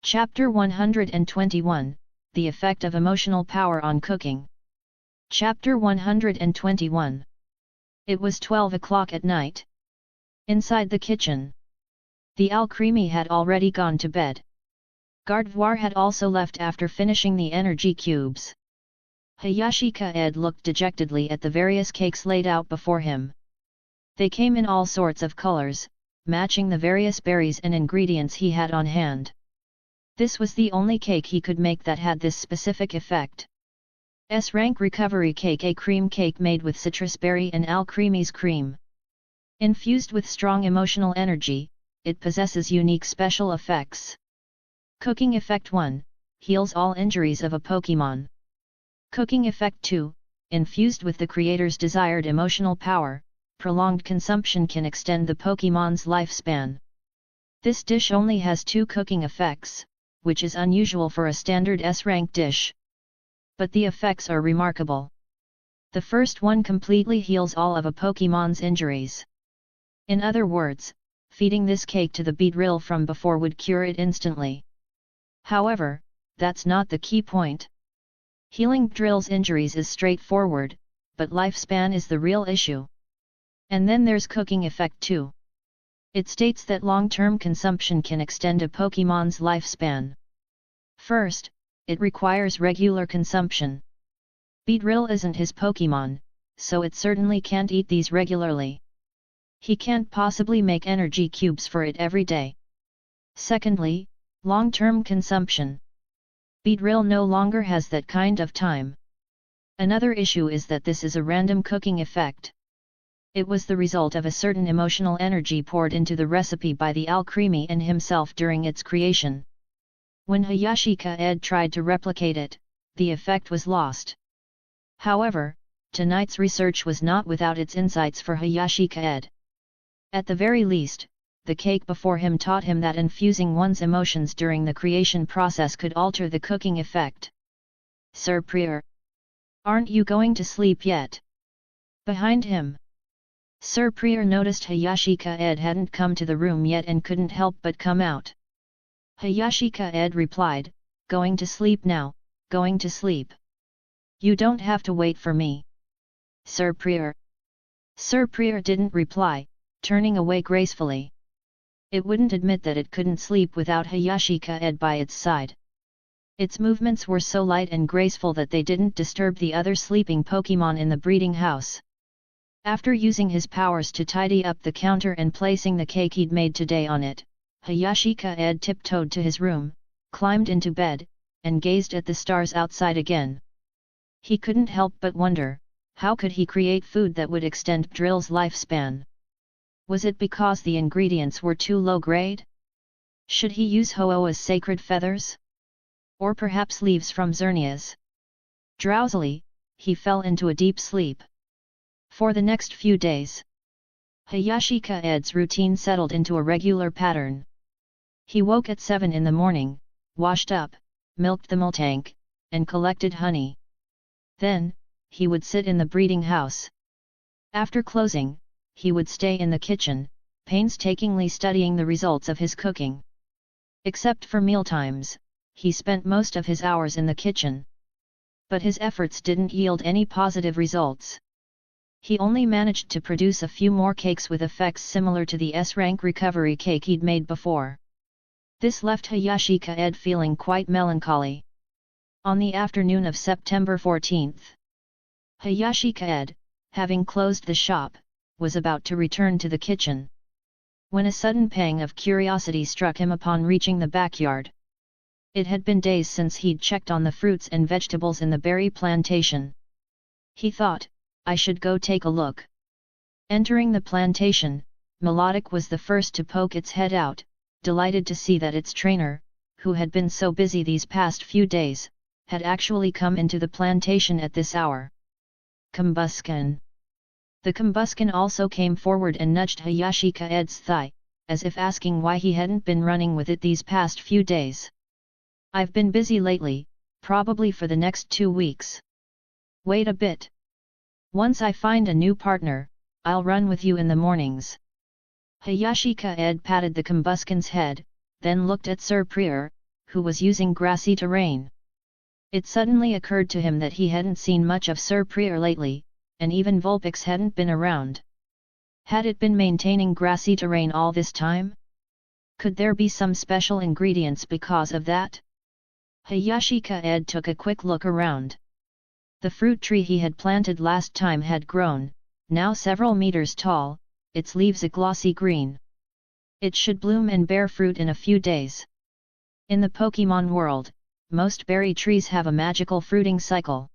Chapter 121, The Effect of Emotional Power on Cooking. Chapter 121. It was 12 o'clock at night. Inside the kitchen, the alchemy had already gone to bed. Gardewar had also left after finishing the energy cubes. Hayashi Kaede looked dejectedly at the various cakes laid out before him. They came in all sorts of colors, matching the various berries and ingredients he had on hand. This was the only cake he could make that had this specific effect. S-rank recovery cake, a cream cake made with citrus berry and alchemy's cream. Infused with strong emotional energy, it possesses unique special effects. Cooking Effect 1, heals all injuries of a Pokémon. Cooking Effect 2, infused with the creator's desired emotional power, prolonged consumption can extend the Pokémon's lifespan. This dish only has 2 cooking effects, which is unusual for a standard S-rank dish. But the effects are remarkable. The first one completely heals all of a Pokémon's injuries. In other words, feeding this cake to the Beedrill from before would cure it instantly. However, that's not the key point. Healing Beedrill's injuries is straightforward, but lifespan is the real issue. And then there's Cooking Effect 2. It states that long-term consumption can extend a Pokémon's lifespan. First, it requires regular consumption. Beedrill isn't his Pokémon, so it certainly can't eat these regularly. He can't possibly make energy cubes for it every day. Secondly, long-term consumption. Beedrill no longer has that kind of time. Another issue is that this is a random cooking effect. It was the result of a certain emotional energy poured into the recipe by the alchemy and himself during its creation. When Hayashi Kaede tried to replicate it, the effect was lost. However, tonight's research was not without its insights for Hayashi Kaede. At the very least, the cake before him taught him that infusing one's emotions during the creation process could alter the cooking effect. "Sir Prior, aren't you going to sleep yet?" Behind him, Sir Prior noticed Hayashi Kaede hadn't come to the room yet and couldn't help but come out. Hayashi Kaede replied, "Going to sleep now, going to sleep. You don't have to wait for me." "Sir Prior." Sir Prior didn't reply, turning away gracefully. It wouldn't admit that it couldn't sleep without Hayashi Kaede by its side. Its movements were so light and graceful that they didn't disturb the other sleeping Pokémon in the breeding house. After using his powers to tidy up the counter and placing the cake he'd made today on it, Hayashi Kaede tiptoed to his room, climbed into bed, and gazed at the stars outside again. He couldn't help but wonder, how could he create food that would extend Beedrill's lifespan? Was it because the ingredients were too low grade? Should he use Ho-Oh's sacred feathers? Or perhaps leaves from Xerneas? Drowsily, he fell into a deep sleep. For the next few days, Hayashi Kaede's routine settled into a regular pattern. He woke at 7 in the morning, washed up, milked the miltank, and collected honey. Then, he would sit in the breeding house. After closing, he would stay in the kitchen, painstakingly studying the results of his cooking. Except for mealtimes, he spent most of his hours in the kitchen. But his efforts didn't yield any positive results. He only managed to produce a few more cakes with effects similar to the S-rank recovery cake he'd made before. This left Hayashi Kaede feeling quite melancholy. On the afternoon of September 14th, Hayashi Kaede, having closed the shop, was about to return to the kitchen, when a sudden pang of curiosity struck him upon reaching the backyard. It had been days since he'd checked on the fruits and vegetables in the berry plantation. He thought, "I should go take a look." Entering the plantation, Melodic was the first to poke its head out, delighted to see that its trainer, who had been so busy these past few days, had actually come into the plantation at this hour. "Combuskin." The Combuskin also came forward and nudged Hayashi Kaede's thigh, as if asking why he hadn't been running with it these past few days. "I've been busy lately, probably for the next 2 weeks. Wait a bit. Once I find a new partner, I'll run with you in the mornings." Hayashi Kaede patted the Combuskin's head, then looked at Sir Prior, who was using grassy terrain. It suddenly occurred to him that he hadn't seen much of Sir Prior lately, and even Vulpix hadn't been around. Had it been maintaining grassy terrain all this time? Could there be some special ingredients because of that? Hayashi Kaede took a quick look around. The fruit tree he had planted last time had grown, now several meters tall, its leaves a glossy green. It should bloom and bear fruit in a few days. In the Pokémon world, most berry trees have a magical fruiting cycle.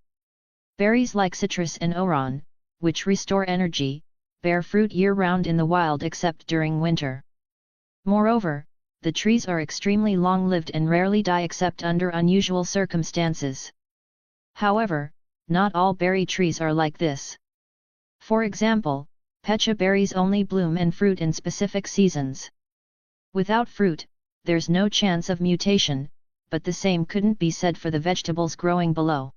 Berries like citrus and oran, which restore energy, bear fruit year-round in the wild except during winter. Moreover, the trees are extremely long-lived and rarely die except under unusual circumstances. However, not all berry trees are like this. For example, pecha berries only bloom and fruit in specific seasons. Without fruit, there's no chance of mutation, but the same couldn't be said for the vegetables growing below.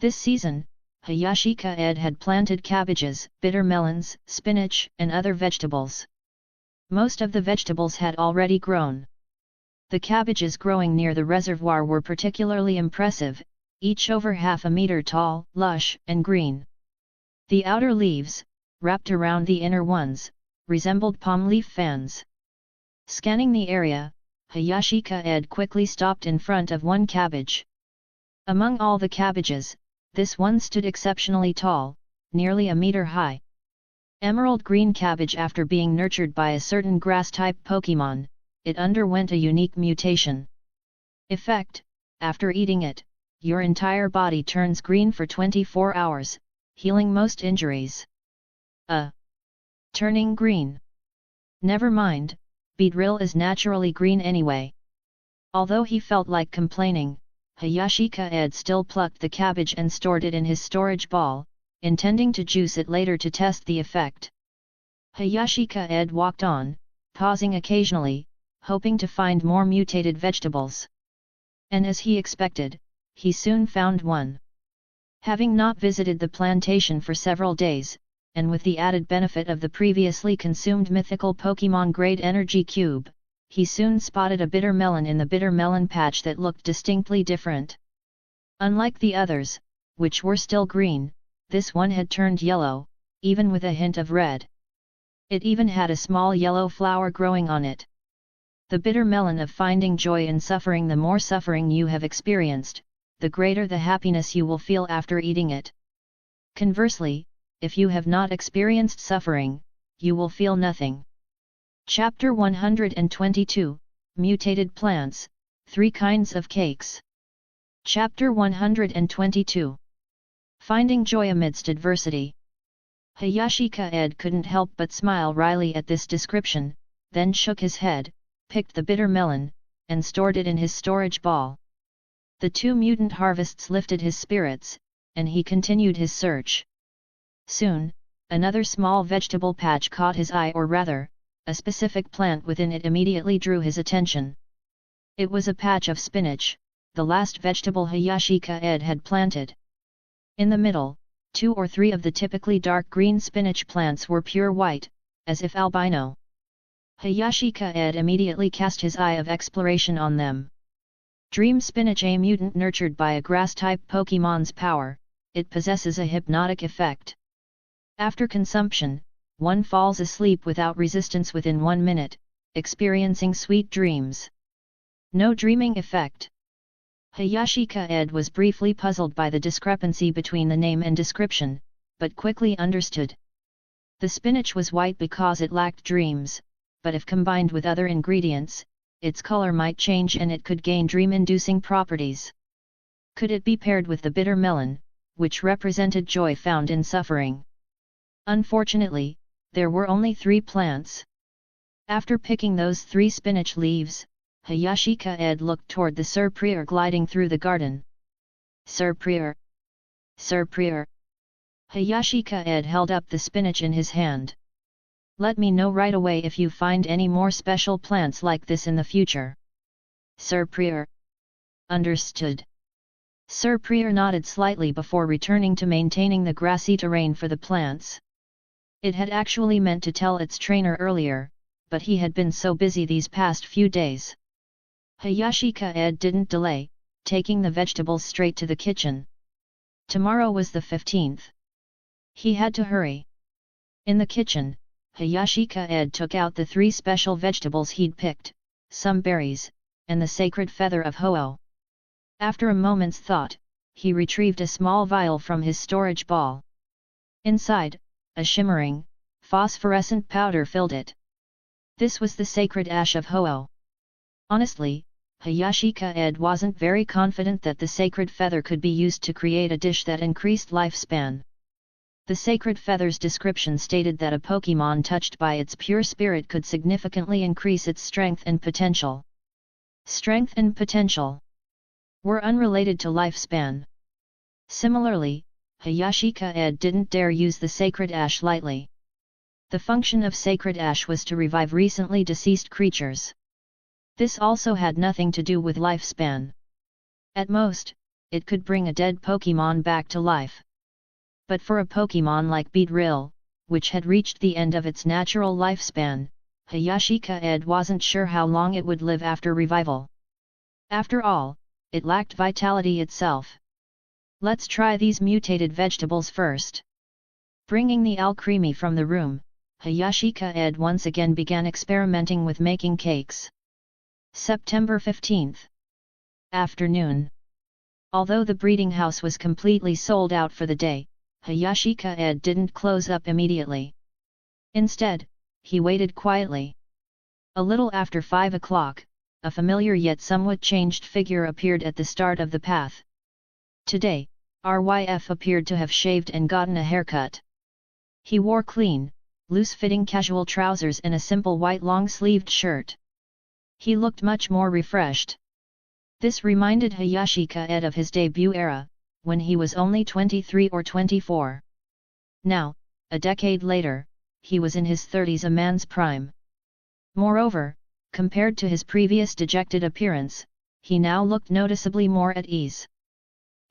This season, Hayashi Kaede had planted cabbages, bitter melons, spinach, and other vegetables. Most of the vegetables had already grown. The cabbages growing near the reservoir were particularly impressive, each over half a meter tall, lush, and green. The outer leaves, wrapped around the inner ones, resembled palm leaf fans. Scanning the area, Hayashi Kaede quickly stopped in front of one cabbage. Among all the cabbages, this one stood exceptionally tall, nearly a meter high. Emerald green cabbage. After being nurtured by a certain grass-type Pokémon, it underwent a unique mutation. Effect: after eating it, your entire body turns green for 24 hours, healing most injuries. Turning green. Never mind, Beedrill is naturally green anyway. Although he felt like complaining, Hayashi Kaede still plucked the cabbage and stored it in his storage ball, intending to juice it later to test the effect. Hayashi Kaede walked on, pausing occasionally, hoping to find more mutated vegetables. And as he expected, he soon found one. Having not visited the plantation for several days, and with the added benefit of the previously consumed mythical Pokémon Grade Energy Cube, he soon spotted a bitter melon in the bitter melon patch that looked distinctly different. Unlike the others, which were still green, this one had turned yellow, even with a hint of red. It even had a small yellow flower growing on it. The bitter melon of finding joy in suffering. The more suffering you have experienced, the greater the happiness you will feel after eating it. Conversely, if you have not experienced suffering, you will feel nothing. Chapter 122, Mutated Plants, 3 Kinds of Cakes. Chapter 122. Finding Joy Amidst Adversity. Hayashi Kaede couldn't help but smile wryly at this description, then shook his head, picked the bitter melon, and stored it in his storage ball. The 2 mutant harvests lifted his spirits, and he continued his search. Soon, another small vegetable patch caught his eye, or rather, a specific plant within it immediately drew his attention. It was a patch of spinach, the last vegetable Hayashi Kaede had planted. In the middle, 2 or 3 of the typically dark green spinach plants were pure white, as if albino. Hayashi Kaede immediately cast his eye of exploration on them. Dream spinach, a mutant nurtured by a grass-type Pokémon's power, it possesses a hypnotic effect. After consumption, one falls asleep without resistance within 1 minute, experiencing sweet dreams. No dreaming effect. Hayashi Kaede was briefly puzzled by the discrepancy between the name and description, but quickly understood. The spinach was white because it lacked dreams, but if combined with other ingredients, its color might change and it could gain dream-inducing properties. Could it be paired with the bitter melon, which represented joy found in suffering? Unfortunately, there were only 3 plants. After picking those 3 spinach leaves, Hayashi Kaede looked toward the Sir Prior gliding through the garden. Sir Prior! Sir Prior! Hayashi Kaede held up the spinach in his hand. Let me know right away if you find any more special plants like this in the future. Sir Prior! Understood. Sir Prior nodded slightly before returning to maintaining the grassy terrain for the plants. It had actually meant to tell its trainer earlier, but he had been so busy these past few days. Hayashi Kaede didn't delay, taking the vegetables straight to the kitchen. Tomorrow was the 15th. He had to hurry. In the kitchen, Hayashi Kaede took out the 3 special vegetables he'd picked, some berries, and the sacred feather of Ho-Oh. After a moment's thought, he retrieved a small vial from his storage ball. Inside, a shimmering, phosphorescent powder filled it. This was the sacred ash of Ho-Oh. Honestly, Hayashi Kaede wasn't very confident that the sacred feather could be used to create a dish that increased lifespan. The sacred feather's description stated that a Pokémon touched by its pure spirit could significantly increase its strength and potential. Strength and potential were unrelated to lifespan. Similarly, Hayashi Kaede didn't dare use the sacred ash lightly. The function of sacred ash was to revive recently deceased creatures. This also had nothing to do with lifespan. At most, it could bring a dead Pokémon back to life. But for a Pokémon like Beedrill, which had reached the end of its natural lifespan, Hayashi Kaede wasn't sure how long it would live after revival. After all, it lacked vitality itself. Let's try these mutated vegetables first. Bringing the alchemy from the room, Hayashi Kaede once again began experimenting with making cakes. September 15th. Afternoon. Although the breeding house was completely sold out for the day, Hayashi Kaede didn't close up immediately. Instead, he waited quietly. A little after 5 o'clock, a familiar yet somewhat changed figure appeared at the start of the path. Today, RYF appeared to have shaved and gotten a haircut. He wore clean, loose-fitting casual trousers and a simple white long-sleeved shirt. He looked much more refreshed. This reminded Hayashi Kaede of his debut era, when he was only 23 or 24. Now, a decade later, he was in his 30s, a man's prime. Moreover, compared to his previous dejected appearance, he now looked noticeably more at ease.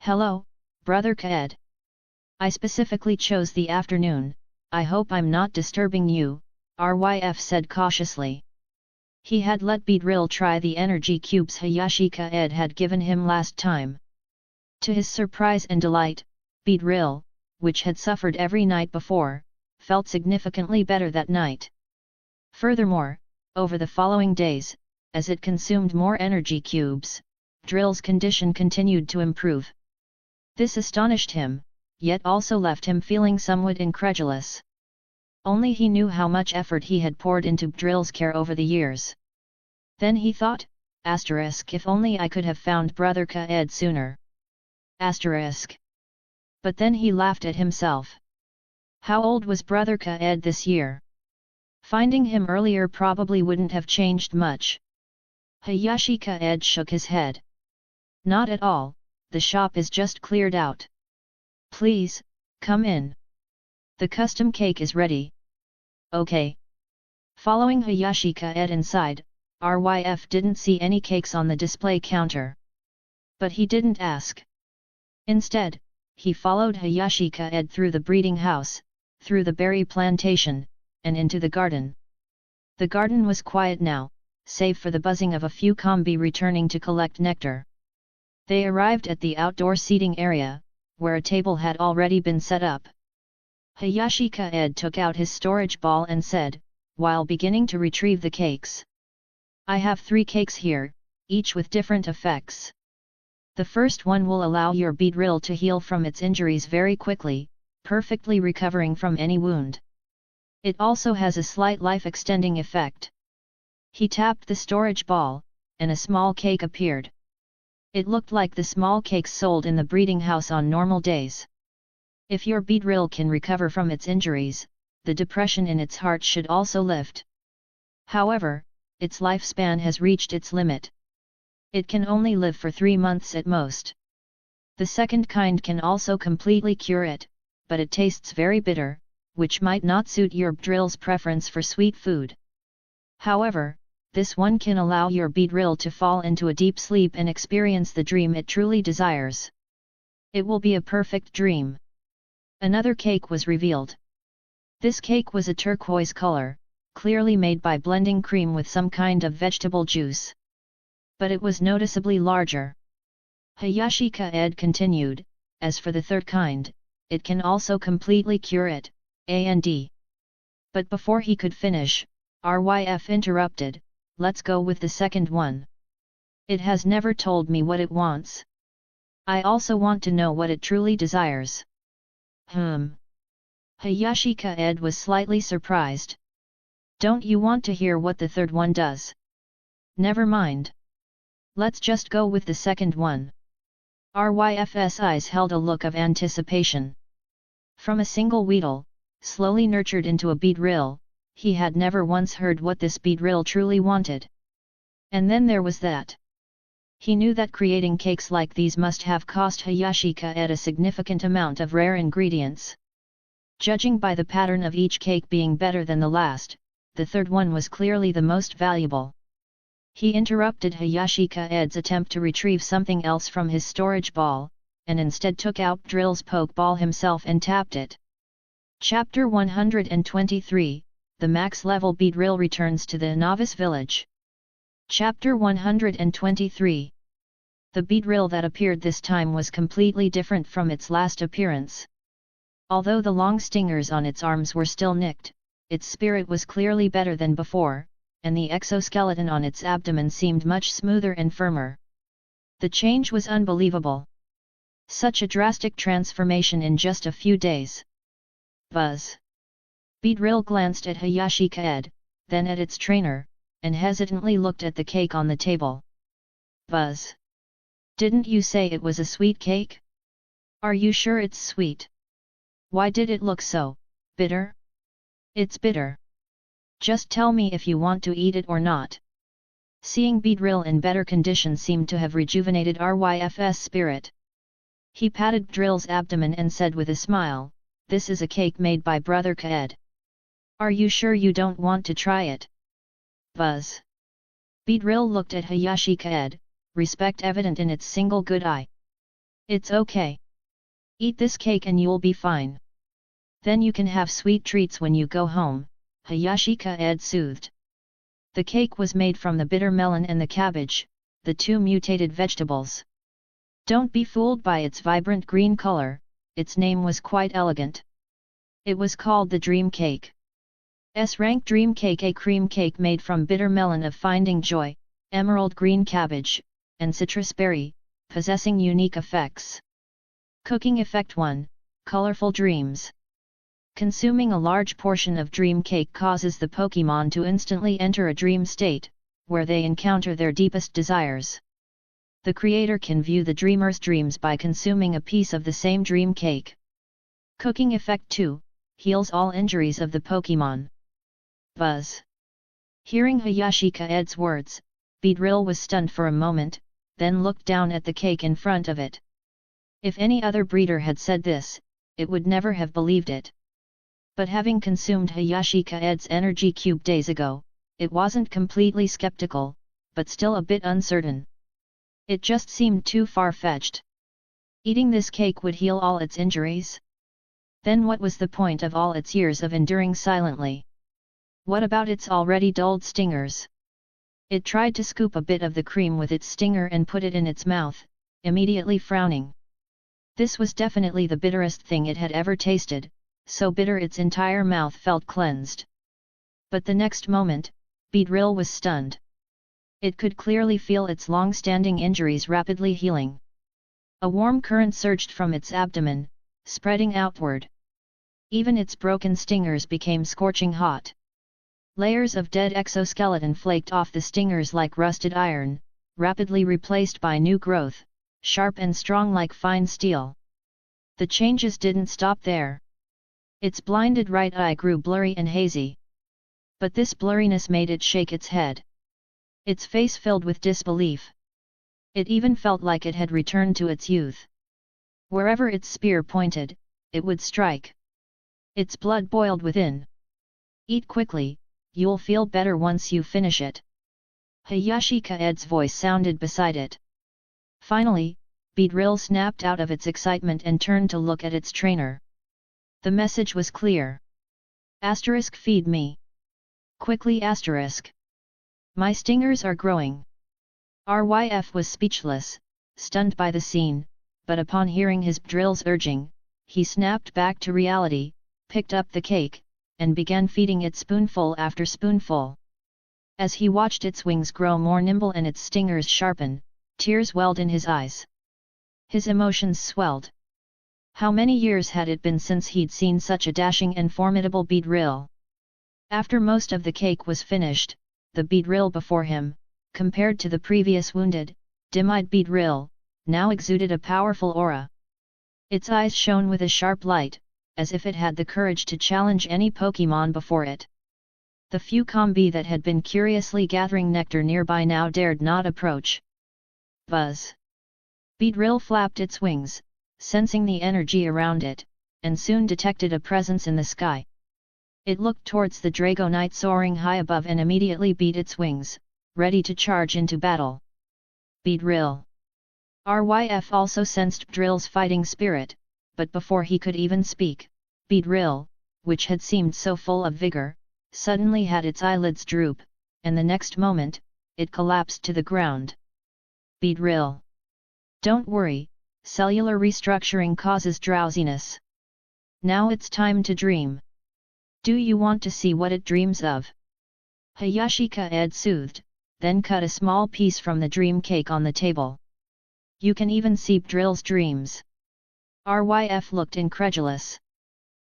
"Hello, Brother Kaede. I specifically chose the afternoon, I hope I'm not disturbing you," RYF said cautiously. He had let Beedrill try the energy cubes Hayashi Kaede had given him last time. To his surprise and delight, Beedrill, which had suffered every night before, felt significantly better that night. Furthermore, over the following days, as it consumed more energy cubes, Drill's condition continued to improve. This astonished him, yet also left him feeling somewhat incredulous. Only he knew how much effort he had poured into Drill's care over the years. Then he thought, if only I could have found Brother Kaede sooner. But then he laughed at himself. How old was Brother Kaede this year? Finding him earlier probably wouldn't have changed much. Hayashi Kaede shook his head. Not at all, the shop is just cleared out. Please, come in. The custom cake is ready. Okay. Following Hayashi Kaede inside, RYF didn't see any cakes on the display counter. But he didn't ask. Instead, he followed Hayashi Kaede through the breeding house, through the berry plantation, and into the garden. The garden was quiet now, save for the buzzing of a few combi returning to collect nectar. They arrived at the outdoor seating area, where a table had already been set up. Hayashi Kaede took out his storage ball and said, while beginning to retrieve the cakes. I have 3 cakes here, each with different effects. The first one will allow your Beedrill to heal from its injuries very quickly, perfectly recovering from any wound. It also has a slight life-extending effect. He tapped the storage ball, and a small cake appeared. It looked like the small cakes sold in the breeding house on normal days. If your Beedrill can recover from its injuries, the depression in its heart should also lift. However, its lifespan has reached its limit. It can only live for 3 months at most. The second kind can also completely cure it, but it tastes very bitter, which might not suit your Beedrill's preference for sweet food. However, this one can allow your Beedrill to fall into a deep sleep and experience the dream it truly desires. It will be a perfect dream. Another cake was revealed. This cake was a turquoise color, clearly made by blending cream with some kind of vegetable juice. but it was noticeably larger. Hayashi Kaede continued, as for the third kind, it can also completely cure it, and. But before he could finish, RYF interrupted, let's go with the second one. It has never told me what it wants. I also want to know what it truly desires. Hayashi Kaede was slightly surprised. Don't you want to hear what the third one does? Never mind. Let's just go with the second one. RYF's eyes held a look of anticipation. From a single Weedle, slowly nurtured into a Beedrill, he had never once heard what this Beedrill truly wanted. And then there was that. He knew that creating cakes like these must have cost Hayashi Kaede a significant amount of rare ingredients. Judging by the pattern of each cake being better than the last, the third one was clearly the most valuable. He interrupted Hayashi Kaede's attempt to retrieve something else from his storage ball, and instead took out Drill's Pokeball himself and tapped it. Chapter 123, The Max Level Beedrill returns to the Novice Village. Chapter 123. The Beedrill that appeared this time was completely different from its last appearance. Although the long stingers on its arms were still nicked, its spirit was clearly better than before, and the exoskeleton on its abdomen seemed much smoother and firmer. The change was unbelievable. Such a drastic transformation in just a few days. Buzz. Beedrill glanced at Hayashi Kaede, then at its trainer, and hesitantly looked at the cake on the table. Buzz. Didn't you say it was a sweet cake? Are you sure it's sweet? Why did it look so bitter? It's bitter. Just tell me if you want to eat it or not. Seeing Beedrill in better condition seemed to have rejuvenated RYF's spirit. He patted Drill's abdomen and said with a smile, this is a cake made by Brother Kaede. Are you sure you don't want to try it? Buzz. Beedrill looked at Hayashi Kaede, respect evident in its single good eye. It's okay. Eat this cake and you'll be fine. Then you can have sweet treats when you go home, Hayashi Kaede soothed. The cake was made from the bitter melon and the cabbage, the two mutated vegetables. Don't be fooled by its vibrant green color, its name was quite elegant. It was called the Dream Cake. S-rank Dream Cake, a cream cake made from bitter melon of finding joy, emerald green cabbage, and citrus berry, possessing unique effects. Cooking Effect 1, Colorful Dreams. Consuming a large portion of Dream Cake causes the Pokémon to instantly enter a dream state, where they encounter their deepest desires. The creator can view the dreamer's dreams by consuming a piece of the same Dream Cake. Cooking Effect 2, Heals all injuries of the Pokémon. Buzz. Hearing Hayashi Kaede's words, Beedrill was stunned for a moment, then looked down at the cake in front of it. If any other breeder had said this, it would never have believed it. But having consumed Hayashi Kaede's energy cube days ago, it wasn't completely skeptical, but still a bit uncertain. It just seemed too far-fetched. Eating this cake would heal all its injuries? Then what was the point of all its years of enduring silently? What about its already dulled stingers? It tried to scoop a bit of the cream with its stinger and put it in its mouth, immediately frowning. This was definitely the bitterest thing it had ever tasted, so bitter its entire mouth felt cleansed. But the next moment, Beedrill was stunned. It could clearly feel its long-standing injuries rapidly healing. A warm current surged from its abdomen, spreading outward. Even its broken stingers became scorching hot. Layers of dead exoskeleton flaked off the stingers like rusted iron, rapidly replaced by new growth, sharp and strong like fine steel. The changes didn't stop there. Its blinded right eye grew blurry and hazy. But this blurriness made it shake its head. Its face filled with disbelief. It even felt like it had returned to its youth. Wherever its spear pointed, it would strike. Its blood boiled within. Eat quickly, you'll feel better once you finish it. Hayashi Kaede's voice sounded beside it. Finally, Beedrill snapped out of its excitement and turned to look at its trainer. The message was clear. Asterisk feed me. Quickly asterisk. My stingers are growing. Ryf was speechless, stunned by the scene, but upon hearing his drill's urging, he snapped back to reality, picked up the cake, and began feeding it spoonful after spoonful. As he watched its wings grow more nimble and its stingers sharpen, tears welled in his eyes. His emotions swelled. How many years had it been since he'd seen such a dashing and formidable beedrill? After most of the cake was finished, the beedrill before him, compared to the previous wounded, dim-eyed beedrill, now exuded a powerful aura. Its eyes shone with a sharp light, as if it had the courage to challenge any Pokémon before it. The few combi that had been curiously gathering nectar nearby now dared not approach. Buzz! Beedrill flapped its wings, sensing the energy around it, and soon detected a presence in the sky. It looked towards the Dragonite soaring high above and immediately beat its wings, ready to charge into battle. Beedrill! Ryf also sensed Beedrill's fighting spirit, but before he could even speak, Beedrill, which had seemed so full of vigor, suddenly had its eyelids droop, and the next moment, it collapsed to the ground. Beedrill! Don't worry, cellular restructuring causes drowsiness. Now it's time to dream. Do you want to see what it dreams of? Hayashi Kaede soothed, then cut a small piece from the dream cake on the table. You can even see Beedrill's dreams. Ryf looked incredulous.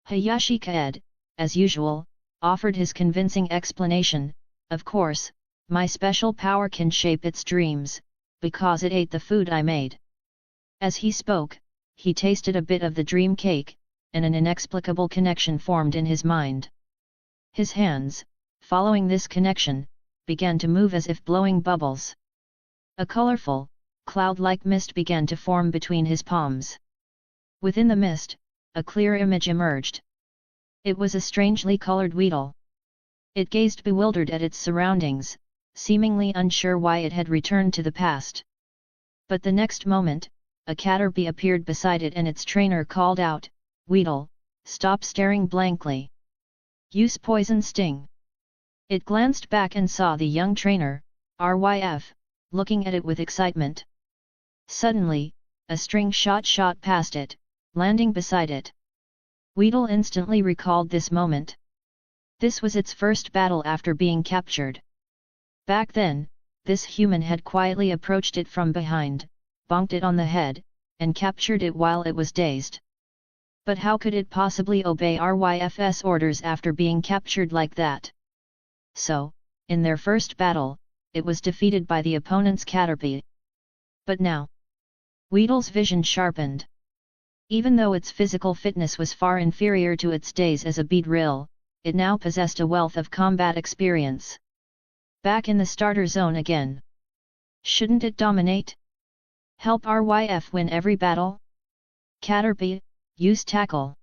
Hayashi Kaede, as usual, offered his convincing explanation. Of course, my special power can shape its dreams, because it ate the food I made. As he spoke, he tasted a bit of the dream cake, and an inexplicable connection formed in his mind. His hands, following this connection, began to move as if blowing bubbles. A colorful, cloud-like mist began to form between his palms. Within the mist, a clear image emerged. It was a strangely colored Weedle. It gazed bewildered at its surroundings, seemingly unsure why it had returned to the past. But the next moment, a Caterpie appeared beside it and its trainer called out, "Weedle, stop staring blankly. Use Poison Sting." It glanced back and saw the young trainer, Ryf, looking at it with excitement. Suddenly, a string shot past it, landing beside it. Weedle instantly recalled this moment. This was its first battle after being captured. Back then, this human had quietly approached it from behind, bonked it on the head, and captured it while it was dazed. But how could it possibly obey Ryf's orders after being captured like that? So, in their first battle, it was defeated by the opponent's Caterpie. But now, Weedle's vision sharpened. Even though its physical fitness was far inferior to its days as a beedrill, it now possessed a wealth of combat experience. Back in the starter zone again. Shouldn't it dominate? Help Ryf win every battle? Caterpie, use tackle.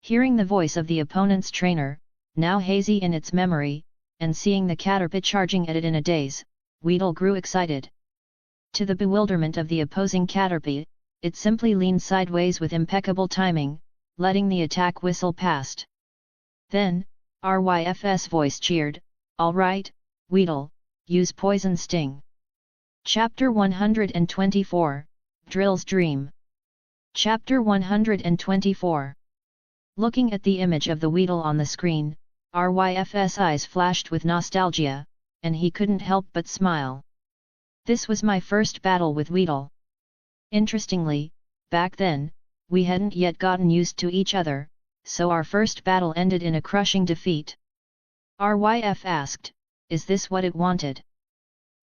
Hearing the voice of the opponent's trainer, now hazy in its memory, and seeing the Caterpie charging at it in a daze, Weedle grew excited. To the bewilderment of the opposing Caterpie, it simply leaned sideways with impeccable timing, letting the attack whistle past. Then, Ryf's voice cheered, "All right, Weedle, use Poison Sting." Chapter 124, Drill's Dream. Chapter 124. Looking at the image of the Weedle on the screen, Ryf's eyes flashed with nostalgia, and he couldn't help but smile. This was my first battle with Weedle. Interestingly, back then, we hadn't yet gotten used to each other, so our first battle ended in a crushing defeat. Ryf asked, "Is this what it wanted?"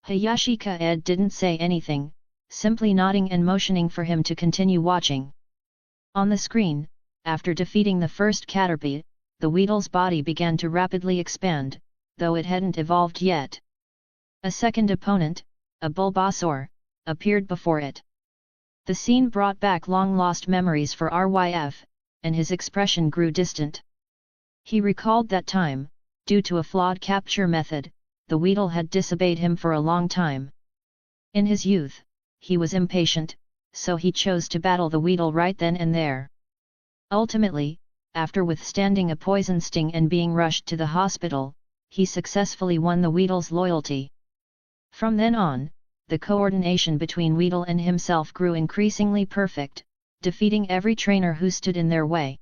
Hayashi Kaede didn't say anything, simply nodding and motioning for him to continue watching. On the screen, after defeating the first Caterpie, the Weedle's body began to rapidly expand, though it hadn't evolved yet. A second opponent, a Bulbasaur, appeared before it. The scene brought back long-lost memories for Ryf, and his expression grew distant. He recalled that time, due to a flawed capture method, the Weedle had disobeyed him for a long time. In his youth, he was impatient, so he chose to battle the Weedle right then and there. Ultimately, after withstanding a poison sting and being rushed to the hospital, he successfully won the Weedle's loyalty. From then on, the coordination between Weedle and himself grew increasingly perfect, defeating every trainer who stood in their way.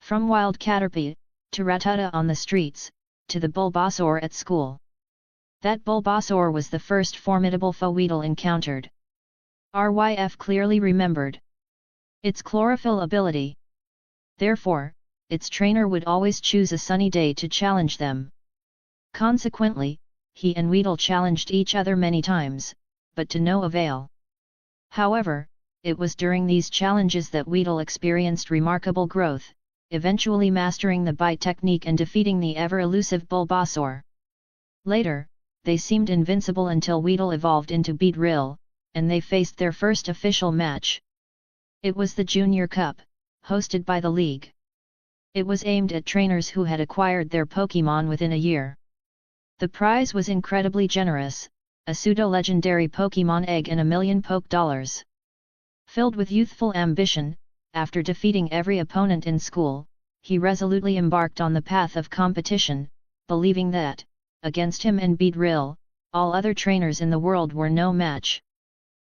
From Wild Caterpie, to Rattata on the streets, to the Bulbasaur at school. That Bulbasaur was the first formidable foe Weedle encountered. RYF clearly remembered its chlorophyll ability. Therefore, its trainer would always choose a sunny day to challenge them. Consequently, he and Weedle challenged each other many times, but to no avail. However, it was during these challenges that Weedle experienced remarkable growth, eventually mastering the bite technique and defeating the ever-elusive Bulbasaur. Later, they seemed invincible until Weedle evolved into Beedrill, and they faced their first official match. It was the Junior Cup, hosted by the League. It was aimed at trainers who had acquired their Pokémon within a year. The prize was incredibly generous, a pseudo-legendary Pokémon egg and $1 million Poke Dollars. Filled with youthful ambition, after defeating every opponent in school, he resolutely embarked on the path of competition, believing that, against him and Beedrill, all other trainers in the world were no match.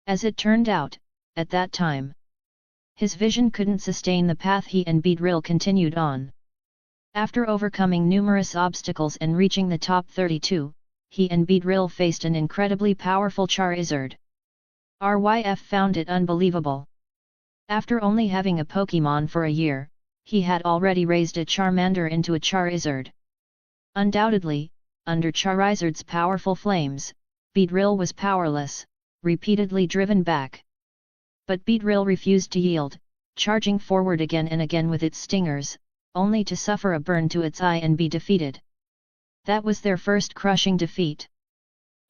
As it turned out, at that time, his vision couldn't sustain the path he and Beedrill continued on. After overcoming numerous obstacles and reaching the top 32, he and Beedrill faced an incredibly powerful Charizard. RYF found it unbelievable. After only having a Pokémon for a year, he had already raised a Charmander into a Charizard. Undoubtedly, under Charizard's powerful flames, Beedrill was powerless, repeatedly driven back. But Beedrill refused to yield, charging forward again and again with its stingers, only to suffer a burn to its eye and be defeated. That was their first crushing defeat.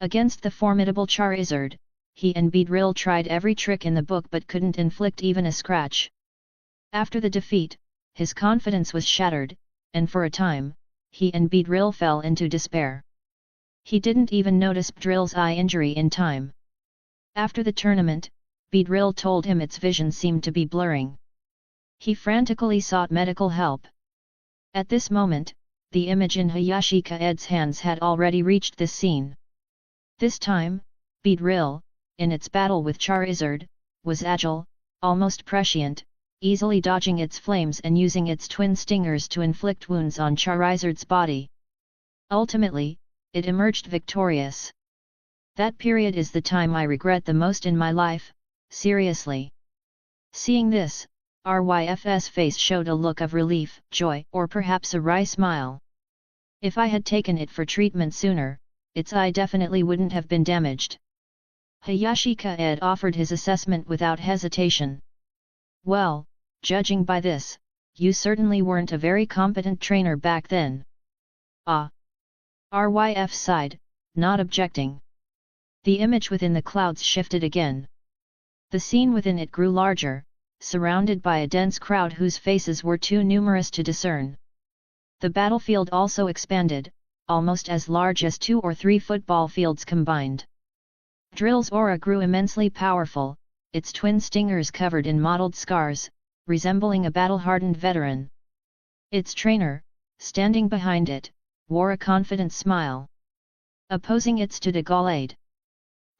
Against the formidable Charizard, he and Beedrill tried every trick in the book but couldn't inflict even a scratch. After the defeat, his confidence was shattered, and for a time, he and Beedrill fell into despair. He didn't even notice Beedrill's eye injury in time. After the tournament, Beedrill told him its vision seemed to be blurring. He frantically sought medical help. At this moment, the image in Hayashi Kaede's hands had already reached this scene. This time, Beedrill, in its battle with Charizard, was agile, almost prescient, easily dodging its flames and using its twin stingers to inflict wounds on Charizard's body. Ultimately, it emerged victorious. That period is the time I regret the most in my life, seriously. Seeing this, RYF's face showed a look of relief, joy, or perhaps a wry smile. If I had taken it for treatment sooner, its eye definitely wouldn't have been damaged. Hayashi Kaede offered his assessment without hesitation. Well, judging by this, you certainly weren't a very competent trainer back then. Ah! RYF sighed, not objecting. The image within the clouds shifted again. The scene within it grew larger, surrounded by a dense crowd whose faces were too numerous to discern. The battlefield also expanded, almost as large as 2 or 3 football fields combined. Drill's aura grew immensely powerful, its twin stingers covered in mottled scars, resembling a battle-hardened veteran. Its trainer, standing behind it, wore a confident smile. Opposing it stood a Gallade.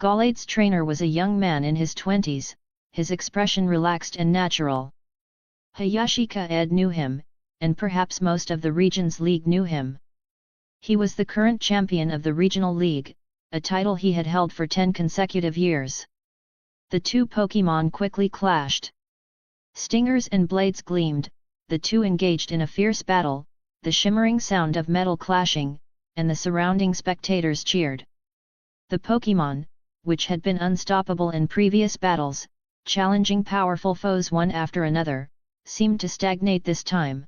Gallade's trainer was a young man in his 20s, his expression relaxed and natural. Hayashi Kaede knew him, and perhaps most of the region's league knew him. He was the current champion of the regional league, a title he had held for 10 consecutive years. The two Pokémon quickly clashed. Stingers and blades gleamed, the two engaged in a fierce battle, the shimmering sound of metal clashing, and the surrounding spectators cheered. The Pokémon, which had been unstoppable in previous battles, challenging powerful foes one after another, seemed to stagnate this time.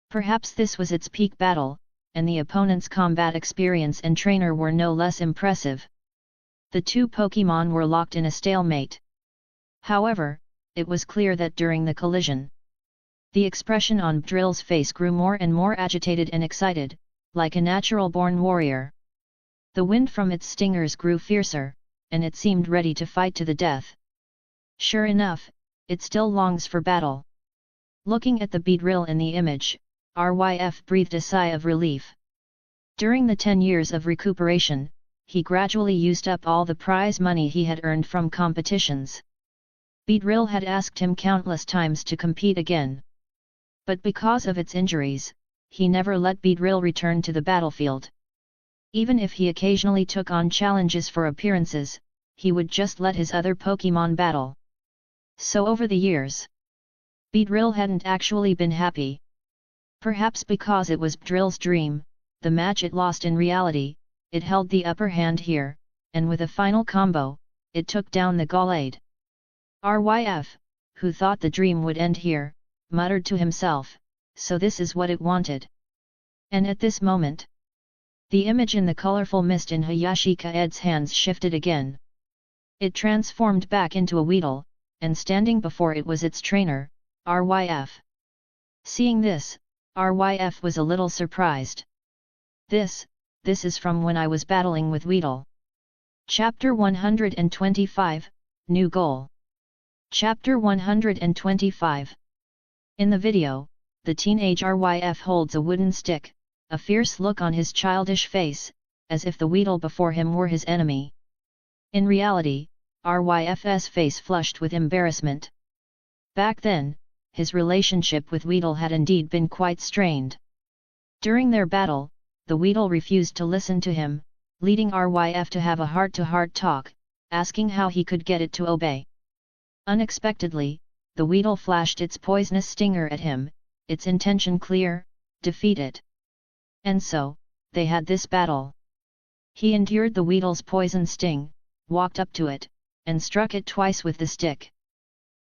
Perhaps this was its peak battle, and the opponent's combat experience and trainer were no less impressive. The two Pokémon were locked in a stalemate. However, it was clear that during the collision, the expression on Beedrill's face grew more and more agitated and excited, like a natural-born warrior. The wind from its stingers grew fiercer, and it seemed ready to fight to the death. Sure enough, it still longs for battle. Looking at the Beedrill in the image, RYF breathed a sigh of relief. During the 10 years of recuperation, he gradually used up all the prize money he had earned from competitions. Beedrill had asked him countless times to compete again. But because of its injuries, he never let Beedrill return to the battlefield. Even if he occasionally took on challenges for appearances, he would just let his other Pokémon battle. So over the years, Beedrill hadn't actually been happy. Perhaps because it was Beedrill's dream, the match it lost in reality, it held the upper hand here, and with a final combo, it took down the Gallade. RYF, who thought the dream would end here, muttered to himself, so this is what it wanted. And at this moment, the image in the colorful mist in Hayashi Kaede's hands shifted again. It transformed back into a Weedle, and standing before it was its trainer, RYF. Seeing this, RYF was a little surprised. This is from when I was battling with Weedle. Chapter 125, New Goal. Chapter 125. In the video, the teenage RYF holds a wooden stick, a fierce look on his childish face, as if the Weedle before him were his enemy. In reality, RYF's face flushed with embarrassment. Back then, his relationship with Weedle had indeed been quite strained. During their battle, the Weedle refused to listen to him, leading RYF to have a heart-to-heart talk, asking how he could get it to obey. Unexpectedly, the Weedle flashed its poisonous stinger at him, its intention clear: defeat it. And so, they had this battle. He endured the Weedle's poison sting, walked up to it, and struck it twice with the stick.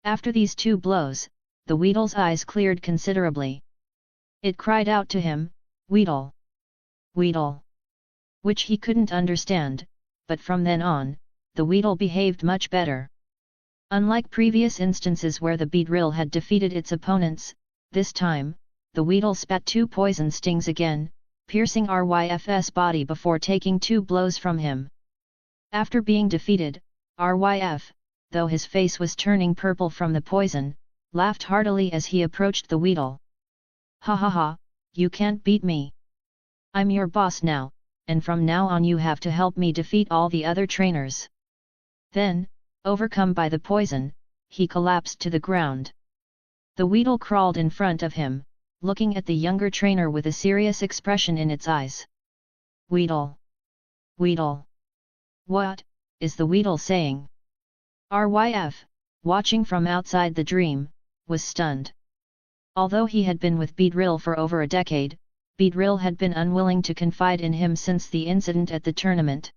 After these two blows, the Weedle's eyes cleared considerably. It cried out to him, "Weedle! Weedle!" which he couldn't understand, but from then on, the Weedle behaved much better. Unlike previous instances where the Beedrill had defeated its opponents, this time, the Weedle spat two poison stings again, piercing RYF's body before taking two blows from him. After being defeated, RYF, though his face was turning purple from the poison, laughed heartily as he approached the Weedle. "Ha ha ha, you can't beat me. I'm your boss now, and from now on you have to help me defeat all the other trainers." Then, overcome by the poison, he collapsed to the ground. The Weedle crawled in front of him, looking at the younger trainer with a serious expression in its eyes. "Weedle! Weedle! What is the Weedle saying?" RYF, watching from outside the dream, was stunned. Although he had been with Beedrill for over a decade, Beedrill had been unwilling to confide in him since the incident at the tournament.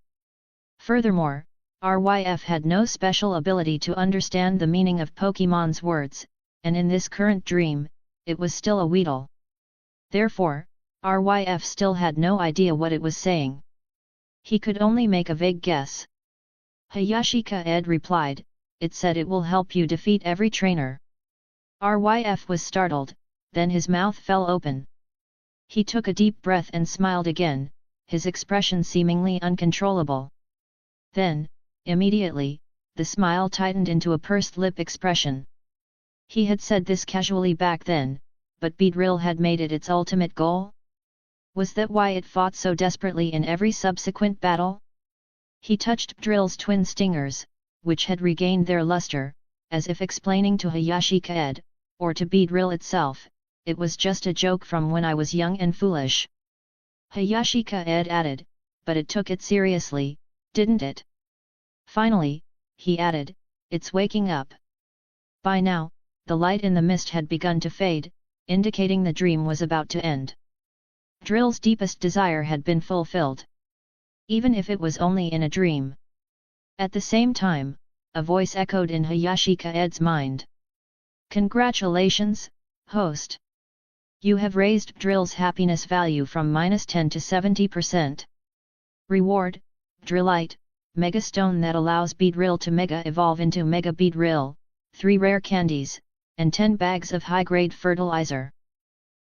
Furthermore, RYF had no special ability to understand the meaning of Pokémon's words, and in this current dream, it was still a Weedle. Therefore, RYF still had no idea what it was saying. He could only make a vague guess. Hayashi Kaede replied, "It said it will help you defeat every trainer." RYF was startled, then his mouth fell open. He took a deep breath and smiled again, his expression seemingly uncontrollable. Then, immediately, the smile tightened into a pursed lip expression. He had said this casually back then, but Beedrill had made it its ultimate goal? Was that why it fought so desperately in every subsequent battle? He touched Beedrill's twin stingers, which had regained their luster, as if explaining to Hayashi Kaede, or to Beedrill itself, "It was just a joke from when I was young and foolish." Hayashi Kaede added, "But it took it seriously, didn't it?" Finally, he added, "It's waking up." By now, the light in the mist had begun to fade, indicating the dream was about to end. Drill's deepest desire had been fulfilled. Even if it was only in a dream. At the same time, a voice echoed in Hayashi Kaede's mind. "Congratulations, host! You have raised Drill's happiness value from -10 to 70%. Reward, Drillite, Mega Stone that allows Beedrill to Mega Evolve into Mega Beedrill, 3 rare candies, and 10 bags of high-grade fertilizer."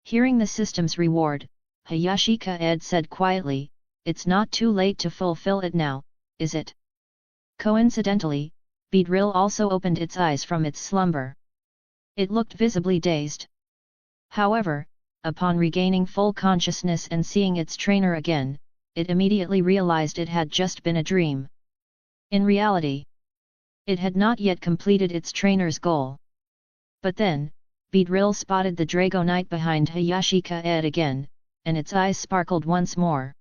Hearing the system's reward, Hayashi Kaede said quietly, "It's not too late to fulfill it now, is it?" Coincidentally, Beedrill also opened its eyes from its slumber. It looked visibly dazed. However, upon regaining full consciousness and seeing its trainer again, it immediately realized it had just been a dream. In reality, it had not yet completed its trainer's goal. But then, Beedrill spotted the Dragonite behind Hayashi Kaede again, and its eyes sparkled once more.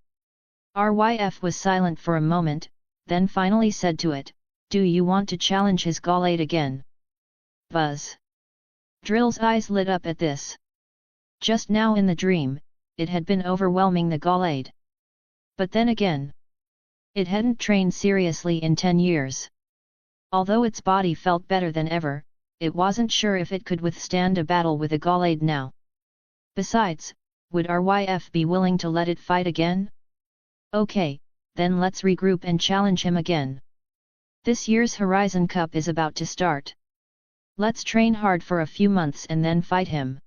Ryf was silent for a moment, then finally said to it, "Do you want to challenge his Gallade again?" Buzz! Drill's eyes lit up at this. Just now in the dream, it had been overwhelming the Gallade. But then again, it hadn't trained seriously in 10 years. Although its body felt better than ever, it wasn't sure if it could withstand a battle with a Gallade now. Besides, would Ryf be willing to let it fight again? Okay, then let's regroup and challenge him again. This year's Horizon Cup is about to start. Let's train hard for a few months and then fight him.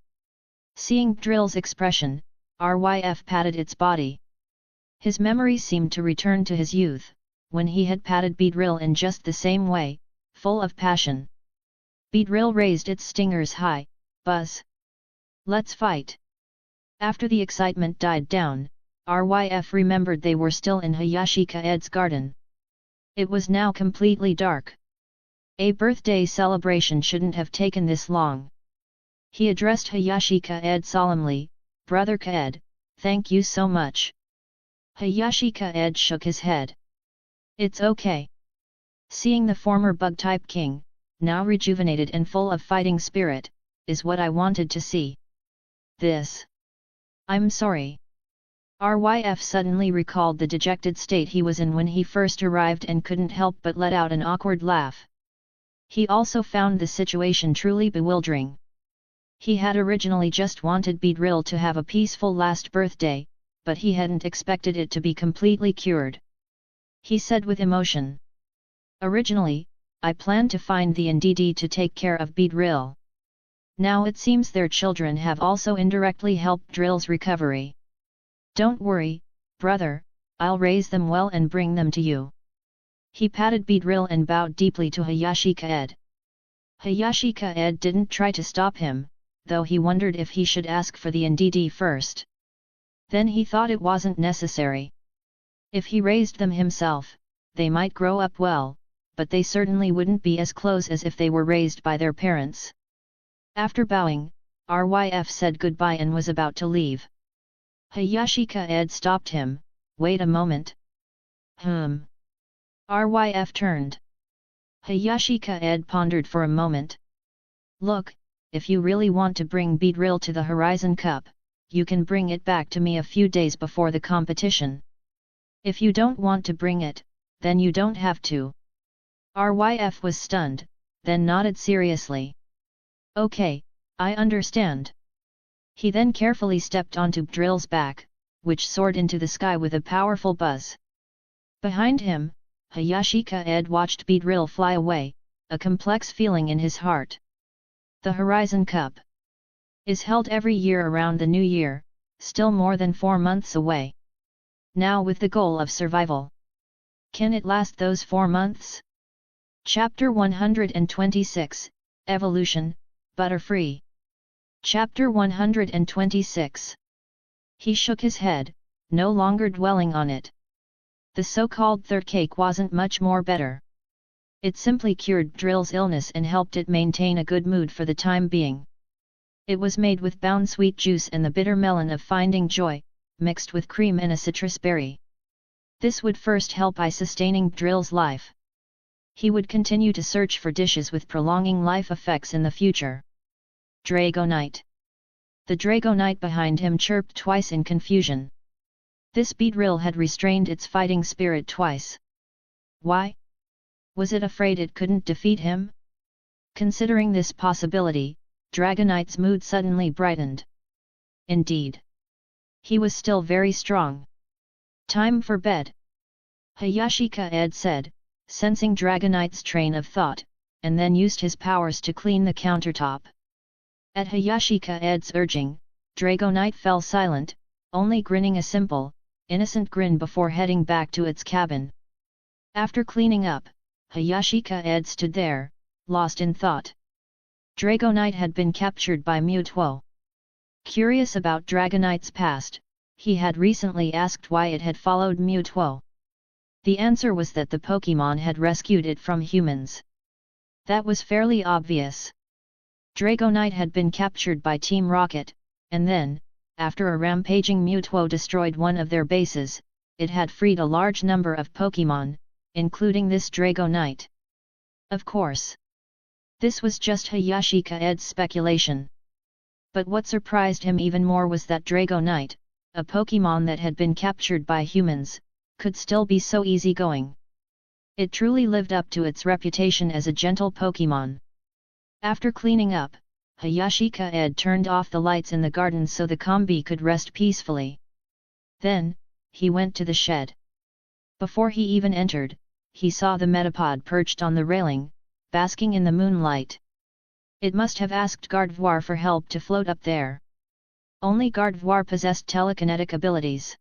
Seeing Drill's expression, Ryf patted its body. His memory seemed to return to his youth, when he had patted Beedrill in just the same way, full of passion. Beedrill raised its stingers high. Buzz! Let's fight! After the excitement died down, Ryf remembered they were still in Hayashi Kaede's garden. It was now completely dark. A birthday celebration shouldn't have taken this long. He addressed Hayashi Kaede solemnly, "Brother Kaede, thank you so much." Hayashi Kaede shook his head. "It's okay. Seeing the former bug-type king, now rejuvenated and full of fighting spirit, is what I wanted to see. This. I'm sorry." Ryf suddenly recalled the dejected state he was in when he first arrived and couldn't help but let out an awkward laugh. He also found the situation truly bewildering. He had originally just wanted Beedrill to have a peaceful last birthday, but he hadn't expected it to be completely cured. He said with emotion, "Originally, I planned to find the NDD to take care of Beedrill. Now it seems their children have also indirectly helped Drill's recovery. Don't worry, brother, I'll raise them well and bring them to you." He patted Beedrill and bowed deeply to Hayashi Kaede. Hayashi Kaede didn't try to stop him, though he wondered if he should ask for the NDD first. Then he thought it wasn't necessary. If he raised them himself, they might grow up well, but they certainly wouldn't be as close as if they were raised by their parents. After bowing, Ryf said goodbye and was about to leave. Hayashi Kaede stopped him. "Wait a moment." Ryf turned. Hayashi Kaede pondered for a moment. "Look, if you really want to bring Beedrill to the Horizon Cup, you can bring it back to me a few days before the competition. If you don't want to bring it, then you don't have to." Ryf was stunned, then nodded seriously. "Okay, I understand." He then carefully stepped onto Beedrill's back, which soared into the sky with a powerful buzz. Behind him, Hayashi Kaede watched Beedrill fly away, a complex feeling in his heart. The Horizon Cup is held every year around the new year, still more than 4 months away. Now with the goal of survival. Can it last those 4 months? Chapter 126, Evolution, Butterfree. Chapter 126. He shook his head, no longer dwelling on it. The so-called third cake wasn't much more better. It simply cured Drill's illness and helped it maintain a good mood for the time being. It was made with bound sweet juice and the bitter melon of finding joy, mixed with cream and a citrus berry. This would first help by sustaining Drill's life. He would continue to search for dishes with prolonging life effects in the future. Dragonite. The Dragonite behind him chirped twice in confusion. This Beedrill had restrained its fighting spirit twice. Why? Was it afraid it couldn't defeat him? Considering this possibility, Dragonite's mood suddenly brightened. Indeed. He was still very strong. "Time for bed," Hayashi Kaede said, sensing Dragonite's train of thought, and then used his powers to clean the countertop. At Hayashi Kaede's urging, Dragonite fell silent, only grinning a simple, innocent grin before heading back to its cabin. After cleaning up, Hayashi Kaede stood there, lost in thought. Dragonite had been captured by Mutuo. Curious about Dragonite's past, He had recently asked why it had followed Mewtwo. The answer was that the Pokémon had rescued it from humans. That was fairly obvious. Dragonite had been captured by Team Rocket, and then, after a rampaging Mewtwo destroyed one of their bases, it had freed a large number of Pokémon, including this Dragonite. Of course. This was just Hayashi Kaede's speculation. But what surprised him even more was that Dragonite, a Pokémon that had been captured by humans, could still be so easygoing. It truly lived up to its reputation as a gentle Pokémon. After cleaning up, Hayashi Kaede turned off the lights in the garden so the combi could rest peacefully. Then, he went to the shed. Before he even entered, he saw the Metapod perched on the railing, basking in the moonlight. It must have asked Gardevoir for help to float up there. Only Gardevoir possessed telekinetic abilities.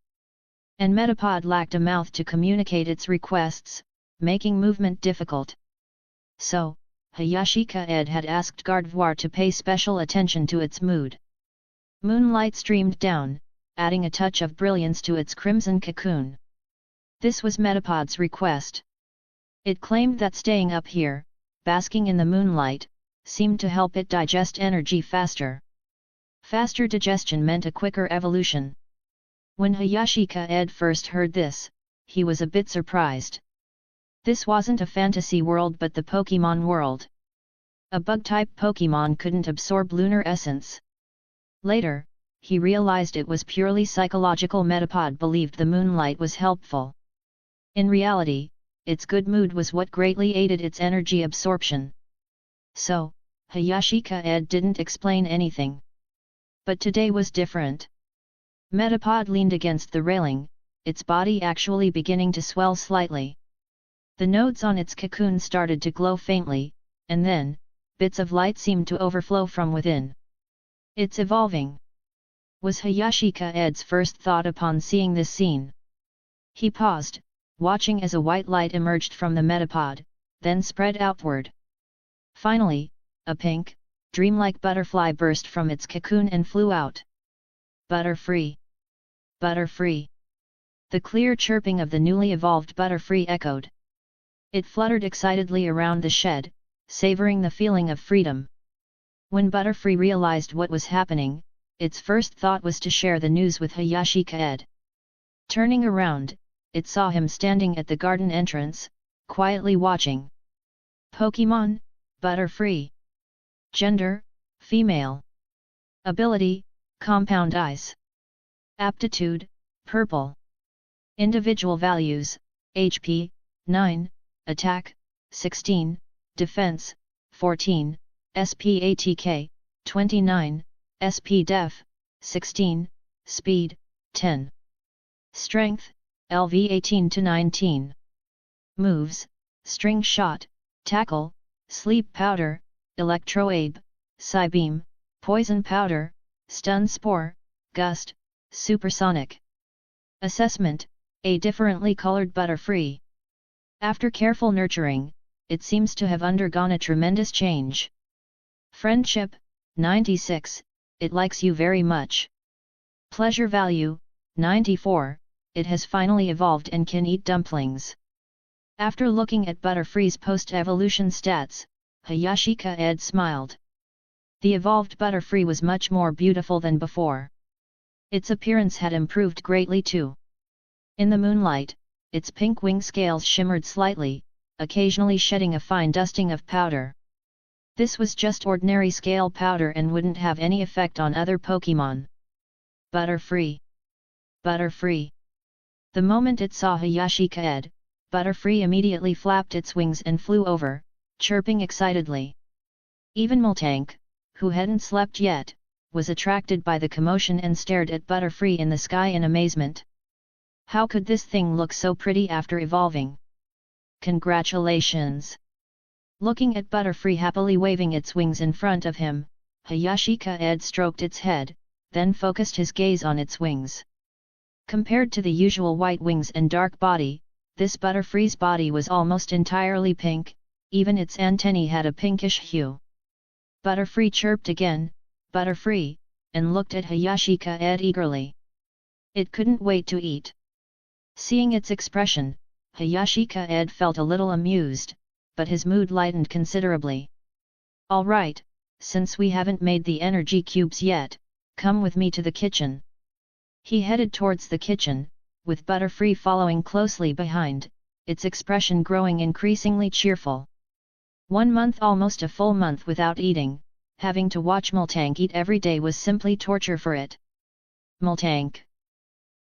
And Metapod lacked a mouth to communicate its requests, making movement difficult. So, Hayashi Kaede had asked Gardevoir to pay special attention to its mood. Moonlight streamed down, adding a touch of brilliance to its crimson cocoon. This was Metapod's request. It claimed that staying up here, basking in the moonlight, seemed to help it digest energy faster. Faster digestion meant a quicker evolution. When Hayashi Kaede first heard this, he was a bit surprised. This wasn't a fantasy world but the Pokémon world. A bug-type Pokémon couldn't absorb lunar essence. Later, he realized it was purely psychological. Metapod believed the moonlight was helpful. In reality, its good mood was what greatly aided its energy absorption. So, Hayashi Kaede didn't explain anything. But today was different. Metapod leaned against the railing, its body actually beginning to swell slightly. The nodes on its cocoon started to glow faintly, and then, bits of light seemed to overflow from within. It's evolving, was Hayashi Kaede's first thought upon seeing this scene. He paused, watching as a white light emerged from the Metapod, then spread outward. Finally, a pink, dreamlike butterfly burst from its cocoon and flew out. Butterfree! Butterfree! The clear chirping of the newly evolved Butterfree echoed. It fluttered excitedly around the shed, savoring the feeling of freedom. When Butterfree realized what was happening, its first thought was to share the news with Hayashi Kaede. Turning around, it saw him standing at the garden entrance, quietly watching. Pokémon, Butterfree. Gender, female. Ability, compound eyes. Aptitude, purple. Individual values, HP, 9, Attack, 16, Defense, 14, SPATK, 29, SPDef, 16, Speed, 10. Strength, LV 18 to 19. Moves, String Shot, Tackle, Sleep Powder, Electroabe, Psybeam, Poison Powder, Stun Spore, Gust, Supersonic. Assessment, a differently colored Butterfree. After careful nurturing, it seems to have undergone a tremendous change. Friendship, 96, it likes you very much. Pleasure value, 94, it has finally evolved and can eat dumplings. After looking at Butterfree's post-evolution stats, Hayashi Kaede smiled. The evolved Butterfree was much more beautiful than before. Its appearance had improved greatly too. In the moonlight, its pink wing scales shimmered slightly, occasionally shedding a fine dusting of powder. This was just ordinary scale powder and wouldn't have any effect on other Pokémon. Butterfree! Butterfree! The moment it saw Hayashi Kaede, Butterfree immediately flapped its wings and flew over, chirping excitedly. Even Moltank, who hadn't slept yet, was attracted by the commotion and stared at Butterfree in the sky in amazement. How could this thing look so pretty after evolving? Congratulations! Looking at Butterfree happily waving its wings in front of him, Hayashi Kaede stroked its head, then focused his gaze on its wings. Compared to the usual white wings and dark body, this Butterfree's body was almost entirely pink, even its antennae had a pinkish hue. Butterfree chirped again, Butterfree, and looked at Hayashi Kaede eagerly. It couldn't wait to eat. Seeing its expression, Hayashi Kaede felt a little amused, but his mood lightened considerably. Alright, since we haven't made the energy cubes yet, come with me to the kitchen. He headed towards the kitchen, with Butterfree following closely behind, its expression growing increasingly cheerful. 1 month, almost a full month without eating, having to watch Multank eat every day was simply torture for it. Multank.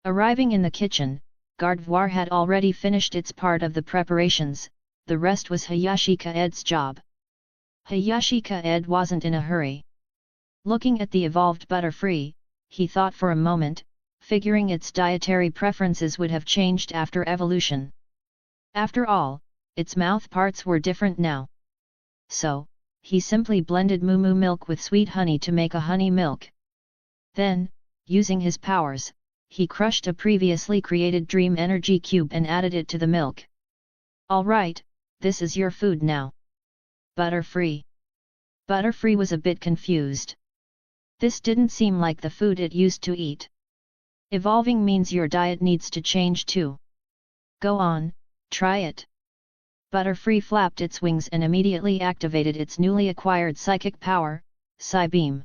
Arriving in the kitchen, Gardevoir had already finished its part of the preparations, the rest was Hayashi Kaede's job. Hayashi Kaede wasn't in a hurry. Looking at the evolved Butterfree, he thought for a moment, figuring its dietary preferences would have changed after evolution. After all, its mouth parts were different now. So, he simply blended moo milk with sweet honey to make a honey milk. Then, using his powers, he crushed a previously created Dream Energy Cube and added it to the milk. Alright, this is your food now. Butterfree. Butterfree was a bit confused. This didn't seem like the food it used to eat. Evolving means your diet needs to change too. Go on, try it. Butterfree flapped its wings and immediately activated its newly acquired psychic power, Psy Beam.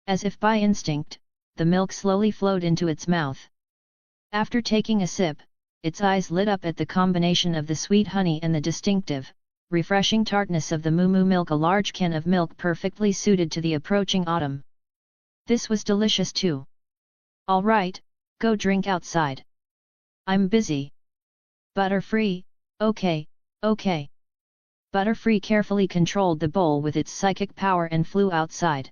As if by instinct, the milk slowly flowed into its mouth. After taking a sip, its eyes lit up at the combination of the sweet honey and the distinctive, refreshing tartness of the moo milk, a large can of milk perfectly suited to the approaching autumn. This was delicious too. Alright, go drink outside. I'm busy. Butterfree, okay. Okay. Butterfree carefully controlled the bowl with its psychic power and flew outside.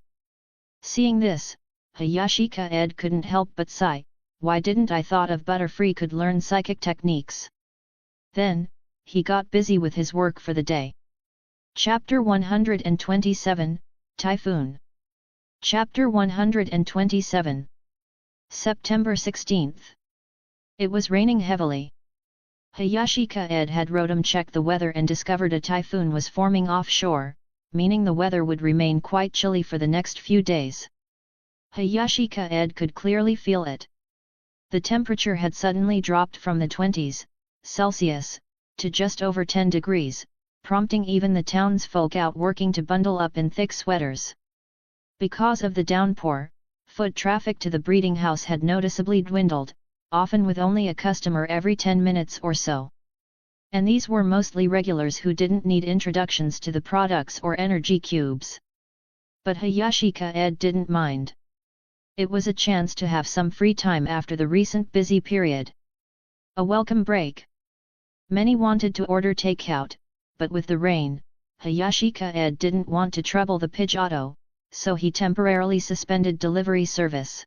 Seeing this, Hayashi Kaede couldn't help but sigh, why didn't I thought of Butterfree could learn psychic techniques? Then, he got busy with his work for the day. Chapter 127, Typhoon. Chapter 127. September 16th. It was raining heavily. Hayashi Kaede had Rotom check the weather and discovered a typhoon was forming offshore, meaning the weather would remain quite chilly for the next few days. Hayashi Kaede could clearly feel it. The temperature had suddenly dropped from the 20s Celsius to just over 10 degrees, prompting even the townsfolk out working to bundle up in thick sweaters. Because of the downpour, foot traffic to the breeding house had noticeably dwindled, often with only a customer every 10 minutes or so. And these were mostly regulars who didn't need introductions to the products or energy cubes. But Hayashi Kaede didn't mind. It was a chance to have some free time after the recent busy period. A welcome break. Many wanted to order takeout, but with the rain, Hayashi Kaede didn't want to trouble the Pidgeotto, so he temporarily suspended delivery service.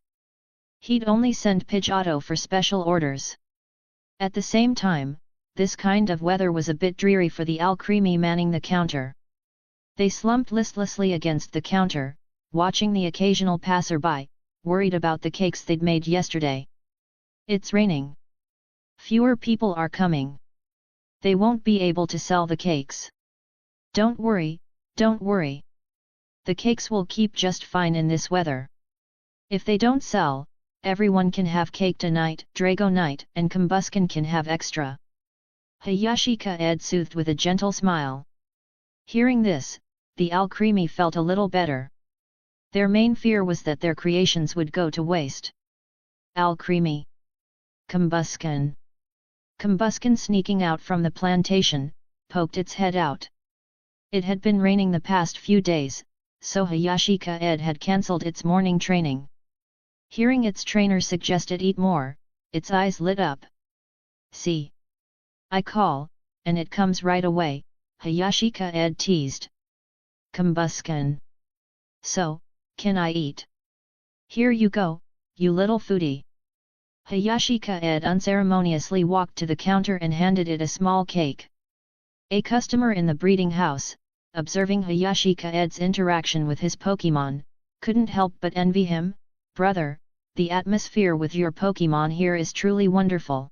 He'd only send Pidgeotto for special orders. At the same time, this kind of weather was a bit dreary for the Alcremie manning the counter. They slumped listlessly against the counter, watching the occasional passerby, worried about the cakes they'd made yesterday. It's raining. Fewer people are coming. They won't be able to sell the cakes. Don't worry, don't worry. The cakes will keep just fine in this weather. If they don't sell, everyone can have cake tonight, Dragonite and Combuskin can have extra. Hayashi Kaede soothed with a gentle smile. Hearing this, the Alcremie felt a little better. Their main fear was that their creations would go to waste. Alcremie. Combuskin. Combuskin, sneaking out from the plantation, poked its head out. It had been raining the past few days, so Hayashi Kaede had cancelled its morning training. Hearing its trainer suggest it eat more, its eyes lit up. See? I call, and it comes right away, Hayashi Kaede teased. Combuskin. So, can I eat? Here you go, you little foodie. Hayashi Kaede unceremoniously walked to the counter and handed it a small cake. A customer in the breeding house, observing Hayashi Kaede's interaction with his Pokémon, couldn't help but envy him. Brother, the atmosphere with your Pokémon here is truly wonderful.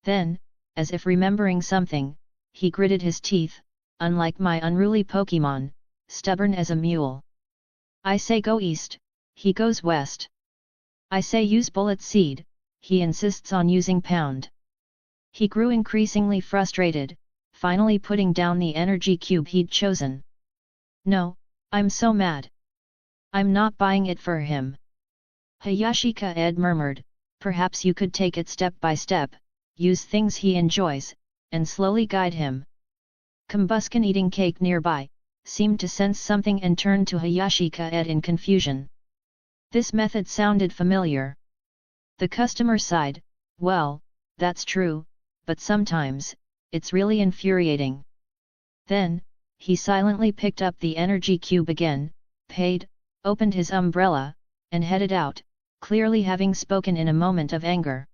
Then, as if remembering something, he gritted his teeth, unlike my unruly Pokémon, stubborn as a mule. I say go east, he goes west. I say use bullet seed, he insists on using pound. He grew increasingly frustrated, finally putting down the energy cube he'd chosen. No, I'm so mad. I'm not buying it for him. Hayashi Kaede murmured, perhaps you could take it step by step, use things he enjoys, and slowly guide him. Combuskin eating cake nearby, seemed to sense something and turned to Hayashi Kaede in confusion. This method sounded familiar. The customer sighed, well, that's true, but sometimes, it's really infuriating. Then, he silently picked up the energy cube again, paid, opened his umbrella, and headed out, clearly having spoken in a moment of anger.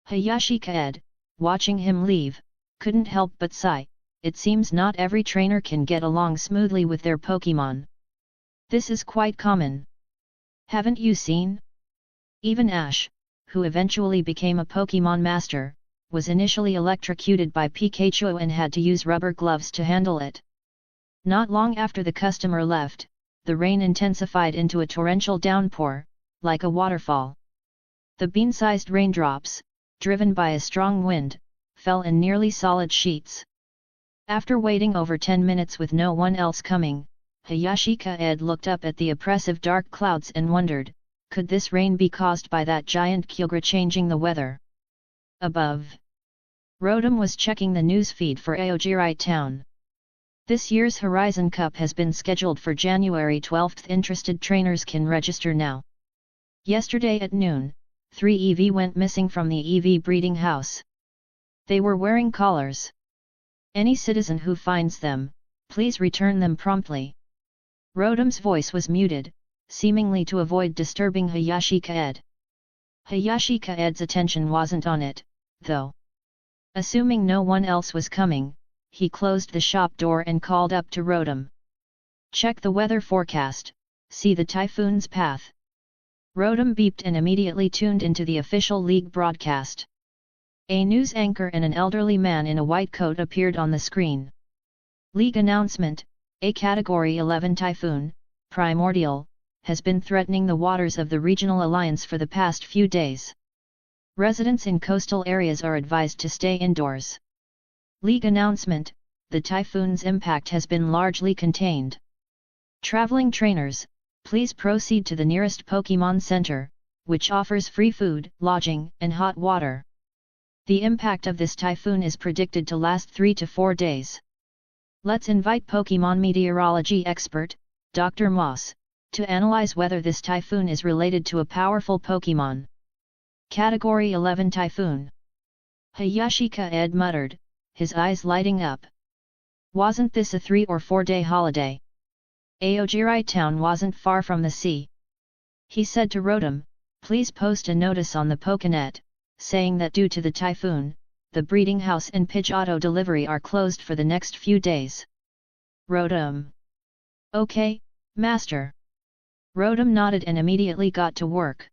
Hayashi Kaede, watching him leave, couldn't help but sigh, it seems not every trainer can get along smoothly with their Pokémon. This is quite common. Haven't you seen? Even Ash, who eventually became a Pokémon master, was initially electrocuted by Pikachu and had to use rubber gloves to handle it. Not long after the customer left, the rain intensified into a torrential downpour, like a waterfall. The bean-sized raindrops, driven by a strong wind, fell in nearly solid sheets. After waiting over 10 minutes with no one else coming, Hayashi Kaede looked up at the oppressive dark clouds and wondered, could this rain be caused by that giant Kyogre changing the weather? Above, Rotom was checking the news feed for Aogiri Town. This year's Horizon Cup has been scheduled for January 12. Interested trainers can register now. Yesterday at noon, 3 EV went missing from the EV breeding house. They were wearing collars. Any citizen who finds them, please return them promptly. Rotom's voice was muted, seemingly to avoid disturbing Hayashi Kaede. Hayashi Kaede's attention wasn't on it, though. Assuming no one else was coming, he closed the shop door and called up to Rotom. Check the weather forecast, see the typhoon's path. Rotom beeped and immediately tuned into the official league broadcast. A news anchor and an elderly man in a white coat appeared on the screen. League announcement, a Category 11 typhoon, Primordial, has been threatening the waters of the regional alliance for the past few days. Residents in coastal areas are advised to stay indoors. League announcement, the typhoon's impact has been largely contained. Traveling trainers, please proceed to the nearest Pokémon Center, which offers free food, lodging, and hot water. The impact of this typhoon is predicted to last 3 to 4 days. Let's invite Pokémon meteorology expert, Dr. Moss, to analyze whether this typhoon is related to a powerful Pokémon. Category 11 Typhoon. Hayashi Kaede muttered, his eyes lighting up. Wasn't this a 3 or 4 day holiday? Aogiri town wasn't far from the sea. He said to Rotom, please post a notice on the Pokénet, saying that due to the typhoon, the breeding house and Pidgeotto delivery are closed for the next few days. Rotom. Okay, master. Rotom nodded and immediately got to work.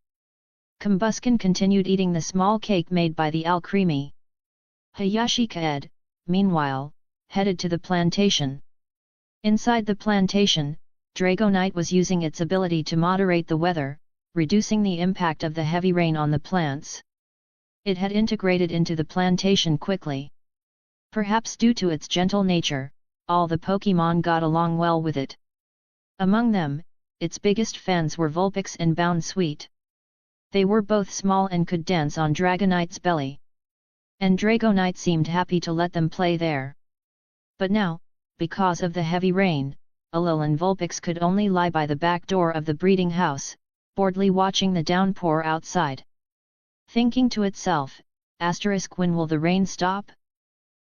Combuskin continued eating the small cake made by the Alcremie. Hayashi Kaede, meanwhile, headed to the plantation. Inside the plantation, Dragonite was using its ability to moderate the weather, reducing the impact of the heavy rain on the plants. It had integrated into the plantation quickly. Perhaps due to its gentle nature, all the Pokémon got along well with it. Among them, its biggest fans were Vulpix and Bounsweet. They were both small and could dance on Dragonite's belly. And Dragonite seemed happy to let them play there. But now, because of the heavy rain, Alolan Vulpix could only lie by the back door of the breeding house, boredly watching the downpour outside. Thinking to itself, asterisk, when will the rain stop?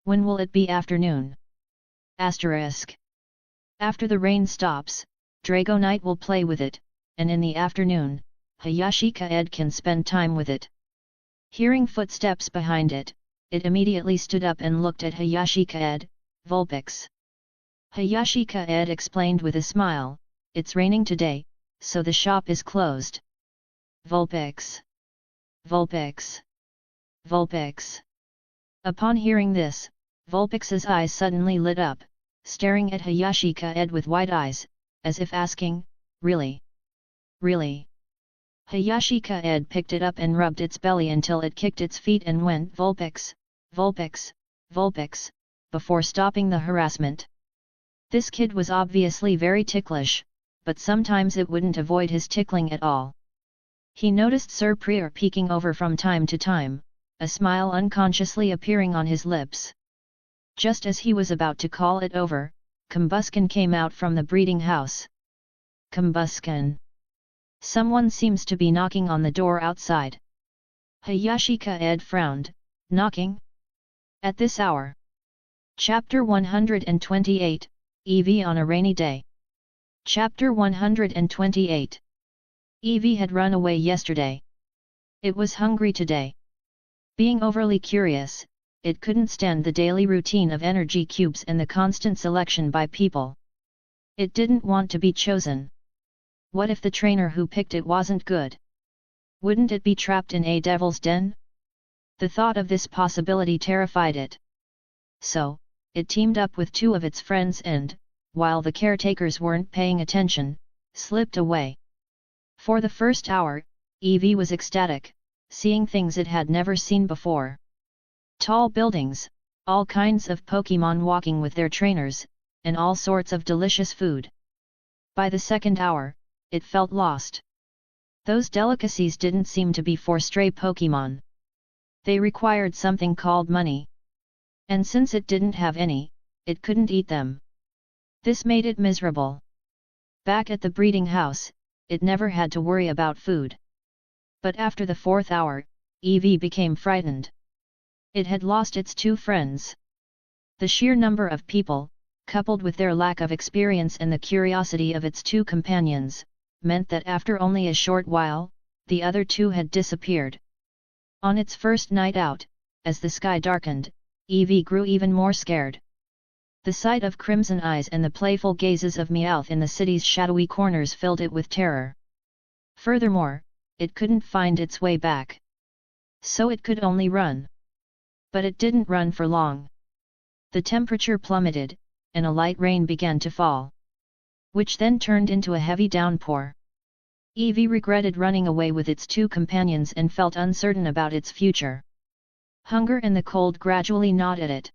When will it be afternoon? Asterisk. After the rain stops, Dragonite will play with it, and in the afternoon, Hayashi Kaede can spend time with it. Hearing footsteps behind it, it immediately stood up and looked at Hayashi Kaede, Vulpix. Hayashi Kaede explained with a smile, it's raining today, so the shop is closed. Vulpix. Vulpix. Vulpix. Upon hearing this, Vulpix's eyes suddenly lit up, staring at Hayashi Kaede with wide eyes, as if asking, really? Really? Hayashi Kaede picked it up and rubbed its belly until it kicked its feet and went Vulpix, Vulpix, Vulpix, before stopping the harassment. This kid was obviously very ticklish, but sometimes it wouldn't avoid his tickling at all. He noticed Sir Prior peeking over from time to time, a smile unconsciously appearing on his lips. Just as he was about to call it over, Combusken came out from the breeding house. Combusken. Someone seems to be knocking on the door outside. Hayashi Kaede frowned. Knocking? At this hour? Chapter 128, Eevee on a rainy day. Chapter 128. Eevee had run away yesterday. It was hungry today. Being overly curious, it couldn't stand the daily routine of energy cubes and the constant selection by people. It didn't want to be chosen. What if the trainer who picked it wasn't good? Wouldn't it be trapped in a devil's den? The thought of this possibility terrified it. So, it teamed up with two of its friends and, while the caretakers weren't paying attention, slipped away. For the first hour, Eevee was ecstatic, seeing things it had never seen before. Tall buildings, all kinds of Pokémon walking with their trainers, and all sorts of delicious food. By the second hour, it felt lost. Those delicacies didn't seem to be for stray Pokémon. They required something called money. And since it didn't have any, it couldn't eat them. This made it miserable. Back at the breeding house, it never had to worry about food. But after the fourth hour, Eevee became frightened. It had lost its two friends. The sheer number of people, coupled with their lack of experience and the curiosity of its two companions, meant that after only a short while, the other two had disappeared. On its first night out, as the sky darkened, Eevee grew even more scared. The sight of crimson eyes and the playful gazes of Meowth in the city's shadowy corners filled it with terror. Furthermore, it couldn't find its way back. So it could only run. But it didn't run for long. The temperature plummeted, and a light rain began to fall, which then turned into a heavy downpour. Eevee regretted running away with its two companions and felt uncertain about its future. Hunger and the cold gradually gnawed at it.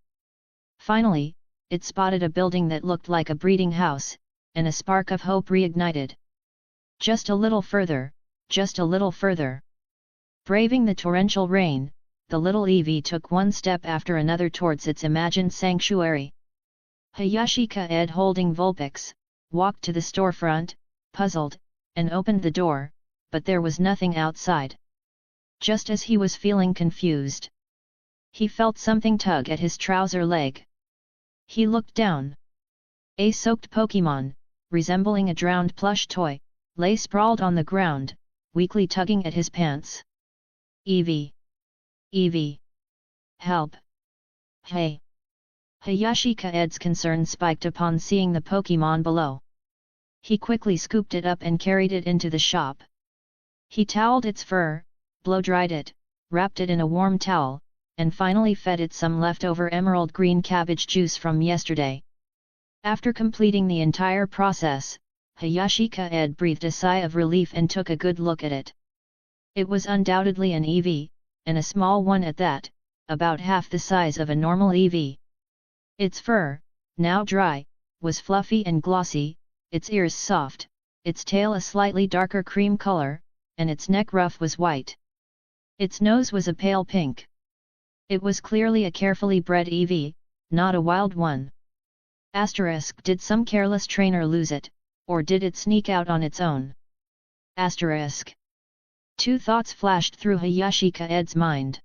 Finally, it spotted a building that looked like a breeding house, and a spark of hope reignited. Just a little further, just a little further. Braving the torrential rain, the little Eevee took one step after another towards its imagined sanctuary. Hayashi Kaede, holding Vulpix, walked to the storefront, puzzled, and opened the door, but there was nothing outside. Just as he was feeling confused, he felt something tug at his trouser leg. He looked down. A soaked Pokémon, resembling a drowned plush toy, lay sprawled on the ground, weakly tugging at his pants. Eevee! Eevee! Help! Hey! Hayashi Kaede's concern spiked upon seeing the Pokémon below. He quickly scooped it up and carried it into the shop. He toweled its fur, blow-dried it, wrapped it in a warm towel, and finally fed it some leftover emerald green cabbage juice from yesterday. After completing the entire process, Hayashi Kaede breathed a sigh of relief and took a good look at it. It was undoubtedly an Eevee, and a small one at that, about half the size of a normal Eevee. Its fur, now dry, was fluffy and glossy, its ears soft, its tail a slightly darker cream color, and its neck ruff was white. Its nose was a pale pink. It was clearly a carefully bred Eevee, not a wild one. Asterisk, did some careless trainer lose it, or did it sneak out on its own? Asterisk. Two thoughts flashed through Hayashi Kaede's mind.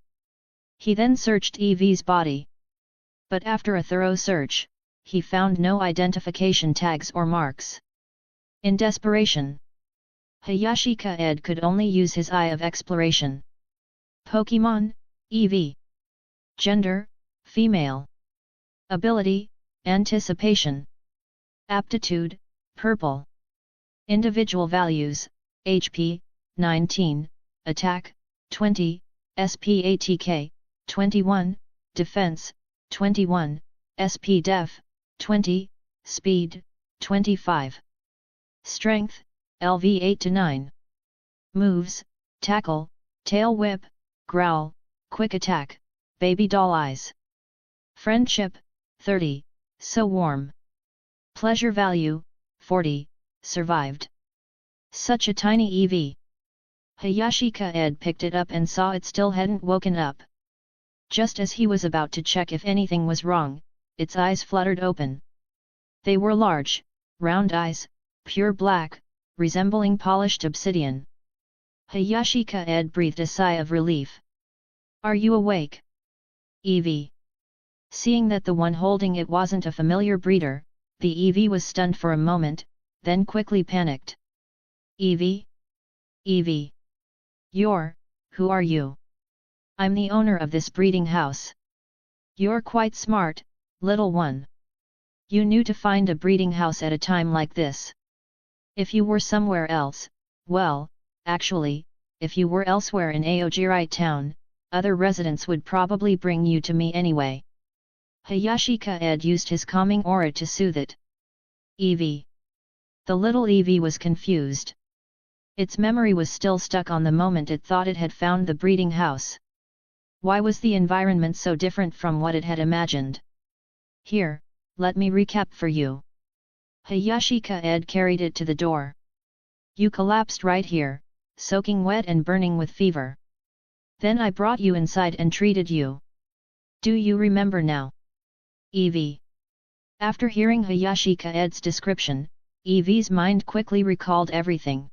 He then searched Eevee's body. But after a thorough search, he found no identification tags or marks. In desperation, Hayashi Kaede could only use his eye of exploration. Pokémon, Eevee. Gender, female. Ability, anticipation. Aptitude, purple. Individual values, HP, 19, Attack, 20, SPATK, 21, Defense, 21, SPDef, 20, Speed, 25. Strength, LV 8 to 9. Moves: Tackle, Tail Whip, Growl, Quick Attack, Baby Doll Eyes. Friendship: 30, So Warm. Pleasure Value: 40, Survived. Such a tiny EV. Hayashi Kaede picked it up and saw it still hadn't woken up. Just as he was about to check if anything was wrong, its eyes fluttered open. They were large, round eyes, pure black, resembling polished obsidian. Hayashi Kaede breathed a sigh of relief. "Are you awake?" Eevee. Seeing that the one holding it wasn't a familiar breeder, the Eevee was stunned for a moment, then quickly panicked. "Eevee? Eevee? Who are you?" "I'm the owner of this breeding house." "You're quite smart, little one. You knew to find a breeding house at a time like this. If you were somewhere else, well, actually, if you were elsewhere in Aogiri town, other residents would probably bring you to me anyway." Hayashi Kaede used his calming aura to soothe it. "Eevee." The little Eevee was confused. Its memory was still stuck on the moment it thought it had found the breeding house. Why was the environment so different from what it had imagined? "Here, let me recap for you." Hayashi Kaede carried it to the door. "You collapsed right here, soaking wet and burning with fever. Then I brought you inside and treated you. Do you remember now?" Eevee. After hearing Hayashi Kaede's description, Eevee's mind quickly recalled everything.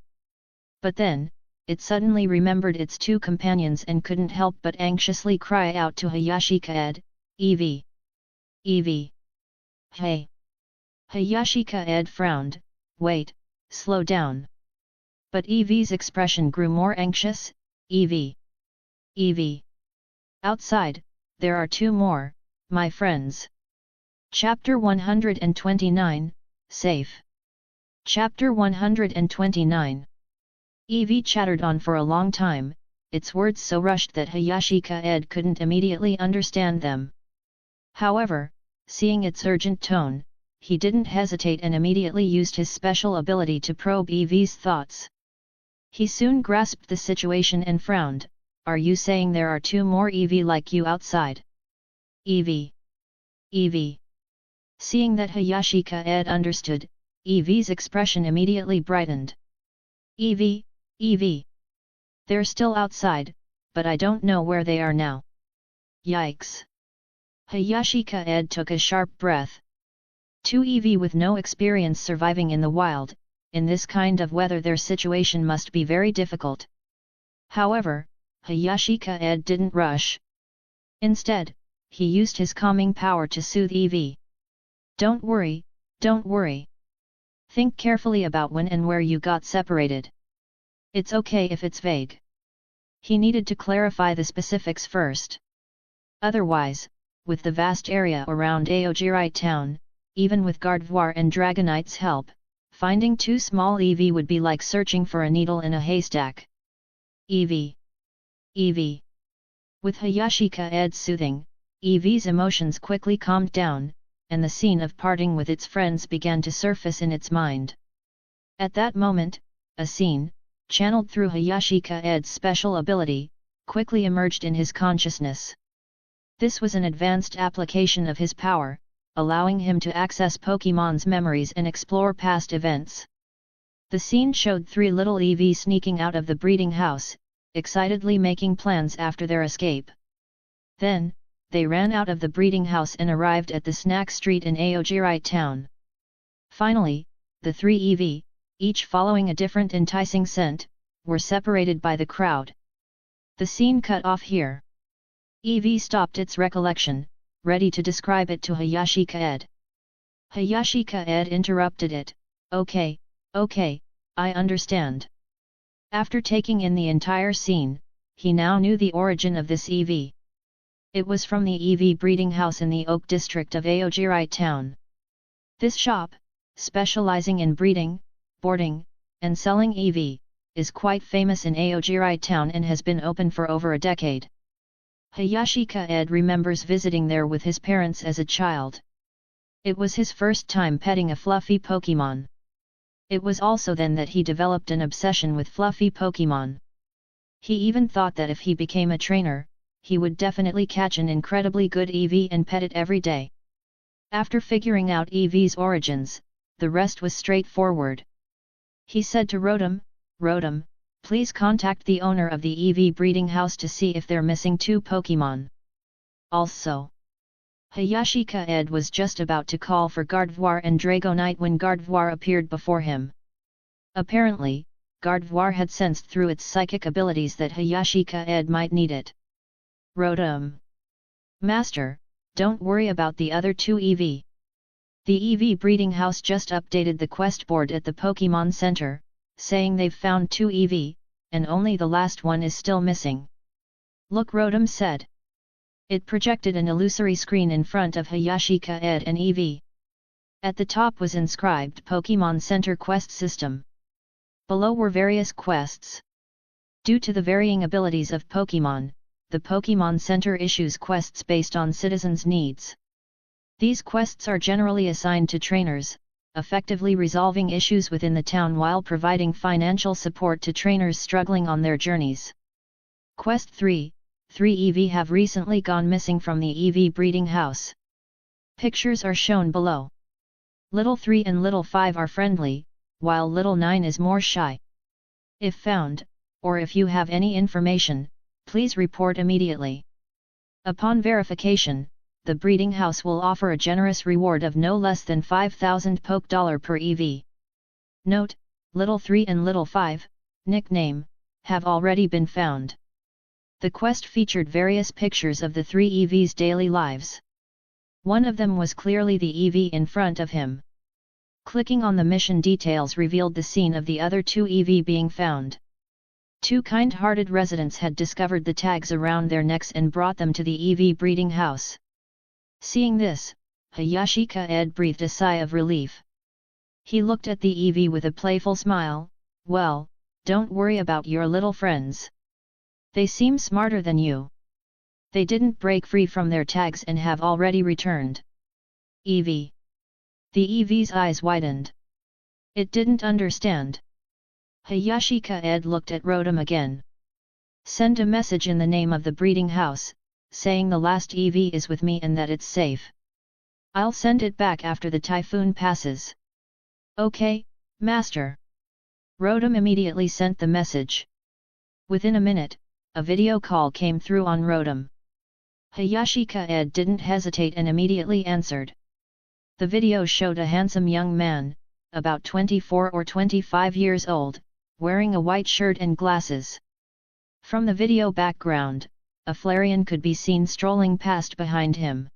But then, it suddenly remembered its two companions and couldn't help but anxiously cry out to Hayashi Kaede, "Eevee! Eevee! Hey!" Hayashi Kaede frowned. "Wait, slow down." But Eevee's expression grew more anxious. "Eevee! Eevee! Outside, there are two more, my friends." Chapter 129, Safe. Chapter 129. Eevee chattered on for a long time, its words so rushed that Hayashi Kaede couldn't immediately understand them. However, seeing its urgent tone, he didn't hesitate and immediately used his special ability to probe Eevee's thoughts. He soon grasped the situation and frowned. "Are you saying there are two more Eevee like you outside?" "Eevee! Eevee!" Seeing that Hayashi Kaede understood, Eevee's expression immediately brightened. "Eevee! Eevee! They're still outside, but I don't know where they are now." Yikes! Hayashi Kaede took a sharp breath. Two Eevee with no experience surviving in the wild, in this kind of weather their situation must be very difficult. However, Hayashi Kaede didn't rush. Instead, he used his calming power to soothe Eevee. Don't worry. Think carefully about when and where you got separated. It's okay if it's vague." He needed to clarify the specifics first. Otherwise, with the vast area around Aogiri town, even with Gardevoir and Dragonite's help, finding two small Eevee would be like searching for a needle in a haystack. "Eevee! Eevee!" With Hayashi Kaede's soothing, Eevee's emotions quickly calmed down, and the scene of parting with its friends began to surface in its mind. At that moment, a scene, channeled through Hayashi Kaede's special ability, quickly emerged in his consciousness. This was an advanced application of his power, allowing him to access Pokémon's memories and explore past events. The scene showed three little Eevee sneaking out of the breeding house, excitedly making plans after their escape. Then, they ran out of the breeding house and arrived at the snack street in Aogiri town. Finally, the three Eevee, each following a different enticing scent, were separated by the crowd. The scene cut off here. Eevee stopped its recollection, ready to describe it to Hayashi Kaede. Hayashi Kaede interrupted it. Okay, I understand." After taking in the entire scene, he now knew the origin of this Eevee. It was from the Eevee breeding house in the Oak district of Aogiri town. This shop, specializing in breeding, boarding, and selling Eevee, is quite famous in Aogiri town and has been open for over a decade. Hayashi Kaede remembers visiting there with his parents as a child. It was his first time petting a fluffy Pokémon. It was also then that he developed an obsession with fluffy Pokémon. He even thought that if he became a trainer, he would definitely catch an incredibly good EV and pet it every day. After figuring out EV's origins, the rest was straightforward. He said to Rotom, "Rotom, please contact the owner of the EV breeding house to see if they're missing 2 Pokémon. Also." Hayashi Kaede was just about to call for Gardevoir and Dragonite when Gardevoir appeared before him. Apparently, Gardevoir had sensed through its psychic abilities that Hayashi Kaede might need it. "Rotom. Master, don't worry about the other 2 EV. The EV breeding house just updated the quest board at the Pokémon Center, saying they've found 2 EV, and only the last one is still missing." "Look," Rotom said. It projected an illusory screen in front of Hayashi Kaede and EV. At the top was inscribed Pokémon Center Quest System. Below were various quests. Due to the varying abilities of Pokémon, the Pokémon Center issues quests based on citizens' needs. These quests are generally assigned to trainers, effectively resolving issues within the town while providing financial support to trainers struggling on their journeys. Quest 3. 3 EV have recently gone missing from the EV breeding house. Pictures are shown below. Little 3 and Little 5 are friendly, while Little 9 is more shy. If found, or if you have any information, please report immediately. Upon verification, the breeding house will offer a generous reward of no less than 5,000 Poké$ per EV. Note, Little 3 and Little 5, nickname, have already been found. The quest featured various pictures of the 3 EVs' daily lives. One of them was clearly the EV in front of him. Clicking on the mission details revealed the scene of the other 2 EV being found. 2 kind-hearted residents had discovered the tags around their necks and brought them to the EV breeding house. Seeing this, Hayashi Kaede breathed a sigh of relief. He looked at the EV with a playful smile. "Well, don't worry about your little friends. They seem smarter than you. They didn't break free from their tags and have already returned." EV. The EV's eyes widened. It didn't understand. Hayashi Kaede looked at Rotom again. "Send a message in the name of the breeding house, saying the last EV is with me and that it's safe. I'll send it back after the typhoon passes." "Okay, Master." Rotom immediately sent the message. Within a minute, a video call came through on Rotom. Hayashi Kaede didn't hesitate and immediately answered. The video showed a handsome young man, about 24 or 25 years old, wearing a white shirt and glasses. From the video background, a Flareon could be seen strolling past behind him.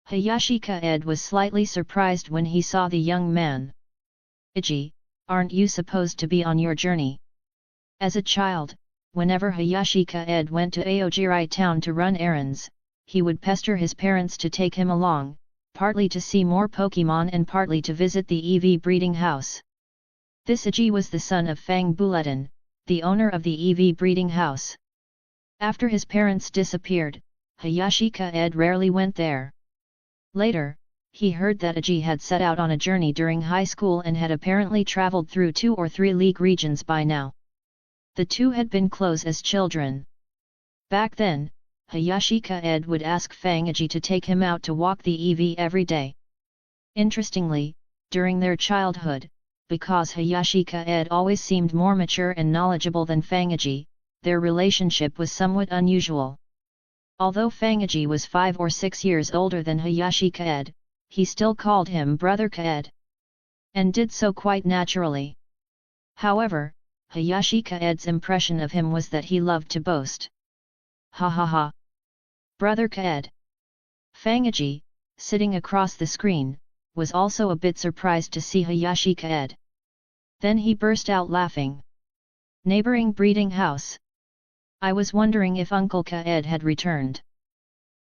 Hayashi Kaede was slightly surprised when he saw the young man. "Iji, aren't you supposed to be on your journey?" As a child, whenever Hayashi Kaede went to Aogiri town to run errands, he would pester his parents to take him along, partly to see more Pokémon and partly to visit the EV breeding house. This Iji was the son of Fang Buletin, the owner of the EV breeding house. After his parents disappeared, Hayashi Kaede rarely went there. Later, he heard that Iji had set out on a journey during high school and had apparently traveled through 2 or 3 league regions by now. The two had been close as children. Back then, Hayashi Kaede would ask Fang Iji to take him out to walk the EV every day. Interestingly, during their childhood, because Hayashi Kaede always seemed more mature and knowledgeable than Fang Iji, their relationship was somewhat unusual. Although Fang Iji was 5 or 6 years older than Hayashi Kaede, he still called him Brother Kaede. And did so quite naturally. However, Hayashi Kaede's impression of him was that he loved to boast. "Ha ha ha! Brother Kaede!" Fang Iji, sitting across the screen, was also a bit surprised to see Hayashi Kaede. Then he burst out laughing. "Neighboring breeding house. I was wondering if Uncle Kaede had returned.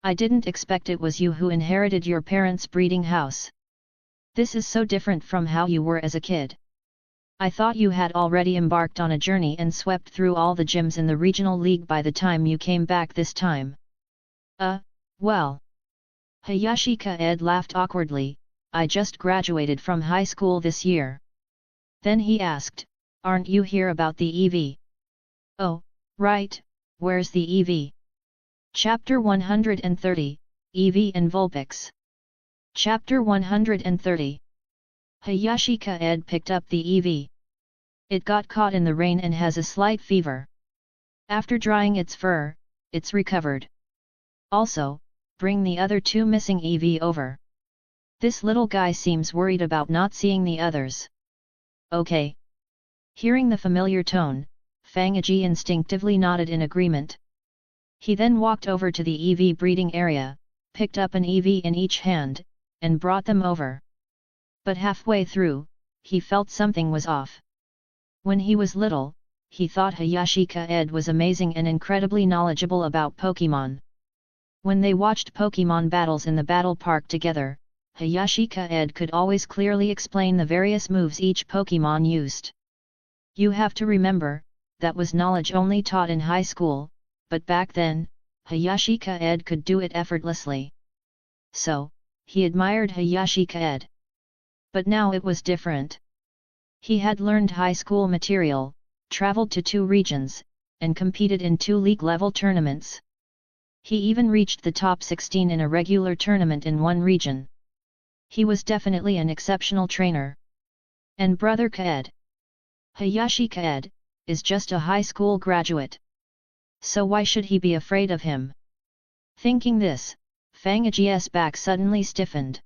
I didn't expect it was you who inherited your parents' breeding house. This is so different from how you were as a kid. I thought you had already embarked on a journey and swept through all the gyms in the regional league by the time you came back this time." Well. Hayashi Kaede laughed awkwardly. "I just graduated from high school this year. Then he asked, "Aren't you here about the EV?" "Oh, right, where's the EV?" Chapter 130, EV and Vulpix. Chapter 130. Hayashi Kaede picked up the EV. It got caught in the rain and has a slight fever. After drying its fur, it's recovered. Also, bring the other two missing EV over. This little guy seems worried about not seeing the others. Okay. Hearing the familiar tone, Fangaji instinctively nodded in agreement. He then walked over to the EV breeding area, picked up an EV in each hand, and brought them over. But halfway through, he felt something was off. When he was little, he thought Hayashi Kaede was amazing and incredibly knowledgeable about Pokémon. When they watched Pokémon battles in the battle park together, Hayashi Kaede could always clearly explain the various moves each Pokémon used. You have to remember, that was knowledge only taught in high school, but back then, Hayashi Kaede could do it effortlessly. So, he admired Hayashi Kaede. But now it was different. He had learned high school material, traveled to 2 regions, and competed in 2 league-level tournaments. He even reached the top 16 in a regular tournament in 1 region. He was definitely an exceptional trainer. And Brother Kaede, Hayashi Kaede, is just a high school graduate. So why should he be afraid of him? Thinking this, Fangaji's back suddenly stiffened.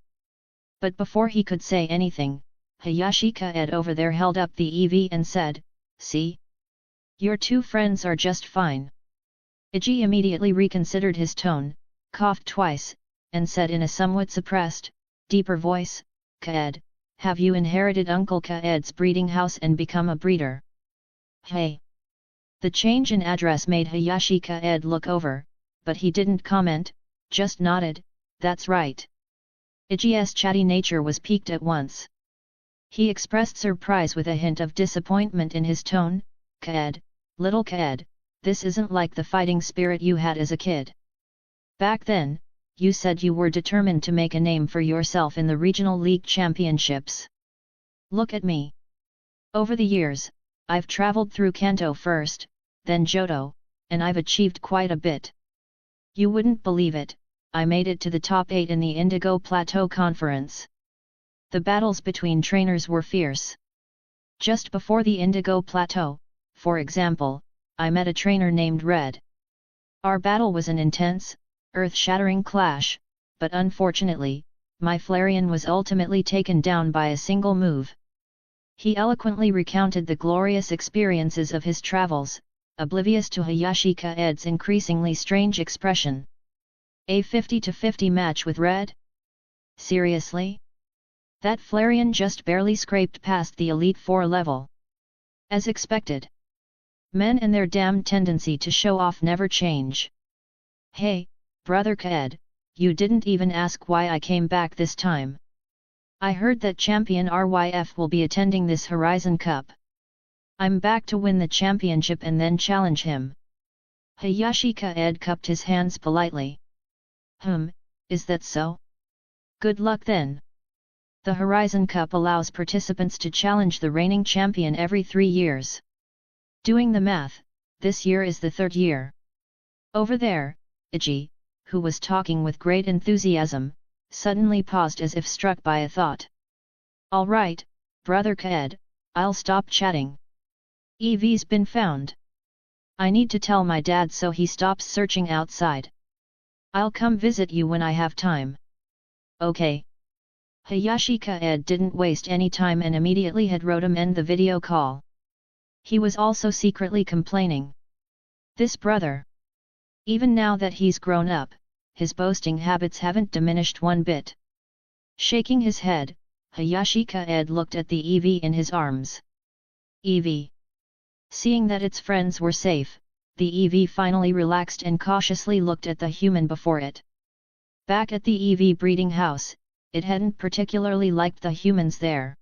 But before he could say anything, Hayashi Kaede over there held up the EV and said, "See? Your 2 friends are just fine." Iji immediately reconsidered his tone, coughed twice, and said in a somewhat suppressed, deeper voice, "Kaede, have you inherited Uncle Kaede's breeding house and become a breeder?" "Hey!" The change in address made Hayashi Kaede look over, but he didn't comment, just nodded, "That's right." Iji's chatty nature was piqued at once. He expressed surprise with a hint of disappointment in his tone, "Kaede, little Kaede, this isn't like the fighting spirit you had as a kid. Back then, you said you were determined to make a name for yourself in the regional league championships. Look at me. Over the years, I've traveled through Kanto first, then Johto, and I've achieved quite a bit. You wouldn't believe it, I made it to the top 8 in the Indigo Plateau Conference. The battles between trainers were fierce. Just before the Indigo Plateau, for example, I met a trainer named Red. Our battle was an intense, earth-shattering clash, but unfortunately, my Flareon was ultimately taken down by a single move." He eloquently recounted the glorious experiences of his travels, oblivious to Hayashi Kaede's increasingly strange expression. A 50-50 match with Red? Seriously? That Flareon just barely scraped past the Elite Four level. As expected. Men and their damned tendency to show off never change. Hey, Brother Kaede, you didn't even ask why I came back this time. I heard that Champion RYF will be attending this Horizon Cup. I'm back to win the championship and then challenge him. Hayashi Kaede cupped his hands politely. Is that so? Good luck then. The Horizon Cup allows participants to challenge the reigning champion every 3 years. Doing the math, this year is the 3rd year. Over there, Iji, who was talking with great enthusiasm, suddenly paused as if struck by a thought. All right, Brother Kaede, I'll stop chatting. EV's been found. I need to tell my dad so he stops searching outside. I'll come visit you when I have time. Okay. Hayashi Kaede didn't waste any time and immediately had Rotom end the video call. He was also secretly complaining. This brother. Even now that he's grown up, his boasting habits haven't diminished one bit. Shaking his head, Hayashi Kaede looked at the EV in his arms. EV. Seeing that its friends were safe, the EV finally relaxed and cautiously looked at the human before it. Back at the EV breeding house, it hadn't particularly liked the humans there.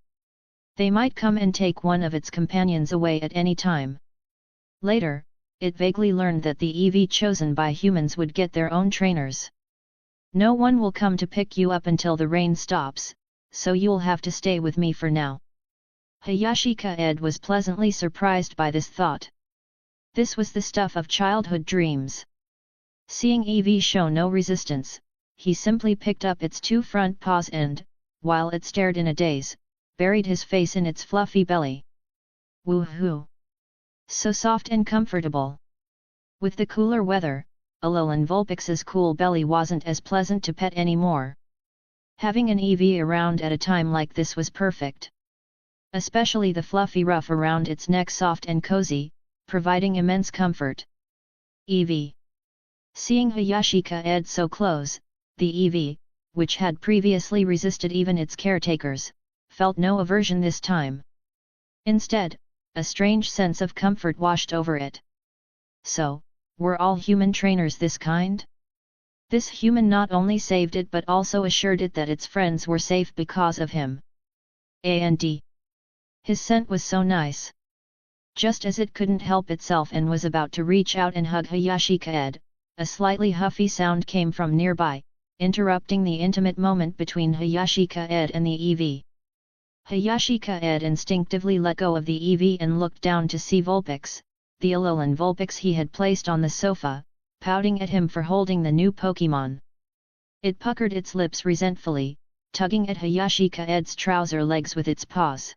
They might come and take one of its companions away at any time. Later, it vaguely learned that the EV chosen by humans would get their own trainers. No one will come to pick you up until the rain stops, so you'll have to stay with me for now. Hayashi Kaede was pleasantly surprised by this thought. This was the stuff of childhood dreams. Seeing Eevee show no resistance, he simply picked up its two front paws and, while it stared in a daze, buried his face in its fluffy belly. Woohoo! So soft and comfortable. With the cooler weather, Alolan Vulpix's cool belly wasn't as pleasant to pet anymore. Having an Eevee around at a time like this was perfect. Especially the fluffy ruff around its neck, soft and cozy, providing immense comfort. Eevee. Seeing Hayashi Kaede so close, the Eevee, which had previously resisted even its caretakers, felt no aversion this time. Instead, a strange sense of comfort washed over it. So, were all human trainers this kind? This human not only saved it but also assured it that its friends were safe because of him. And his scent was so nice. Just as it couldn't help itself and was about to reach out and hug Hayashi Kaede, a slightly huffy sound came from nearby, interrupting the intimate moment between Hayashi Kaede and the Eevee. Hayashi Kaede instinctively let go of the Eevee and looked down to see Vulpix, the Alolan Vulpix he had placed on the sofa, pouting at him for holding the new Pokémon. It puckered its lips resentfully, tugging at Hayashi Kaede's trouser legs with its paws.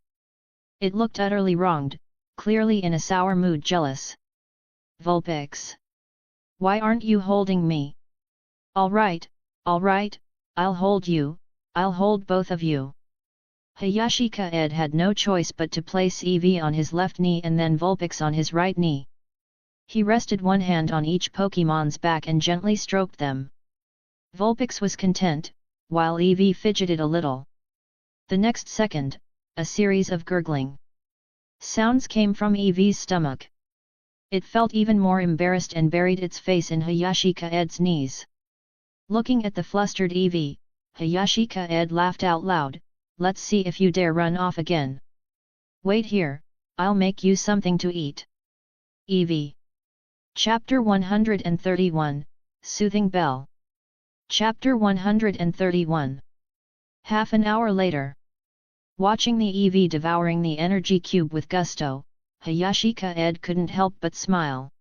It looked utterly wronged, clearly in a sour mood, jealous. Vulpix! Why aren't you holding me? All right, I'll hold you, I'll hold both of you. Hayashi Kaede had no choice but to place Eevee on his left knee and then Vulpix on his right knee. He rested one hand on each Pokémon's back and gently stroked them. Vulpix was content, while Eevee fidgeted a little. The next second, a series of gurgling sounds came from Eevee's stomach. It felt even more embarrassed and buried its face in Hayashi Kaede's knees. Looking at the flustered Eevee, Hayashi Kaede laughed out loud, "Let's see if you dare run off again. Wait here, I'll make you something to eat." Eevee. Chapter 131, Soothing Bell. Chapter 131. Half an hour later. Watching the Eevee devouring the energy cube with gusto, Hayashi Kaede couldn't help but smile.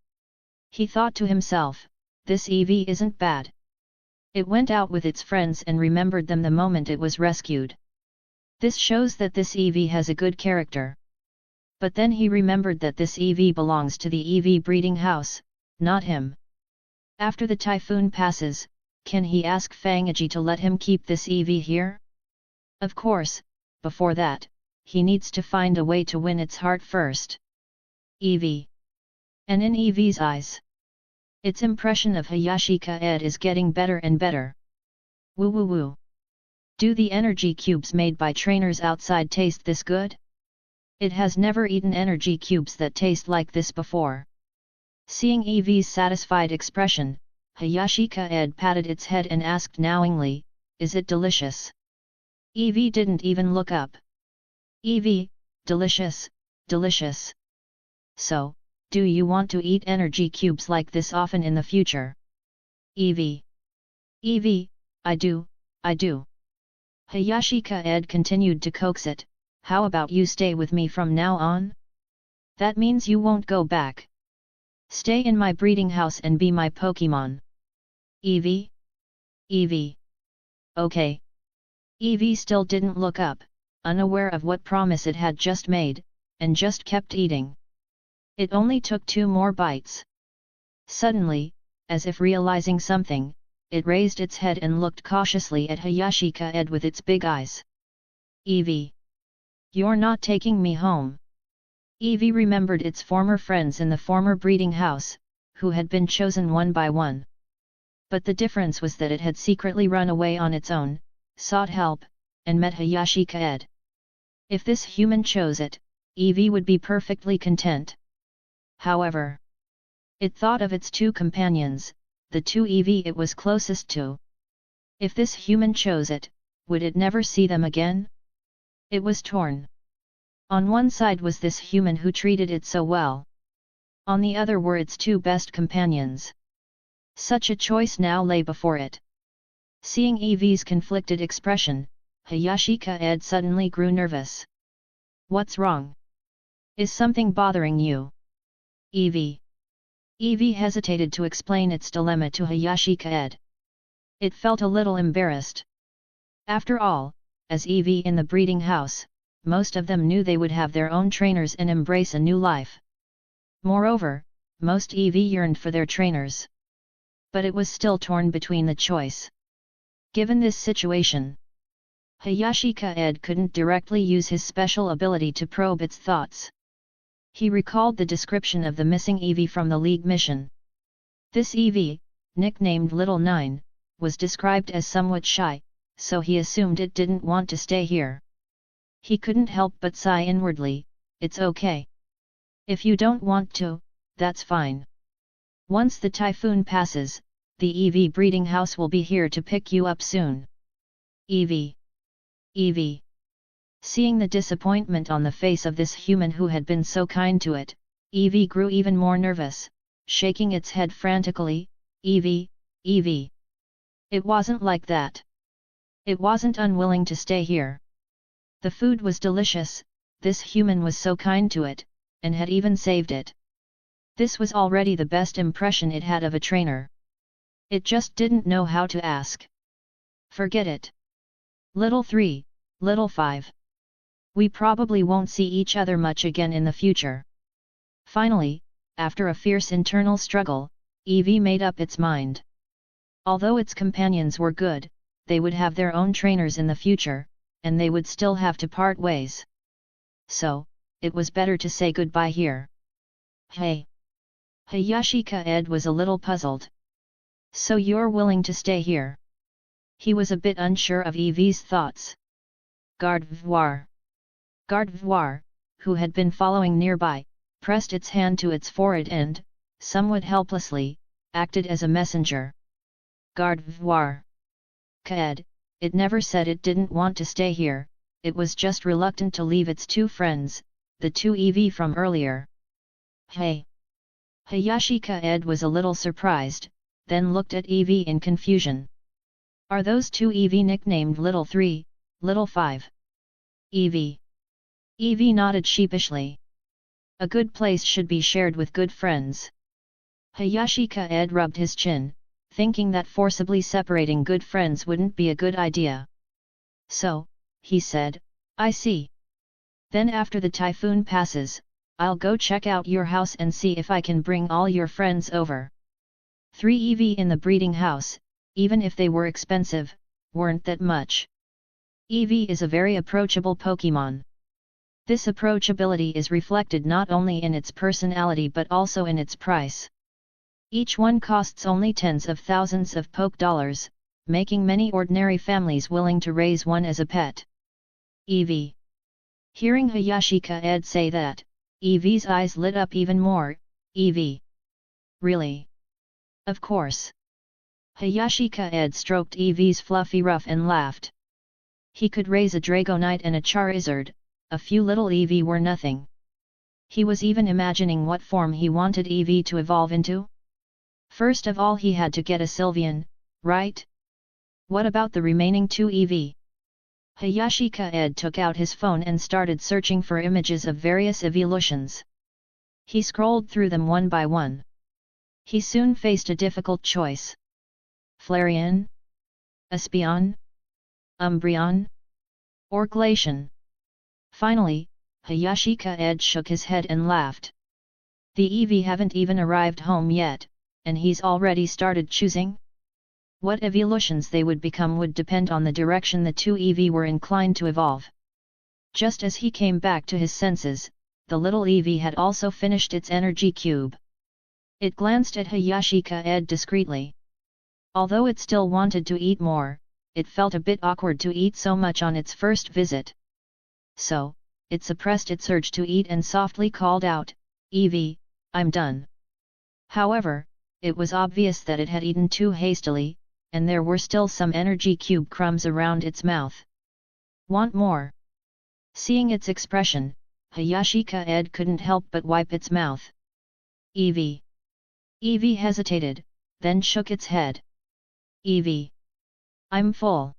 He thought to himself, this Eevee isn't bad. It went out with its friends and remembered them the moment it was rescued. This shows that this Eevee has a good character. But then he remembered that this Eevee belongs to the Eevee breeding house, not him. After the typhoon passes, can he ask Fangaji to let him keep this Eevee here? Of course, before that, he needs to find a way to win its heart first. Eevee. And in Eevee's eyes, its impression of Hayashi Kaede is getting better and better. Woo woo woo. Do the energy cubes made by trainers outside taste this good? It has never eaten energy cubes that taste like this before. Seeing Eevee's satisfied expression, Hayashi Kaede patted its head and asked knowingly, "Is it delicious?" Eevee didn't even look up. Eevee, delicious, delicious. So, do you want to eat energy cubes like this often in the future? Eevee. Eevee, I do. Hayashi Kaede continued to coax it, "How about you stay with me from now on? That means you won't go back. Stay in my breeding house and be my Pokémon." Eevee? Eevee. Okay. Eevee still didn't look up, unaware of what promise it had just made, and just kept eating. It only took 2 more bites. Suddenly, as if realizing something, it raised its head and looked cautiously at Hayashi Kaede with its big eyes. Eevee. You're not taking me home. Eevee remembered its former friends in the former breeding house, who had been chosen one by one. But the difference was that it had secretly run away on its own, sought help, and met Hayashi Kaede. If this human chose it, Eevee would be perfectly content. However, it thought of its 2 companions, the 2 Eevee it was closest to. If this human chose it, would it never see them again? It was torn. On one side was this human who treated it so well. On the other were its 2 best companions. Such a choice now lay before it. Seeing Eevee's conflicted expression, Hayashi Kaede suddenly grew nervous. What's wrong? Is something bothering you? Eevee. Eevee hesitated to explain its dilemma to Hayashi Kaede. It felt a little embarrassed. After all, as Eevee in the breeding house, most of them knew they would have their own trainers and embrace a new life. Moreover, most Eevee yearned for their trainers. But it was still torn between the choice. Given this situation, Hayashi Kaede couldn't directly use his special ability to probe its thoughts. He recalled the description of the missing Eevee from the League mission. This Eevee, nicknamed Little Nine, was described as somewhat shy, so he assumed it didn't want to stay here. He couldn't help but sigh inwardly, it's okay. If you don't want to, that's fine. Once the typhoon passes, the Eevee breeding house will be here to pick you up soon. Eevee. Eevee. Seeing the disappointment on the face of this human who had been so kind to it, Eevee grew even more nervous, shaking its head frantically, Eevee, Eevee. It wasn't like that. It wasn't unwilling to stay here. The food was delicious, this human was so kind to it, and had even saved it. This was already the best impression it had of a trainer. It just didn't know how to ask. Forget it. Little 3, Little 5. We probably won't see each other much again in the future. Finally, after a fierce internal struggle, Eevee made up its mind. Although its companions were good, they would have their own trainers in the future, and they would still have to part ways. So, it was better to say goodbye here. Hey! Hayashi Kaede was a little puzzled. So you're willing to stay here? He was a bit unsure of Eevee's thoughts. Gardevoir. Gardevoir, who had been following nearby, pressed its hand to its forehead and, somewhat helplessly, acted as a messenger. Gardevoir. Kaede, it never said it didn't want to stay here, it was just reluctant to leave its two friends, the two Eevee from earlier. Hey! Hayashi Kaede was a little surprised, then looked at Eevee in confusion. Are those two Eevee nicknamed Little 3, Little 5? Eevee. Eevee nodded sheepishly. A good place should be shared with good friends. Hayashi Kaede rubbed his chin, thinking that forcibly separating good friends wouldn't be a good idea. So, he said, I see. Then after the typhoon passes, I'll go check out your house and see if I can bring all your friends over. 3 Eevee in the breeding house, even if they were expensive, weren't that much. Eevee is a very approachable Pokémon. This approachability is reflected not only in its personality but also in its price. Each one costs only tens of thousands of Poke dollars, making many ordinary families willing to raise one as a pet. Eevee. Hearing Hayashi Kaede say that, Eevee's eyes lit up even more. Eevee. Really? Of course. Hayashi Kaede stroked Eevee's fluffy ruff and laughed. He could raise a Dragonite and a Charizard, a few little Eevee were nothing. He was even imagining what form he wanted Eevee to evolve into. First of all he had to get a Sylveon, right? What about the remaining 2 Eevee? Hayashi Kaede took out his phone and started searching for images of various evolutions. He scrolled through them one by one. He soon faced a difficult choice. Flareon? Espeon? Umbreon? Or Glaceon? Finally, Hayashi Kaede shook his head and laughed. The Eevee haven't even arrived home yet, and he's already started choosing? What evolutions they would become would depend on the direction the 2 Eevee were inclined to evolve. Just as he came back to his senses, the little Eevee had also finished its energy cube. It glanced at Hayashi Kaede discreetly. Although it still wanted to eat more, it felt a bit awkward to eat so much on its first visit. So, it suppressed its urge to eat and softly called out, Eevee, I'm done. However, it was obvious that it had eaten too hastily, and there were still some energy cube crumbs around its mouth. Want more? Seeing its expression, Hayashi Kaede couldn't help but wipe its mouth. Eevee. Eevee hesitated, then shook its head. Eevee. I'm full.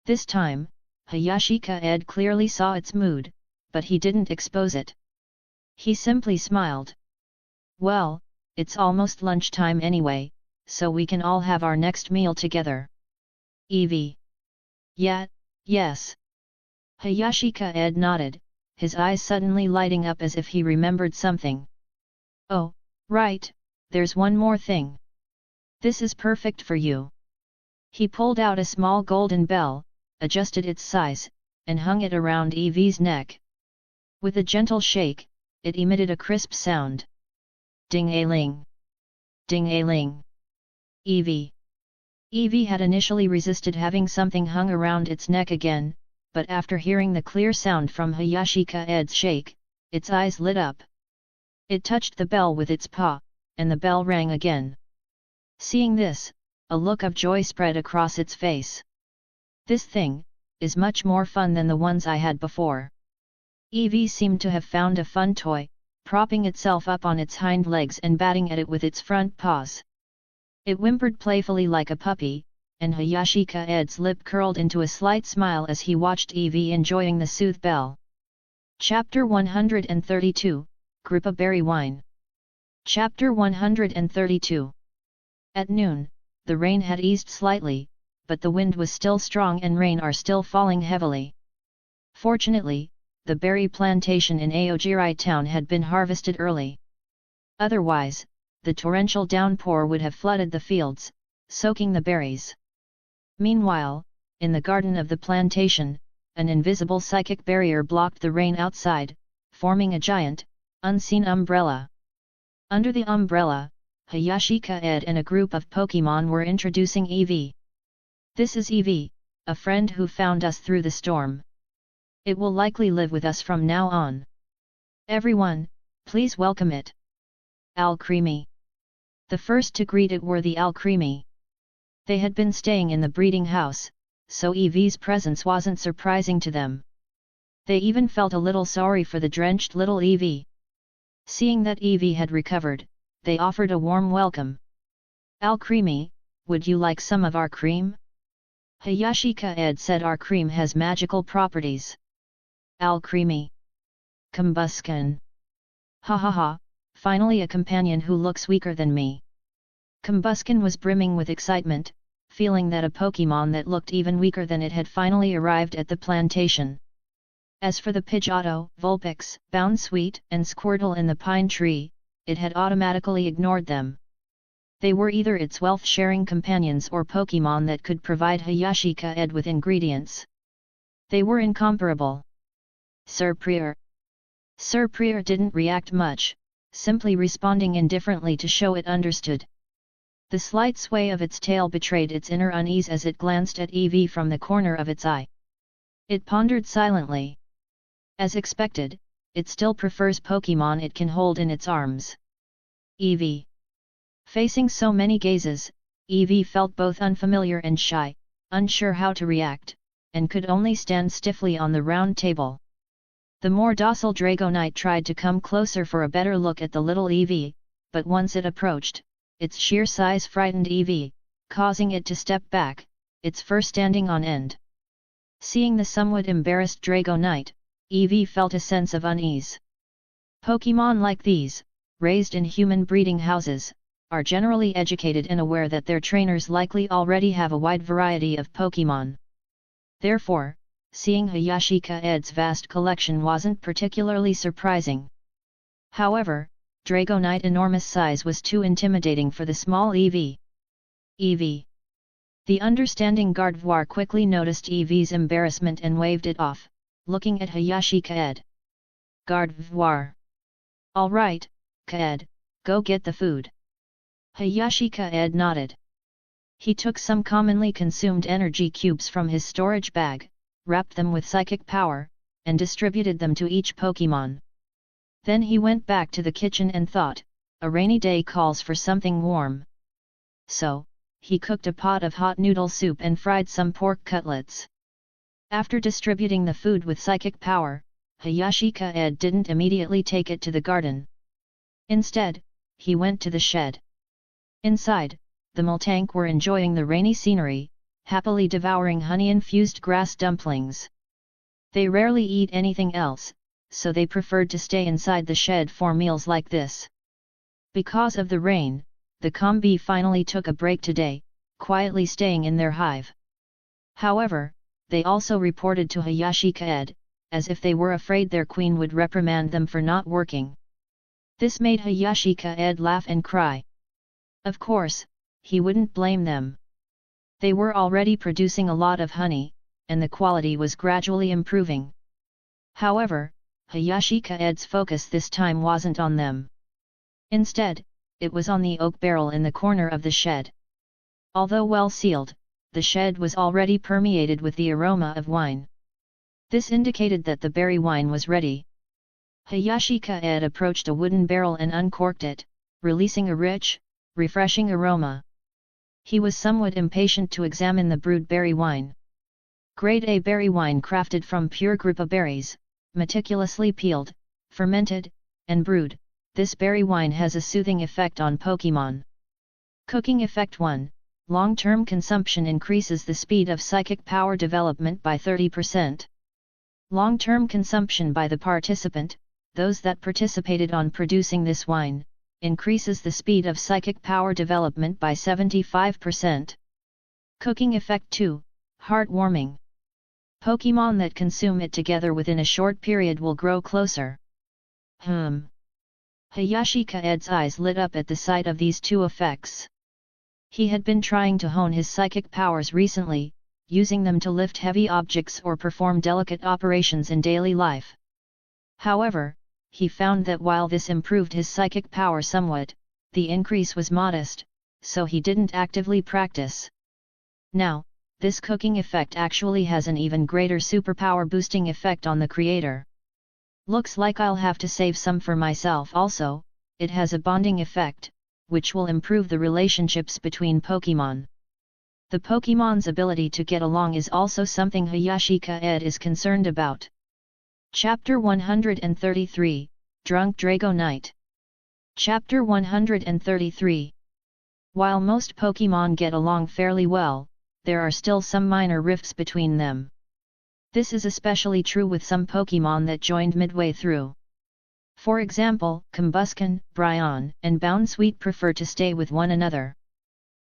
This time, Hayashi Kaede clearly saw its mood, but he didn't expose it. He simply smiled. Well, it's almost lunchtime anyway, so we can all have our next meal together. Evie. Yeah, yes. Hayashi Kaede nodded, his eyes suddenly lighting up as if he remembered something. Oh, right, there's one more thing. This is perfect for you. He pulled out a small golden bell, adjusted its size, and hung it around Evie's neck. With a gentle shake, it emitted a crisp sound. Ding-a-ling. Ding-a-ling. Evie. Evie had initially resisted having something hung around its neck again, but after hearing the clear sound from Hayashi Kaede's shake, its eyes lit up. It touched the bell with its paw, and the bell rang again. Seeing this, a look of joy spread across its face. This thing is much more fun than the ones I had before. Evie seemed to have found a fun toy, propping itself up on its hind legs and batting at it with its front paws. It whimpered playfully like a puppy, and Hayashi Kaede's lip curled into a slight smile as he watched Evie enjoying the soothe bell. Chapter 132, Gripa Berry Wine. Chapter 132. At noon, the rain had eased slightly, but the wind was still strong and rain are still falling heavily. Fortunately, the berry plantation in Aogiri town had been harvested early. Otherwise, the torrential downpour would have flooded the fields, soaking the berries. Meanwhile, in the garden of the plantation, an invisible psychic barrier blocked the rain outside, forming a giant, unseen umbrella. Under the umbrella, Hayashi Kaede and a group of Pokémon were introducing Evie. This is Evie, a friend who found us through the storm. It will likely live with us from now on. Everyone, please welcome it. Alcremie. The first to greet it were the Alcremie. They had been staying in the breeding house, so Evie's presence wasn't surprising to them. They even felt a little sorry for the drenched little Evie. Seeing that Evie had recovered, they offered a warm welcome. Alcremie, would you like some of our cream? Hayashi Kaede said our cream has magical properties. Alcremie. Combusken. Ha ha ha, finally a companion who looks weaker than me. Combusken was brimming with excitement, feeling that a Pokémon that looked even weaker than it had finally arrived at the plantation. As for the Pidgeotto, Vulpix, Bounsweet and Squirtle in the pine tree, it had automatically ignored them. They were either its wealth-sharing companions or Pokémon that could provide Hayashi Kaede with ingredients. They were incomparable. Surprier. Surprier didn't react much, simply responding indifferently to show it understood. The slight sway of its tail betrayed its inner unease as it glanced at Evie from the corner of its eye. It pondered silently. As expected, it still prefers Pokémon it can hold in its arms. Evie. Facing so many gazes, Evie felt both unfamiliar and shy, unsure how to react, and could only stand stiffly on the round table. The more docile Dragonite tried to come closer for a better look at the little Evie, but once it approached, its sheer size frightened Evie, causing it to step back, its fur standing on end. Seeing the somewhat embarrassed Dragonite, Evie felt a sense of unease. Pokémon like these, raised in human breeding houses, are generally educated and aware that their trainers likely already have a wide variety of Pokémon. Therefore, seeing Hayashi Kaede's vast collection wasn't particularly surprising. However, Dragonite's enormous size was too intimidating for the small Evie. Evie. The understanding Gardevoir quickly noticed Evie's embarrassment and waved it off, looking at Hayashi Kaede. Gardevoir. All right, Kaede, go get the food. Hayashi Kaede nodded. He took some commonly consumed energy cubes from his storage bag, wrapped them with psychic power, and distributed them to each Pokémon. Then he went back to the kitchen and thought, a rainy day calls for something warm. So, he cooked a pot of hot noodle soup and fried some pork cutlets. After distributing the food with psychic power, Hayashi Kaede didn't immediately take it to the garden. Instead, he went to the shed. Inside, the Miltank were enjoying the rainy scenery, happily devouring honey-infused grass dumplings. They rarely eat anything else, so they preferred to stay inside the shed for meals like this. Because of the rain, the combi finally took a break today, quietly staying in their hive. However, they also reported to Hayashi Kaede, as if they were afraid their queen would reprimand them for not working. This made Hayashi Kaede laugh and cry. Of course, he wouldn't blame them. They were already producing a lot of honey, and the quality was gradually improving. However, Hayashi Kaede's focus this time wasn't on them. Instead, it was on the oak barrel in the corner of the shed. Although well sealed, the shed was already permeated with the aroma of wine. This indicated that the berry wine was ready. Hayashi Kaede approached a wooden barrel and uncorked it, releasing a rich, refreshing aroma. He was somewhat impatient to examine the brewed berry wine. Grade A berry wine crafted from pure grupa berries, meticulously peeled, fermented, and brewed. This berry wine has a soothing effect on Pokémon. Cooking Effect 1. Long-term consumption increases the speed of psychic power development by 30%. Long-term consumption by the participant, those that participated on producing this wine, increases the speed of psychic power development by 75%. Cooking Effect 2. Heartwarming. Pokémon that consume it together within a short period will grow closer. Hayashi Kaede's eyes lit up at the sight of these two effects. He had been trying to hone his psychic powers recently, using them to lift heavy objects or perform delicate operations in daily life. However, he found that while this improved his psychic power somewhat, the increase was modest, so he didn't actively practice. Now, this cooking effect actually has an even greater superpower boosting effect on the creator. Looks like I'll have to save some for myself also. It has a bonding effect, which will improve the relationships between Pokémon. The Pokémon's ability to get along is also something Hayashi Kaede is concerned about. Chapter 133, Drunk Drago Night. Chapter 133. While most Pokémon get along fairly well, there are still some minor rifts between them. This is especially true with some Pokémon that joined midway through. For example, Combusken, Bryon, and Bounsweet prefer to stay with one another.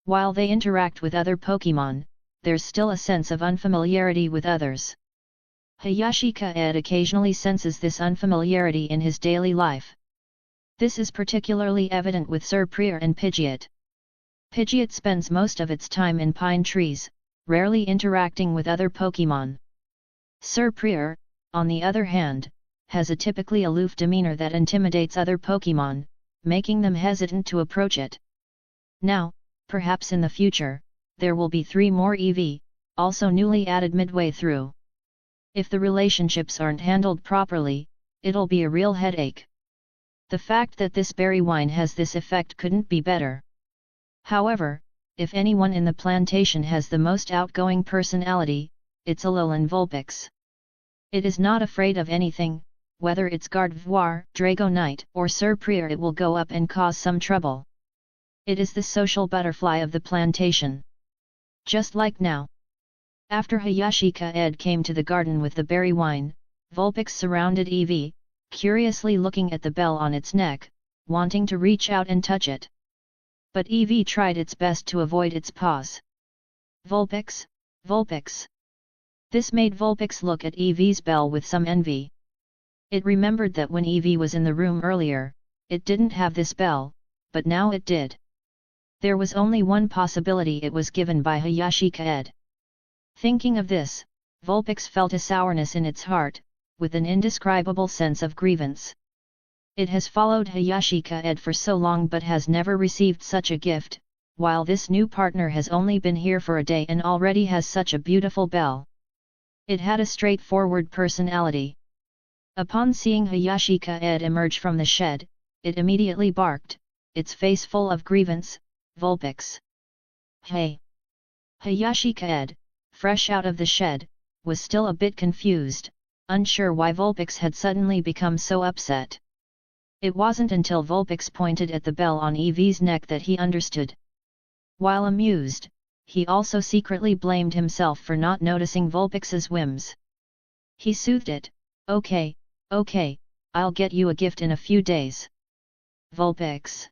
While they interact with other Pokémon, there's still a sense of unfamiliarity with others. Hayashi Kaede occasionally senses this unfamiliarity in his daily life. This is particularly evident with Surprier and Pidgeot. Pidgeot spends most of its time in pine trees, rarely interacting with other Pokémon. Surprier, on the other hand, has a typically aloof demeanor that intimidates other Pokémon, making them hesitant to approach it. Now, perhaps in the future, there will be 3 more EV, also newly added midway through. If the relationships aren't handled properly, it'll be a real headache. The fact that this berry wine has this effect couldn't be better. However, if anyone in the plantation has the most outgoing personality, it's Alolan Vulpix. It is not afraid of anything, whether it's Gardevoir, Dragonite, or Surprier, it will go up and cause some trouble. It is the social butterfly of the plantation. Just like now. After Hayashi Kaede came to the garden with the berry wine, Vulpix surrounded Eevee, curiously looking at the bell on its neck, wanting to reach out and touch it. But Eevee tried its best to avoid its paws. Vulpix, Vulpix. This made Vulpix look at Eevee's bell with some envy. It remembered that when Eevee was in the room earlier, it didn't have this bell, but now it did. There was only one possibility: it was given by Hayashi Kaede. Thinking of this, Vulpix felt a sourness in its heart, with an indescribable sense of grievance. It has followed Hayashi Kaede for so long but has never received such a gift, while this new partner has only been here for a day and already has such a beautiful bell. It had a straightforward personality. Upon seeing Hayashi Kaede emerge from the shed, it immediately barked, its face full of grievance. Vulpix. Hey! Hayashi Kaede, fresh out of the shed, was still a bit confused, unsure why Vulpix had suddenly become so upset. It wasn't until Vulpix pointed at the bell on Eevee's neck that he understood. While amused, he also secretly blamed himself for not noticing Vulpix's whims. He soothed it, "Okay, Okay, I'll get you a gift in a few days. Vulpix.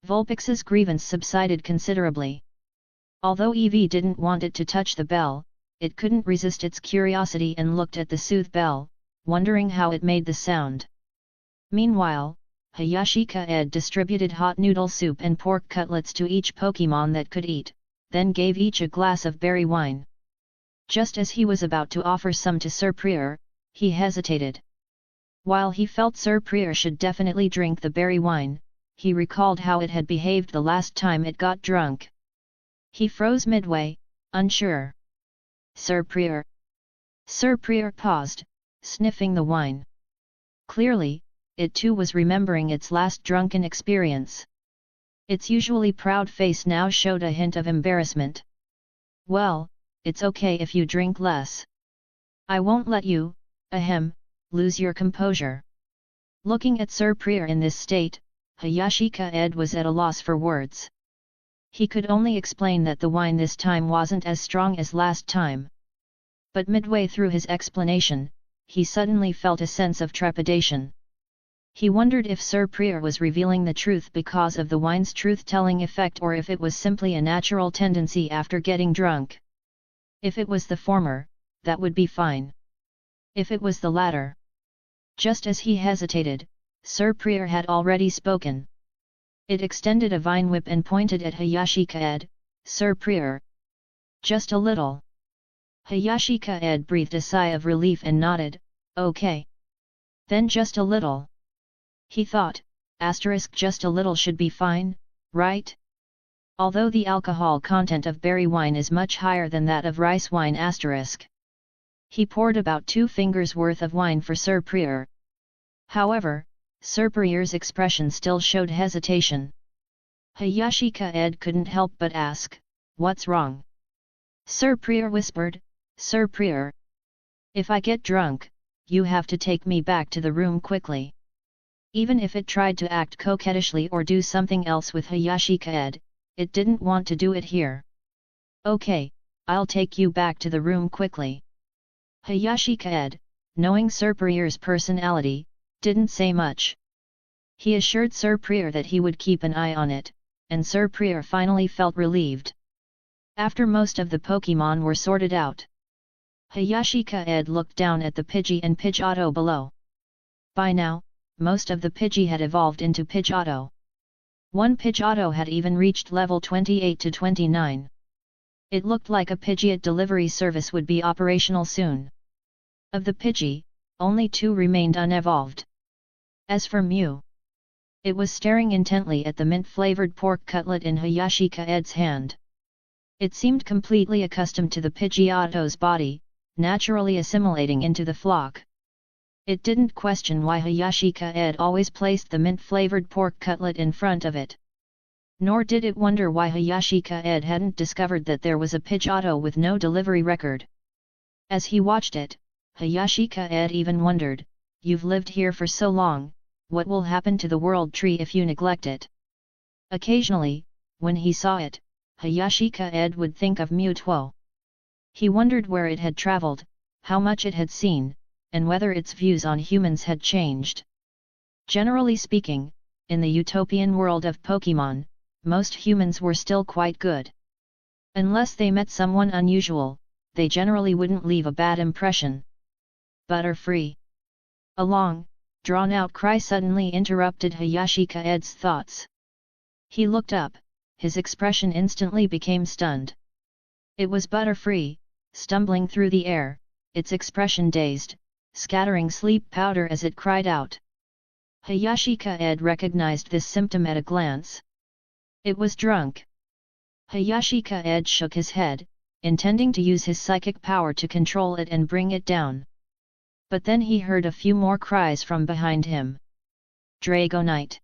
Vulpix's grievance subsided considerably. Although Eevee didn't want it to touch the bell, it couldn't resist its curiosity and looked at the soothe bell, wondering how it made the sound. Meanwhile, Hayashi Kaede distributed hot noodle soup and pork cutlets to each Pokémon that could eat, then gave each a glass of berry wine. Just as he was about to offer some to Sir Prior, he hesitated. While he felt Sir Prior should definitely drink the berry wine, he recalled how it had behaved the last time it got drunk. He froze midway, unsure. Sir Prior. Sir Prior paused, sniffing the wine. Clearly, it too was remembering its last drunken experience. Its usually proud face now showed a hint of embarrassment. Well, it's okay if you drink less. I won't let you, lose your composure. Looking at Sir Prior in this state, Hayashi Kaede was at a loss for words. He could only explain that the wine this time wasn't as strong as last time. But midway through his explanation, he suddenly felt a sense of trepidation. He wondered if Sir Prior was revealing the truth because of the wine's truth-telling effect or if it was simply a natural tendency after getting drunk. If it was the former, that would be fine. If it was the latter. Just as he hesitated, Sir Prior had already spoken. It extended a vine whip and pointed at Hayashi Kaede. Sir Prior. Just a little. Hayashi Kaede breathed a sigh of relief and nodded, okay. Then just a little. He thought, just a little should be fine, right? Although the alcohol content of berry wine is much higher than that of rice wine *. He poured about 2 fingers worth of wine for Sir Prior. However, Sir Prior's expression still showed hesitation. Hayashi Kaede couldn't help but ask, what's wrong? Sir Prior whispered, Sir Prior. If I get drunk, you have to take me back to the room quickly. Even if it tried to act coquettishly or do something else with Hayashi Kaede, it didn't want to do it here. Okay, I'll take you back to the room quickly. Hayashi Kaede, knowing Sir Prior's personality, didn't say much. He assured Sir Prior that he would keep an eye on it, and Sir Prior finally felt relieved. After most of the Pokémon were sorted out, Hayashi Kaede looked down at the Pidgey and Pidgeotto below. By now, most of the Pidgey had evolved into Pidgeotto. One Pidgeotto had even reached level 28 to 29. It looked like a Pidgeot delivery service would be operational soon. Of the Pidgey, only 2 remained unevolved. As for Mew, it was staring intently at the mint-flavored pork cutlet in Hayashi Kaede's hand. It seemed completely accustomed to the Pidgeotto's body, naturally assimilating into the flock. It didn't question why Hayashi Kaede always placed the mint-flavored pork cutlet in front of it. Nor did it wonder why Hayashi Kaede hadn't discovered that there was a Pidgeotto with no delivery record. As he watched it, Hayashi Kaede even wondered, you've lived here for so long, what will happen to the world tree if you neglect it? Occasionally, when he saw it, Hayashi Kaede would think of Mewtwo. He wondered where it had traveled, how much it had seen, and whether its views on humans had changed. Generally speaking, in the utopian world of Pokémon, most humans were still quite good. Unless they met someone unusual, they generally wouldn't leave a bad impression. Butterfree. A long, drawn-out cry suddenly interrupted Hayashi Kaede's thoughts. He looked up, his expression instantly became stunned. It was Butterfree, stumbling through the air, its expression dazed, scattering sleep powder as it cried out. Hayashi Kaede recognized this symptom at a glance. It was drunk. Hayashi Kaede shook his head, intending to use his psychic power to control it and bring it down. But then he heard a few more cries from behind him. Dragonite.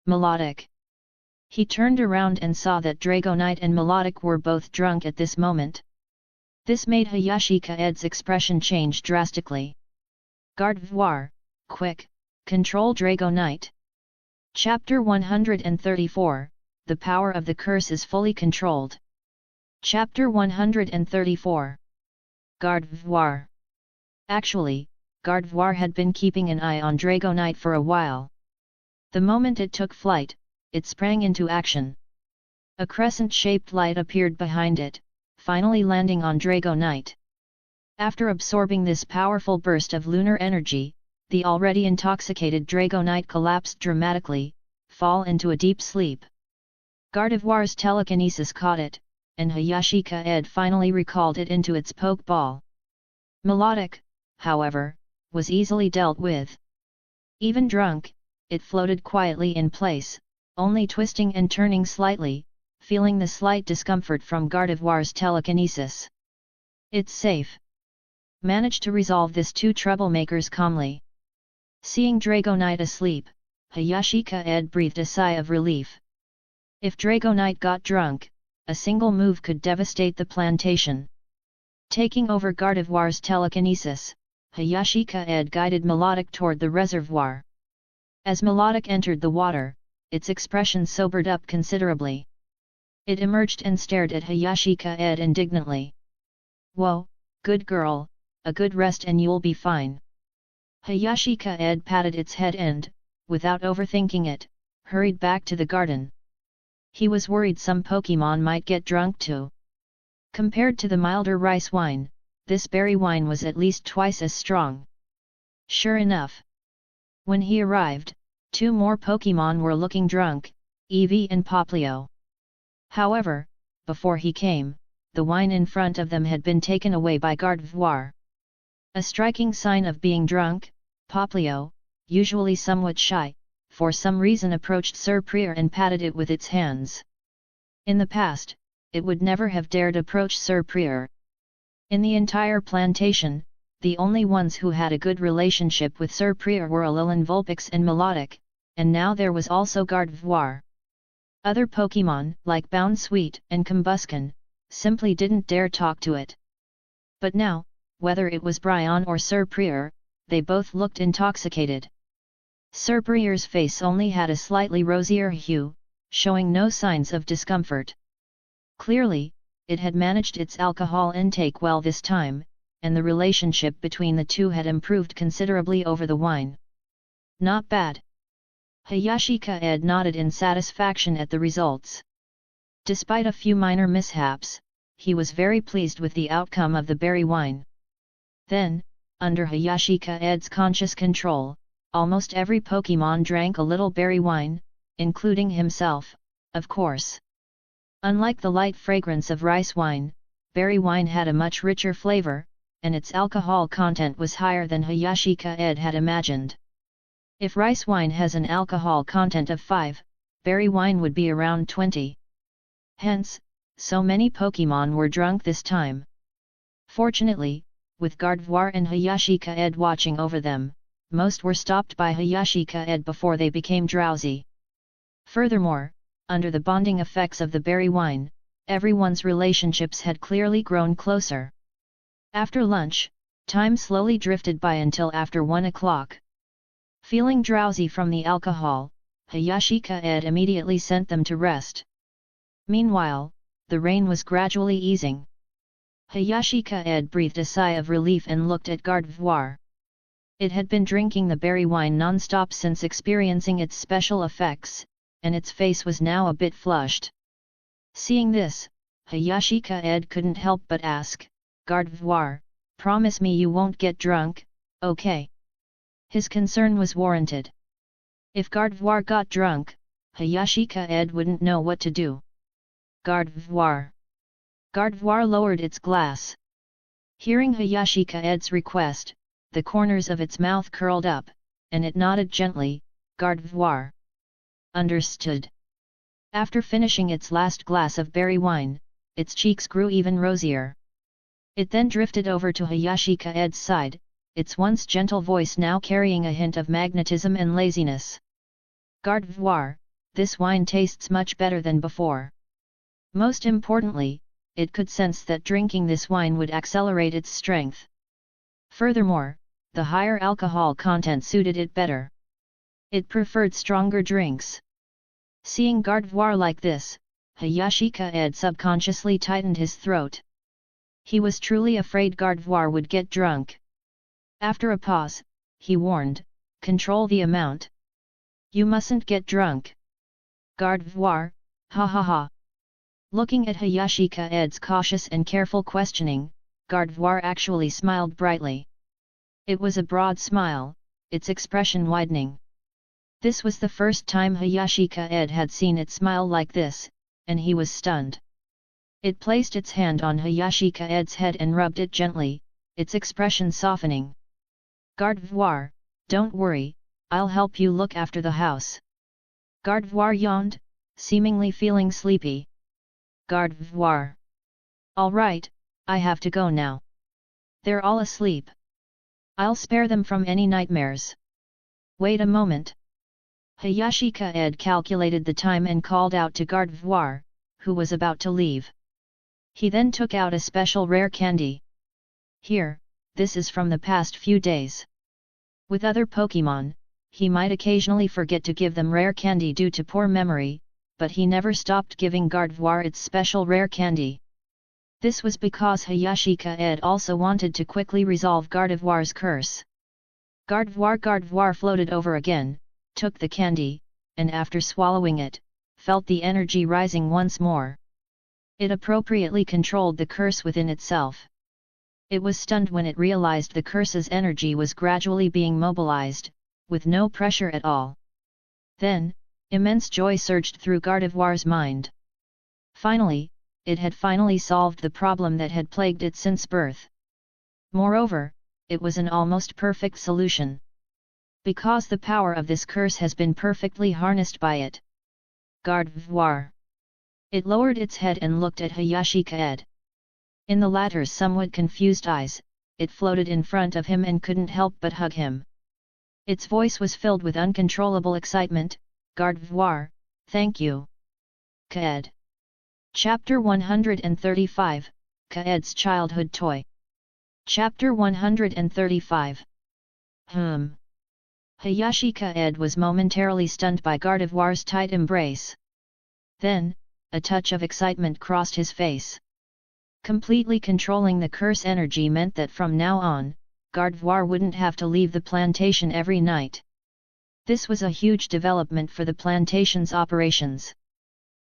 Melodic. He turned around and saw that Dragonite and Melodic were both drunk at this moment. This made Hayashi Kaede's expression change drastically. Gardevoir, quick, control Dragonite. Chapter 134, The Power of the Curse is Fully Controlled. Chapter 134. Gardevoir. Actually, Gardevoir had been keeping an eye on Dragonite for a while. The moment it took flight, it sprang into action. A crescent-shaped light appeared behind it, finally landing on Dragonite. After absorbing this powerful burst of lunar energy, the already intoxicated Dragonite collapsed dramatically, fall into a deep sleep. Gardevoir's telekinesis caught it, and Hayashi Kaede finally recalled it into its Pokeball. Melodic, however, was easily dealt with. Even drunk, it floated quietly in place, only twisting and turning slightly, feeling the slight discomfort from Gardevoir's telekinesis. It's safe. Managed to resolve this two troublemakers calmly. Seeing Dragonite asleep, Hayashi Kaede breathed a sigh of relief. If Dragonite got drunk, a single move could devastate the plantation. Taking over Gardevoir's telekinesis, Hayashi Kaede guided Melodic toward the reservoir. As Melodic entered the water, its expression sobered up considerably. It emerged and stared at Hayashi Kaede indignantly. "Whoa, good girl, a good rest and you'll be fine." Hayashi Kaede patted its head and, without overthinking it, hurried back to the garden. He was worried some Pokémon might get drunk too. Compared to the milder rice wine, this berry wine was at least twice as strong. Sure enough. When he arrived, two more Pokémon were looking drunk, Eevee and Poplio. However, before he came, the wine in front of them had been taken away by Gardevoir. A striking sign of being drunk, Poplio, usually somewhat shy, for some reason approached Sir Prior and patted it with its hands. In the past, it would never have dared approach Sir Prior. In the entire plantation, the only ones who had a good relationship with Sir Prior were Alolan Vulpix and Melodic, and now there was also Gardevoir. Other Pokémon, like Bounsweet and Combusken, simply didn't dare talk to it. But now, whether it was Bryan or Sir Prior, they both looked intoxicated. Sir Prior's face only had a slightly rosier hue, showing no signs of discomfort. Clearly, it had managed its alcohol intake well this time, and the relationship between the two had improved considerably over the wine. Not bad. Hayashi Kaede nodded in satisfaction at the results. Despite a few minor mishaps, he was very pleased with the outcome of the berry wine. Then, under Hayashi Kaede's conscious control, almost every Pokémon drank a little berry wine, including himself, of course. Unlike the light fragrance of rice wine, berry wine had a much richer flavor, and its alcohol content was higher than Hayashi Kaede had imagined. If rice wine has an alcohol content of 5, berry wine would be around 20. Hence, so many Pokémon were drunk this time. Fortunately, with Gardevoir and Hayashi Kaede watching over them, most were stopped by Hayashi Kaede before they became drowsy. Furthermore, under the bonding effects of the berry wine, everyone's relationships had clearly grown closer. After lunch, time slowly drifted by until after 1 o'clock. Feeling drowsy from the alcohol, Hayashi Kaede immediately sent them to rest. Meanwhile, the rain was gradually easing. Hayashi Kaede breathed a sigh of relief and looked at Gardevoir. It had been drinking the berry wine non-stop since experiencing its special effects, and its face was now a bit flushed. Seeing this, Hayashi Kaede couldn't help but ask, "Gardevoir, promise me you won't get drunk, okay?" His concern was warranted. If Gardevoir got drunk, Hayashi Kaede wouldn't know what to do. Gardevoir. Gardevoir lowered its glass. Hearing Hayashi Kaede's request, the corners of its mouth curled up, and it nodded gently, "Gardevoir. Understood." After finishing its last glass of berry wine, its cheeks grew even rosier. It then drifted over to Hayashi Kaede's side, its once gentle voice now carrying a hint of magnetism and laziness. "Gardevoir, this wine tastes much better than before. Most importantly, it could sense that drinking this wine would accelerate its strength. Furthermore, the higher alcohol content suited it better. It preferred stronger drinks." Seeing Gardevoir like this, Hayashi Kaede subconsciously tightened his throat. He was truly afraid Gardevoir would get drunk. After a pause, he warned, "Control the amount. You mustn't get drunk." Garde voir, ha ha ha. Looking at Hayashi Kaede's cautious and careful questioning, Garde voir actually smiled brightly. It was a broad smile, its expression widening. This was the first time Hayashi Kaede had seen it smile like this, and he was stunned. It placed its hand on Hayashi Kaede's head and rubbed it gently, its expression softening. "Garde voir, don't worry, I'll help you look after the house." Garde voir yawned, seemingly feeling sleepy. "Garde voir. All right, I have to go now. They're all asleep. I'll spare them from any nightmares." "Wait a moment." Hayashi Kaede calculated the time and called out to Garde voir, who was about to leave. He then took out a special rare candy. "Here, this is from the past few days." With other Pokémon, he might occasionally forget to give them rare candy due to poor memory, but he never stopped giving Garde voir its special rare candy. This was because Hayashi Kaede also wanted to quickly resolve Garde voir's curse. Garde voir floated over again, took the candy, and after swallowing it, felt the energy rising once more. It appropriately controlled the curse within itself. It was stunned when it realized the curse's energy was gradually being mobilized, with no pressure at all. Then, immense joy surged through Garde voir's mind. Finally, it had finally solved the problem that had plagued it since birth. Moreover, it was an almost perfect solution. Because the power of this curse has been perfectly harnessed by it. Garde voir. It lowered its head and looked at Hayashi Kaede. In the latter's somewhat confused eyes, it floated in front of him and couldn't help but hug him. Its voice was filled with uncontrollable excitement. "Garde voir, thank you. Kaede." Chapter 135, Kaede's Childhood Toy. Chapter 135. Hayashi Kaede was momentarily stunned by Garde voir's tight embrace. Then, a touch of excitement crossed his face. Completely controlling the curse energy meant that from now on, Garde voir wouldn't have to leave the plantation every night. This was a huge development for the plantation's operations.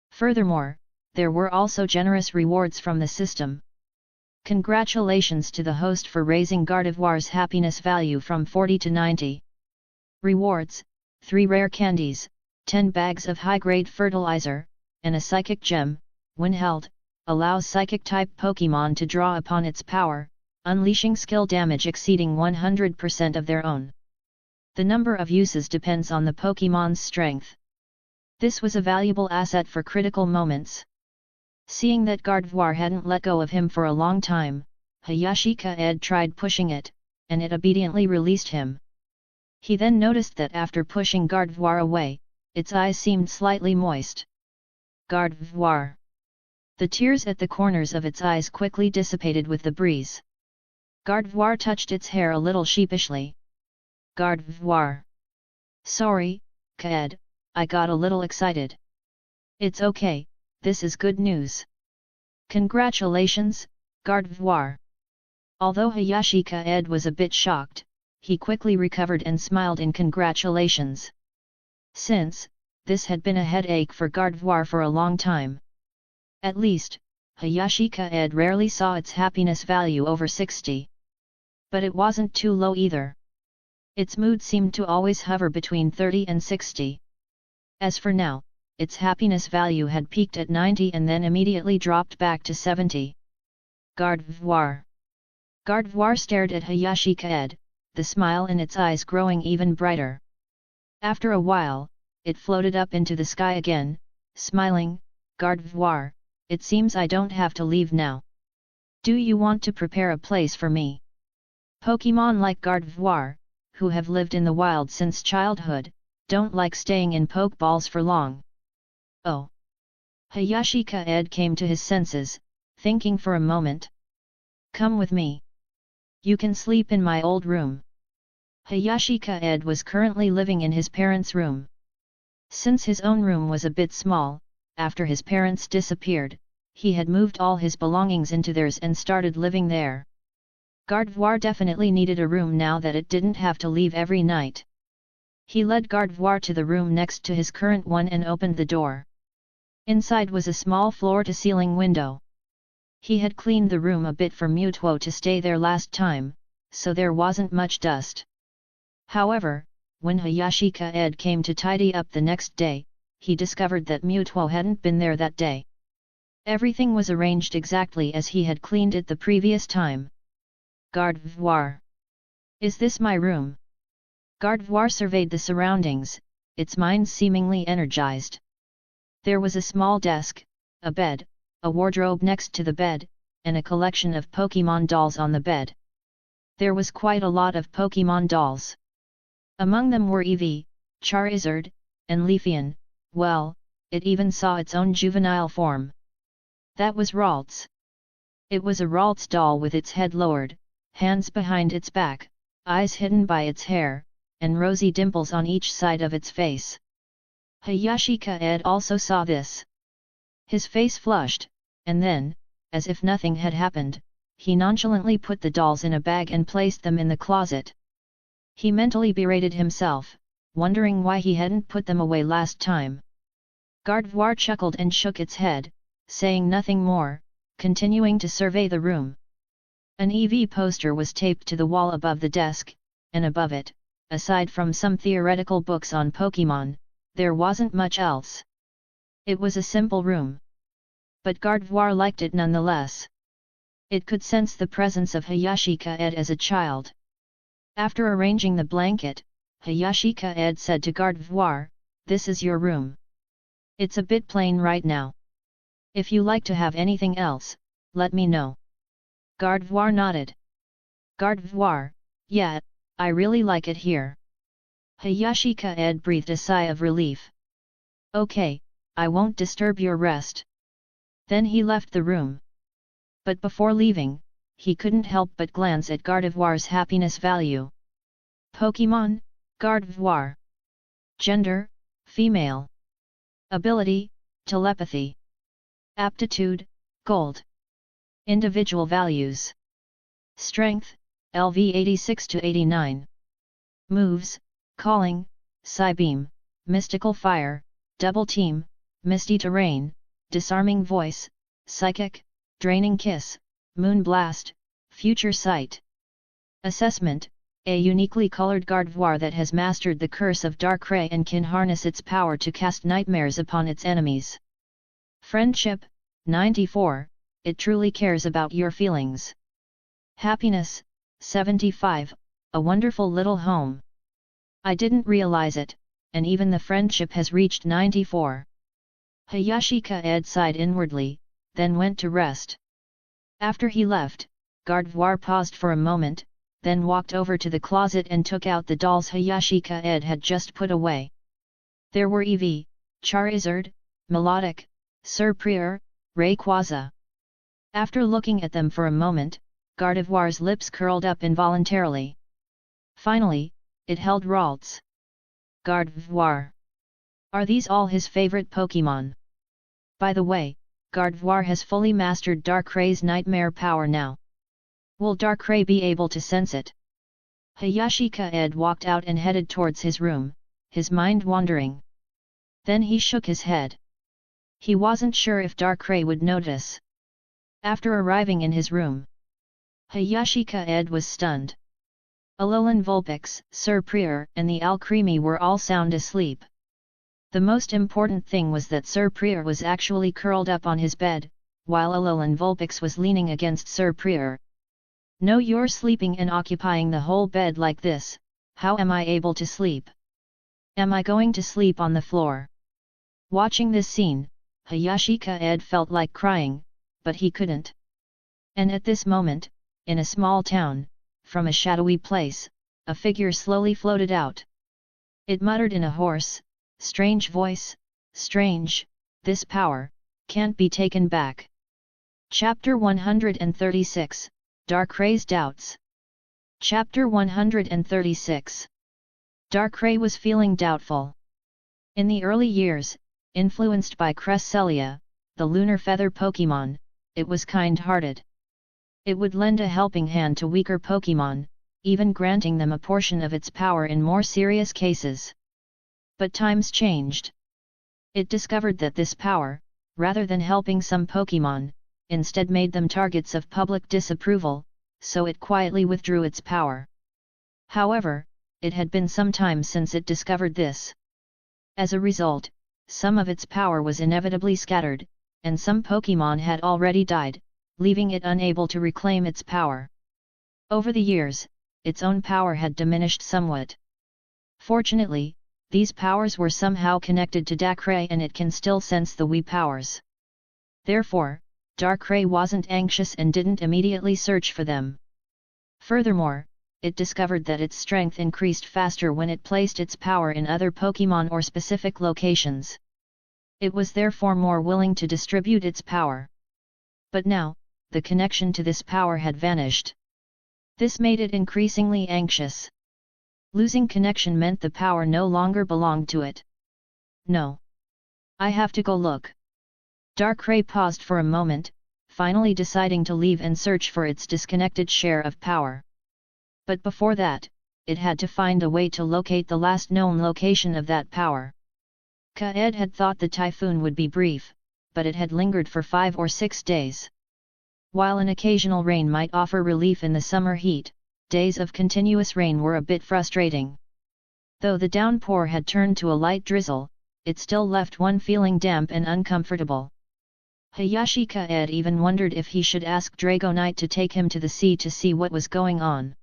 Furthermore, there were also generous rewards from the system. Congratulations to the host for raising Garde voir's happiness value from 40 to 90. Rewards: 3 rare candies, 10 bags of high-grade fertilizer, and a psychic gem, when held, allows psychic-type Pokémon to draw upon its power, unleashing skill damage exceeding 100% of their own. The number of uses depends on the Pokémon's strength. This was a valuable asset for critical moments. Seeing that Garde voir hadn't let go of him for a long time, Hayashi Kaede tried pushing it, and it obediently released him. He then noticed that after pushing Garde voir away, its eyes seemed slightly moist. Garde voir. The tears at the corners of its eyes quickly dissipated with the breeze. Garde voir touched its hair a little sheepishly. Garde voir. Sorry, Kaede, I got a little excited. It's okay, this is good news. Congratulations, Garde voir. Although Hayashi Kaede was a bit shocked, he quickly recovered and smiled in congratulations. Since, this had been a headache for Garde voir for a long time. At least, Hayashi Kaede rarely saw its happiness value over 60. But it wasn't too low either. Its mood seemed to always hover between 30 and 60. As for now, its happiness value had peaked at 90 and then immediately dropped back to 70. Garde voir. Garde voir stared at Hayashi Kaede, the smile in its eyes growing even brighter. After a while, it floated up into the sky again, smiling. Garde voir, it seems I don't have to leave now. Do you want to prepare a place for me? Pokémon like Garde voir, who have lived in the wild since childhood, don't like staying in Pokeballs for long. Oh! Hayashi Kaede came to his senses, thinking for a moment. Come with me. You can sleep in my old room. Hayashi Kaede was currently living in his parents' room. Since his own room was a bit small, after his parents disappeared, he had moved all his belongings into theirs and started living there. Gardevoir definitely needed a room now that it didn't have to leave every night. He led Gardevoir to the room next to his current one and opened the door. Inside was a small floor-to-ceiling window. He had cleaned the room a bit for Mutuo to stay there last time, so there wasn't much dust. However, when Hayashi Kaede came to tidy up the next day, he discovered that Mutuo hadn't been there that day. Everything was arranged exactly as he had cleaned it the previous time. Gardevoir. Is this my room? Gardevoir surveyed the surroundings, its mind seemingly energized. There was a small desk, a bed, a wardrobe next to the bed, and a collection of Pokémon dolls on the bed. There was quite a lot of Pokémon dolls. Among them were Eevee, Charizard, and Leafeon. Well, it even saw its own juvenile form. That was Ralts. It was a Ralts doll with its head lowered, hands behind its back, eyes hidden by its hair, and rosy dimples on each side of its face. Hayashi Kaede also saw this. His face flushed, and then, as if nothing had happened, he nonchalantly put the dolls in a bag and placed them in the closet. He mentally berated himself, wondering why he hadn't put them away last time. Gardevoir chuckled and shook its head, saying nothing more, continuing to survey the room. An EV poster was taped to the wall above the desk, and above it, aside from some theoretical books on Pokémon, there wasn't much else. It was a simple room. But Gardevoir liked it nonetheless. It could sense the presence of Hayashi Kaede as a child. After arranging the blanket, Hayashi Kaede said to Gardevoir, "This is your room. It's a bit plain right now. If you like to have anything else, let me know." Gardevoir nodded. Gardevoir, "Yeah, I really like it here." Hayashi Kaede breathed a sigh of relief. "Okay, I won't disturb your rest." Then he left the room. But before leaving, he couldn't help but glance at Gardevoir's happiness value. Pokémon, Gardevoir. Gender, female. Ability, telepathy. Aptitude, gold. Individual values. Strength, LV 86 to 89. Moves, Calling, Psybeam, Mystical Fire, Double Team, Misty Terrain, Disarming Voice, Psychic, Draining Kiss, Moon Blast, Future Sight. Assessment, a uniquely colored Gardevoir that has mastered the curse of Darkrai and can harness its power to cast nightmares upon its enemies. Friendship, 94, it truly cares about your feelings. Happiness, 75, a wonderful little home. I didn't realize it, and even the friendship has reached 94. Hayashi Kaede sighed inwardly, then went to rest. After he left, Gardevoir paused for a moment, then walked over to the closet and took out the dolls Hayashi Kaede had just put away. There were Eevee, Charizard, Melodic, Serperior, Rayquaza. After looking at them for a moment, Gardevoir's lips curled up involuntarily. Finally, it held Ralts. Gardevoir. Are these all his favorite Pokémon? By the way, Gardevoir has fully mastered Darkray's nightmare power now. Will Darkrai be able to sense it? Hayashi Kaede walked out and headed towards his room, his mind wandering. Then he shook his head. He wasn't sure if Darkrai would notice. After arriving in his room, Hayashi Kaede was stunned. Alolan Vulpix, Serperior, and the Alcremie were all sound asleep. The most important thing was that Serperior was actually curled up on his bed, while Alolan Vulpix was leaning against Serperior. "No, you're sleeping and occupying the whole bed like this, how am I able to sleep? Am I going to sleep on the floor?" Watching this scene, Hayashi Kaede felt like crying, but he couldn't. And at this moment, in a small town, from a shadowy place, a figure slowly floated out. It muttered in a hoarse, strange voice, "Strange, this power can't be taken back." Chapter 136, Darkray's Doubts. Chapter 136. Darkrai was feeling doubtful. In the early years, influenced by Cresselia, the lunar feather Pokémon, it was kind-hearted. It would lend a helping hand to weaker Pokémon, even granting them a portion of its power in more serious cases. But times changed. It discovered that this power, rather than helping some Pokémon, instead made them targets of public disapproval, so it quietly withdrew its power. However, it had been some time since it discovered this. As a result, some of its power was inevitably scattered, and some Pokémon had already died, leaving it unable to reclaim its power. Over the years, its own power had diminished somewhat. Fortunately, these powers were somehow connected to Darkrai and it can still sense the Wii powers. Therefore, Darkrai wasn't anxious and didn't immediately search for them. Furthermore, it discovered that its strength increased faster when it placed its power in other Pokémon or specific locations. It was therefore more willing to distribute its power. But now, the connection to this power had vanished. This made it increasingly anxious. Losing connection meant the power no longer belonged to it. No. I have to go look. Darkrai paused for a moment, finally deciding to leave and search for its disconnected share of power. But before that, it had to find a way to locate the last known location of that power. Kaede had thought the typhoon would be brief, but it had lingered for 5 or 6 days. While an occasional rain might offer relief in the summer heat, days of continuous rain were a bit frustrating. Though the downpour had turned to a light drizzle, it still left one feeling damp and uncomfortable. Hayashi Kaede even wondered if he should ask Dragonite to take him to the sea to see what was going on.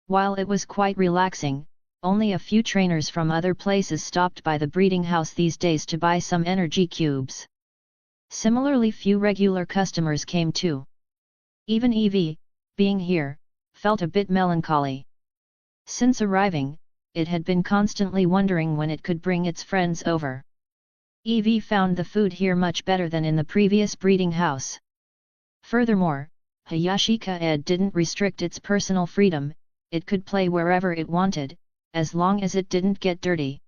While it was quite relaxing, only a few trainers from other places stopped by the breeding house these days to buy some energy cubes. Similarly, few regular customers came too. Even Eevee, being here, felt a bit melancholy. Since arriving, it had been constantly wondering when it could bring its friends over. Eevee found the food here much better than in the previous breeding house. Furthermore, Hayashi Kaede didn't restrict its personal freedom, it could play wherever it wanted, as long as it didn't get dirty.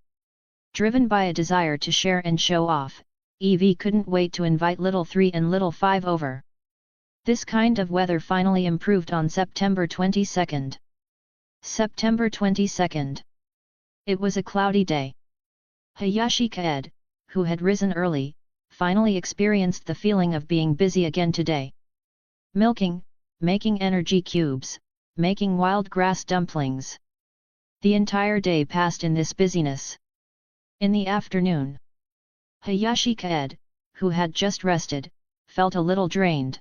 Driven by a desire to share and show off, Eevee couldn't wait to invite Little 3 and Little 5 over. This kind of weather finally improved on September 22nd. September 22nd. It was a cloudy day. Hayashi Kaede, who had risen early, finally experienced the feeling of being busy again today. Milking, making energy cubes, making wild grass dumplings. The entire day passed in this busyness. In the afternoon, Hayashi Kaede, who had just rested, felt a little drained.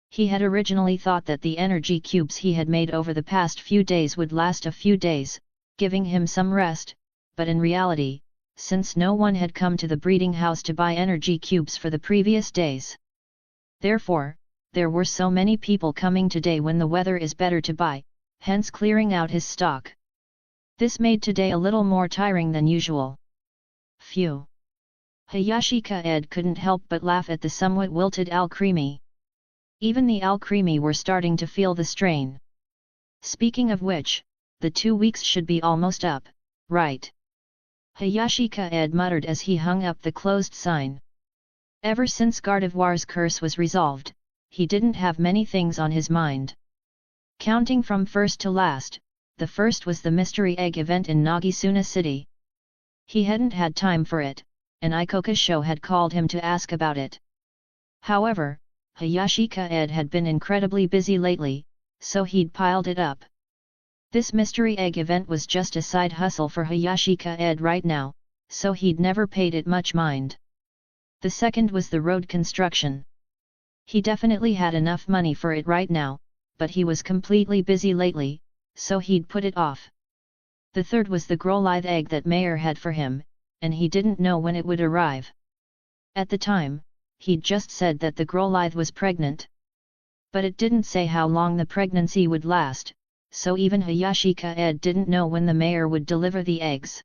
He had originally thought that the energy cubes he had made over the past few days would last a few days, giving him some rest, but in reality, since no one had come to the breeding house to buy energy cubes for the previous days. Therefore, there were so many people coming today when the weather is better to buy, hence clearing out his stock. This made today a little more tiring than usual. Phew! Hayashi Kaede couldn't help but laugh at the somewhat wilted Alcremie. Even the Alcremie were starting to feel the strain. Speaking of which, the 2 weeks should be almost up, right? Hayashi Kaede muttered as he hung up the closed sign. Ever since Gardevoir's curse was resolved, he didn't have many things on his mind. Counting from first to last, the first was the Mystery Egg event in Nagisuna City. He hadn't had time for it, and Ikoka Show had called him to ask about it. However, Hayashi Kaede had been incredibly busy lately, so he'd piled it up. This Mystery Egg event was just a side hustle for Hayashi Kaede right now, so he'd never paid it much mind. The second was the road construction. He definitely had enough money for it right now, but he was completely busy lately, so he'd put it off. The third was the Growlithe egg that Mayor had for him, and he didn't know when it would arrive. At the time, he'd just said that the Growlithe was pregnant. But it didn't say how long the pregnancy would last, so even Hayashi Kaede didn't know when the Mayor would deliver the eggs.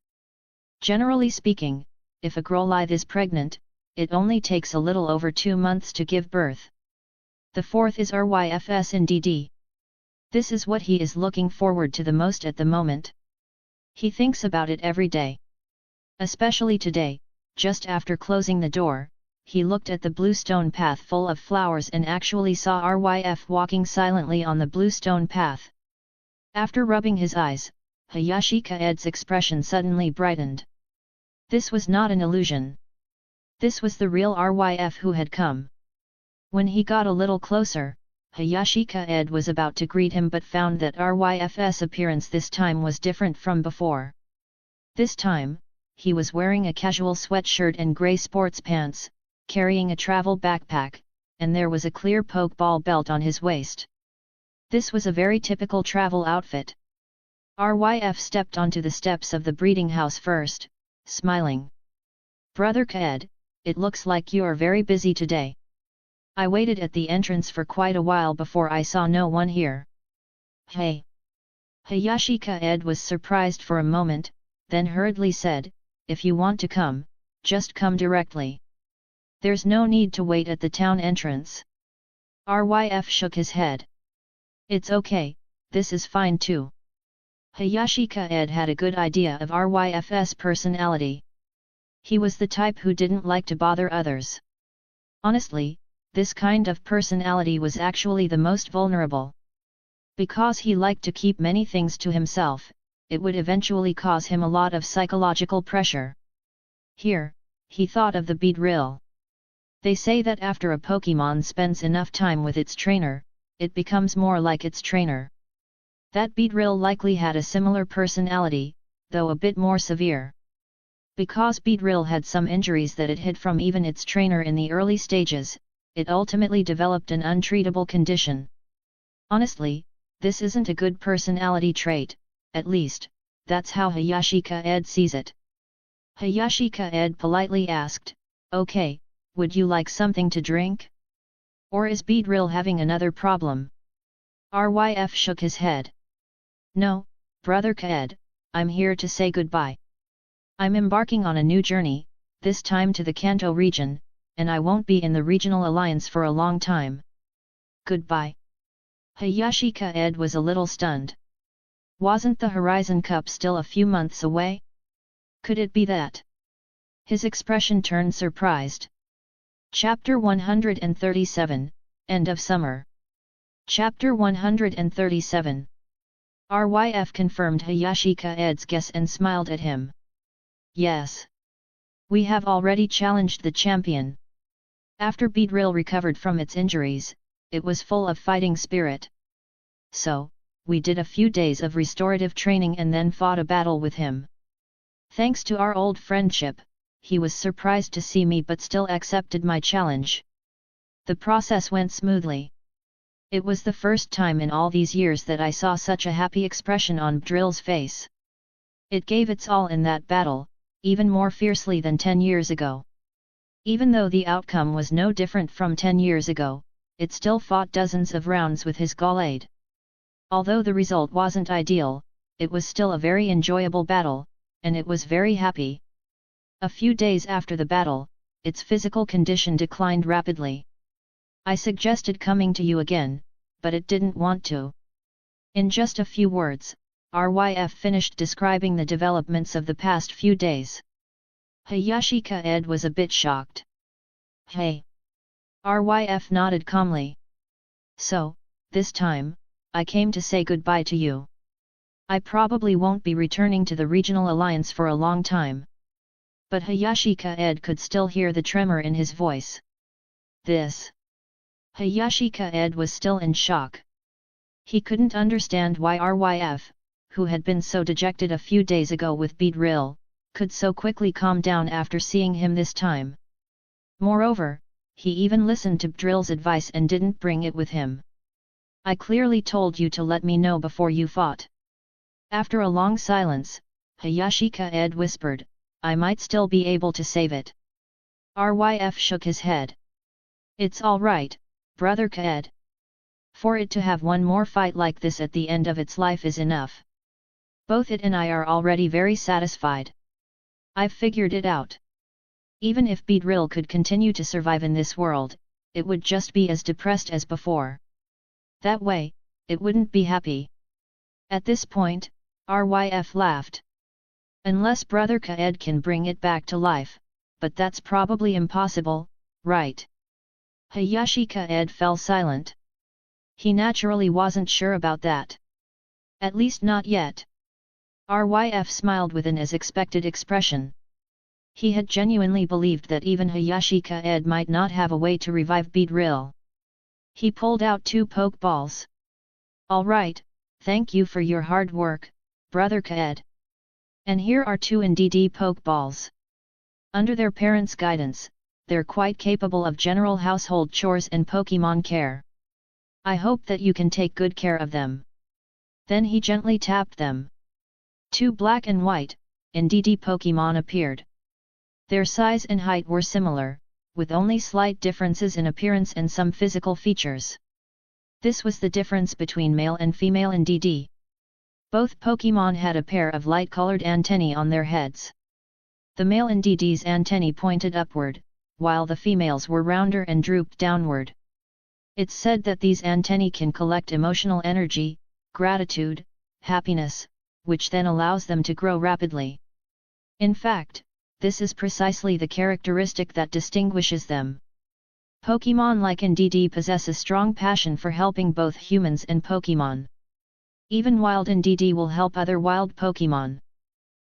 Generally speaking, if a Growlithe is pregnant, it only takes a little over 2 months to give birth. The fourth is RYFS-NDD. This is what he is looking forward to the most at the moment. He thinks about it every day. Especially today, just after closing the door, he looked at the blue stone path full of flowers and actually saw Ryf walking silently on the blue stone path. After rubbing his eyes, Hayashi Kaede's expression suddenly brightened. This was not an illusion. This was the real Ryf who had come. When he got a little closer, Hayashi Kaede was about to greet him but found that Ryf's appearance this time was different from before. This time, he was wearing a casual sweatshirt and grey sports pants, carrying a travel backpack, and there was a clear pokeball belt on his waist. This was a very typical travel outfit. Ryf stepped onto the steps of the breeding house first, smiling. "Brother Kaede, it looks like you're very busy today. I waited at the entrance for quite a while before I saw no one here." "Hey!" Hayashi Kaede was surprised for a moment, then hurriedly said, "If you want to come, just come directly. There's no need to wait at the town entrance." Ryf shook his head. "It's okay, this is fine too." Hayashi Kaede had a good idea of Ryf's personality. He was the type who didn't like to bother others. Honestly, this kind of personality was actually the most vulnerable. Because he liked to keep many things to himself, it would eventually cause him a lot of psychological pressure. Here, he thought of the Beedrill. They say that after a Pokémon spends enough time with its trainer, it becomes more like its trainer. That Beedrill likely had a similar personality, though a bit more severe. Because Beedrill had some injuries that it hid from even its trainer in the early stages, it ultimately developed an untreatable condition. Honestly, this isn't a good personality trait, at least, that's how Hayashi Kaede sees it. Hayashi Kaede politely asked, "Okay, would you like something to drink? Or is Beedrill having another problem?" Ryf shook his head. "No, Brother Kaede, I'm here to say goodbye. I'm embarking on a new journey, this time to the Kanto region, and I won't be in the regional alliance for a long time." "Goodbye?" Hayashi Kaede was a little stunned. Wasn't the Horizon Cup still a few months away? Could it be that? His expression turned surprised. Chapter 137, End of Summer. Chapter 137. Ryf confirmed Hayashi Kaede's guess and smiled at him. "Yes. We have already challenged the champion." After Beedrill recovered from its injuries, it was full of fighting spirit. "So, we did a few days of restorative training and then fought a battle with him. Thanks to our old friendship, he was surprised to see me but still accepted my challenge. The process went smoothly. It was the first time in all these years that I saw such a happy expression on Beedrill's face. It gave its all in that battle, even more fiercely than 10 years ago. Even though the outcome was no different from 10 years ago, it still fought dozens of rounds with his Gallade. Although the result wasn't ideal, it was still a very enjoyable battle, and it was very happy. A few days after the battle, its physical condition declined rapidly. I suggested coming to you again, but it didn't want to." In just a few words, Ryf finished describing the developments of the past few days. Hayashi Kaede was a bit shocked. "Hey!" Ryf nodded calmly. "So, this time, I came to say goodbye to you. I probably won't be returning to the regional alliance for a long time." But Hayashi Kaede could still hear the tremor in his voice. "This..." Hayashi Kaede was still in shock. He couldn't understand why Ryf, who had been so dejected a few days ago with Beedrill, could so quickly calm down after seeing him this time. Moreover, he even listened to Beedrill's advice and didn't bring it with him. "I clearly told you to let me know before you fought." After a long silence, Hayashi Kaede whispered, "I might still be able to save it." Ryf shook his head. "It's all right, Brother Kaede. For it to have one more fight like this at the end of its life is enough. Both it and I are already very satisfied. I've figured it out. Even if Beedrill could continue to survive in this world, it would just be as depressed as before. That way, it wouldn't be happy." At this point, Ryf laughed. "Unless Brother Kaede can bring it back to life, but that's probably impossible, right? Hayashi Kaede fell silent. He naturally wasn't sure about that. At least not yet. RYF smiled with an as-expected expression. He had genuinely believed that even Hayashi Kaede might not have a way to revive Beedrill. He pulled out 2 Pokeballs. Alright, thank you for your hard work, Brother Kaede. And here are 2 NDD Pokeballs. Under their parents' guidance, they're quite capable of general household chores and Pokemon care. I hope that you can take good care of them. Then he gently tapped them. 2 black and white, NDD Pokemon appeared. Their size and height were similar, with only slight differences in appearance and some physical features. This was the difference between male and female NDD. Both Pokemon had a pair of light-colored antennae on their heads. The male NDD's antennae pointed upward, while the females were rounder and drooped downward. It's said that these antennae can collect emotional energy, gratitude, happiness, which then allows them to grow rapidly. In fact, this is precisely the characteristic that distinguishes them. Pokemon like NDD possess a strong passion for helping both humans and Pokemon. Even wild NDD will help other wild Pokemon.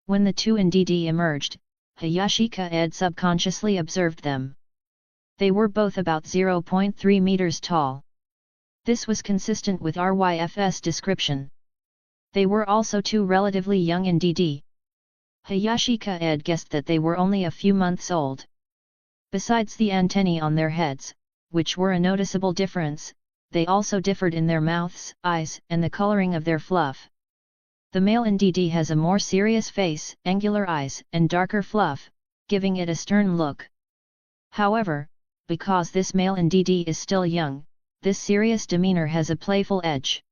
When the 2 NDD emerged, Hayashi Kaede subconsciously observed them. They were both about 0.3 meters tall. This was consistent with RYF's description. They were also 2 relatively young NDD. Hayashi Kaede guessed that they were only a few months old. Besides the antennae on their heads, which were a noticeable difference, they also differed in their mouths, eyes, and the coloring of their fluff. The male NDD has a more serious face, angular eyes, and darker fluff, giving it a stern look. However, because this male NDD is still young, this serious demeanor has a playful edge.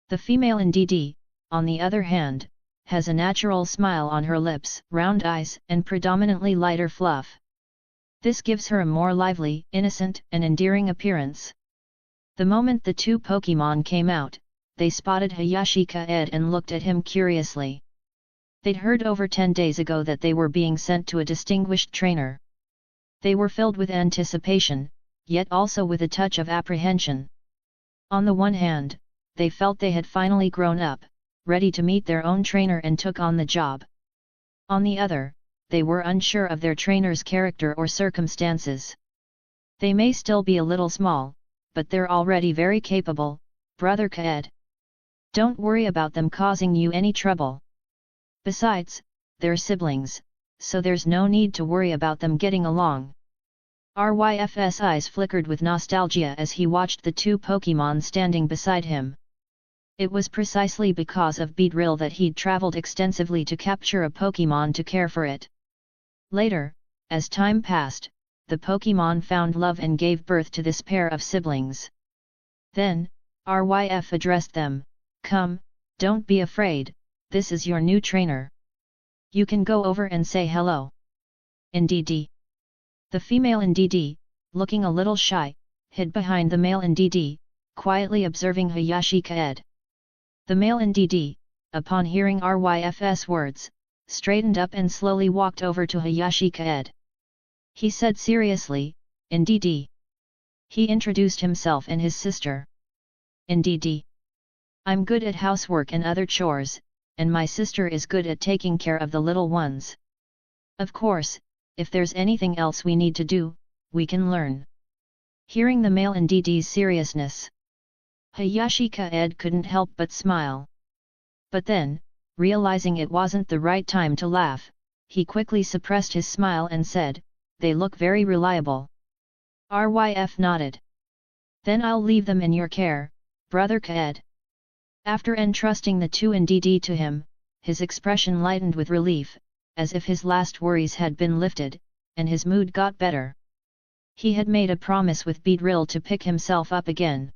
The female NDD, on the other hand, has a natural smile on her lips, round eyes, and predominantly lighter fluff. This gives her a more lively, innocent, and endearing appearance. The moment the 2 Pokemon came out, they spotted Hayashi Kaede and looked at him curiously. They'd heard over 10 days ago that they were being sent to a distinguished trainer. They were filled with anticipation, yet also with a touch of apprehension. On the one hand, they felt they had finally grown up, ready to meet their own trainer and took on the job. On the other, they were unsure of their trainer's character or circumstances. They may still be a little small, but they're already very capable, Brother Kaede. Don't worry about them causing you any trouble. Besides, they're siblings, so there's no need to worry about them getting along. RYF's eyes flickered with nostalgia as he watched the 2 Pokemon standing beside him. It was precisely because of Beedrill that he'd traveled extensively to capture a Pokemon to care for it. Later, as time passed, the Pokemon found love and gave birth to this pair of siblings. Then, RYF addressed them, "Come, don't be afraid, this is your new trainer. You can go over and say hello." NDD. The female NDD, looking a little shy, hid behind the male NDD, quietly observing Hayashi Kaede. The male NDD, upon hearing RYF's words, straightened up and slowly walked over to Hayashi Kaede. He said seriously, "NDD." He introduced himself and his sister. "NDD. I'm good at housework and other chores, and my sister is good at taking care of the little ones. Of course, if there's anything else we need to do, we can learn." Hearing the male NDD's seriousness, Hayashi Kaede couldn't help but smile. But then, realizing it wasn't the right time to laugh, he quickly suppressed his smile and said, "They look very reliable." RYF nodded. "Then I'll leave them in your care, Brother Kaede." After entrusting the 2 NDD to him, his expression lightened with relief, as if his last worries had been lifted, and his mood got better. He had made a promise with Beedrill to pick himself up again.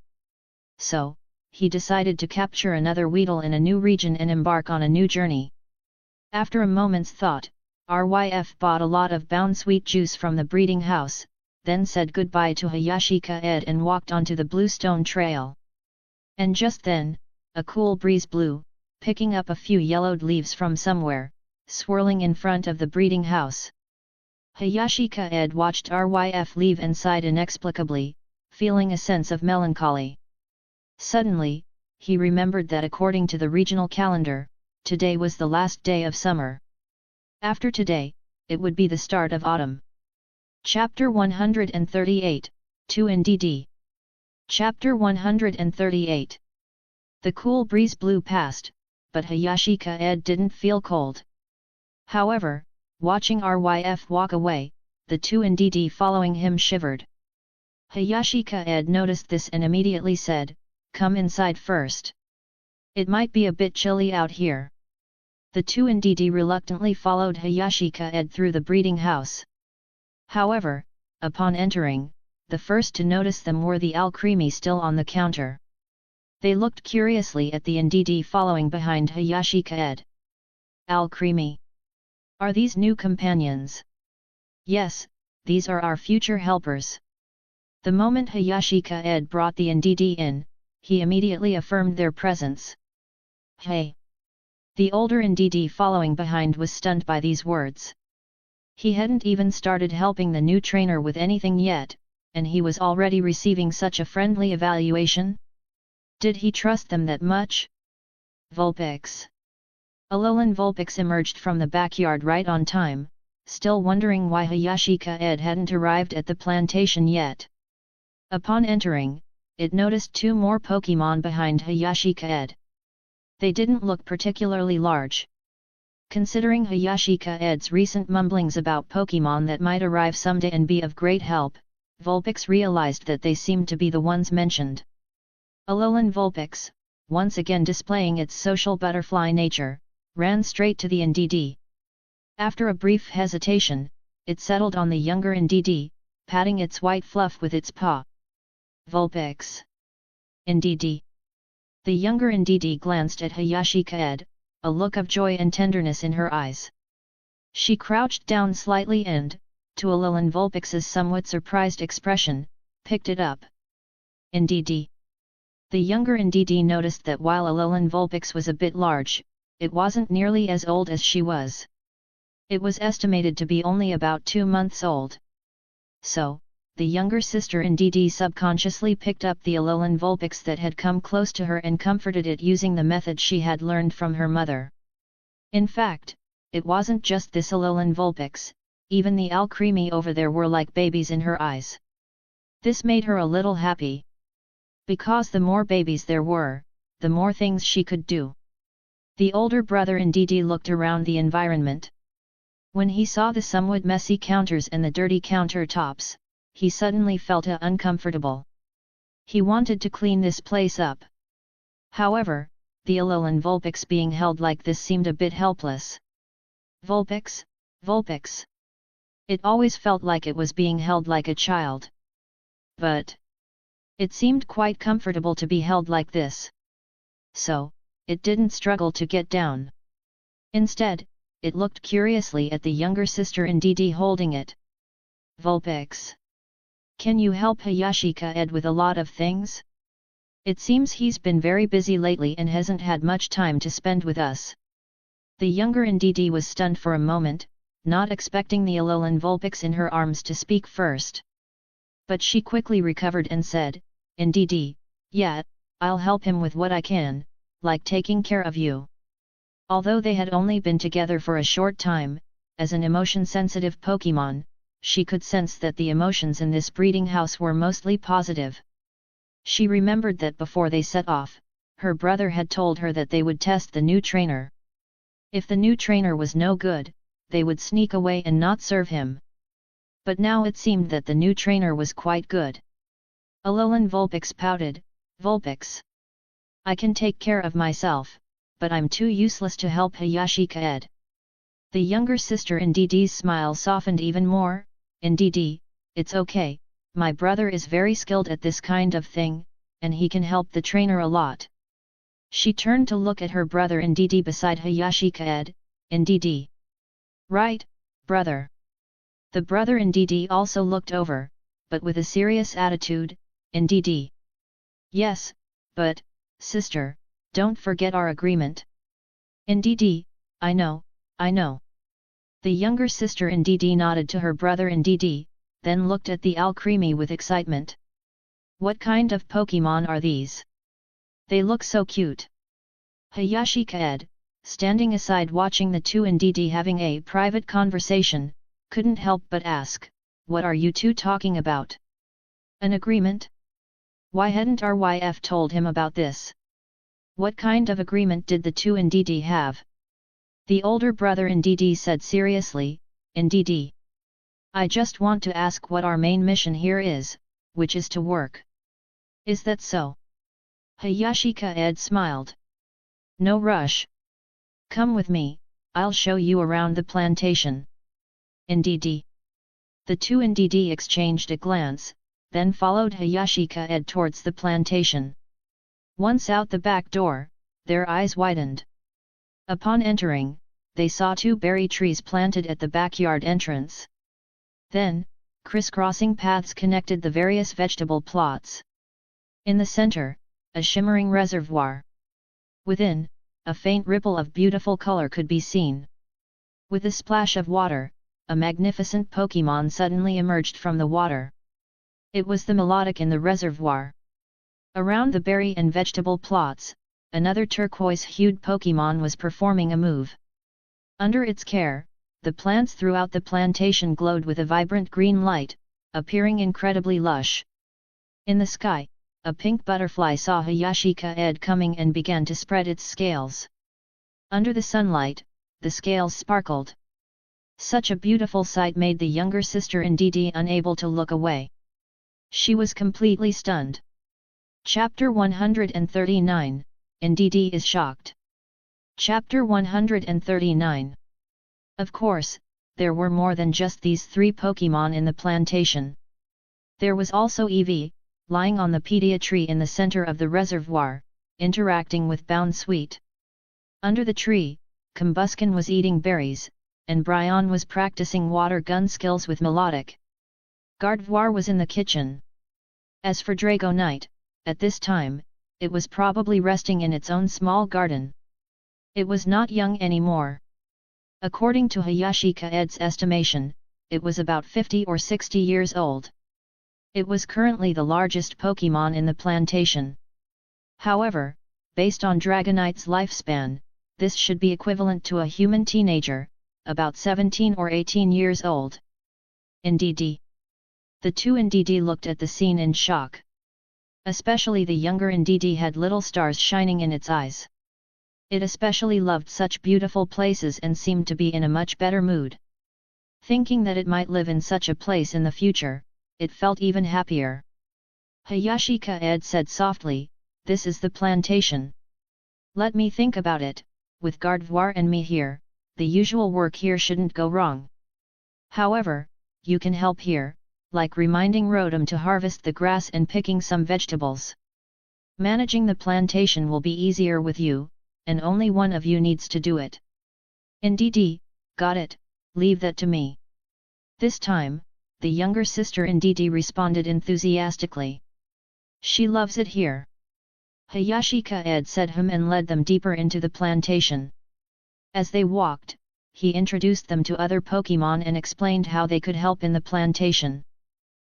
So, he decided to capture another Weedle in a new region and embark on a new journey. After a moment's thought, RYF bought a lot of bound sweet juice from the breeding house, then said goodbye to Hayashi Kaede and walked onto the Bluestone Trail. And just then, a cool breeze blew, picking up a few yellowed leaves from somewhere, swirling in front of the breeding house. Hayashi Kaede watched Ryf leave and sighed inexplicably, feeling a sense of melancholy. Suddenly, he remembered that according to the regional calendar, today was the last day of summer. After today, it would be the start of autumn. Chapter 138, 2 NDD. Chapter 138. The cool breeze blew past, but Hayashi Kaede didn't feel cold. However, watching Ryf walk away, the 2 NDD following him shivered. Hayashi Kaede noticed this and immediately said, "Come inside first. It might be a bit chilly out here." The 2 NDD reluctantly followed Hayashi Kaede through the breeding house. However, upon entering, the first to notice them were the Alcremie still on the counter. They looked curiously at the NDD following behind Hayashi Kaede. "Alcremie? Are these new companions?" "Yes, these are our future helpers." The moment Hayashi Kaede brought the NDD in, he immediately affirmed their presence. "Hey!" The older NDD following behind was stunned by these words. He hadn't even started helping the new trainer with anything yet, and he was already receiving such a friendly evaluation? Did he trust them that much? Vulpix. Alolan Vulpix emerged from the backyard right on time, still wondering why Hayashi Kaede hadn't arrived at the plantation yet. Upon entering, it noticed 2 more Pokémon behind Hayashi Kaede. They didn't look particularly large. Considering Hayashi Kaede's recent mumblings about Pokémon that might arrive someday and be of great help, Vulpix realized that they seemed to be the ones mentioned. Alolan Vulpix, once again displaying its social butterfly nature, ran straight to the NDD. After a brief hesitation, it settled on the younger NDD, patting its white fluff with its paw. "Vulpix. NDD." The younger NDD glanced at Hayashi Kaede, a look of joy and tenderness in her eyes. She crouched down slightly and, to Alolan Vulpix's somewhat surprised expression, picked it up. "NDD." The younger NDD noticed that while Alolan Vulpix was a bit large, it wasn't nearly as old as she was. It was estimated to be only about 2 months old. So, the younger sister NDD subconsciously picked up the Alolan Vulpix that had come close to her and comforted it using the method she had learned from her mother. In fact, it wasn't just this Alolan Vulpix, even the Alcremie over there were like babies in her eyes. This made her a little happy. Because the more babies there were, the more things she could do. The older brother NDD looked around the environment. When he saw the somewhat messy counters and the dirty countertops, he suddenly felt uncomfortable. He wanted to clean this place up. However, the Alolan Vulpix being held like this seemed a bit helpless. "Vulpix, Vulpix." It always felt like it was being held like a child. But it seemed quite comfortable to be held like this. So, it didn't struggle to get down. Instead, it looked curiously at the younger sister NDD holding it. "Vulpix. Can you help Hayashi Kaede with a lot of things? It seems he's been very busy lately and hasn't had much time to spend with us." The younger NDD was stunned for a moment, not expecting the Alolan Vulpix in her arms to speak first. But she quickly recovered and said, "NDD, yeah, I'll help him with what I can, like taking care of you." Although they had only been together for a short time, as an emotion-sensitive Pokémon, she could sense that the emotions in this breeding house were mostly positive. She remembered that before they set off, her brother had told her that they would test the new trainer. If the new trainer was no good, they would sneak away and not serve him. But now it seemed that the new trainer was quite good. Alolan Vulpix pouted, "Vulpix. I can take care of myself, but I'm too useless to help Hayashi Kaede." The younger sister NDD's smile softened even more. "NDD, it's okay, my brother is very skilled at this kind of thing, and he can help the trainer a lot." She turned to look at her brother NDD beside Hayashi Kaede. "NDD. Right, brother." The brother NDD also looked over, but with a serious attitude. "NDD. Yes, but, sister, don't forget our agreement." "NDD, I know, I know." The younger sister Ndidi nodded to her brother Ndidi, then looked at the Alcremie with excitement. What kind of Pokémon are these? They look so cute. Hayashi Kaede, standing aside watching the two Ndidi having a private conversation, couldn't help but ask, what are you two talking about? An agreement? Why hadn't RYF told him about this? What kind of agreement did the two Ndidi have? The older brother Ndidi said seriously, Ndidi. I just want to ask what our main mission here is, which is to work. Is that so? Hayashi Kaede smiled. No rush. Come with me, I'll show you around the plantation. Ndidi. The two Ndidi exchanged a glance, then followed Hayashi Kaede towards the plantation. Once out the back door, their eyes widened. Upon entering, they saw two berry trees planted at the backyard entrance. Then, crisscrossing paths connected the various vegetable plots. In the center, a shimmering reservoir. Within, a faint ripple of beautiful color could be seen. With a splash of water, a magnificent Pokémon suddenly emerged from the water. It was the melodic in the reservoir. Around the berry and vegetable plots, another turquoise-hued Pokémon was performing a move. Under its care, the plants throughout the plantation glowed with a vibrant green light, appearing incredibly lush. In the sky, a pink butterfly saw Hayashi Kaede coming and began to spread its scales. Under the sunlight, the scales sparkled. Such a beautiful sight made the younger sister Ndidi unable to look away. She was completely stunned. Chapter 139, Ndidi is shocked. Chapter 139. Of course, there were more than just these three Pokémon in the plantation. There was also Eevee, lying on the pedia tree in the center of the reservoir, interacting with Bounsweet. Under the tree, Combuskin was eating berries, and Bryon was practicing water gun skills with Melodic. Gardevoir was in the kitchen. As for Dragonite, at this time, it was probably resting in its own small garden. It was not young anymore. According to Hayashi Kaede's estimation, it was about 50 or 60 years old. It was currently the largest Pokémon in the plantation. However, based on Dragonite's lifespan, this should be equivalent to a human teenager, about 17 or 18 years old. Ndidi. The two Ndidi looked at the scene in shock. Especially the younger Ndidi had little stars shining in its eyes. It especially loved such beautiful places and seemed to be in a much better mood. Thinking that it might live in such a place in the future, it felt even happier. Hayashi Kaede said softly, "This is the plantation. Let me think about it, with Gardevoir and me here, the usual work here shouldn't go wrong. However, you can help here, like reminding Rotom to harvest the grass and picking some vegetables. Managing the plantation will be easier with you, and only one of you needs to do it." Ndidi, got it, leave that to me. This time, the younger sister Ndidi responded enthusiastically. She loves it here. Hayashi Kaede said and led them deeper into the plantation. As they walked, he introduced them to other Pokémon and explained how they could help in the plantation.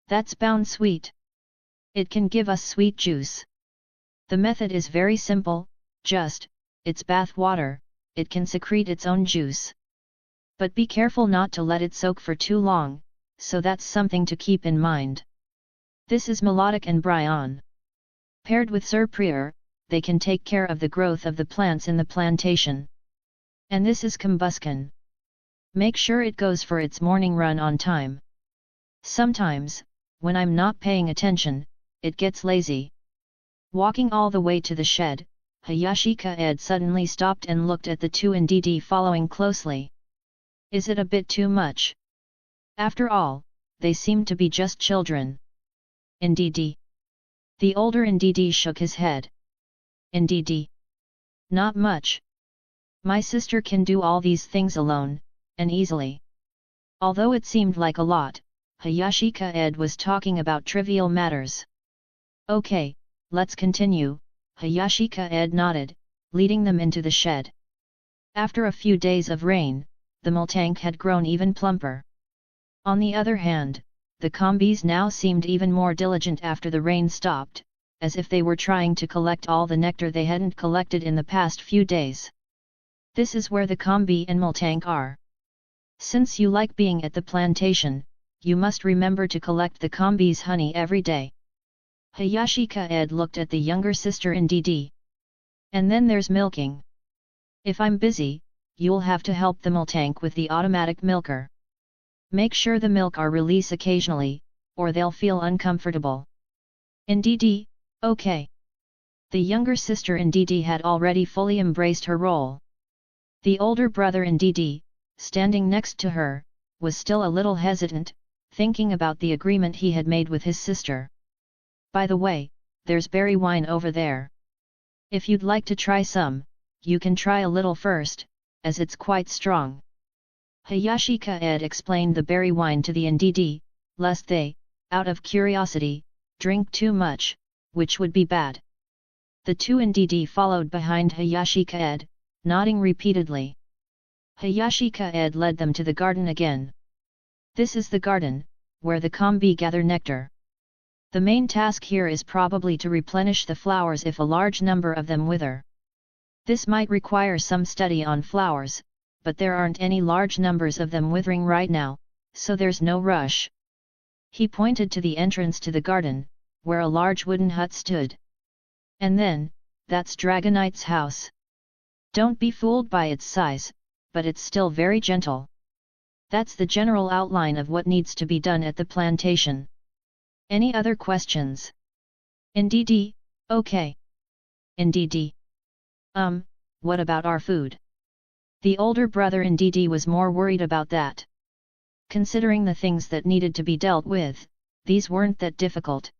That's Bounsweet. It can give us sweet juice. The method is very simple, just, it's bath water, it can secrete its own juice. But be careful not to let it soak for too long, so that's something to keep in mind. This is Melodic and Bryon. Paired with Surprier, they can take care of the growth of the plants in the plantation. And this is Combuskin. Make sure it goes for its morning run on time. Sometimes, when I'm not paying attention, it gets lazy. Walking all the way to the shed, Hayashi Kaede suddenly stopped and looked at the two Ndidi following closely. Is it a bit too much? After all, they seem to be just children. Ndidi. The older Ndidi shook his head. Ndidi. Not much. My sister can do all these things alone, and easily. Although it seemed like a lot, Hayashi Kaede was talking about trivial matters. Okay, let's continue, Hayashi Kaede nodded, leading them into the shed. After a few days of rain, the Miltank had grown even plumper. On the other hand, the Combees now seemed even more diligent after the rain stopped, as if they were trying to collect all the nectar they hadn't collected in the past few days. This is where the Combee and Miltank are. Since you like being at the plantation, you must remember to collect the Combee's honey every day. Hayashi Kaede looked at the younger sister Ndidi. And then there's milking. If I'm busy, you'll have to help the Miltank with the automatic milker. Make sure the milk are release occasionally, or they'll feel uncomfortable. Ndidi, okay. The younger sister Ndidi had already fully embraced her role. The older brother Ndidi, standing next to her, was still a little hesitant, thinking about the agreement he had made with his sister. By the way, there's berry wine over there. If you'd like to try some, you can try a little first, as it's quite strong. Hayashi Kaede explained the berry wine to the Ndidi, lest they, out of curiosity, drink too much, which would be bad. The two Ndidi followed behind Hayashi Kaede, nodding repeatedly. Hayashi Kaede led them to the garden again. This is the garden, where the Combee gather nectar. The main task here is probably to replenish the flowers if a large number of them wither. This might require some study on flowers, but there aren't any large numbers of them withering right now, so there's no rush. He pointed to the entrance to the garden, where a large wooden hut stood. And then, that's Dragonite's house. Don't be fooled by its size, but it's still very gentle. That's the general outline of what needs to be done at the plantation. Any other questions? Ndidi, okay. Ndidi. What about our food? The older brother Ndidi was more worried about that. Considering the things that needed to be dealt with, these weren't that difficult.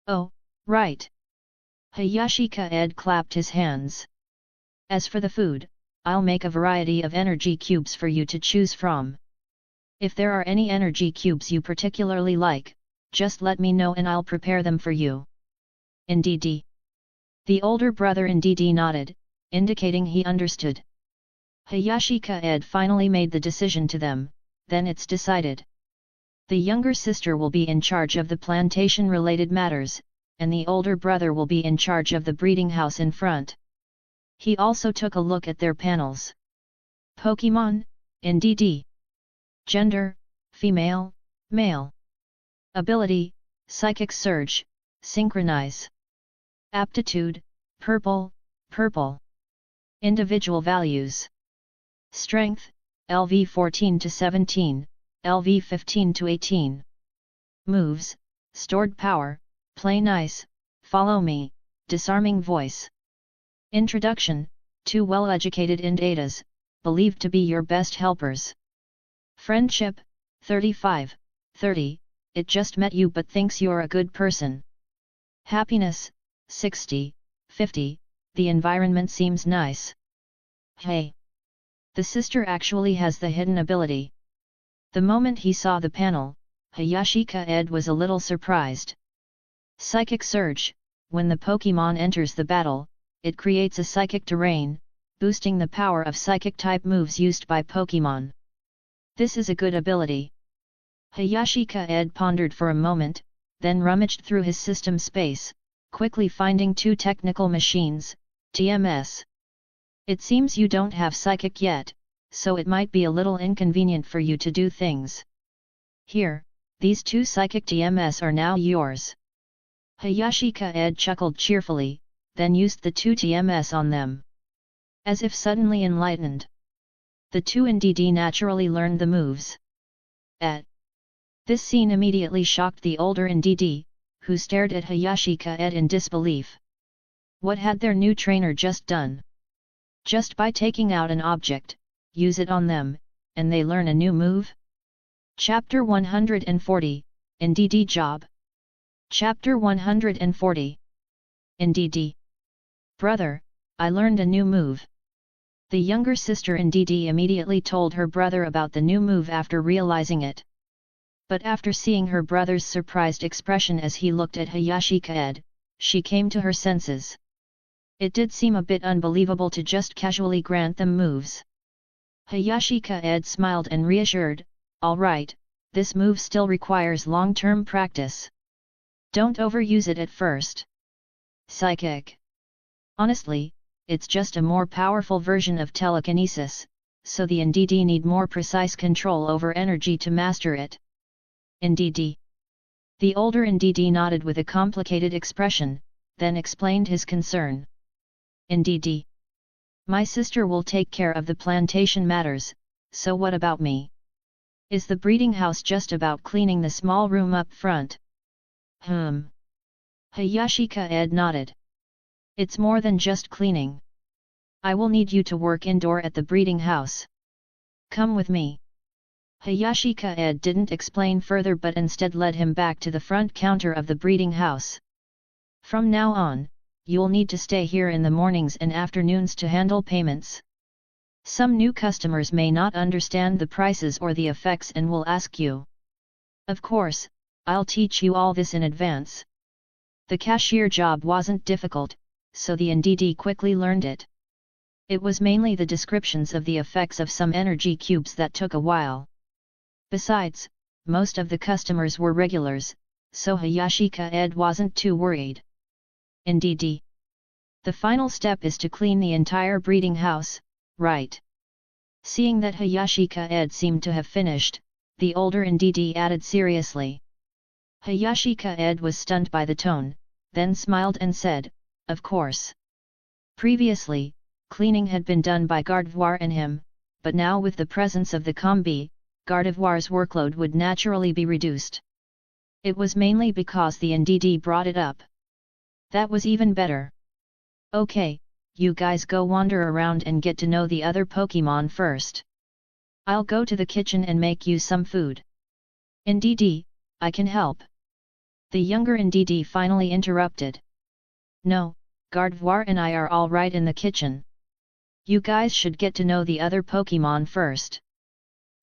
Oh, right. Hayashi Kaede clapped his hands. As for the food, I'll make a variety of energy cubes for you to choose from. If there are any energy cubes you particularly like, just let me know and I'll prepare them for you. Ndidi. The older brother Ndidi nodded, indicating he understood. Hayashi Kaede finally made the decision to them, then it's decided. The younger sister will be in charge of the plantation-related matters, and the older brother will be in charge of the breeding house in front. He also took a look at their panels. Pokémon, Ndidi. Gender, female, male. Ability, Psychic Surge, Synchronize. Aptitude, purple, purple. Individual values. Strength, LV 14 to 17, LV 15 to 18. Moves, Stored Power, Play Nice, Follow Me, Disarming Voice. Introduction, 2 well-educated Ndadas, believed to be your best helpers. Friendship, 35, 30, it just met you but thinks you're a good person. Happiness, 60, 50, the environment seems nice. Hey! The sister actually has the hidden ability. The moment he saw the panel, Hayashi Kaede was a little surprised. Psychic Surge, when the Pokémon enters the battle, it creates a psychic terrain, boosting the power of psychic-type moves used by Pokémon. This is a good ability. Hayashi Kaede pondered for a moment, then rummaged through his system space, quickly finding 2 technical machines, TMS. It seems you don't have psychic yet, so it might be a little inconvenient for you to do things. Here, these 2 psychic TMS are now yours. Hayashi Kaede chuckled cheerfully, then used the 2 TMS on them. As if suddenly enlightened. The 2 Ndidi naturally learned the moves. This scene immediately shocked the older Ndidi, who stared at Hayashi Kaede in disbelief. What had their new trainer just done? Just by taking out an object, use it on them, and they learn a new move? Chapter 140, Ndidi Job. Chapter 140. Ndidi. Brother, I learned a new move. The younger sister Ndidi immediately told her brother about the new move after realizing it. But after seeing her brother's surprised expression as he looked at Hayashi Kaede, she came to her senses. It did seem a bit unbelievable to just casually grant them moves. Hayashi Kaede smiled and reassured, "Alright, this move still requires long-term practice. Don't overuse it at first." Psychic. Honestly, it's just a more powerful version of telekinesis, so the NDD need more precise control over energy to master it. NDD. The older NDD nodded with a complicated expression, then explained his concern. NDD. My sister will take care of the plantation matters, so what about me? Is the breeding house just about cleaning the small room up front? Hayashi Kaede nodded. It's more than just cleaning. I will need you to work indoor at the breeding house. Come with me. Hayashi Kaede didn't explain further but instead led him back to the front counter of the breeding house. From now on, you'll need to stay here in the mornings and afternoons to handle payments. Some new customers may not understand the prices or the effects and will ask you. Of course, I'll teach you all this in advance. The cashier job wasn't difficult, so the NDD quickly learned it. It was mainly the descriptions of the effects of some energy cubes that took a while. Besides, most of the customers were regulars, so Hayashi Kaede wasn't too worried. NDD. The final step is to clean the entire breeding house, right? Seeing that Hayashi Kaede seemed to have finished, the older NDD added seriously. Hayashi Kaede was stunned by the tone, then smiled and said, "Of course." Previously, cleaning had been done by Gardevoir and him, but now with the presence of the combi, Gardevoir's workload would naturally be reduced. It was mainly because the NDD brought it up. That was even better. Okay, you guys go wander around and get to know the other Pokémon first. I'll go to the kitchen and make you some food. NDD, I can help. The younger NDD finally interrupted. No, Gardevoir and I are all right in the kitchen. You guys should get to know the other Pokémon first.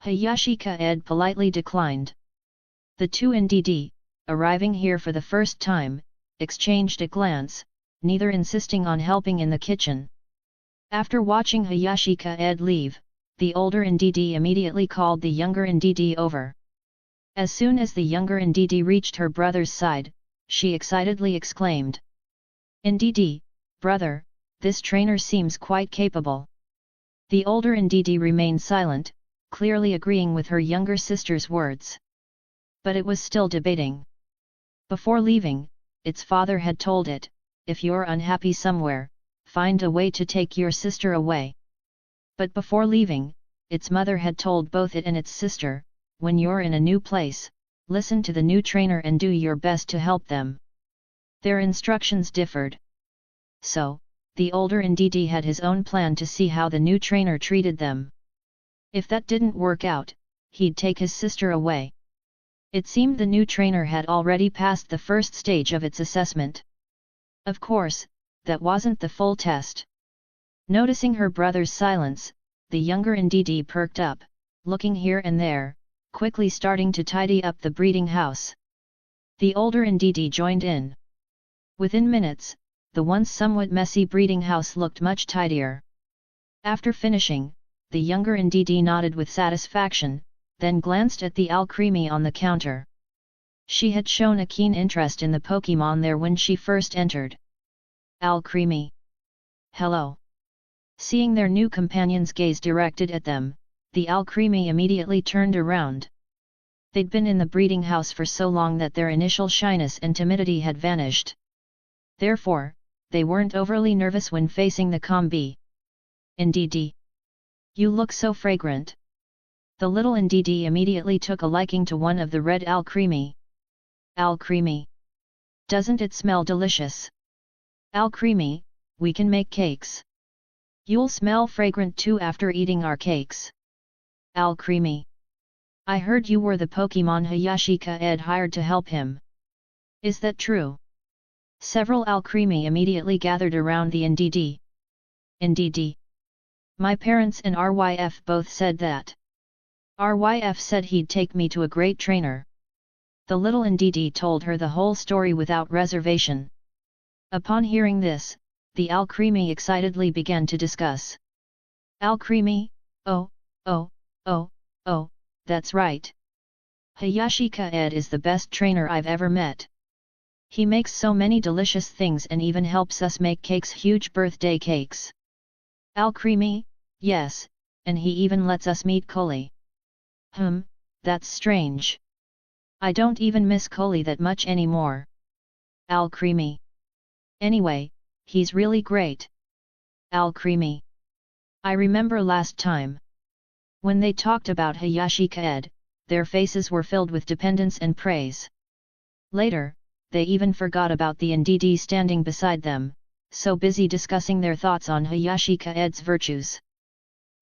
Hayashi Kaede politely declined. The two NDD, arriving here for the first time, exchanged a glance, neither insisting on helping in the kitchen. After watching Hayashi Kaede leave, the older NDD immediately called the younger NDD over. As soon as the younger NDD reached her brother's side, she excitedly exclaimed. NDD, brother, this trainer seems quite capable. The older NDD remained silent, clearly agreeing with her younger sister's words. But it was still debating. Before leaving, its father had told it, if you're unhappy somewhere, find a way to take your sister away. But before leaving, its mother had told both it and its sister, when you're in a new place, listen to the new trainer and do your best to help them. Their instructions differed. So, the older NDD had his own plan to see how the new trainer treated them. If that didn't work out, he'd take his sister away. It seemed the new trainer had already passed the first stage of its assessment. Of course, that wasn't the full test. Noticing her brother's silence, the younger NDD perked up, looking here and there, quickly starting to tidy up the breeding house. The older NDD joined in. Within minutes, the once somewhat messy breeding house looked much tidier. After finishing, the younger NDD nodded with satisfaction, then glanced at the alchemy on the counter. She had shown a keen interest in the Pokémon there when she first entered. Alchemy. Hello. Seeing their new companion's gaze directed at them, the alchemy immediately turned around. They'd been in the breeding house for so long that their initial shyness and timidity had vanished. Therefore, they weren't overly nervous when facing the combi. NDD. You look so fragrant. The little NDD immediately took a liking to one of the red alchemy. Alchemy. Doesn't it smell delicious? Alchemy, we can make cakes. You'll smell fragrant too after eating our cakes. Alchemy. I heard you were the Pokémon Hayashi Kaede hired to help him. Is that true? Several alchemy immediately gathered around the NDD. NDD. My parents and RYF both said that. RYF said he'd take me to a great trainer. The little NDD told her the whole story without reservation. Upon hearing this, the alchemy excitedly began to discuss. Alchemy, oh, Oh, oh, oh, that's right. Hayashi Kaede is the best trainer I've ever met. He makes so many delicious things and even helps us make cakes, huge birthday cakes. Alchemy, yes, and he even lets us meet Coley. That's strange. I don't even miss Coley that much anymore. Alchemy. Anyway, he's really great. Alchemy. I remember last time. When they talked about Hayashi Kaede, their faces were filled with dependence and praise. Later, they even forgot about the NDD standing beside them, so busy discussing their thoughts on Hayashi Kaede's virtues.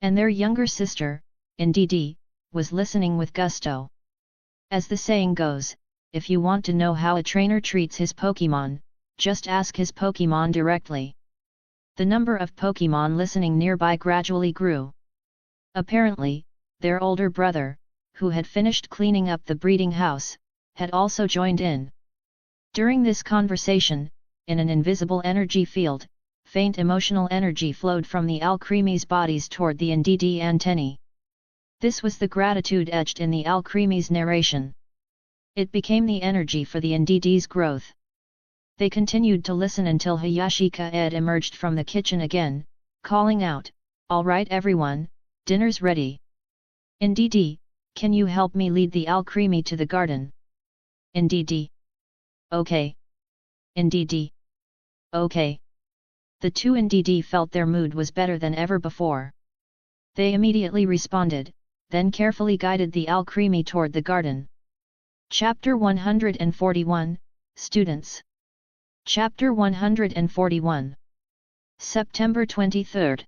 And their younger sister, NDD, was listening with gusto. As the saying goes, if you want to know how a trainer treats his Pokémon, just ask his Pokémon directly. The number of Pokémon listening nearby gradually grew. Apparently, their older brother, who had finished cleaning up the breeding house, had also joined in. During this conversation, in an invisible energy field, faint emotional energy flowed from the Alchemy's bodies toward the NDD antennae. This was the gratitude etched in the Alchemy's narration. It became the energy for the NDD's growth. They continued to listen until Hayashi Kaede emerged from the kitchen again, calling out, "All right everyone, dinner's ready. NDD, can you help me lead the Alchemy to the garden?" NDD. Okay. NDD. Okay. The two NDD felt their mood was better than ever before. They immediately responded, then carefully guided the Alchemy toward the garden. Chapter 141, Students. Chapter 141. September 23rd.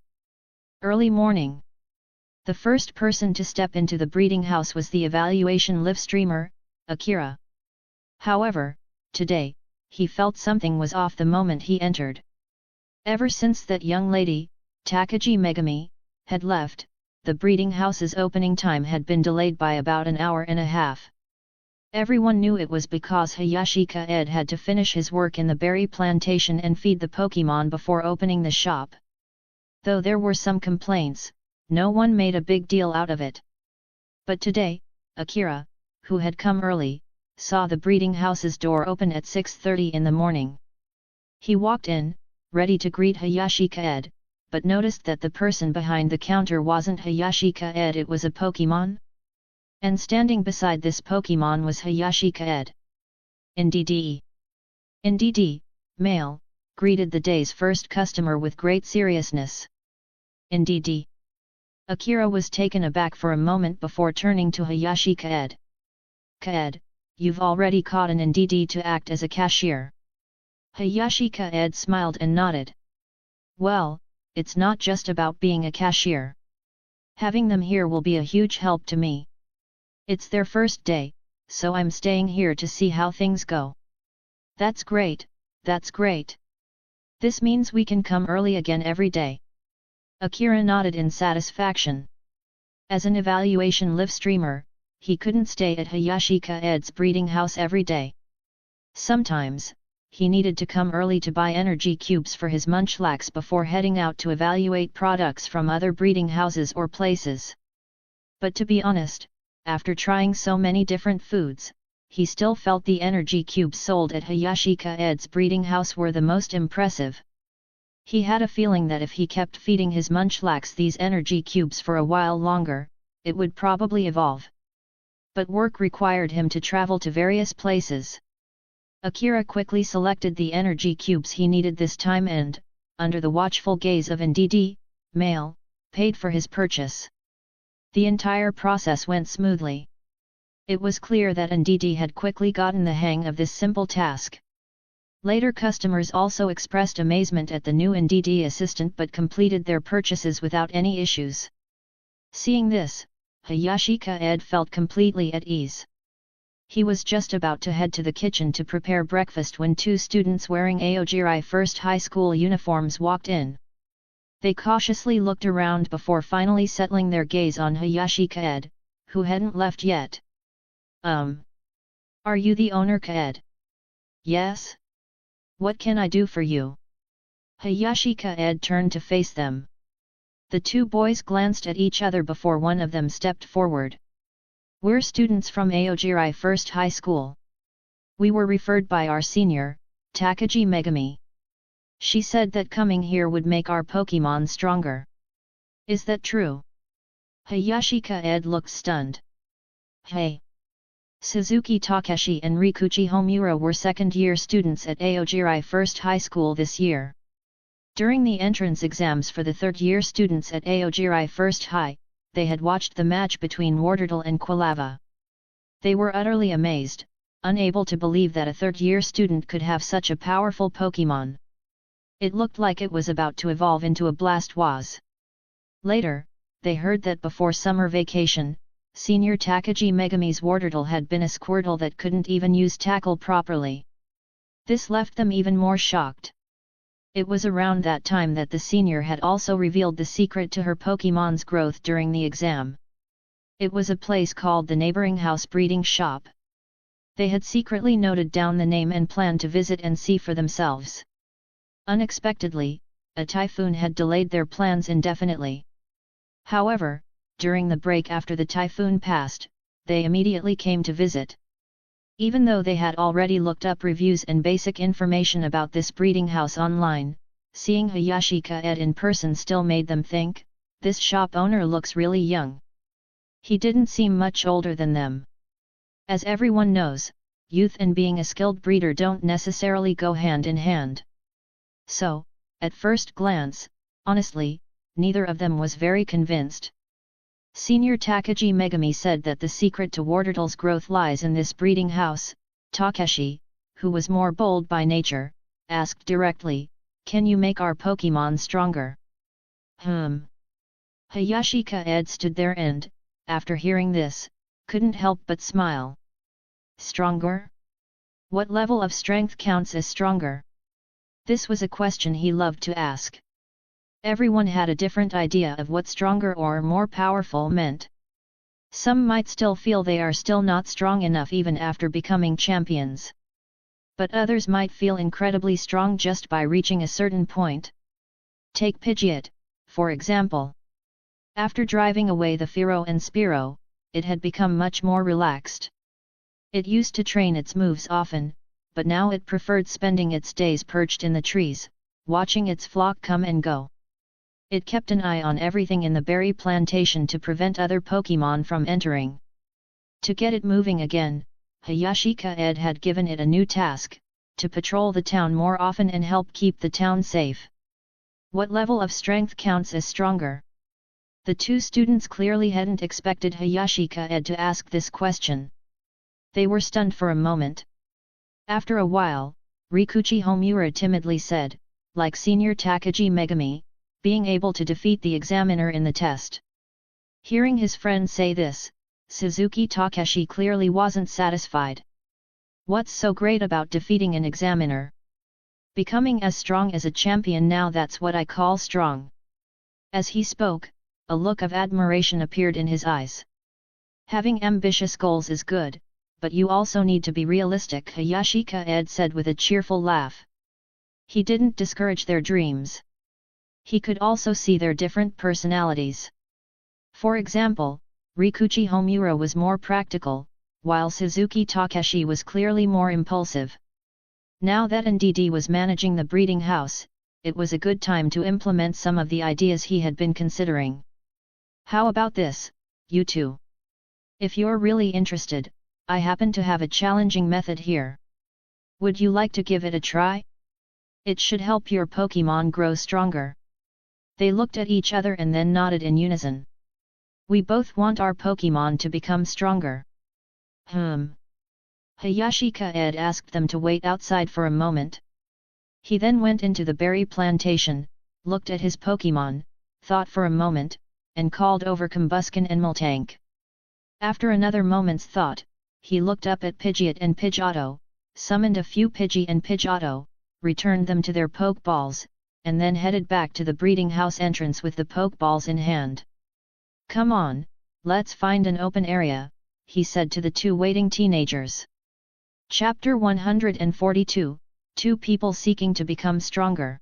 Early morning. The first person to step into the breeding house was the evaluation live streamer, Akira. However, today, he felt something was off the moment he entered. Ever since that young lady, Takagi Megami, had left, the breeding house's opening time had been delayed by about an hour and a half. Everyone knew it was because Hayashi Kaede had to finish his work in the berry plantation and feed the Pokémon before opening the shop. Though there were some complaints, no one made a big deal out of it. But today, Akira, who had come early, saw the breeding house's door open at 6:30 in the morning. He walked in, ready to greet Hayashi Kaede, but noticed that the person behind the counter wasn't Hayashi Kaede, it was a Pokémon. And standing beside this Pokémon was Hayashi Kaede. NDD. NDD, male, greeted the day's first customer with great seriousness. NDD. Akira was taken aback for a moment before turning to Hayashi Kaede. Kaede, you've already caught an NDD to act as a cashier. Hayashi Kaede smiled and nodded. Well, it's not just about being a cashier. Having them here will be a huge help to me. It's their first day, so I'm staying here to see how things go. That's great, that's great. This means we can come early again every day. Akira nodded in satisfaction. As an evaluation live streamer, he couldn't stay at Hayashi Kaede's breeding house every day. Sometimes, he needed to come early to buy energy cubes for his munchlax before heading out to evaluate products from other breeding houses or places. But to be honest, after trying so many different foods, he still felt the energy cubes sold at Hayashi Kaede's breeding house were the most impressive. He had a feeling that if he kept feeding his munchlax these energy cubes for a while longer, it would probably evolve. But work required him to travel to various places. Akira quickly selected the energy cubes he needed this time and, under the watchful gaze of NDD, male, paid for his purchase. The entire process went smoothly. It was clear that NDD had quickly gotten the hang of this simple task. Later customers also expressed amazement at the new NDD assistant but completed their purchases without any issues. Seeing this, Hayashi Kaede felt completely at ease. He was just about to head to the kitchen to prepare breakfast when two students wearing Aojirai First High School uniforms walked in. They cautiously looked around before finally settling their gaze on Hayashi Kaede, who hadn't left yet. Are you the owner, Kaede? Yes? What can I do for you? Hayashi Kaede turned to face them. The two boys glanced at each other before one of them stepped forward. "We're students from Aojirai First High School. We were referred by our senior, Takagi Megami. She said that coming here would make our Pokémon stronger. Is that true?" Hayashi Kaede looked stunned. "Hey! Suzuki Takeshi and Rikuchi Homura were second-year students at Aojirai First High School this year. During the entrance exams for the third-year students at Aojirai First High, they had watched the match between Wartortle and Quilava. They were utterly amazed, unable to believe that a third-year student could have such a powerful Pokémon. It looked like it was about to evolve into a Blastoise. Later, they heard that before summer vacation, Senior Takagi Megami's Wartortle had been a Squirtle that couldn't even use Tackle properly. This left them even more shocked. It was around that time that the senior had also revealed the secret to her Pokémon's growth during the exam. It was a place called the Neighboring House Breeding Shop. They had secretly noted down the name and planned to visit and see for themselves. Unexpectedly, a typhoon had delayed their plans indefinitely. However, during the break after the typhoon passed, they immediately came to visit. Even though they had already looked up reviews and basic information about this breeding house online, seeing Hayashi Kaede in person still made them think, this shop owner looks really young. He didn't seem much older than them. As everyone knows, youth and being a skilled breeder don't necessarily go hand in hand. So, at first glance, honestly, neither of them was very convinced. Senior Takagi Megami said that the secret to Wartortle's growth lies in this breeding house. Takeshi, who was more bold by nature, asked directly, "Can you make our Pokémon stronger?" Hayashi Kaede stood there and, after hearing this, couldn't help but smile. Stronger? What level of strength counts as stronger? This was a question he loved to ask. Everyone had a different idea of what stronger or more powerful meant. Some might still feel they are still not strong enough even after becoming champions. But others might feel incredibly strong just by reaching a certain point. Take Pidgeot, for example. After driving away the Fearow and Spearow, it had become much more relaxed. It used to train its moves often, but now it preferred spending its days perched in the trees, watching its flock come and go. It kept an eye on everything in the berry plantation to prevent other Pokémon from entering. To get it moving again, Hayashi Kaede had given it a new task, to patrol the town more often and help keep the town safe. What level of strength counts as stronger? The two students clearly hadn't expected Hayashi Kaede to ask this question. They were stunned for a moment. After a while, Rikuchi Homura timidly said, like Senior Takagi Megami, being able to defeat the examiner in the test. Hearing his friend say this, Suzuki Takeshi clearly wasn't satisfied. What's so great about defeating an examiner? Becoming as strong as a champion now, that's what I call strong. As he spoke, a look of admiration appeared in his eyes. Having ambitious goals is good, but you also need to be realistic, Hayashi Kaede said with a cheerful laugh. He didn't discourage their dreams. He could also see their different personalities. For example, Rikuchi Homura was more practical, while Suzuki Takeshi was clearly more impulsive. Now that NDD was managing the breeding house, it was a good time to implement some of the ideas he had been considering. How about this, you two? If you're really interested, I happen to have a challenging method here. Would you like to give it a try? It should help your Pokémon grow stronger. They looked at each other and then nodded in unison. We both want our Pokémon to become stronger. Hayashi Kaede asked them to wait outside for a moment. He then went into the berry plantation, looked at his Pokémon, thought for a moment, and called over Combuskin and Miltank. After another moment's thought, he looked up at Pidgeot and Pidgeotto, summoned a few Pidgey and Pidgeotto, returned them to their Pokeballs, and then headed back to the breeding house entrance with the Pokeballs in hand. Come on, let's find an open area, he said to the two waiting teenagers. Chapter 142, Two People Seeking to Become Stronger.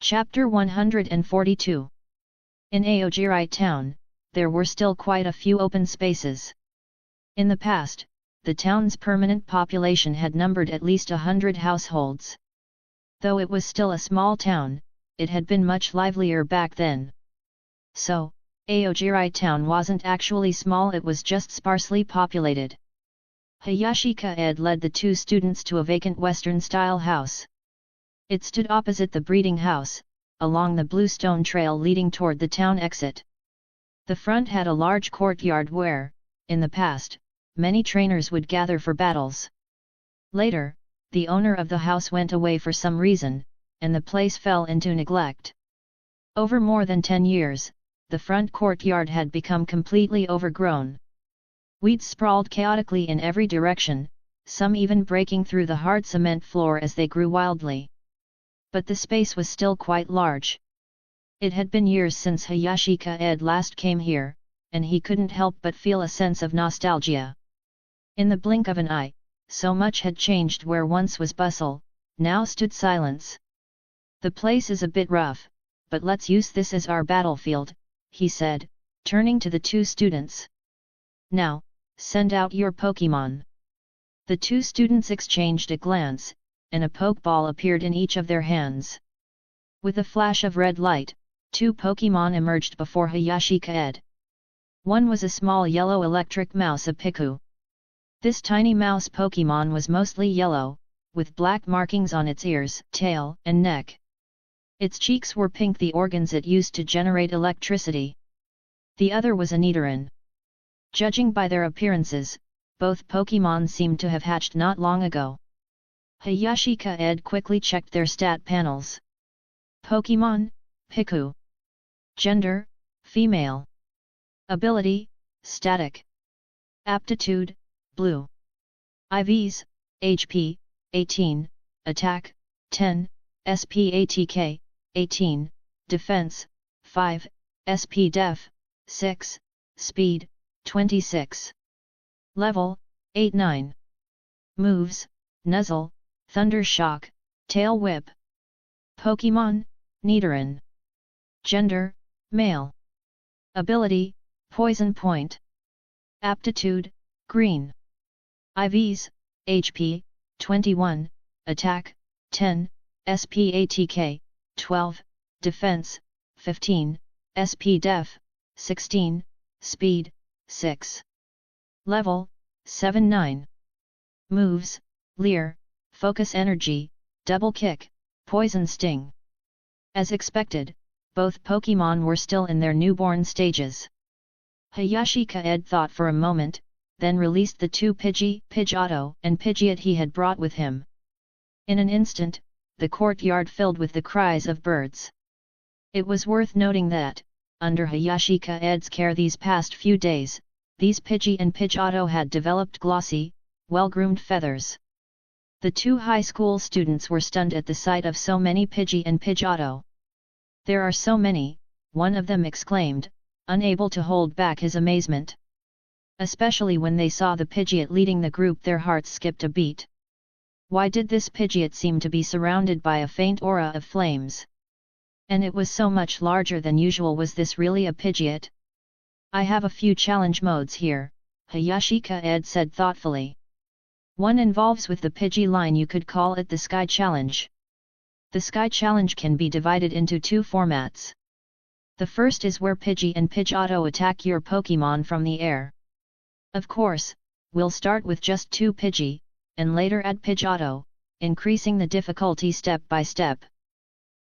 Chapter 142. In Aogiri town, there were still quite a few open spaces. In the past, the town's permanent population had numbered at least 100 households. Though it was still a small town, it had been much livelier back then. So, Aogiri town wasn't actually small, it was just sparsely populated. Hayashi Kaede led the two students to a vacant Western-style house. It stood opposite the breeding house, along the blue stone trail leading toward the town exit. The front had a large courtyard where, in the past, many trainers would gather for battles. Later, the owner of the house went away for some reason, and the place fell into neglect. Over more than 10 years, the front courtyard had become completely overgrown. Weeds sprawled chaotically in every direction, some even breaking through the hard cement floor as they grew wildly. But the space was still quite large. It had been years since Hayashi Kaede last came here, and he couldn't help but feel a sense of nostalgia. In the blink of an eye, so much had changed. Where once was bustle, now stood silence. The place is a bit rough, but let's use this as our battlefield, he said, turning to the two students. Now, send out your Pokémon. The two students exchanged a glance, and a Pokeball appeared in each of their hands. With a flash of red light, two Pokémon emerged before Hayashi Kaede. One was a small yellow electric mouse, a Piku. This tiny mouse Pokémon was mostly yellow, with black markings on its ears, tail, and neck. Its cheeks were pink, the organs it used to generate electricity. The other was a Nidoran. Judging by their appearances, both Pokémon seemed to have hatched not long ago. Hayashi Kaede quickly checked their stat panels. Pokémon, Piku. Gender, female. Ability, static. Aptitude, blue. IVs, HP, 18, Attack, 10, SPATK, 18, Defense, 5, SPDef, 6, Speed, 26. Level, 8-9. Moves, Nuzzle, Thunder Shock, Tail Whip. Pokémon, Nidoran. Gender, male. Ability, Poison Point. Aptitude, green. IVs, HP, 21, Attack, 10, SPATK, 12, Defense, 15, SPDef, 16, Speed, 6. Level, 7-9. Moves, Leer, Focus Energy, Double Kick, Poison Sting. As expected, both Pokémon were still in their newborn stages. Hayashi Kaede thought for a moment, then released the two Pidgeotto and Pidgeot he had brought with him. In an instant, the courtyard filled with the cries of birds. It was worth noting that, under Hayashi Kaede's care these past few days, these Pidgey and Pidgeotto had developed glossy, well-groomed feathers. The two high school students were stunned at the sight of so many Pidgey and Pidgeotto. There are so many, one of them exclaimed, unable to hold back his amazement. Especially when they saw the Pidgeot leading the group, their hearts skipped a beat. Why did this Pidgeot seem to be surrounded by a faint aura of flames? And it was so much larger than usual. Was this really a Pidgeot? I have a few challenge modes here, Hayashi Kaede said thoughtfully. One involves with the Pidgey line, you could call it the Sky Challenge. The Sky Challenge can be divided into two formats. The first is where Pidgey and Pidgeotto attack your Pokémon from the air. Of course, we'll start with just two Pidgey, and later add Pidgeotto, increasing the difficulty step by step.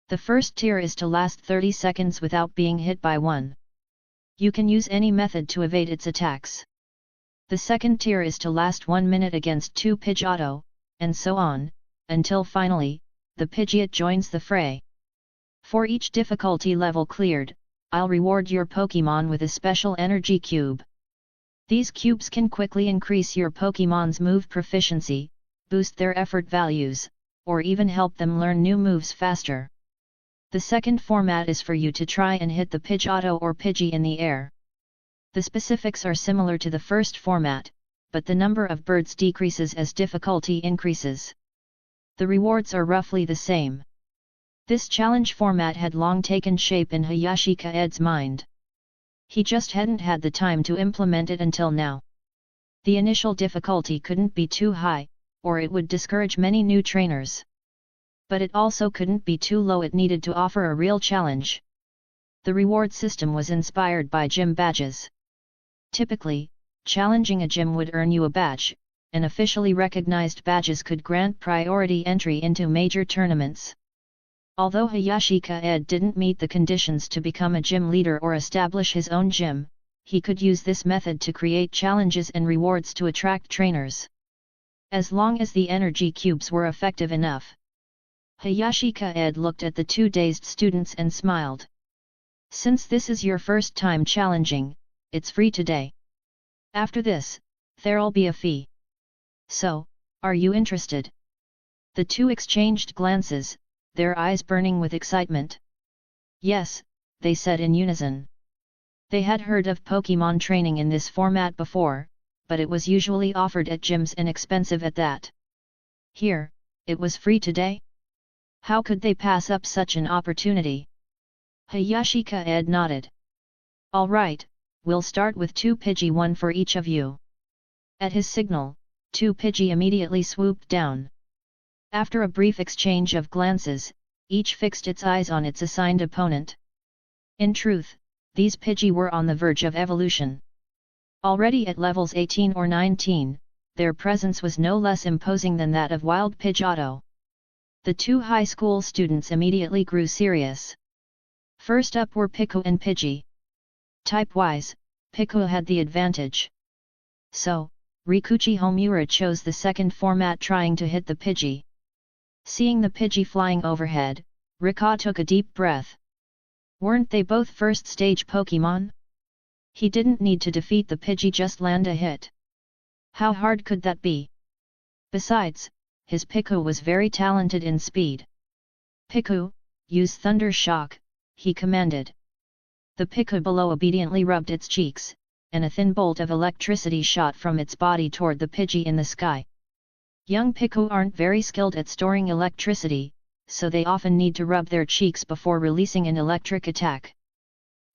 The first tier is to last 30 seconds without being hit by one. You can use any method to evade its attacks. The second tier is to last 1 minute against two Pidgeotto, and so on, until finally, the Pidgeot joins the fray. For each difficulty level cleared, I'll reward your Pokémon with a special energy cube. These cubes can quickly increase your Pokémon's move proficiency, boost their effort values, or even help them learn new moves faster. The second format is for you to try and hit the Pidgeotto or Pidgey in the air. The specifics are similar to the first format, but the number of birds decreases as difficulty increases. The rewards are roughly the same. This challenge format had long taken shape in Hayashi Kaede's mind. He just hadn't had the time to implement it until now. The initial difficulty couldn't be too high, or it would discourage many new trainers. But it also couldn't be too low, it needed to offer a real challenge. The reward system was inspired by gym badges. Typically, challenging a gym would earn you a badge, and officially recognized badges could grant priority entry into major tournaments. Although Hayashi Kaede didn't meet the conditions to become a gym leader or establish his own gym, he could use this method to create challenges and rewards to attract trainers. As long as the energy cubes were effective enough. Hayashi Kaede looked at the two dazed students and smiled. Since this is your first time challenging, it's free today. After this, there'll be a fee. So, are you interested? The two exchanged glances, their eyes burning with excitement. Yes, they said in unison. They had heard of Pokémon training in this format before, but it was usually offered at gyms and expensive at that. Here, it was free today? How could they pass up such an opportunity? Hayashi Kaede nodded. All right, we'll start with 2 Pidgey, 1 for each of you. At his signal, 2 Pidgey immediately swooped down. After a brief exchange of glances, each fixed its eyes on its assigned opponent. In truth, these Pidgey were on the verge of evolution. Already at levels 18 or 19, their presence was no less imposing than that of Wild Pidgeotto. The two high school students immediately grew serious. First up were Piku and Pidgey. Type-wise, Piku had the advantage. So, Rikuchi Homura chose the second format, trying to hit the Pidgey. Seeing the Pidgey flying overhead, Rika took a deep breath. Weren't they both first-stage Pokémon? He didn't need to defeat the Pidgey, just land a hit. How hard could that be? Besides, his Piku was very talented in speed. Piku, use Thunder Shock, he commanded. The Piku below obediently rubbed its cheeks, and a thin bolt of electricity shot from its body toward the Pidgey in the sky. Young Piku aren't very skilled at storing electricity, so they often need to rub their cheeks before releasing an electric attack.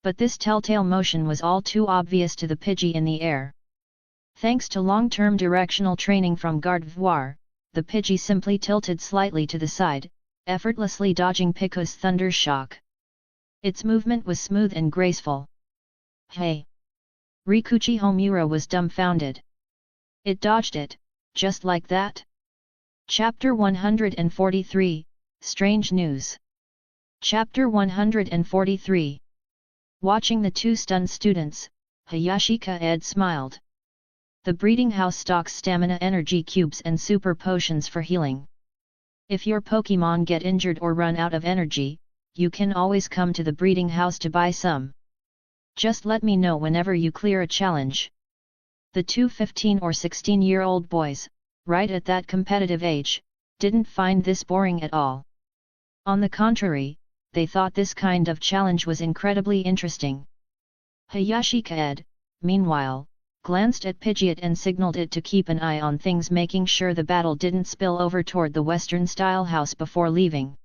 But this telltale motion was all too obvious to the Pidgey in the air. Thanks to long-term directional training from Gardevoir, the Pidgey simply tilted slightly to the side, effortlessly dodging Piku's Thunder Shock. Its movement was smooth and graceful. Hey! Rikuchi Homura was dumbfounded. It dodged it, just like that? Chapter 143, Strange News. Chapter 143. Watching the two stunned students, Hayashi Kaede smiled. The breeding house stocks stamina energy cubes and super potions for healing. If your Pokémon get injured or run out of energy, you can always come to the breeding house to buy some. Just let me know whenever you clear a challenge. The two 15 or 16-year-old boys, right at that competitive age, didn't find this boring at all. On the contrary, they thought this kind of challenge was incredibly interesting. Hayashi Kaede, meanwhile, glanced at Pidgeot and signaled it to keep an eye on things, making sure the battle didn't spill over toward the Western-style house before leaving.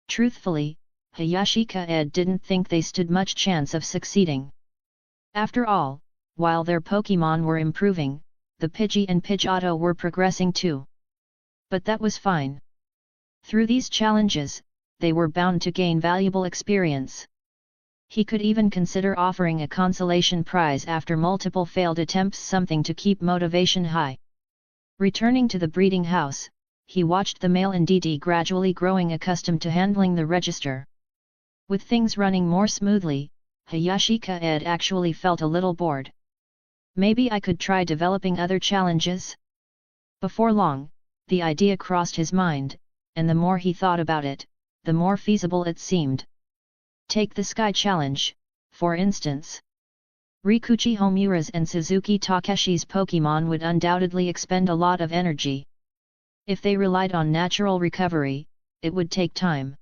Truthfully, Hayashi Kaede didn't think they stood much chance of succeeding. After all, while their Pokémon were improving, the Pidgey and Pidgeotto were progressing too. But that was fine. Through these challenges, they were bound to gain valuable experience. He could even consider offering a consolation prize after multiple failed attempts, something to keep motivation high. Returning to the breeding house, he watched the male NDD gradually growing accustomed to handling the register. With things running more smoothly, Hayashi Kaede actually felt a little bored. Maybe I could try developing other challenges? Before long, the idea crossed his mind, and the more he thought about it, the more feasible it seemed. Take the Sky Challenge, for instance. Rikuchi Homura's and Suzuki Takeshi's Pokémon would undoubtedly expend a lot of energy. If they relied on natural recovery, it would take time.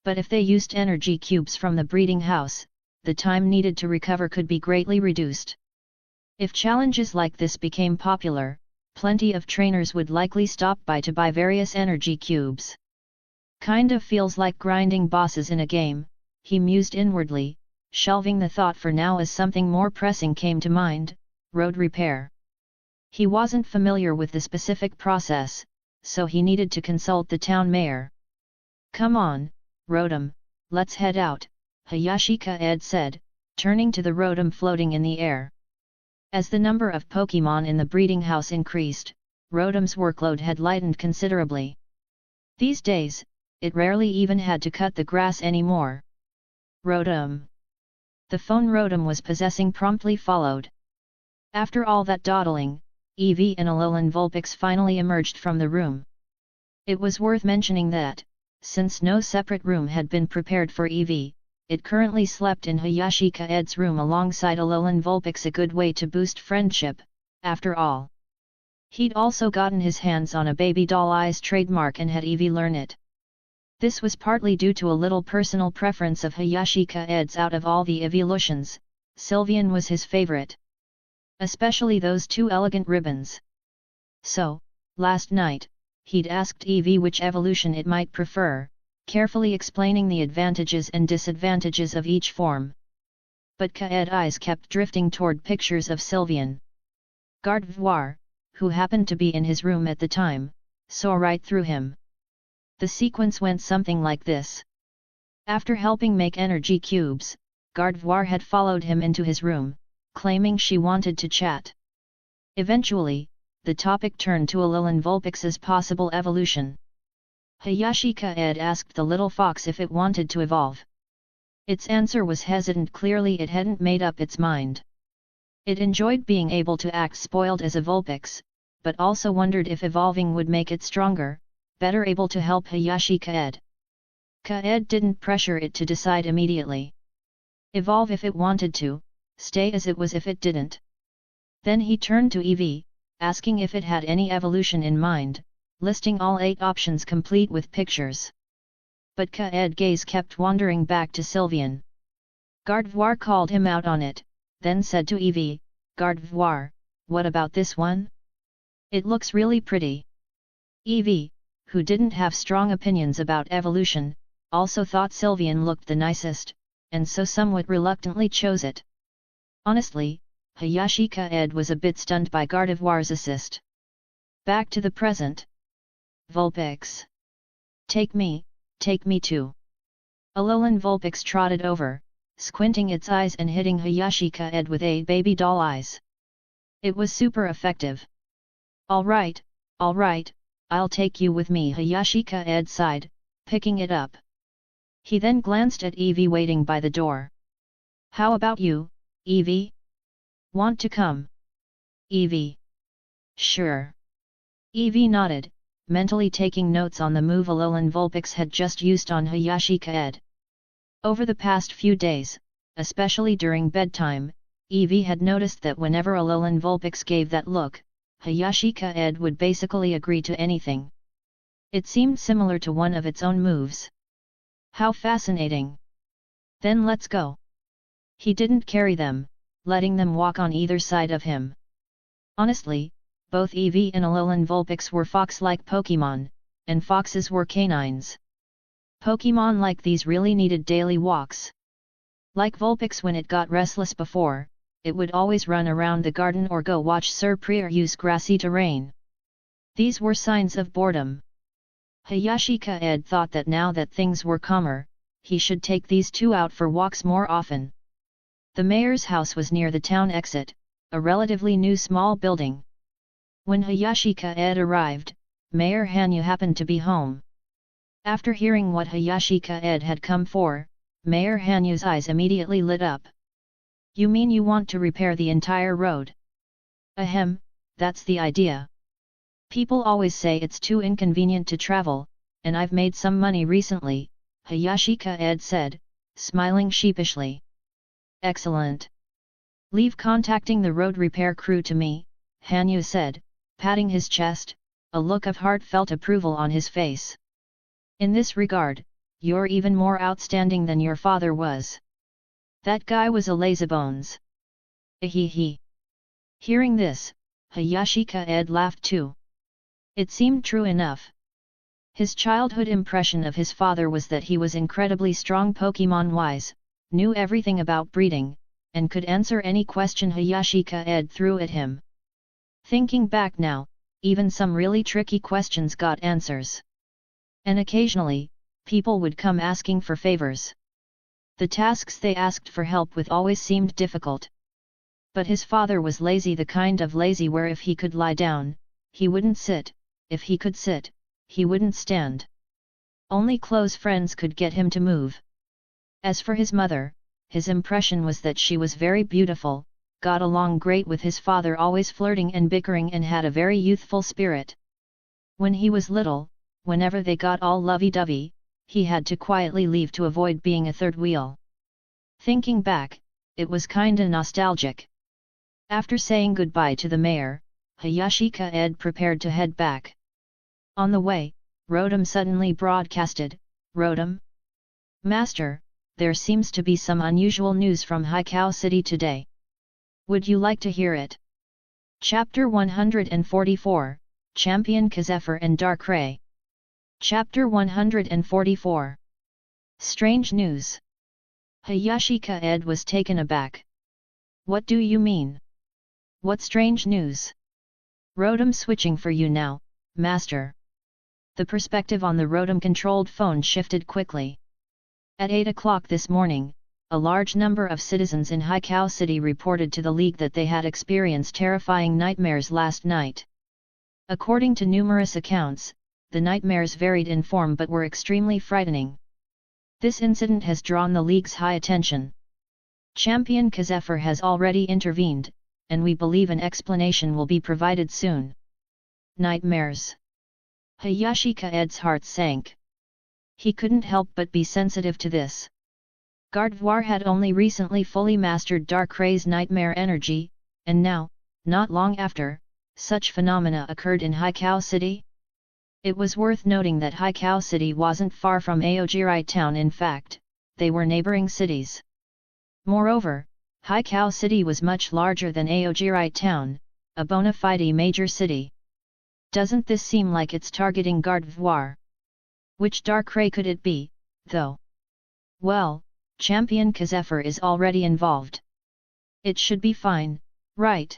But if they used energy cubes from the breeding house, the time needed to recover could be greatly reduced. If challenges like this became popular, plenty of trainers would likely stop by to buy various energy cubes. Kind of feels like grinding bosses in a game, he mused inwardly, shelving the thought for now as something more pressing came to mind, road repair. He wasn't familiar with the specific process, so he needed to consult the town mayor. Come on, Rotom, let's head out, Hayashi Kaede said, turning to the Rotom floating in the air. As the number of Pokémon in the breeding house increased, Rotom's workload had lightened considerably. These days, it rarely even had to cut the grass anymore. Rotom. The phone Rotom was possessing promptly followed. After all that dawdling, Eevee and Alolan Vulpix finally emerged from the room. It was worth mentioning that, since no separate room had been prepared for Eevee, it currently slept in Hayashi Kaede's room alongside Alolan Vulpix, a good way to boost friendship, after all. He'd also gotten his hands on a Baby Doll Eyes trademark and had Eevee learn it. This was partly due to a little personal preference of Hayashi Kaede's. Out of all the evolutions, Sylveon was his favorite. Especially those two elegant ribbons. So, last night, he'd asked Eevee which evolution it might prefer, carefully explaining the advantages and disadvantages of each form. But Kaede's eyes kept drifting toward pictures of Sylveon. Gardevoir, who happened to be in his room at the time, saw right through him. The sequence went something like this. After helping make energy cubes, Gardevoir had followed him into his room, claiming she wanted to chat. Eventually, the topic turned to Alolan Vulpix's possible evolution. Hayashi Kaede asked the little fox if it wanted to evolve. Its answer was hesitant, clearly it hadn't made up its mind. It enjoyed being able to act spoiled as a Vulpix, but also wondered if evolving would make it stronger, better able to help Hayashi Kaede. Kaede didn't pressure it to decide immediately. Evolve if it wanted to, stay as it was if it didn't. Then he turned to Eevee, asking if it had any evolution in mind, listing all 8 options complete with pictures. But Kaede's gaze kept wandering back to Sylveon. Gardevoir called him out on it, then said to Eevee, Gardevoir, what about this one? It looks really pretty. Eevee, who didn't have strong opinions about evolution, also thought Sylveon looked the nicest, and so somewhat reluctantly chose it. Honestly, Hayashi Kaede was a bit stunned by Gardevoir's assist. Back to the present. Vulpix. Take me too. Alolan Vulpix trotted over, squinting its eyes and hitting Hayashi Kaede with a baby doll eyes. It was super effective. Alright, I'll take you with me, Hayashi Kaede sighed, picking it up. He then glanced at Eevee waiting by the door. How about you, Eevee? Want to come? Eevee. Sure. Eevee nodded, mentally taking notes on the move Alolan Vulpix had just used on Hayashi Kaede. Over the past few days, especially during bedtime, Eevee had noticed that whenever Alolan Vulpix gave that look, Hayashi Kaede would basically agree to anything. It seemed similar to one of its own moves. How fascinating! Then let's go. He didn't carry them, letting them walk on either side of him. Honestly, both Eevee and Alolan Vulpix were fox-like Pokémon, and foxes were canines. Pokémon like these really needed daily walks. Like Vulpix, when it got restless before, it would always run around the garden or go watch Sir Prior use grassy terrain. These were signs of boredom. Hayashi Kaede thought that now that things were calmer, he should take these two out for walks more often. The mayor's house was near the town exit, a relatively new small building. When Hayashi Kaede arrived, Mayor Hanyu happened to be home. After hearing what Hayashi Kaede had come for, Mayor Hanyu's eyes immediately lit up. You mean you want to repair the entire road? Ahem, that's the idea. People always say it's too inconvenient to travel, and I've made some money recently, Hayashi Kaede said, smiling sheepishly. Excellent. Leave contacting the road repair crew to me, Hanyu said, patting his chest, a look of heartfelt approval on his face. In this regard, you're even more outstanding than your father was. That guy was a lazybones. Hehe. Hearing this, Hayashi Kaede laughed too. It seemed true enough. His childhood impression of his father was that he was incredibly strong Pokémon-wise, knew everything about breeding, and could answer any question Hayashi Kaede threw at him. Thinking back now, even some really tricky questions got answers. And occasionally, people would come asking for favors. The tasks they asked for help with always seemed difficult. But his father was lazy, the kind of lazy where if he could lie down, he wouldn't sit, if he could sit, he wouldn't stand. Only close friends could get him to move. As for his mother, his impression was that she was very beautiful, got along great with his father, always flirting and bickering, and had a very youthful spirit. When he was little, whenever they got all lovey-dovey, he had to quietly leave to avoid being a third wheel. Thinking back, it was kinda nostalgic. After saying goodbye to the mayor, Hayashi Kaede prepared to head back. On the way, Rotom suddenly broadcasted, "Rotom? Master, there seems to be some unusual news from Haikao City today. Would you like to hear it?" Chapter 144, Champion Kazephyr and Darkrai. Chapter 144. Strange news. Hayashi Kaede was taken aback. "What do you mean? What strange news?" "Rotom switching for you now, Master." The perspective on the Rotom-controlled phone shifted quickly. At 8 o'clock this morning, a large number of citizens in Haikao City reported to the League that they had experienced terrifying nightmares last night. According to numerous accounts, the nightmares varied in form but were extremely frightening. This incident has drawn the League's high attention. Champion Kazephyr has already intervened, and we believe an explanation will be provided soon. Nightmares. Hayashi Kaede's heart sank. He couldn't help but be sensitive to this. Gardevoir had only recently fully mastered Darkrai's nightmare energy, and now, not long after, such phenomena occurred in Haikao City. It was worth noting that Haikao City wasn't far from Aogiri Town. In fact, they were neighboring cities. Moreover, Haikao City was much larger than Aogiri Town, a bona fide major city. Doesn't this seem like it's targeting Gardevoir? Which Darkrai could it be, though? Well, Champion Kazephyr is already involved. It should be fine, right?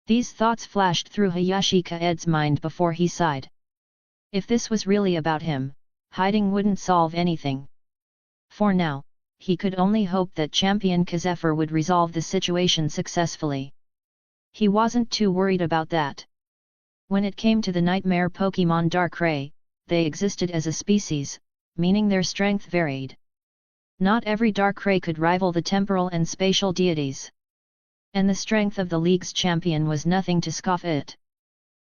These thoughts flashed through Hayashi Kaede's mind before he sighed. If this was really about him, hiding wouldn't solve anything. For now, he could only hope that Champion Kazephyr would resolve the situation successfully. He wasn't too worried about that. When it came to the nightmare Pokémon Darkrai, they existed as a species, meaning their strength varied. Not every Darkrai could rival the temporal and spatial deities. And the strength of the League's champion was nothing to scoff at.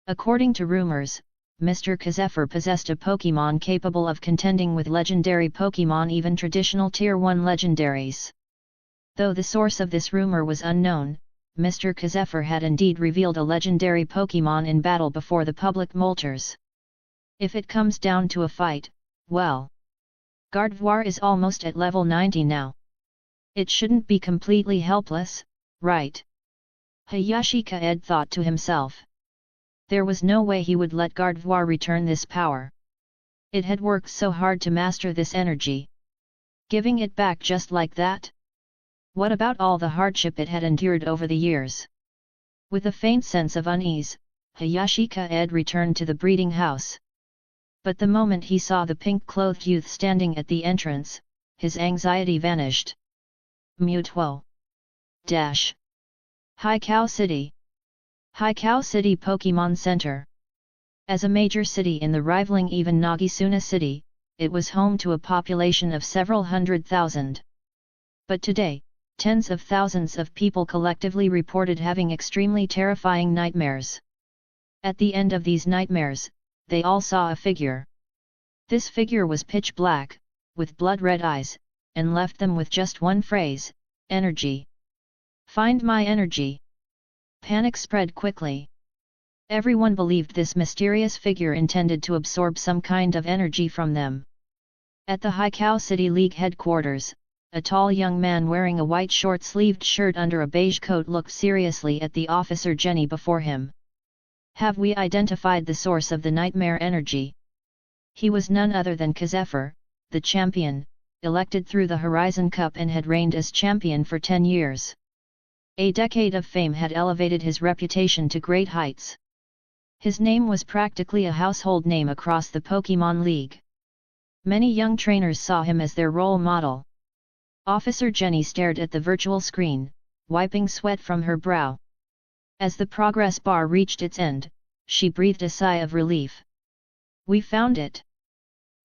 According to rumors, Mr. Kazephyr possessed a Pokémon capable of contending with legendary Pokémon, even traditional Tier 1 legendaries. Though the source of this rumor was unknown, Mr. Kazephyr had indeed revealed a legendary Pokémon in battle before the public Moltres. If it comes down to a fight, well, Gardevoir is almost at level 90 now. It shouldn't be completely helpless, right? Hayashi Kaede thought to himself. There was no way he would let Gardevoir return this power. It had worked so hard to master this energy. Giving it back just like that? What about all the hardship it had endured over the years? With a faint sense of unease, Hayashi Kaede returned to the breeding house. But the moment he saw the pink-clothed youth standing at the entrance, his anxiety vanished. Mutuo. Haikao City. Haikao City Pokémon Center. As a major city in the rivaling even Nagisuna City, it was home to a population of several 100,000. But today, tens of thousands of people collectively reported having extremely terrifying nightmares. At the end of these nightmares, they all saw a figure. This figure was pitch black, with blood-red eyes, and left them with just one phrase: energy. Find my energy. Panic spread quickly. Everyone believed this mysterious figure intended to absorb some kind of energy from them. At the Haikao City League headquarters, a tall young man wearing a white short-sleeved shirt under a beige coat looked seriously at the officer Jenny before him. Have we identified the source of the nightmare energy? He was none other than Kazefer, the champion, elected through the Horizon Cup and had reigned as champion for 10 years. A decade of fame had elevated his reputation to great heights. His name was practically a household name across the Pokémon League. Many young trainers saw him as their role model. Officer Jenny stared at the virtual screen, wiping sweat from her brow. As the progress bar reached its end, she breathed a sigh of relief. "We found it!"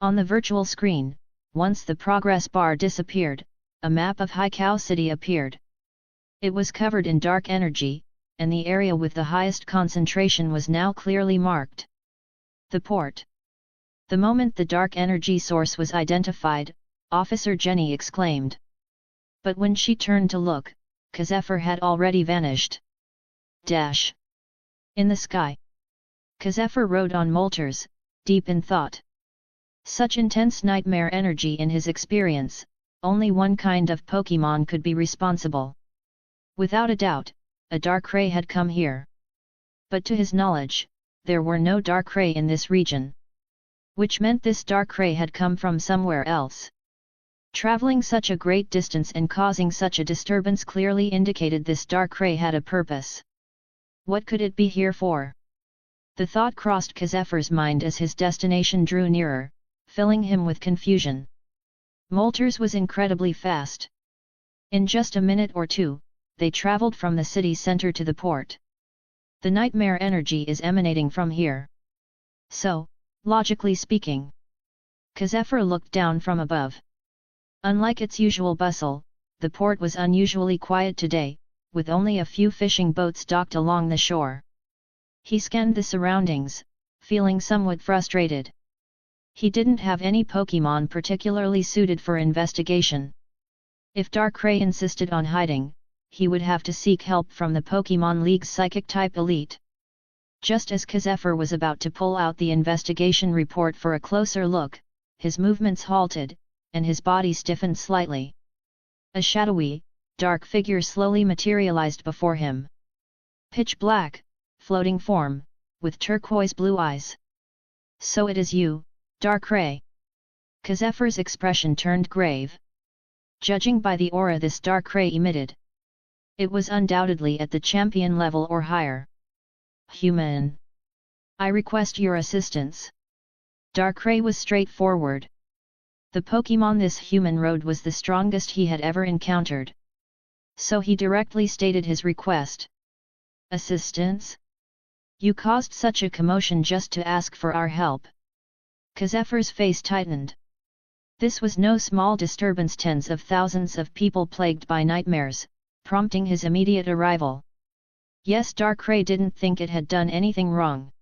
On the virtual screen, once the progress bar disappeared, a map of Haikao City appeared. It was covered in dark energy, and the area with the highest concentration was now clearly marked. The port. The moment the dark energy source was identified, Officer Jenny exclaimed. But when she turned to look, Kazefer had already vanished. In the sky. Kazefer rode on Moltres, deep in thought. Such intense nightmare energy in his experience, only one kind of Pokémon could be responsible. Without a doubt, a Darkrai had come here. But to his knowledge, there were no Darkrai in this region. Which meant this Darkrai had come from somewhere else. Traveling such a great distance and causing such a disturbance clearly indicated this Darkrai had a purpose. What could it be here for? The thought crossed Kazefer's mind as his destination drew nearer, filling him with confusion. Moltres was incredibly fast. In just a minute or two, they traveled from the city center to the port. The nightmare energy is emanating from here. So, logically speaking. Kazefer looked down from above. Unlike its usual bustle, the port was unusually quiet today, with only a few fishing boats docked along the shore. He scanned the surroundings, feeling somewhat frustrated. He didn't have any Pokémon particularly suited for investigation. If Darkrai insisted on hiding, he would have to seek help from the Pokémon League's Psychic-type elite. Just as Kazefer was about to pull out the investigation report for a closer look, his movements halted, and his body stiffened slightly. A shadowy, dark figure slowly materialized before him. Pitch black, floating form, with turquoise blue eyes. "So it is you, Darkrai." Kazefer's expression turned grave. Judging by the aura this Darkrai emitted, it was undoubtedly at the champion level or higher. "Human. I request your assistance." Darkrai was straightforward. The Pokémon this human rode was the strongest he had ever encountered. So he directly stated his request. "Assistance? You caused such a commotion just to ask for our help." Kazefer's face tightened. This was no small disturbance, tens of thousands of people plagued by nightmares, prompting his immediate arrival. Yes, Darkrai didn't think it had done anything wrong.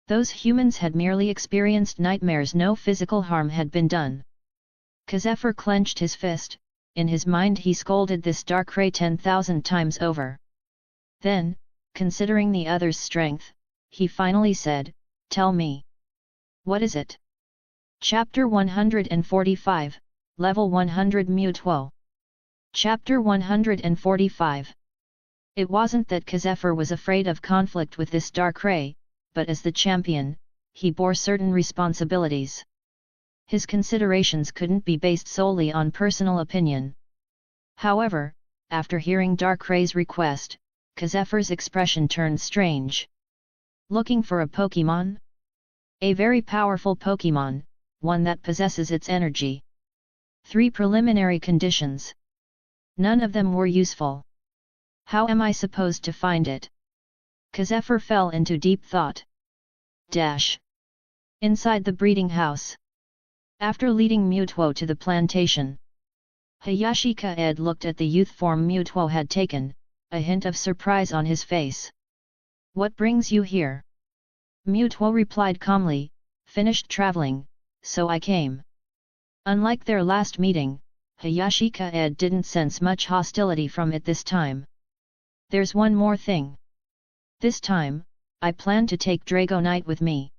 Those humans had merely experienced nightmares, no physical harm had been done. Kazefer clenched his fist. In his mind he scolded this Darkrai 10,000 times over. Then, considering the other's strength, he finally said, "Tell me. What is it?" Chapter 145, Level 100 Mutuo. Chapter 145. It wasn't that Kazefer was afraid of conflict with this Darkrai, but as the champion, he bore certain responsibilities. His considerations couldn't be based solely on personal opinion. However, after hearing Darkrai's request, Kazefer's expression turned strange. "Looking for a Pokémon? A very powerful Pokémon, one that possesses its energy. 3 preliminary conditions. None of them were useful. How am I supposed to find it?" Kazefer fell into deep thought. Inside the breeding house. After leading Mutuo to the plantation, Hayashi Kaede looked at the youth form Mutuo had taken, a hint of surprise on his face. "What brings you here?" Mutuo replied calmly, "Finished traveling, so I came." Unlike their last meeting, Hayashi Kaede didn't sense much hostility from it this time. "There's one more thing. This time, I plan to take Dragonite with me.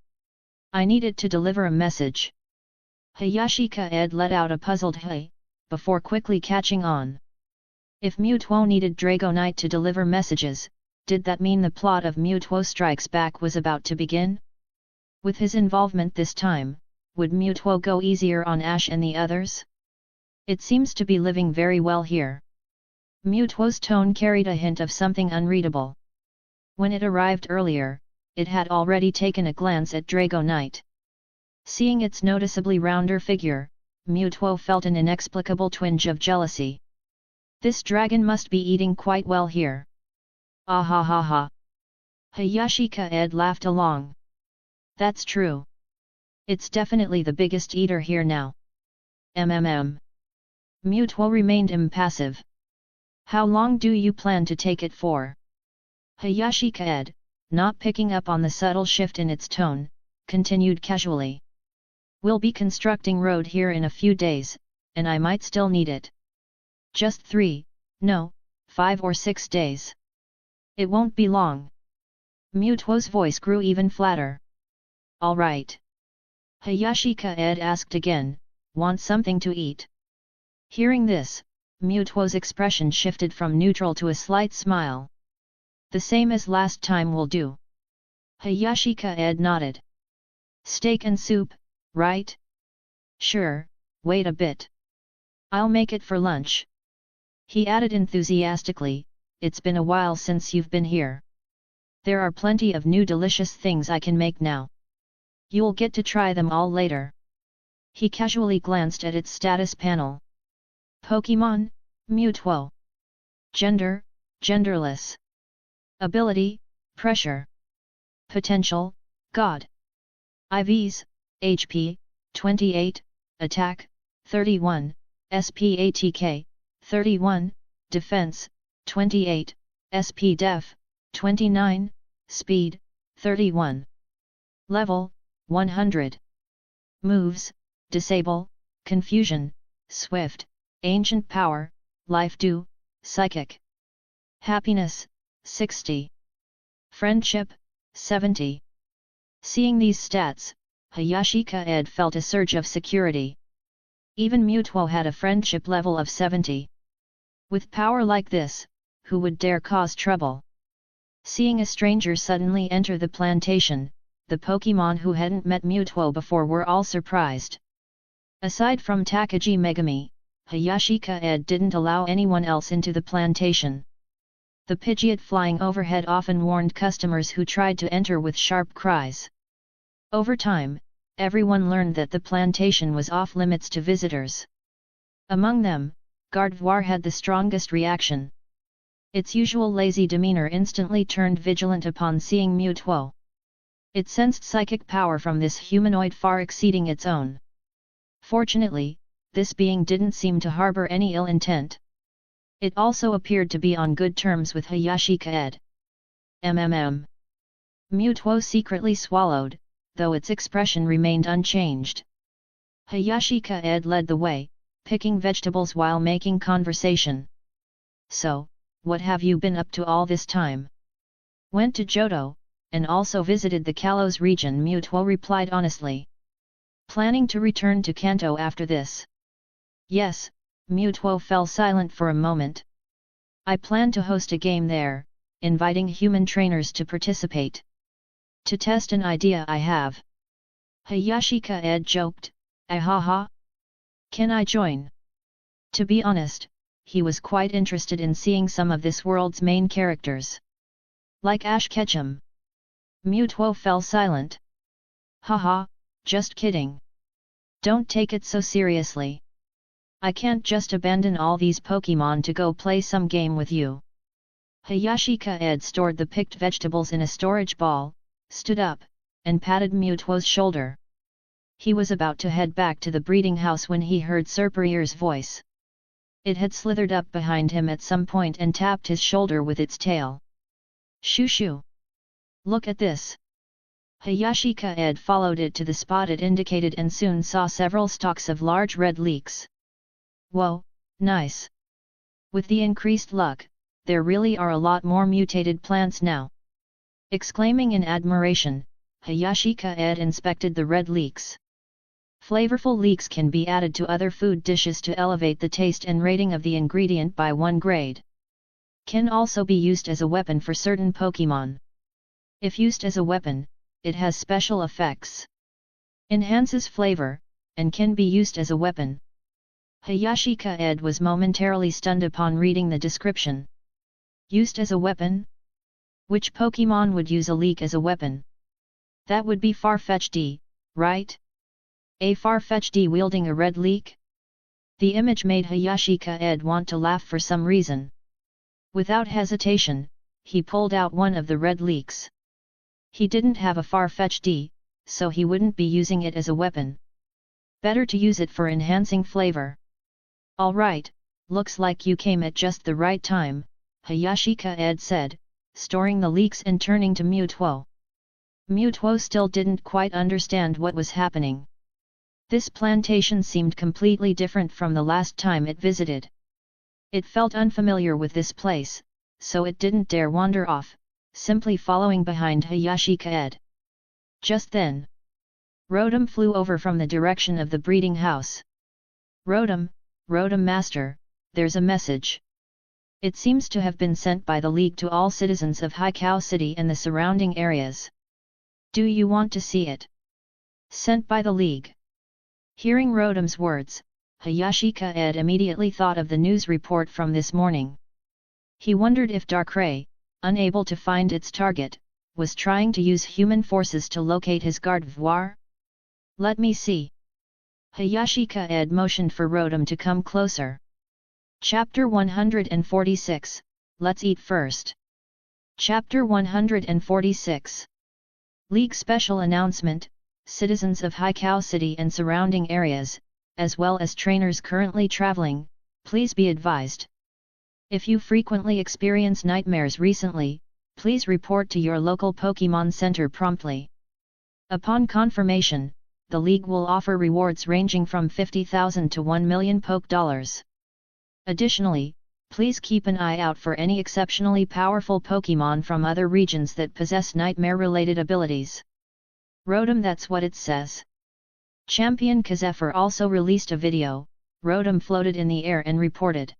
I needed to deliver a message." Hayashi Kaede let out a puzzled "hey," before quickly catching on. If Mutuo needed Dragonite to deliver messages, did that mean the plot of Mutuo Strikes Back was about to begin? With his involvement this time, would Mutuo go easier on Ash and the others? It seems to be living very well here. Mutuo's tone carried a hint of something unreadable. When it arrived earlier, it had already taken a glance at Drago Knight. Seeing its noticeably rounder figure, Mutuo felt an inexplicable twinge of jealousy. This dragon must be eating quite well here. Ah ha ha ha. Hayashi Kaede laughed along. That's true. It's definitely the biggest eater here now. MMM. Mutuo remained impassive. How long do you plan to take it for? Hayashi Kaede, not picking up on the subtle shift in its tone, continued casually. We'll be constructing road here in a few days, and I might still need it. Just 3, no, 5 or 6 days. It won't be long. Mutuo's voice grew even flatter. All right. Hayashi Kaede asked again, want something to eat? Hearing this, Mutuo's expression shifted from neutral to a slight smile. The same as last time will do. Hayashi Kaede nodded. Steak and soup, right? Sure, wait a bit. I'll make it for lunch. He added enthusiastically, it's been a while since you've been here. There are plenty of new delicious things I can make now. You'll get to try them all later. He casually glanced at its status panel. Pokémon, Mutuo. Gender, genderless. Ability, pressure. Potential, God. IVs, HP, 28, Attack, 31, SPATK, 31, Defense, 28, SP-Def, 29, Speed, 31. Level, 100. Moves, Disable, Confusion, Swift, Ancient Power, Life Dew, Psychic. Happiness, 60. Friendship, 70. Seeing these stats, Hayashi Kaede felt a surge of security. Even Mutuo had a friendship level of 70. With power like this, who would dare cause trouble? Seeing a stranger suddenly enter the plantation, the Pokémon who hadn't met Mutuo before were all surprised. Aside from Takagi Megami, Hayashi Kaede didn't allow anyone else into the plantation. The Pidgeot flying overhead often warned customers who tried to enter with sharp cries. Over time, everyone learned that the plantation was off-limits to visitors. Among them, Gardevoir had the strongest reaction. Its usual lazy demeanor instantly turned vigilant upon seeing Mutuo. It sensed psychic power from this humanoid far exceeding its own. Fortunately, this being didn't seem to harbor any ill intent. It also appeared to be on good terms with Hayashi Kaede. MMM. Mutuo secretly swallowed, though its expression remained unchanged. Hayashi Kaede led the way, picking vegetables while making conversation. So, what have you been up to all this time? Went to Johto, and also visited the Kalos region, Mutuo replied honestly. Planning to return to Kanto after this? Yes, Mutuo fell silent for a moment. I plan to host a game there, inviting human trainers to participate. To test an idea I have. Hayashi Kaede joked, Ahaha. Can I join? To be honest, he was quite interested in seeing some of this world's main characters. Like Ash Ketchum. Mutuo fell silent. Haha, just kidding. Don't take it so seriously. I can't just abandon all these Pokémon to go play some game with you. Hayashi Kaede stored the picked vegetables in a storage ball, stood up, and patted Mutuo's shoulder. He was about to head back to the breeding house when he heard Serperier's voice. It had slithered up behind him at some point and tapped his shoulder with its tail. Shoo shoo! Look at this! Hayashi Kaede followed it to the spot it indicated and soon saw several stalks of large red leeks. Whoa, nice! With the increased luck, there really are a lot more mutated plants now. Exclaiming in admiration, Hayashi Kaede inspected the red leeks. Flavorful leeks can be added to other food dishes to elevate the taste and rating of the ingredient by 1 grade. Can also be used as a weapon for certain Pokémon. If used as a weapon, it has special effects. Enhances flavor, and can be used as a weapon. Hayashi Kaede was momentarily stunned upon reading the description. Used as a weapon? Which Pokémon would use a leek as a weapon? That would be Farfetch'd, right? A Farfetch'd wielding a red leek? The image made Hayashi Kaede want to laugh for some reason. Without hesitation, he pulled out one of the red leeks. He didn't have a Farfetch'd, so he wouldn't be using it as a weapon. Better to use it for enhancing flavor. Alright, looks like you came at just the right time, Hayashi Kaede said, storing the leeks and turning to Mutuo. Mutuo still didn't quite understand what was happening. This plantation seemed completely different from the last time it visited. It felt unfamiliar with this place, so it didn't dare wander off, simply following behind Hayashi Kaede. Just then, Rotom flew over from the direction of the breeding house. Rotom Master, there's a message. It seems to have been sent by the League to all citizens of Haikao City and the surrounding areas. Do you want to see it? Sent by the League. Hearing Rotom's words, Hayashi Kaede immediately thought of the news report from this morning. He wondered if Darkrai, unable to find its target, was trying to use human forces to locate his Gardevoir? Let me see. Hayashi Kaede motioned for Rotom to come closer. Chapter 146, Let's Eat First. Chapter 146. League Special Announcement, Citizens of Haikao City and surrounding areas, as well as trainers currently traveling, please be advised. If you frequently experience nightmares recently, please report to your local Pokémon Center promptly. Upon confirmation, the League will offer rewards ranging from 50,000 to 1 million Poké Dollars. Additionally, please keep an eye out for any exceptionally powerful Pokémon from other regions that possess nightmare-related abilities. Rotom, that's what it says. Champion Kazephyr also released a video. Rotom floated in the air and reported.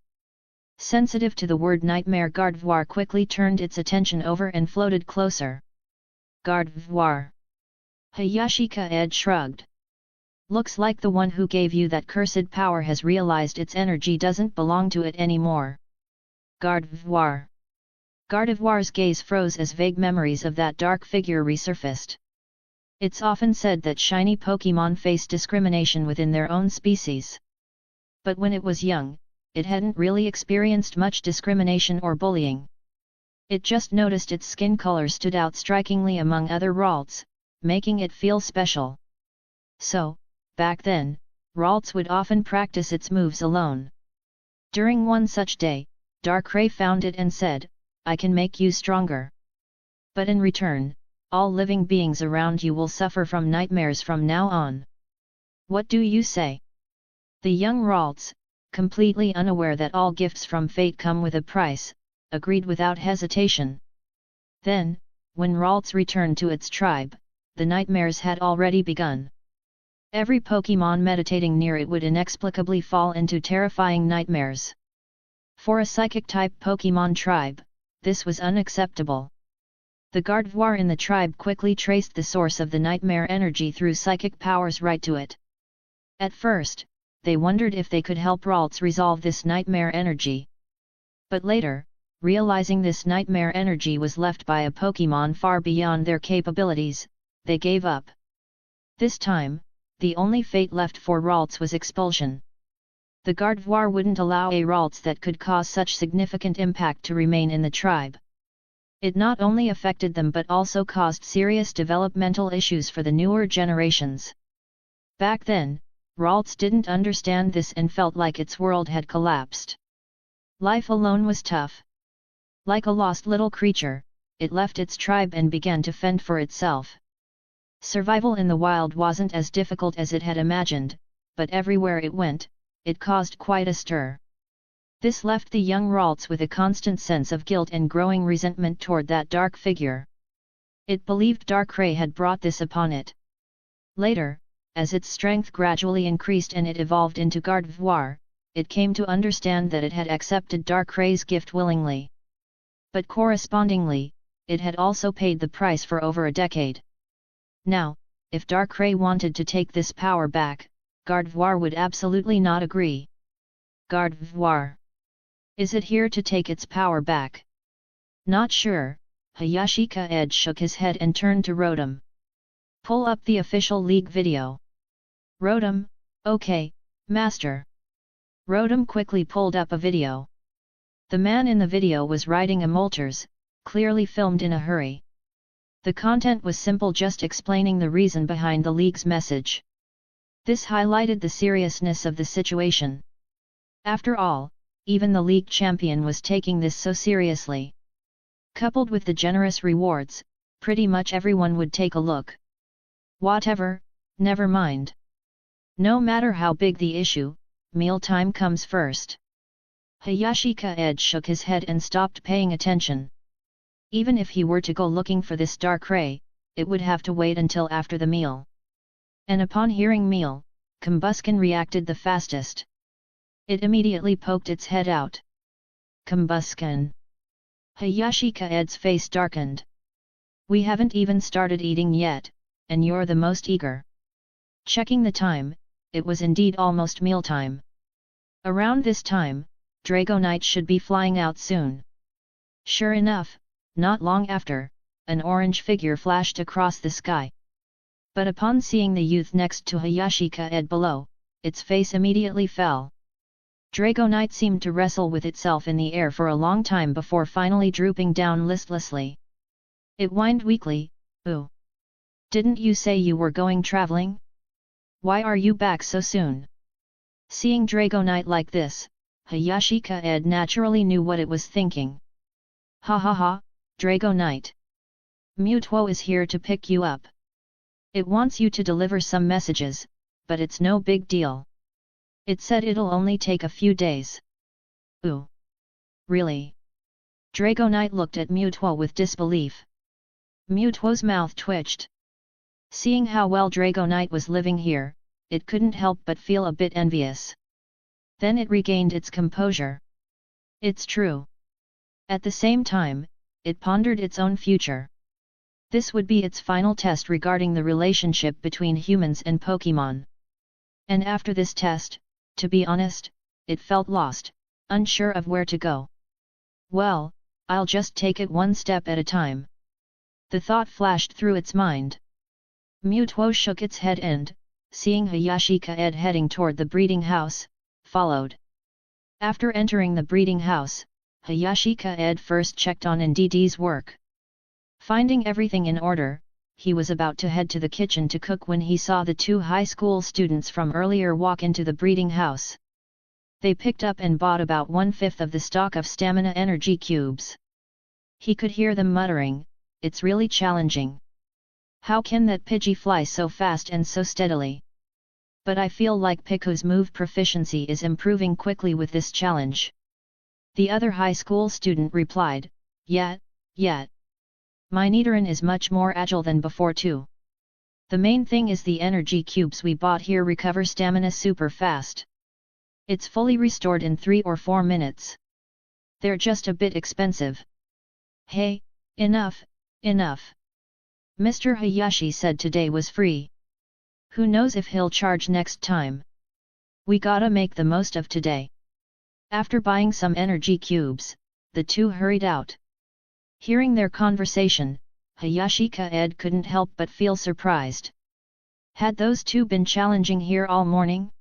Sensitive to the word nightmare, Gardevoir quickly turned its attention over and floated closer. Gardevoir. Hayashi Kaede shrugged. Looks like the one who gave you that cursed power has realized its energy doesn't belong to it anymore. Gardevoir. Gardevoir's gaze froze as vague memories of that dark figure resurfaced. It's often said that shiny Pokémon face discrimination within their own species. But when it was young, it hadn't really experienced much discrimination or bullying. It just noticed its skin color stood out strikingly among other Ralts, making it feel special. So, back then, Ralts would often practice its moves alone. During one such day, Darkrai found it and said, "I can make you stronger. But in return, all living beings around you will suffer from nightmares from now on. What do you say?" The young Ralts, completely unaware that all gifts from fate come with a price, agreed without hesitation. Then, when Ralts returned to its tribe, the nightmares had already begun. Every Pokémon meditating near it would inexplicably fall into terrifying nightmares. For a Psychic-type Pokémon tribe, this was unacceptable. The Gardevoir in the tribe quickly traced the source of the nightmare energy through psychic powers right to it. At first, they wondered if they could help Ralts resolve this nightmare energy. But later, realizing this nightmare energy was left by a Pokémon far beyond their capabilities, they gave up. This time, the only fate left for Ralts was expulsion. The Gardevoir wouldn't allow a Ralts that could cause such significant impact to remain in the tribe. It not only affected them but also caused serious developmental issues for the newer generations. Back then, Ralts didn't understand this and felt like its world had collapsed. Life alone was tough. Like a lost little creature, it left its tribe and began to fend for itself. Survival in the wild wasn't as difficult as it had imagined, but everywhere it went, it caused quite a stir. This left the young Ralts with a constant sense of guilt and growing resentment toward that dark figure. It believed Darkrai had brought this upon it. Later, as its strength gradually increased and it evolved into Gardevoir, it came to understand that it had accepted Darkrai's gift willingly. But correspondingly, it had also paid the price for over a decade. Now, if Darkrai wanted to take this power back, Gardevoir would absolutely not agree. Gardevoir. Is it here to take its power back? Not sure. Hayashi Kaede shook his head and turned to Rotom. Pull up the official league video. Rotom, okay, master. Rotom quickly pulled up a video. The man in the video was riding a Moltres, clearly filmed in a hurry. The content was simple, just explaining the reason behind the league's message. This highlighted the seriousness of the situation. After all, even the league champion was taking this so seriously. Coupled with the generous rewards, pretty much everyone would take a look. Whatever, never mind. No matter how big the issue, mealtime comes first. Hayashi Kaede shook his head and stopped paying attention. Even if he were to go looking for this Darkrai, it would have to wait until after the meal. And upon hearing meal, Combusken reacted the fastest. It immediately poked its head out. Combusken. Hayashi Kaede's face darkened. We haven't even started eating yet, and you're the most eager. Checking the time, it was indeed almost mealtime. Around this time, Dragonite should be flying out soon. Sure enough, not long after, an orange figure flashed across the sky. But upon seeing the youth next to Hayashi Kaede below, its face immediately fell. Dragonite seemed to wrestle with itself in the air for a long time before finally drooping down listlessly. It whined weakly, "Ooh! Didn't you say you were going traveling? Why are you back so soon?" Seeing Dragonite like this, Hayashi Kaede naturally knew what it was thinking. "Ha ha ha, Dragonite! Mewtwo is here to pick you up. It wants you to deliver some messages, but it's no big deal. It said it'll only take a few days." "Ooh! Really?" Dragonite looked at Mewtwo with disbelief. Mewtwo's mouth twitched. Seeing how well Dragonite was living here, it couldn't help but feel a bit envious. Then it regained its composure. It's true. At the same time, it pondered its own future. This would be its final test regarding the relationship between humans and Pokémon. And after this test, to be honest, it felt lost, unsure of where to go. Well, I'll just take it one step at a time. The thought flashed through its mind. Mewtwo shook its head and, seeing Hayashi Kaede heading toward the breeding house, followed. After entering the breeding house, Hayashi Kaede first checked on Nddi's work. Finding everything in order, he was about to head to the kitchen to cook when he saw the two high school students from earlier walk into the breeding house. They picked up and bought about 1/5 of the stock of stamina energy cubes. He could hear them muttering, "It's really challenging. How can that Pidgey fly so fast and so steadily? But I feel like Piku's move proficiency is improving quickly with this challenge." The other high school student replied, Yeah. My Nidoran is much more agile than before too. The main thing is the energy cubes we bought here recover stamina super fast. It's fully restored in 3 or 4 minutes. They're just a bit expensive." "Hey, enough. Mr. Hayashi said today was free. Who knows if he'll charge next time? We gotta make the most of today." After buying some energy cubes, the two hurried out. Hearing their conversation, Hayashi Kaede couldn't help but feel surprised. Had those two been challenging here all morning?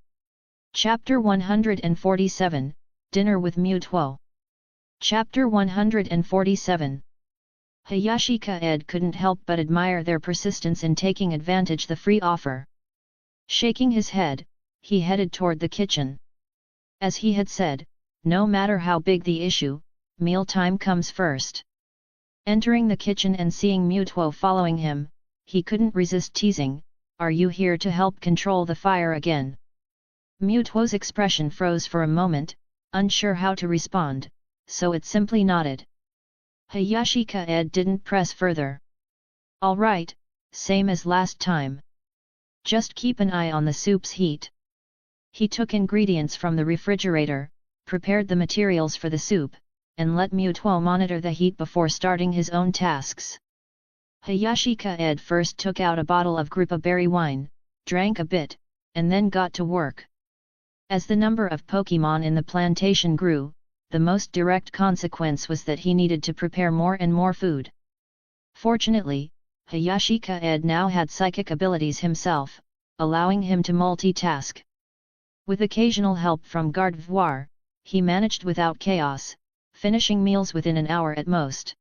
Chapter 147, Dinner with Mewtwo. Chapter 147. Hayashi Kaede couldn't help but admire their persistence in taking advantage the free offer. Shaking his head, he headed toward the kitchen. As he had said, no matter how big the issue, mealtime comes first. Entering the kitchen and seeing Mewtwo following him, he couldn't resist teasing, "Are you here to help control the fire again?" Mewtwo's expression froze for a moment, unsure how to respond, so it simply nodded. Hayashi Kaede didn't press further. "All right, same as last time. Just keep an eye on the soup's heat." He took ingredients from the refrigerator, prepared the materials for the soup, and let Mewtwo monitor the heat before starting his own tasks. Hayashi Kaede first took out a bottle of Gripa berry wine, drank a bit, and then got to work. As the number of Pokémon in the plantation grew, the most direct consequence was that he needed to prepare more and more food. Fortunately, Hayashi Kaede now had psychic abilities himself, allowing him to multitask. With occasional help from Gardevoir, he managed without chaos, finishing meals within an hour at most.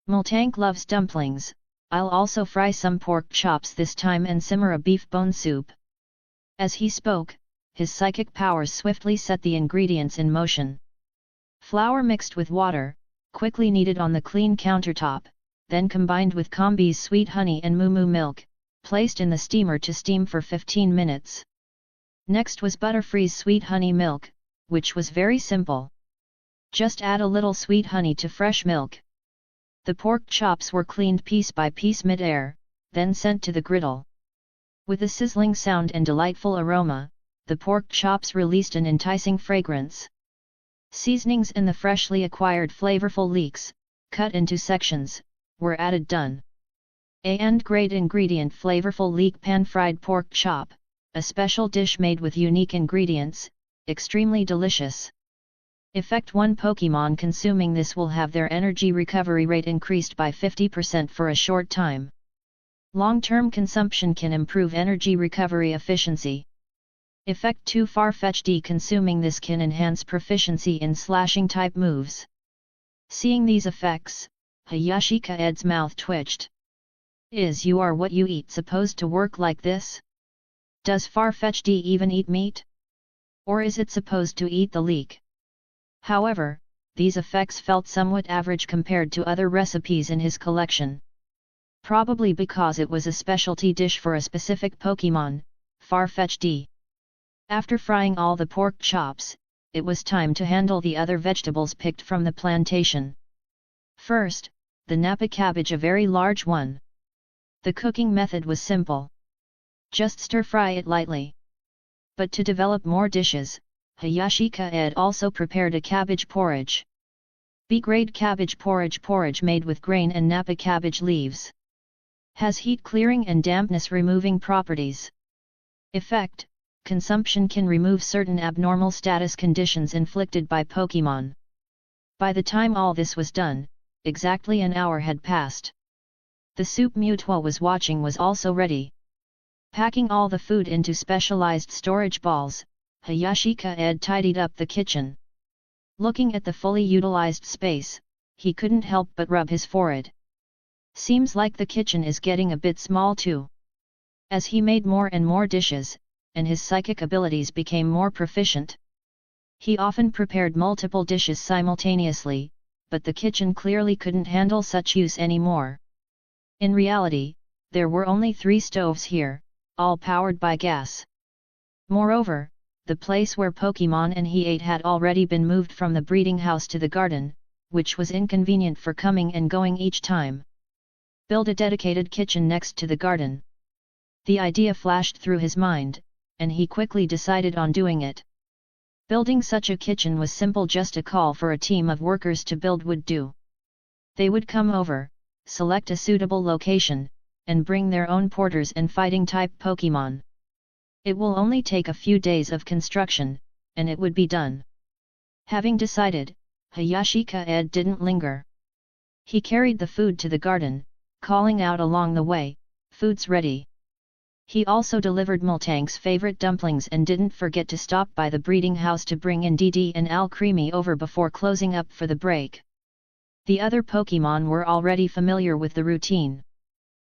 Multank loves dumplings. I'll also fry some pork chops this time and simmer a beef bone soup. As he spoke, his psychic powers swiftly set the ingredients in motion. Flour mixed with water, quickly kneaded on the clean countertop, then combined with Combi's sweet honey and moo milk, placed in the steamer to steam for 15 minutes. Next was Butterfree's sweet honey milk, which was very simple. Just add a little sweet honey to fresh milk. The pork chops were cleaned piece by piece mid-air, then sent to the griddle. With a sizzling sound and delightful aroma, the pork chops released an enticing fragrance. Seasonings and the freshly acquired flavorful leeks, cut into sections, were added. Done. And great ingredient: flavorful leek pan-fried pork chop, a special dish made with unique ingredients, extremely delicious. Effect: 1 Pokémon consuming this will have their energy recovery rate increased by 50% for a short time. Long-term consumption can improve energy recovery efficiency. Effect: 2 Farfetch'd consuming this can enhance proficiency in slashing type moves. Seeing these effects, Hayashi Kaede's mouth twitched. Is you are what you eat supposed to work like this? Does Farfetch'd even eat meat? Or is it supposed to eat the leek? However, these effects felt somewhat average compared to other recipes in his collection. Probably because it was a specialty dish for a specific Pokémon, Farfetch'd. After frying all the pork chops, it was time to handle the other vegetables picked from the plantation. First, the Napa cabbage, a very large one. The cooking method was simple. Just stir-fry it lightly. But to develop more dishes, Hayashi Kaede also prepared a cabbage porridge. B-grade cabbage porridge made with grain and Napa cabbage leaves. Has heat-clearing and dampness-removing properties. Effect: consumption can remove certain abnormal status conditions inflicted by Pokémon. By the time all this was done, exactly an hour had passed. The soup Mutwa was watching was also ready. Packing all the food into specialized storage balls, Hayashi Kaede tidied up the kitchen. Looking at the fully utilized space, he couldn't help but rub his forehead. Seems like the kitchen is getting a bit small too. As he made more and more dishes, and his psychic abilities became more proficient, he often prepared multiple dishes simultaneously, but the kitchen clearly couldn't handle such use anymore. In reality, there were only 3 stoves here, all powered by gas. Moreover, the place where Pokémon and he ate had already been moved from the breeding house to the garden, which was inconvenient for coming and going each time. Build a dedicated kitchen next to the garden. The idea flashed through his mind, and he quickly decided on doing it. Building such a kitchen was simple, just a call for a team of workers to build would do. They would come over, select a suitable location, and bring their own porters and fighting-type Pokémon. It will only take a few days of construction, and it would be done. Having decided, Hayashi Kaede didn't linger. He carried the food to the garden, calling out along the way, "Food's ready." He also delivered Multank's favorite dumplings and didn't forget to stop by the breeding house to bring in Didi and Alcremie over before closing up for the break. The other Pokémon were already familiar with the routine.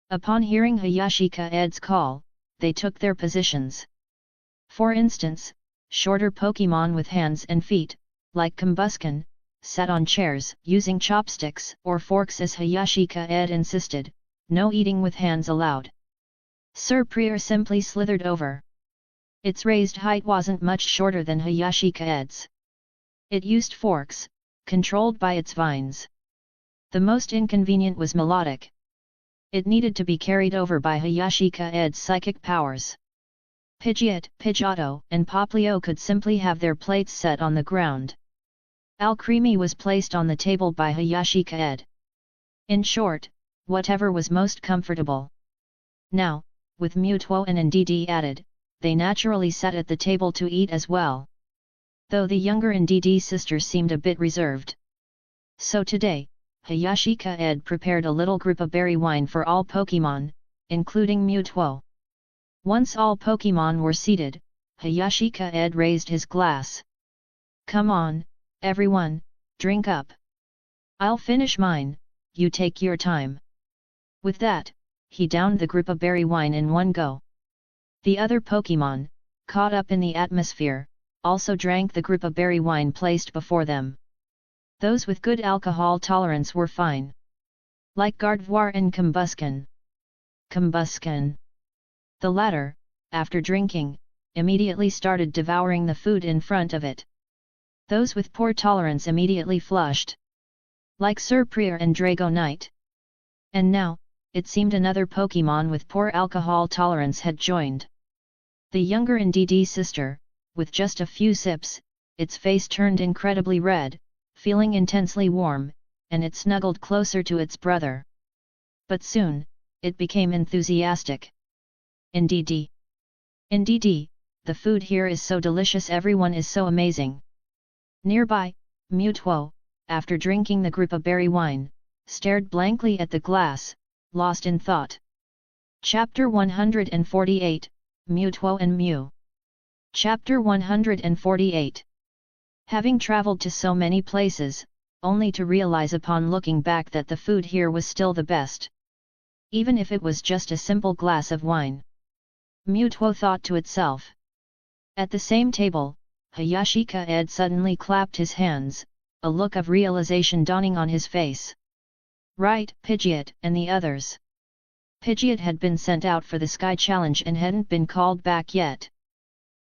Upon hearing Hayashi Kaede's call, they took their positions. For instance, shorter Pokémon with hands and feet, like Combusken, sat on chairs, using chopsticks or forks as Hayashi Kaede insisted, no eating with hands allowed. Surprier simply slithered over. Its raised height wasn't much shorter than Hayashi Kaede's. It used forks, controlled by its vines. The most inconvenient was Melodic. It needed to be carried over by Hayashi Kaede's psychic powers. Pidgeot, Pidgeotto, and Poplio could simply have their plates set on the ground. Alcremie was placed on the table by Hayashi Kaede. In short, whatever was most comfortable. Now, with Mutuo and Ndidi added, they naturally sat at the table to eat as well. Though the younger Ndidi sister seemed a bit reserved. So today, Hayashi Kaede prepared a little group of berry wine for all Pokémon, including Mutuo. Once all Pokémon were seated, Hayashi Kaede raised his glass. Come on, everyone, drink up. I'll finish mine, you take your time. With that, he downed the group of berry wine in one go. The other Pokémon, caught up in the atmosphere, also drank the group of berry wine placed before them. Those with good alcohol tolerance were fine. Like Gardevoir and Combusken. The latter, after drinking, immediately started devouring the food in front of it. Those with poor tolerance immediately flushed. Like Serperior and Dragonite. And now, it seemed another Pokémon with poor alcohol tolerance had joined. The younger Ndidi sister, with just a few sips, its face turned incredibly red, feeling intensely warm, and it snuggled closer to its brother. But soon, it became enthusiastic. Ndidi, the food here is so delicious, everyone is so amazing. Nearby, Mutuo, after drinking the group of berry wine, stared blankly at the glass, lost in thought. Chapter 148, Mutuo and Mew. Chapter 148. Having traveled to so many places, only to realize upon looking back that the food here was still the best. Even if it was just a simple glass of wine. Mutuo thought to itself. At the same table, Hayashi Kaede suddenly clapped his hands, a look of realization dawning on his face. Right, Pidgeot and the others. Pidgeot had been sent out for the Sky Challenge and hadn't been called back yet.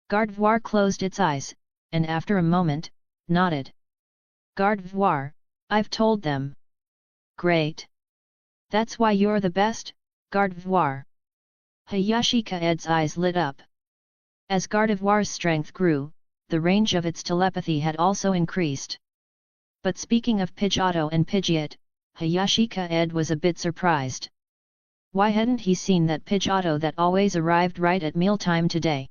Gardevoir closed its eyes, and after a moment, nodded. Gardevoir, I've told them. Great. That's why you're the best, Gardevoir. Hayashi Kaede's eyes lit up. As Gardevoir's strength grew, the range of its telepathy had also increased. But speaking of Pidgeotto and Pidgeot, Hayashi Kaede was a bit surprised. Why hadn't he seen that Pidgeotto that always arrived right at mealtime today?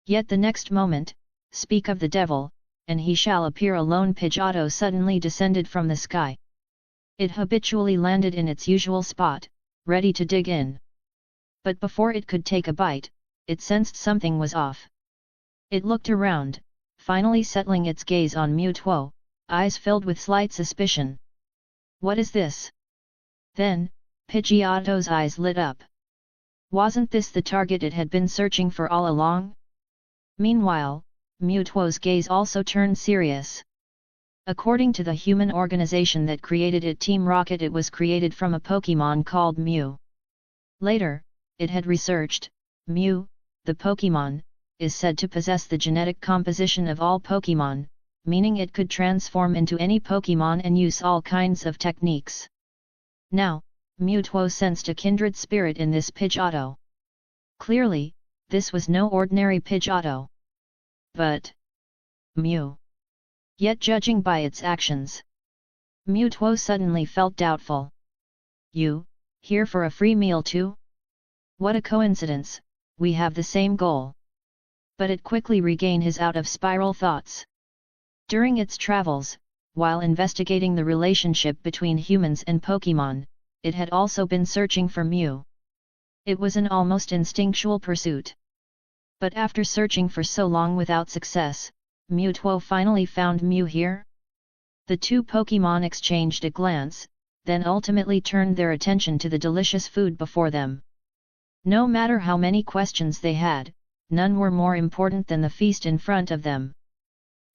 Yet the next moment, speak of the devil, and he shall appear alone. Pidgeotto suddenly descended from the sky. It habitually landed in its usual spot, ready to dig in. But before it could take a bite, it sensed something was off. It looked around, finally settling its gaze on Mutuo, eyes filled with slight suspicion. What is this? Then, Pidgeotto's eyes lit up. Wasn't this the target it had been searching for all along? Meanwhile, Mutuo's gaze also turned serious. According to the human organization that created it, Team Rocket, it was created from a Pokémon called Mew. Later, it had researched, Mew, the Pokémon, is said to possess the genetic composition of all Pokémon, meaning it could transform into any Pokémon and use all kinds of techniques. Now, Mutuo sensed a kindred spirit in this Pidgeotto. Clearly, this was no ordinary Pidgeotto. But Mew. Yet judging by its actions, Mutuo suddenly felt doubtful. You, here for a free meal too? What a coincidence, we have the same goal. But it quickly regained his out-of-spiral thoughts. During its travels, while investigating the relationship between humans and Pokémon, it had also been searching for Mew. It was an almost instinctual pursuit. But after searching for so long without success, Mutuo finally found Mew here. The two Pokémon exchanged a glance, then ultimately turned their attention to the delicious food before them. No matter how many questions they had, none were more important than the feast in front of them.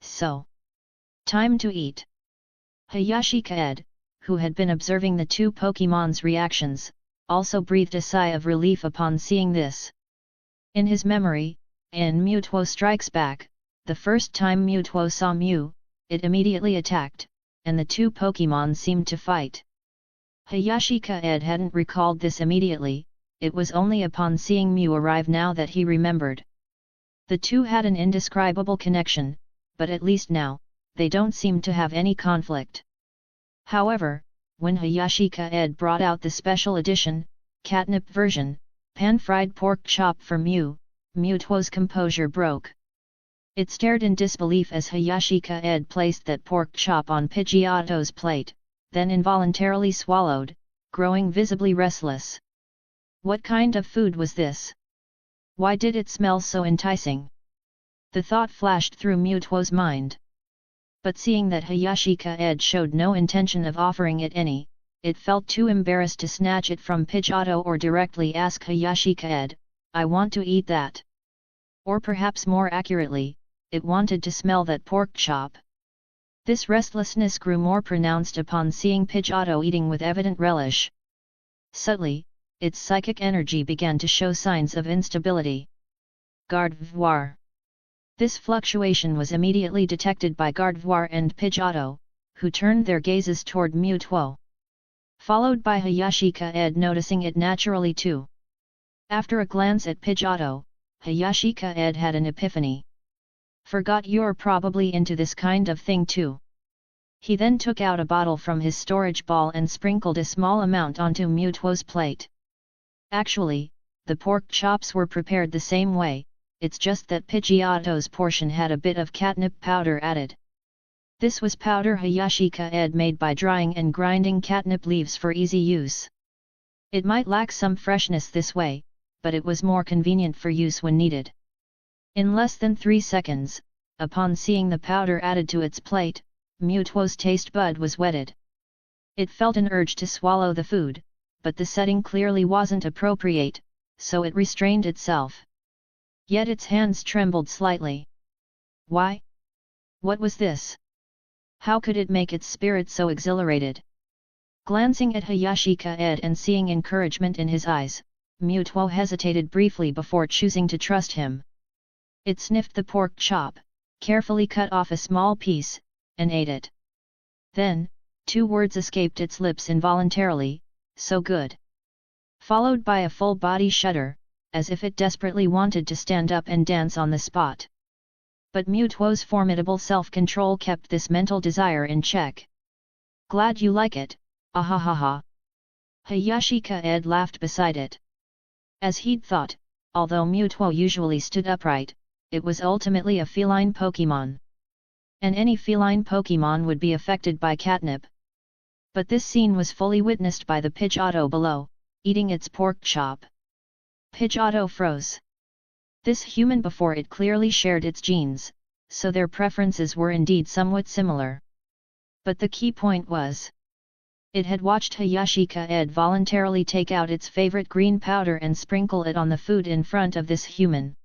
So, time to eat. Hayashi Kaede, who had been observing the two Pokémon's reactions, also breathed a sigh of relief upon seeing this. In his memory, in Mutuo Strikes Back, the first time Mutuo saw Mew, it immediately attacked, and the two Pokémon seemed to fight. Hayashi Kaede hadn't recalled this immediately, it was only upon seeing Mew arrive now that he remembered. The two had an indescribable connection, but at least now, they don't seem to have any conflict. However, when Hayashi Kaede brought out the special edition, catnip version, pan-fried pork chop for Muto's composure broke. It stared in disbelief as Hayashi Kaede placed that pork chop on Pidgeotto's plate, then involuntarily swallowed, growing visibly restless. What kind of food was this? Why did it smell so enticing? The thought flashed through Muto's mind. But seeing that Hayashi Kaede showed no intention of offering it any, it felt too embarrassed to snatch it from Pidgeotto or directly ask Hayashi Kaede, "I want to eat that." Or perhaps more accurately, it wanted to smell that pork chop. This restlessness grew more pronounced upon seeing Pidgeotto eating with evident relish. Subtly, its psychic energy began to show signs of instability. Gardevoir. This fluctuation was immediately detected by Gardevoir and Pidgeotto, who turned their gazes toward Muto. Followed by Hayashi Kaede noticing it naturally too. After a glance at Pidgeotto, Hayashi Kaede had an epiphany. "Forgot you're probably into this kind of thing too." He then took out a bottle from his storage ball and sprinkled a small amount onto Muto's plate. Actually, the pork chops were prepared the same way, it's just that Pidgeotto's portion had a bit of catnip powder added. This was powder Hayashi Kaede made by drying and grinding catnip leaves for easy use. It might lack some freshness this way, but it was more convenient for use when needed. In less than 3 seconds, upon seeing the powder added to its plate, Muto's taste bud was whetted. It felt an urge to swallow the food, but the setting clearly wasn't appropriate, so it restrained itself. Yet its hands trembled slightly. Why? What was this? How could it make its spirit so exhilarated? Glancing at Hayashi Kaede and seeing encouragement in his eyes, Muto hesitated briefly before choosing to trust him. It sniffed the pork chop, carefully cut off a small piece, and ate it. Then, 2 words escaped its lips involuntarily, "So good." Followed by a full body shudder, as if it desperately wanted to stand up and dance on the spot. But Muto's formidable self-control kept this mental desire in check. "Glad you like it, ahahaha." Hayashi Kaede laughed beside it. As he'd thought, although Muto usually stood upright, it was ultimately a feline Pokémon. And any feline Pokémon would be affected by catnip. But this scene was fully witnessed by the Pidgeotto below, eating its pork chop. Pidgeotto froze. This human before it clearly shared its genes, so their preferences were indeed somewhat similar. But the key point was, it had watched Hayashi Kaede voluntarily take out its favorite green powder and sprinkle it on the food in front of this human.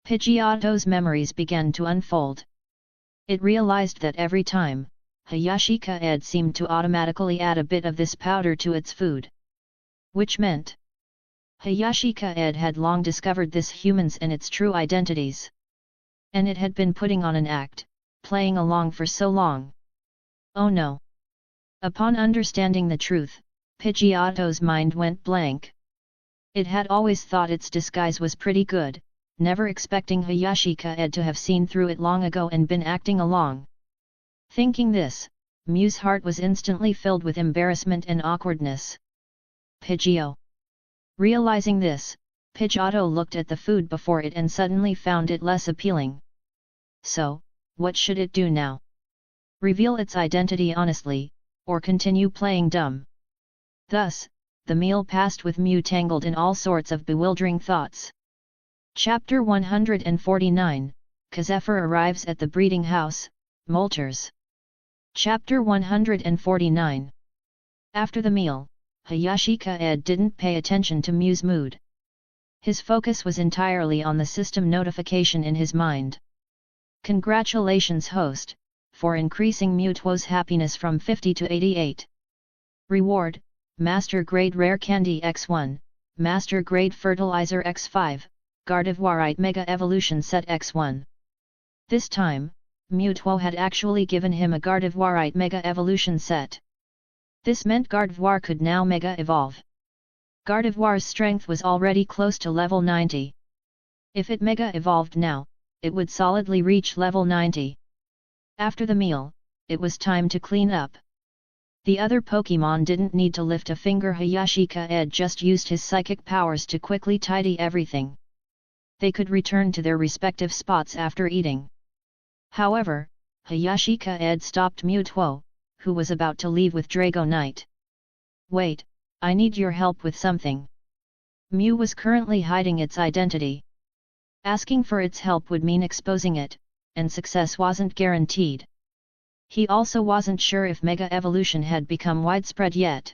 Pidgeotto's memories began to unfold. It realized that every time, Hayashi Kaede seemed to automatically add a bit of this powder to its food. Which meant, Hayashi Kaede had long discovered this human's and its true identities. And it had been putting on an act, playing along for so long. Oh no! Upon understanding the truth, Pidgeotto's mind went blank. It had always thought its disguise was pretty good, never expecting Hayashi Kaede to have seen through it long ago and been acting along. Thinking this, Mew's heart was instantly filled with embarrassment and awkwardness. Pidgeot. Realizing this, Pidgeotto looked at the food before it and suddenly found it less appealing. So, what should it do now? Reveal its identity honestly, or continue playing dumb? Thus, the meal passed with Mew tangled in all sorts of bewildering thoughts. Chapter 149, Kazephyr arrives at the breeding house, Moltres. Chapter 149. After the meal, Hayashi Kaede didn't pay attention to Mew's mood. His focus was entirely on the system notification in his mind. Congratulations host, for increasing Muto's happiness from 50 to 88. Reward, Master Grade Rare Candy X1, Master Grade Fertilizer X5, Gardevoirite Mega Evolution Set X1. This time, Muto had actually given him a Gardevoirite Mega Evolution Set. This meant Gardevoir could now Mega Evolve. Gardevoir's strength was already close to level 90. If it Mega Evolved now, it would solidly reach level 90. After the meal, it was time to clean up. The other Pokémon didn't need to lift a finger. Hayashi Kaede just used his psychic powers to quickly tidy everything. They could return to their respective spots after eating. However, Hayashi Kaede stopped Mewtwo, who was about to leave with Dragonite. "Wait, I need your help with something." Mew was currently hiding its identity. Asking for its help would mean exposing it, and success wasn't guaranteed. He also wasn't sure if Mega Evolution had become widespread yet.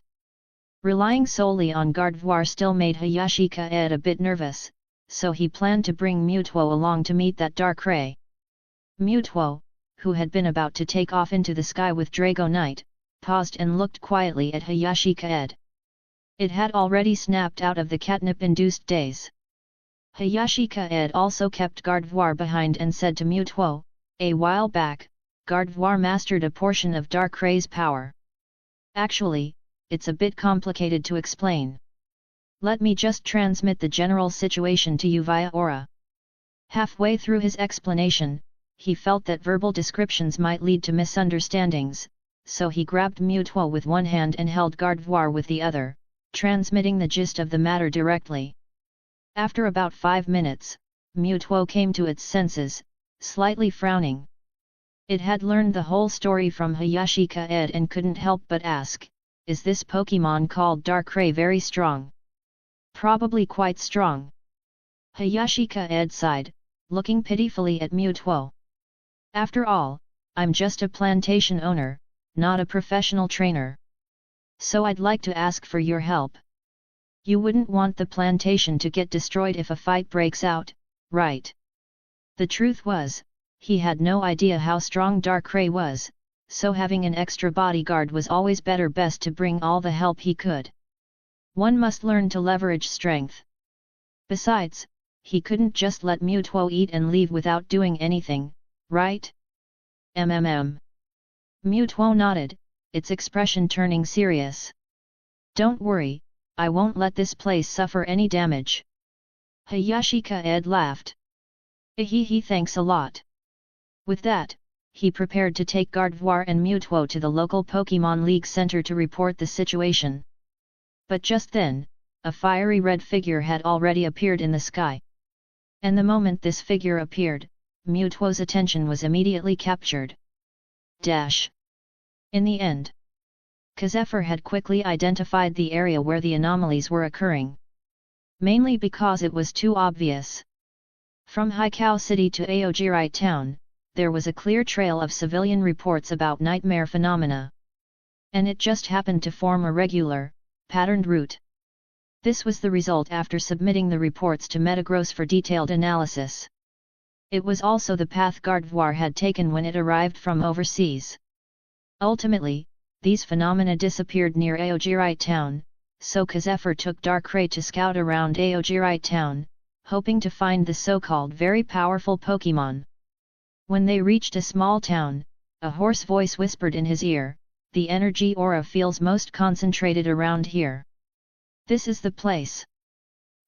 Relying solely on Gardevoir still made Hayashi Kaede a bit nervous, so he planned to bring Mewtwo along to meet that Darkrai. Mewtwo, who had been about to take off into the sky with Dragonite, paused and looked quietly at Hayashi Kaede. It had already snapped out of the catnip-induced daze. Hayashi Kaede also kept Gardevoir behind and said to Mewtwo, "A while back, Gardevoir mastered a portion of Darkrai's power. Actually, it's a bit complicated to explain. Let me just transmit the general situation to you via aura." Halfway through his explanation, he felt that verbal descriptions might lead to misunderstandings, so he grabbed Mewtwo with one hand and held Gardevoir with the other, transmitting the gist of the matter directly. After about 5 minutes, Mewtwo came to its senses, slightly frowning. It had learned the whole story from Hayashi Kaede and couldn't help but ask, "Is this Pokémon called Darkrai very strong?" "Probably quite strong." Hayashi Kaede sighed, looking pitifully at Mewtwo. "After all, I'm just a plantation owner, not a professional trainer. So I'd like to ask for your help. You wouldn't want the plantation to get destroyed if a fight breaks out, right?" The truth was, he had no idea how strong Darkrai was, so having an extra bodyguard was always best to bring all the help he could. One must learn to leverage strength. Besides, he couldn't just let Mewtwo eat and leave without doing anything, right? Mewtwo nodded, its expression turning serious. "Don't worry, I won't let this place suffer any damage." Hayashi Kaede laughed. "Hehe, thanks a lot." With that, he prepared to take Gardevoir and Mewtwo to the local Pokémon League Center to report the situation. But just then, a fiery red figure had already appeared in the sky. And the moment this figure appeared, Mewtwo's attention was immediately captured. In the end, Kazephyr had quickly identified the area where the anomalies were occurring. Mainly because it was too obvious. From Haikau City to Aogiri Town, there was a clear trail of civilian reports about nightmare phenomena. And it just happened to form a regular, patterned route. This was the result after submitting the reports to Metagross for detailed analysis. It was also the path Gardevoir had taken when it arrived from overseas. Ultimately, these phenomena disappeared near Aogiri Town, so Kazephyr took Darkrai to scout around Aogiri Town, hoping to find the so-called very powerful Pokémon. When they reached a small town, a hoarse voice whispered in his ear, "The energy aura feels most concentrated around here. This is the place."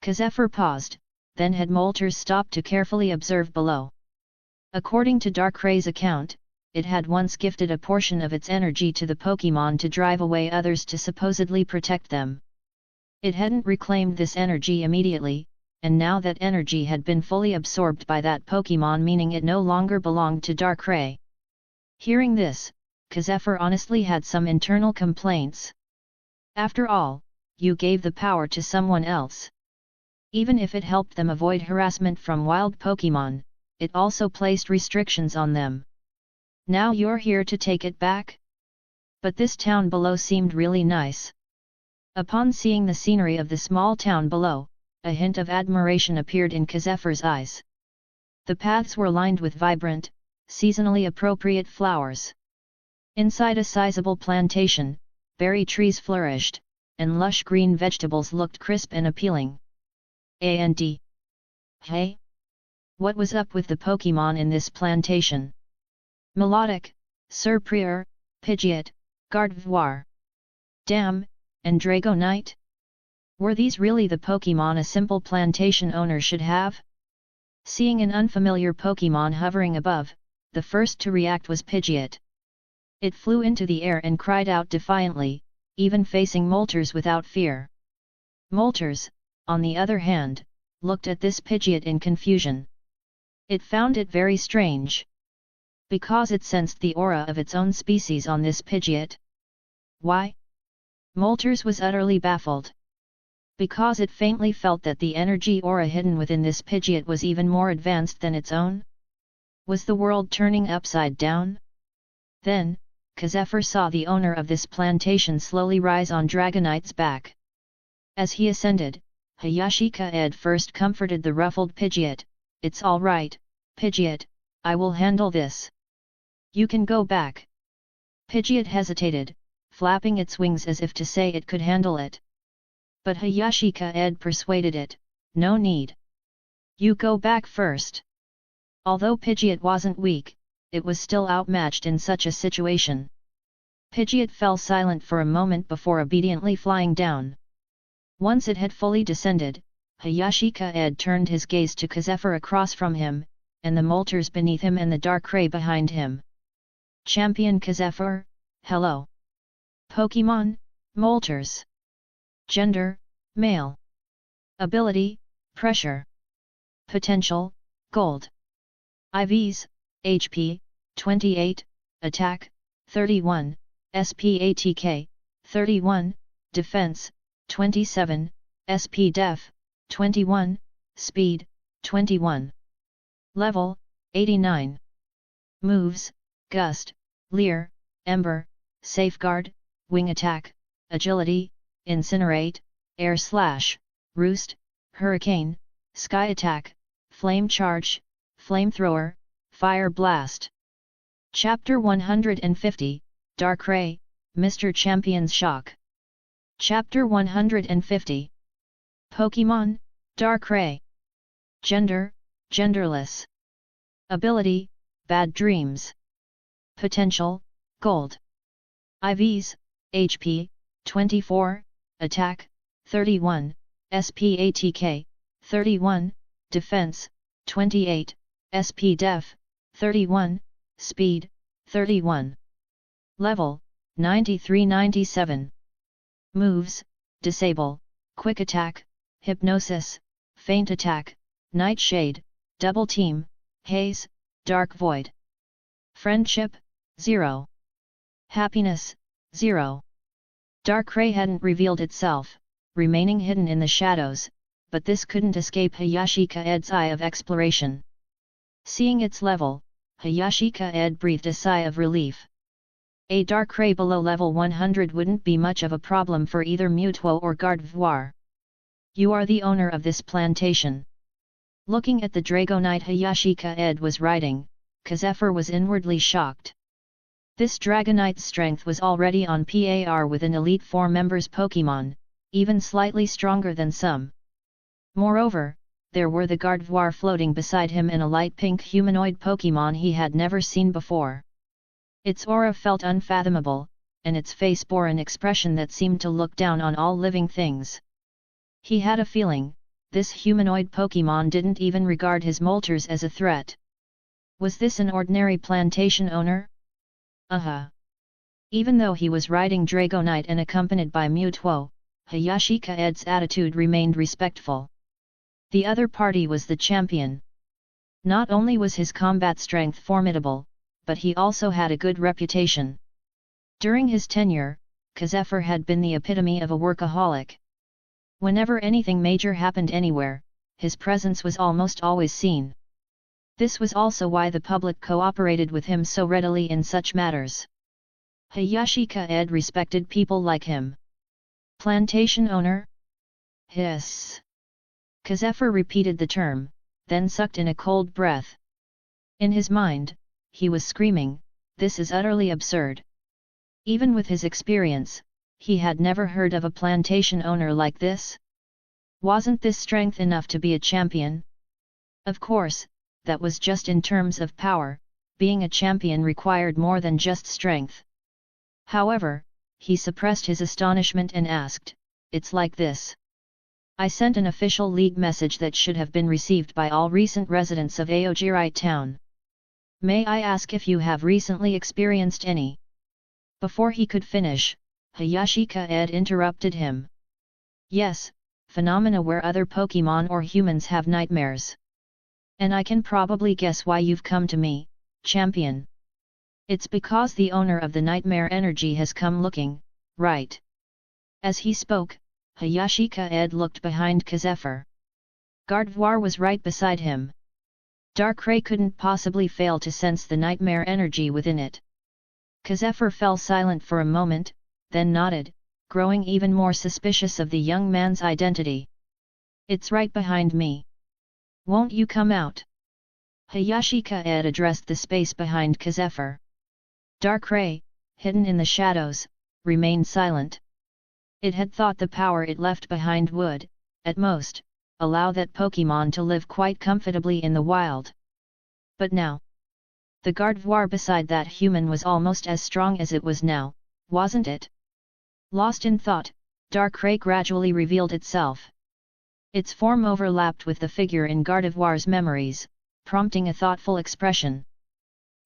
Kazephyr paused, then had Moltres stop to carefully observe below. According to Darkrai's account, it had once gifted a portion of its energy to the Pokémon to drive away others to supposedly protect them. It hadn't reclaimed this energy immediately, and now that energy had been fully absorbed by that Pokémon, meaning it no longer belonged to Darkrai. Hearing this, Kazephyr honestly had some internal complaints. After all, you gave the power to someone else. Even if it helped them avoid harassment from wild Pokémon, it also placed restrictions on them. Now you're here to take it back? But this town below seemed really nice. Upon seeing the scenery of the small town below, a hint of admiration appeared in Kazephyr's eyes. The paths were lined with vibrant, seasonally appropriate flowers. Inside a sizable plantation, berry trees flourished, and lush green vegetables looked crisp and appealing. And hey? What was up with the Pokémon in this plantation? Melodic, Serpentine, Pidgeot, Gardevoir, Dam, and Dragonite? Were these really the Pokémon a simple plantation owner should have? Seeing an unfamiliar Pokémon hovering above, the first to react was Pidgeot. It flew into the air and cried out defiantly, even facing Moltres without fear. Moltres, on the other hand, looked at this Pidgeot in confusion. It found it very strange. Because it sensed the aura of its own species on this Pidgeot. Why? Moltres was utterly baffled. Because it faintly felt that the energy aura hidden within this Pidgeot was even more advanced than its own? Was the world turning upside down? Then, Kazephyr saw the owner of this plantation slowly rise on Dragonite's back. As he ascended, Hayashi Kaede first comforted the ruffled Pidgeot. "It's all right, Pidgeot, I will handle this. You can go back." Pidgeot hesitated, flapping its wings as if to say it could handle it. But Hayashi Kaede persuaded it, "No need. You go back first." Although Pidgeot wasn't weak, it was still outmatched in such a situation. Pidgeot fell silent for a moment before obediently flying down. Once it had fully descended, Hayashi Kaede turned his gaze to Kazephyr across from him, and the Moltres beneath him and the Darkrai behind him. "Champion Kazephyr, hello. Pokémon, Moltres. Gender, male. Ability, pressure. Potential, gold. IVs, HP, 28, Attack, 31, SPATK, 31, Defense, 27, SPDef, 21, Speed, 21. Level, 89. Moves, Gust, Leer, Ember, Safeguard, Wing Attack, Agility, Incinerate, Air Slash, Roost, Hurricane, Sky Attack, Flame Charge, Flamethrower, Fire Blast. Chapter 150, Darkrai, Mr. Champion's Shock. Chapter 150. Pokémon, Darkrai. Gender, genderless. Ability, Bad Dreams. Potential, Gold. IVs, HP, 24, Attack, 31, SPATK, 31, Defense, 28, SPDef, 31, Speed, 31. Level, 93-97. Moves, Disable, Quick Attack, Hypnosis, Faint Attack, Nightshade, Double Team, Haze, Dark Void. Friendship, 0. Happiness, 0. Darkrai hadn't revealed itself, remaining hidden in the shadows, but this couldn't escape Hayashi Kaede's eye of exploration. Seeing its level, Hayashi Kaede breathed a sigh of relief. A Darkrai below level 100 wouldn't be much of a problem for either Mewtwo or Gardevoir. "You are the owner of this plantation." Looking at the Dragonite Hayashi Kaede was riding, Kazephyr was inwardly shocked. This Dragonite's strength was already on par with an Elite Four member's Pokémon, even slightly stronger than some. Moreover, there were the Gardevoir floating beside him and a light pink humanoid Pokémon he had never seen before. Its aura felt unfathomable, and its face bore an expression that seemed to look down on all living things. He had a feeling, this humanoid Pokémon didn't even regard his Moltres as a threat. Was this an ordinary plantation owner? Even though he was riding Dragonite and accompanied by Mewtwo, Hayashi Kaede's attitude remained respectful. The other party was the champion. Not only was his combat strength formidable, but he also had a good reputation. During his tenure, Kazephyr had been the epitome of a workaholic. Whenever anything major happened anywhere, his presence was almost always seen. This was also why the public cooperated with him so readily in such matters. Hayashi Kaede respected people like him. Plantation owner? Hiss. Kazephyr repeated the term, then sucked in a cold breath. In his mind, he was screaming, "This is utterly absurd." Even with his experience, he had never heard of a plantation owner like this. Wasn't this strength enough to be a champion? Of course, that was just in terms of power. Being a champion required more than just strength. However, he suppressed his astonishment and asked, "It's like this. I sent an official league message that should have been received by all recent residents of Aogirite town. May I ask if you have recently experienced any Before he could finish, Hayashi Kaede interrupted him. Yes, phenomena where other Pokémon or humans have nightmares. And I can probably guess why you've come to me, champion. It's because the owner of the nightmare energy has come looking, right? As he spoke, Hayashi Kaede looked behind Kazephyr. Gardevoir was right beside him. Darkrai couldn't possibly fail to sense the nightmare energy within it. Kazephyr fell silent for a moment, then nodded, growing even more suspicious of the young man's identity. It's right behind me. Won't you come out? Hayashi Kaede addressed the space behind Kazephyr. Darkrai, hidden in the shadows, remained silent. It had thought the power it left behind would, at most, allow that Pokémon to live quite comfortably in the wild. But now, the Gardevoir beside that human was almost as strong as it was now, wasn't it? Lost in thought, Darkrai gradually revealed itself. Its form overlapped with the figure in Gardevoir's memories, prompting a thoughtful expression.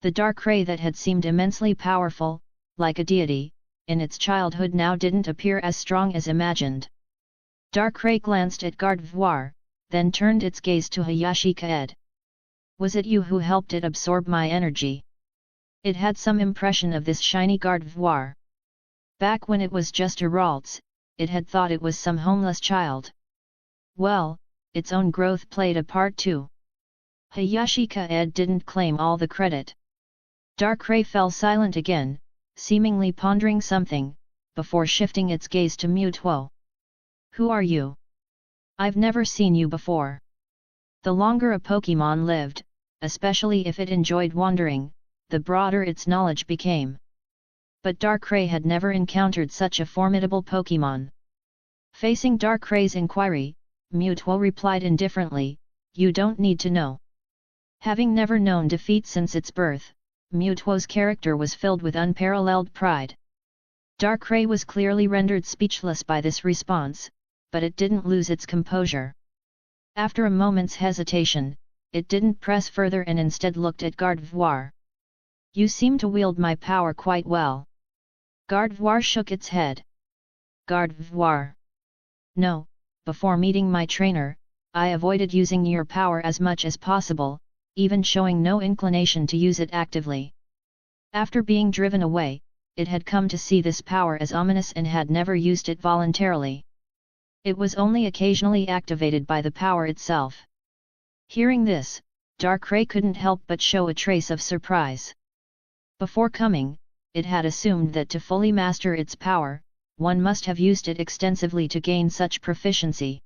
The Darkrai that had seemed immensely powerful, like a deity, in its childhood now didn't appear as strong as imagined. Darkrai glanced at Gardevoir, then turned its gaze to Hayashi Kaede. Was it you who helped it absorb my energy? It had some impression of this shiny Gardevoir. Back when it was just a Ralts, it had thought it was some homeless child. Well, its own growth played a part too. Hayashi Kaede didn't claim all the credit. Darkrai fell silent again, seemingly pondering something, before shifting its gaze to Mewtwo. Who are you? I've never seen you before. The longer a Pokémon lived, especially if it enjoyed wandering, the broader its knowledge became. But Darkrai had never encountered such a formidable Pokémon. Facing Darkrai's inquiry, Mewtwo replied indifferently, "You don't need to know." Having never known defeat since its birth, Mewtwo's character was filled with unparalleled pride. Darkrai was clearly rendered speechless by this response, but it didn't lose its composure. After a moment's hesitation, it didn't press further and instead looked at Gardevoir. "You seem to wield my power quite well." Gardevoir shook its head. Gardevoir. "No, before meeting my trainer, I avoided using your power as much as possible, even showing no inclination to use it actively. After being driven away, it had come to see this power as ominous and had never used it voluntarily. It was only occasionally activated by the power itself." Hearing this, Darkrai couldn't help but show a trace of surprise. Before coming, it had assumed that to fully master its power, one must have used it extensively to gain such proficiency.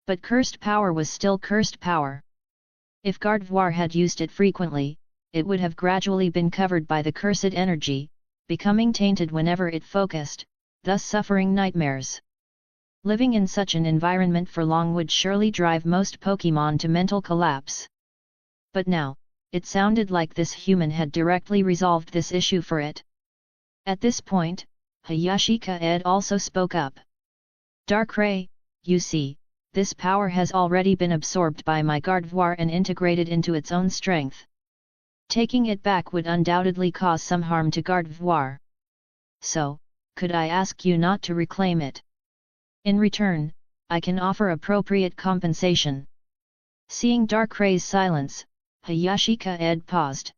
But cursed power was still cursed power. If Gardevoir had used it frequently, it would have gradually been covered by the cursed energy, becoming tainted whenever it focused, thus suffering nightmares. Living in such an environment for long would surely drive most Pokémon to mental collapse. But now, it sounded like this human had directly resolved this issue for it. At this point, Hayashi Kaede also spoke up. "Darkrai, you see, this power has already been absorbed by my Gardevoir and integrated into its own strength. Taking it back would undoubtedly cause some harm to Gardevoir. So, could I ask you not to reclaim it? In return, I can offer appropriate compensation." Seeing Darkrai's silence, Hayashi Kaede paused.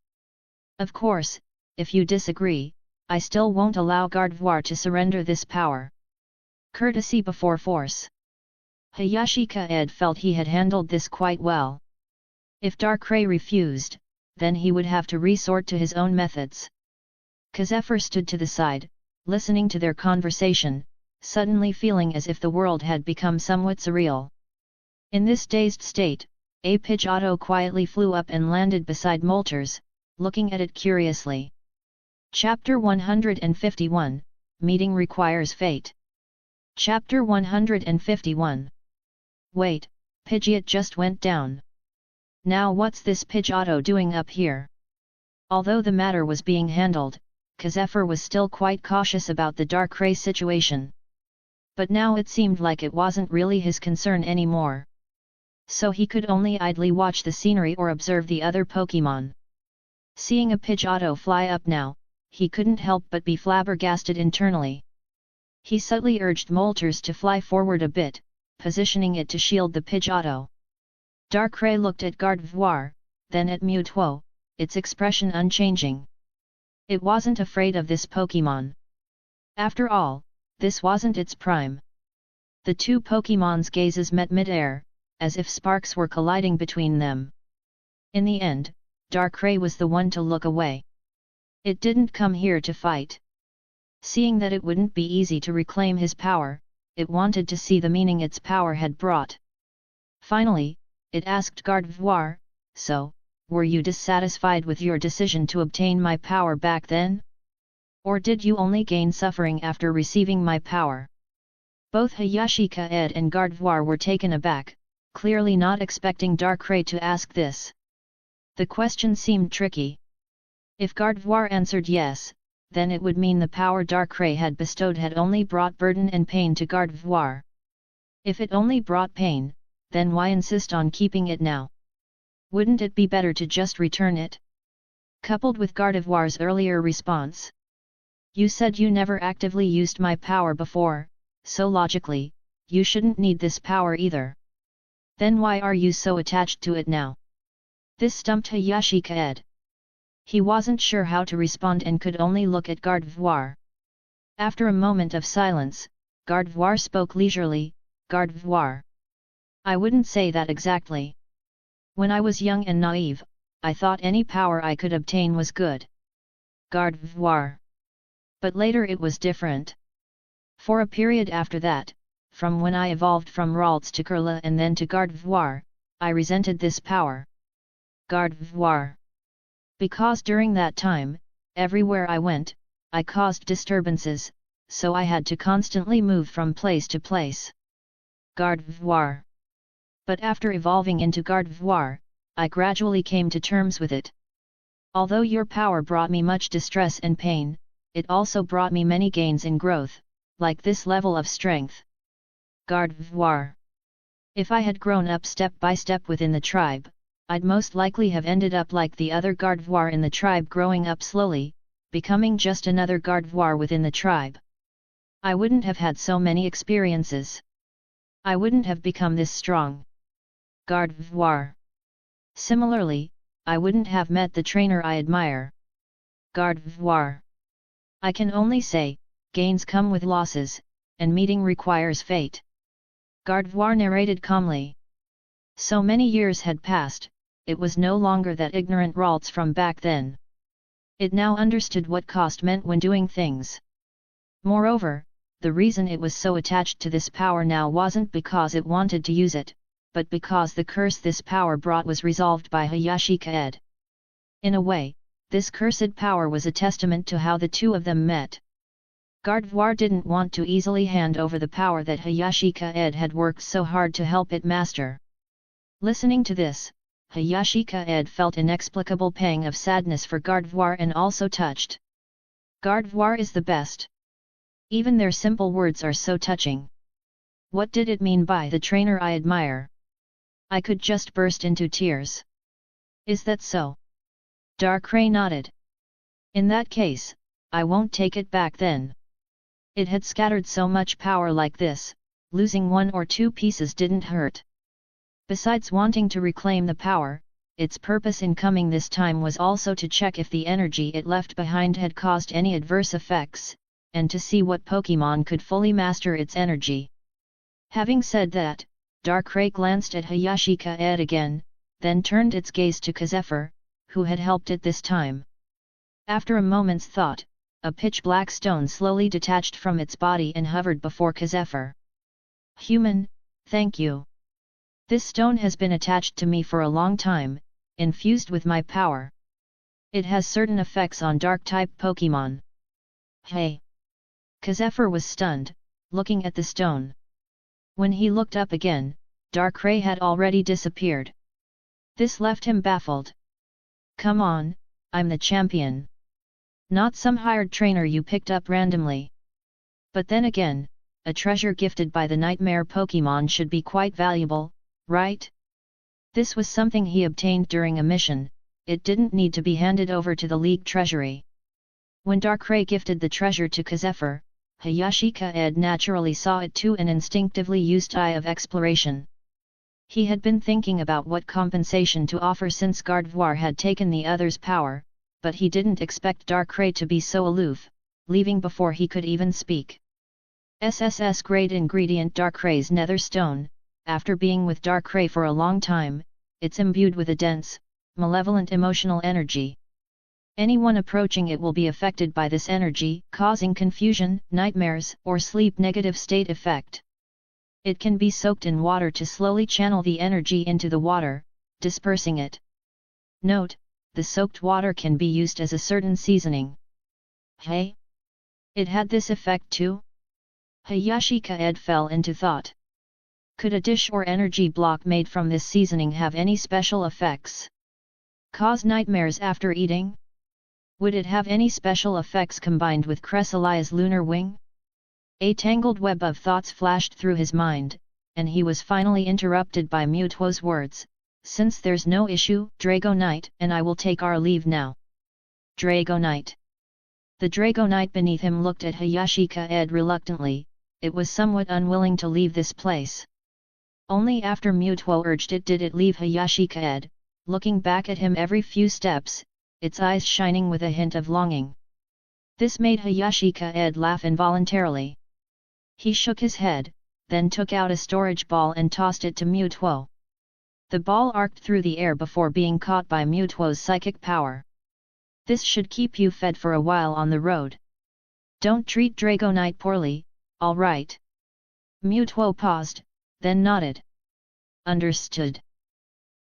"Of course, if you disagree, I still won't allow Gardevoir to surrender this power. Courtesy before force." Hayashi Kaede felt he had handled this quite well. If Darkrai refused, then he would have to resort to his own methods. Kazephyr stood to the side, listening to their conversation, suddenly feeling as if the world had become somewhat surreal. In this dazed state, a Pidgeotto quietly flew up and landed beside Moltres, looking at it curiously. Chapter 151, Meeting Requires Fate. Chapter 151. Wait, Pidgeot just went down. Now what's this Pidgeotto doing up here? Although the matter was being handled, Kazephyr was still quite cautious about the Darkrai situation. But now it seemed like it wasn't really his concern anymore. So he could only idly watch the scenery or observe the other Pokémon. Seeing a Pidgeotto fly up now, he couldn't help but be flabbergasted internally. He subtly urged Moltres to fly forward a bit, positioning it to shield the Pidgeotto. Darkrai looked at Gardevoir, then at Mewtwo, its expression unchanging. It wasn't afraid of this Pokémon. After all, this wasn't its prime. The two Pokémon's gazes met mid-air, as if sparks were colliding between them. In the end, Darkrai was the one to look away. It didn't come here to fight. Seeing that it wouldn't be easy to reclaim his power, it wanted to see the meaning its power had brought. Finally, it asked Gardevoir, "So, were you dissatisfied with your decision to obtain my power back then? Or did you only gain suffering after receiving my power?" Both Hayashi Kaede and Gardevoir were taken aback, clearly not expecting Darkrai to ask this. The question seemed tricky. If Gardevoir answered yes, then it would mean the power Darkrai had bestowed had only brought burden and pain to Gardevoir. If it only brought pain, then why insist on keeping it now? Wouldn't it be better to just return it? Coupled with Gardevoir's earlier response. "You said you never actively used my power before, so logically, you shouldn't need this power either. Then why are you so attached to it now?" This stumped Hayashi Kaede. He wasn't sure how to respond and could only look at Gardevoir. After a moment of silence, Gardevoir spoke leisurely, "Gardevoir. I wouldn't say that exactly. When I was young and naive, I thought any power I could obtain was good. Gardevoir. But later it was different. For a period after that, from when I evolved from Ralts to Kurla and then to Gardevoir, I resented this power. Gardevoir. Because during that time, everywhere I went, I caused disturbances, so I had to constantly move from place to place. Gardevoir. But after evolving into Gardevoir, I gradually came to terms with it. Although your power brought me much distress and pain, it also brought me many gains in growth, like this level of strength. Gardevoir. If I had grown up step by step within the tribe, I'd most likely have ended up like the other Gardevoir in the tribe, growing up slowly, becoming just another Gardevoir within the tribe. I wouldn't have had so many experiences. I wouldn't have become this strong. Gardevoir. Similarly, I wouldn't have met the trainer I admire. Gardevoir. I can only say, gains come with losses, and meeting requires fate. Gardevoir narrated calmly. So many years had passed, it was no longer that ignorant Ralts from back then. It now understood what cost meant when doing things. Moreover, the reason it was so attached to this power now wasn't because it wanted to use it, but because the curse this power brought was resolved by Hayashi Kaede. In a way, this cursed power was a testament to how the two of them met. Gardevoir didn't want to easily hand over the power that Hayashi Kaede had worked so hard to help it master. Listening to this, Hayashi Kaede felt inexplicable pang of sadness for Gardevoir and also touched. Gardevoir is the best. Even their simple words are so touching. What did it mean by the trainer I admire? I could just burst into tears. Is that so? Darkrai nodded. In that case, I won't take it back then. It had scattered so much power like this, losing one or two pieces didn't hurt. Besides wanting to reclaim the power, its purpose in coming this time was also to check if the energy it left behind had caused any adverse effects, and to see what Pokémon could fully master its energy. Having said that, Darkrai glanced at Hayashi Kaede again, then turned its gaze to Kazephyr, who had helped it this time. After a moment's thought, a pitch-black stone slowly detached from its body and hovered before Kazephyr. "Human, thank you. This stone has been attached to me for a long time, infused with my power. It has certain effects on dark-type Pokémon." Hey! Kazephyr was stunned, looking at the stone. When he looked up again, Darkrai had already disappeared. This left him baffled. "Come on, I'm the champion. Not some hired trainer you picked up randomly. But then again, a treasure gifted by the nightmare Pokémon should be quite valuable, right? This was something he obtained during a mission, it didn't need to be handed over to the League treasury." When Darkrai gifted the treasure to Kazephor, Hayashi Kaede naturally saw it too and instinctively used Eye of Exploration. He had been thinking about what compensation to offer since Gardevoir had taken the other's power, but he didn't expect Darkrai to be so aloof, leaving before he could even speak. SSS Great Ingredient Darkrai's Nether Stone. After being with Darkrai for a long time, it's imbued with a dense, malevolent emotional energy. Anyone approaching it will be affected by this energy, causing confusion, nightmares, or sleep negative state effect. It can be soaked in water to slowly channel the energy into the water, dispersing it. Note: the soaked water can be used as a certain seasoning. Hey? It had this effect too? Hayashi Kaede fell into thought. Could a dish or energy block made from this seasoning have any special effects? Cause nightmares after eating? Would it have any special effects combined with Cressalia's lunar wing? A tangled web of thoughts flashed through his mind, and he was finally interrupted by Mewtwo's words, "Since there's no issue, Dragonite and I will take our leave now." Dragonite. The Dragonite beneath him looked at Hayashi Kaede reluctantly. It was somewhat unwilling to leave this place. Only after Mewtwo urged it did it leave Hayashi Kaede, looking back at him every few steps, its eyes shining with a hint of longing. This made Hayashi Kaede laugh involuntarily. He shook his head, then took out a storage ball and tossed it to Mewtwo. The ball arced through the air before being caught by Mewtwo's psychic power. This should keep you fed for a while on the road. Don't treat Dragonite poorly, all right? Mewtwo paused, then nodded. Understood.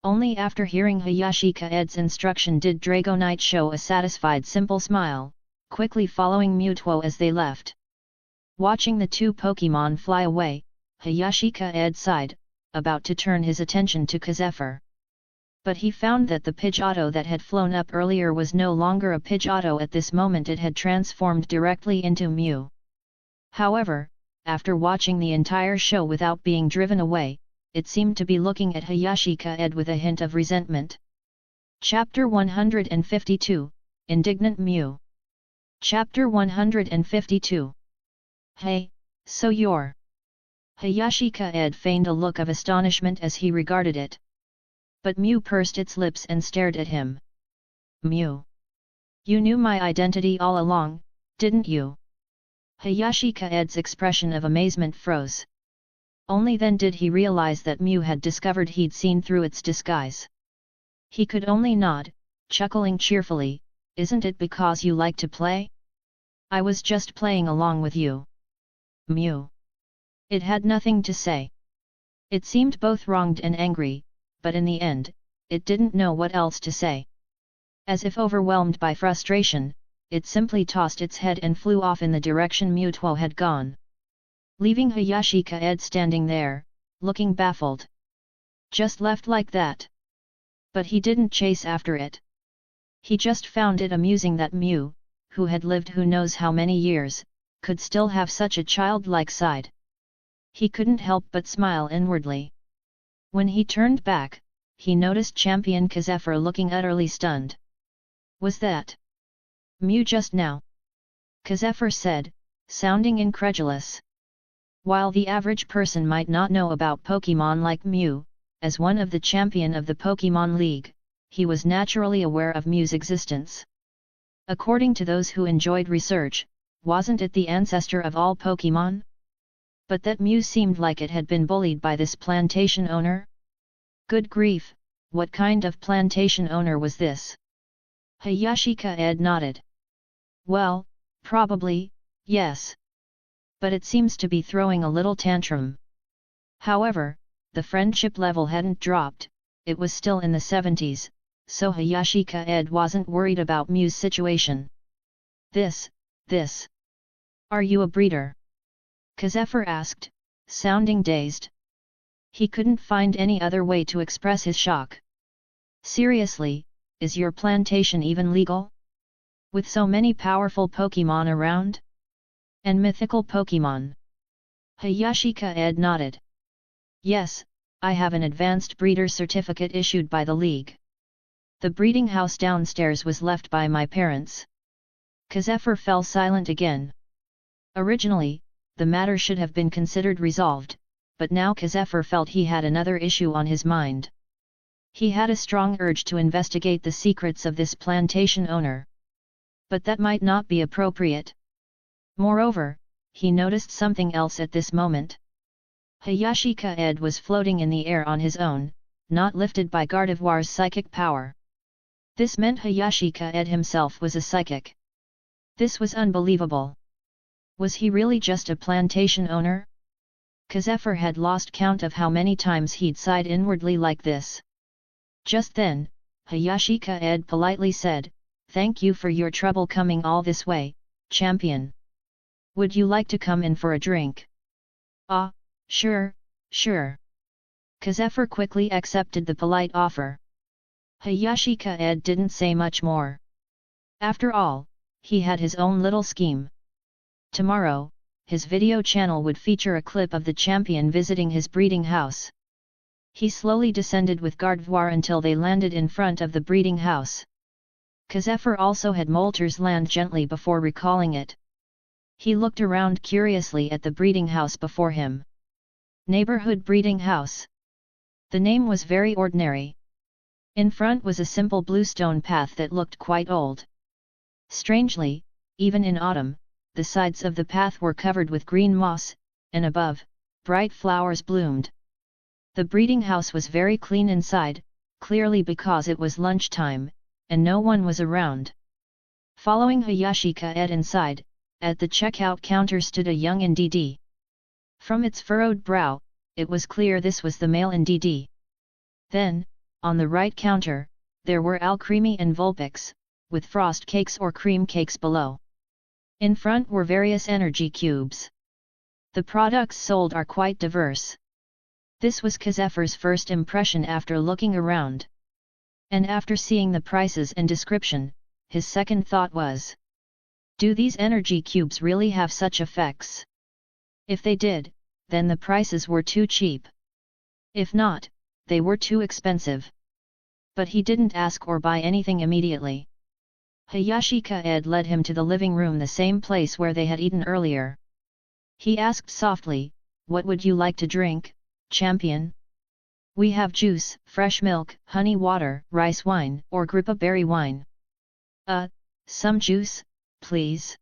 Only after hearing Hayashi Kaede's instruction did Dragonite show a satisfied simple smile, quickly following Mewtwo as they left. Watching the two Pokémon fly away, Hayashi Kaede sighed, about to turn his attention to Kazephor. But he found that the Pidgeotto that had flown up earlier was no longer a Pidgeotto at this moment. It had transformed directly into Mew. However, after watching the entire show without being driven away, it seemed to be looking at Hayashi Kaede with a hint of resentment. Chapter 152, Indignant Mew. Chapter 152. Hey, so you're... Hayashi Kaede feigned a look of astonishment as he regarded it. But Mew pursed its lips and stared at him. Mew. You knew my identity all along, didn't you? Hayashi Kaede's expression of amazement froze. Only then did he realize that Mew had discovered he'd seen through its disguise. He could only nod, chuckling cheerfully. Isn't it because you like to play? I was just playing along with you. Mew. It had nothing to say. It seemed both wronged and angry, but in the end, it didn't know what else to say. As if overwhelmed by frustration, it simply tossed its head and flew off in the direction Mewtwo had gone, leaving Hayashi Kaede standing there, looking baffled. Just left like that. But he didn't chase after it. He just found it amusing that Mew, who had lived who knows how many years, could still have such a childlike side. He couldn't help but smile inwardly. When he turned back, he noticed Champion Kazephor looking utterly stunned. Was that Mew just now? Kazephor said, sounding incredulous. While the average person might not know about Pokémon like Mew, as one of the champion of the Pokémon League, he was naturally aware of Mew's existence. According to those who enjoyed research, wasn't it the ancestor of all Pokémon? But that Mew seemed like it had been bullied by this plantation owner? Good grief, what kind of plantation owner was this? Hayashi Kaede nodded. Well, probably, yes. But it seems to be throwing a little tantrum. However, the friendship level hadn't dropped, it was still in the 70s, so Hayashi Kaede wasn't worried about Mew's situation. This. Are you a breeder? Kazephor asked, sounding dazed. He couldn't find any other way to express his shock. Seriously, is your plantation even legal? With so many powerful Pokémon around? And mythical Pokémon? Hayashi Kaede nodded. Yes, I have an advanced breeder certificate issued by the League. The breeding house downstairs was left by my parents. Kazefer fell silent again. Originally, the matter should have been considered resolved, but now Kazefer felt he had another issue on his mind. He had a strong urge to investigate the secrets of this plantation owner. But that might not be appropriate. Moreover, he noticed something else at this moment. Hayashi Kaede was floating in the air on his own, not lifted by Gardevoir's psychic power. This meant Hayashi Kaede himself was a psychic. This was unbelievable. Was he really just a plantation owner? Kazefer had lost count of how many times he'd sighed inwardly like this. Just then, Hayashi Kaede politely said, "Thank you for your trouble coming all this way, champion. Would you like to come in for a drink?" "Ah, sure, sure." Kazefer quickly accepted the polite offer. Hayashi Kaede didn't say much more. After all, he had his own little scheme. Tomorrow, his video channel would feature a clip of the champion visiting his breeding house. He slowly descended with Gardevoir until they landed in front of the breeding house. Kazefer also had Moltres land gently before recalling it. He looked around curiously at the breeding house before him. Neighborhood breeding house. The name was very ordinary. In front was a simple bluestone path that looked quite old. Strangely, even in autumn, the sides of the path were covered with green moss, and above, bright flowers bloomed. The breeding house was very clean inside, clearly because it was lunchtime, and no one was around. Following Hayashi Kaede inside, at the checkout counter stood a young NDD. From its furrowed brow, it was clear this was the male NDD. Then, on the right counter, there were Alcremie and Vulpix, with frost cakes or cream cakes below. In front were various energy cubes. The products sold are quite diverse. This was Kazefer's first impression after looking around. And after seeing the prices and description, his second thought was, do these energy cubes really have such effects? If they did, then the prices were too cheap. If not, they were too expensive. But he didn't ask or buy anything immediately. Hayashi Kaede led him to the living room, the same place where they had eaten earlier. He asked softly, "What would you like to drink, champion? We have juice, fresh milk, honey water, rice wine, or grippa berry wine." Some juice, please."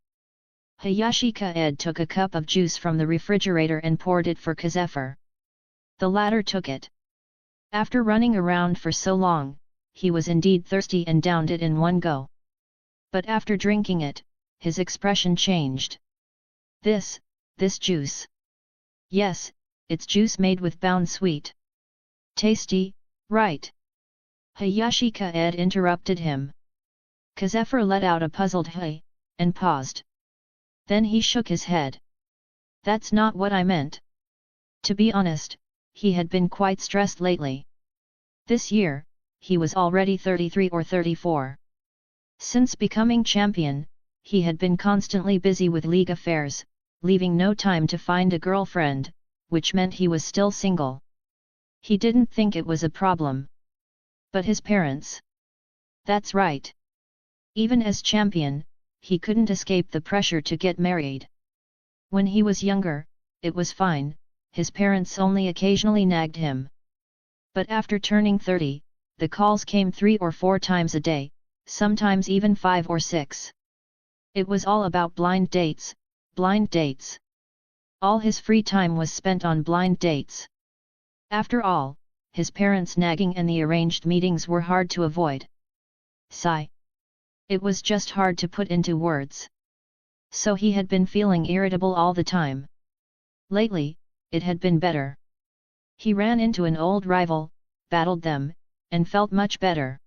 Hayashi Kaede took a cup of juice from the refrigerator and poured it for Kazefer. The latter took it. After running around for so long, he was indeed thirsty and downed it in one go. But after drinking it, his expression changed. This juice. Yes, it's juice made with bound sweet. Tasty, right? Hayashi Kaede interrupted him. Kazefer let out a puzzled "hey," and paused. Then he shook his head. That's not what I meant. To be honest, he had been quite stressed lately. This year, he was already 33 or 34. Since becoming champion, he had been constantly busy with league affairs, leaving no time to find a girlfriend, which meant he was still single. He didn't think it was a problem. But his parents? That's right. Even as champion, he couldn't escape the pressure to get married. When he was younger, it was fine, his parents only occasionally nagged him. But after turning 30, the calls came 3 or 4 times a day, sometimes even 5 or 6. It was all about blind dates, blind dates. All his free time was spent on blind dates. After all, his parents' nagging and the arranged meetings were hard to avoid. Sigh. It was just hard to put into words. So he had been feeling irritable all the time. Lately, it had been better. He ran into an old rival, battled them, and felt much better.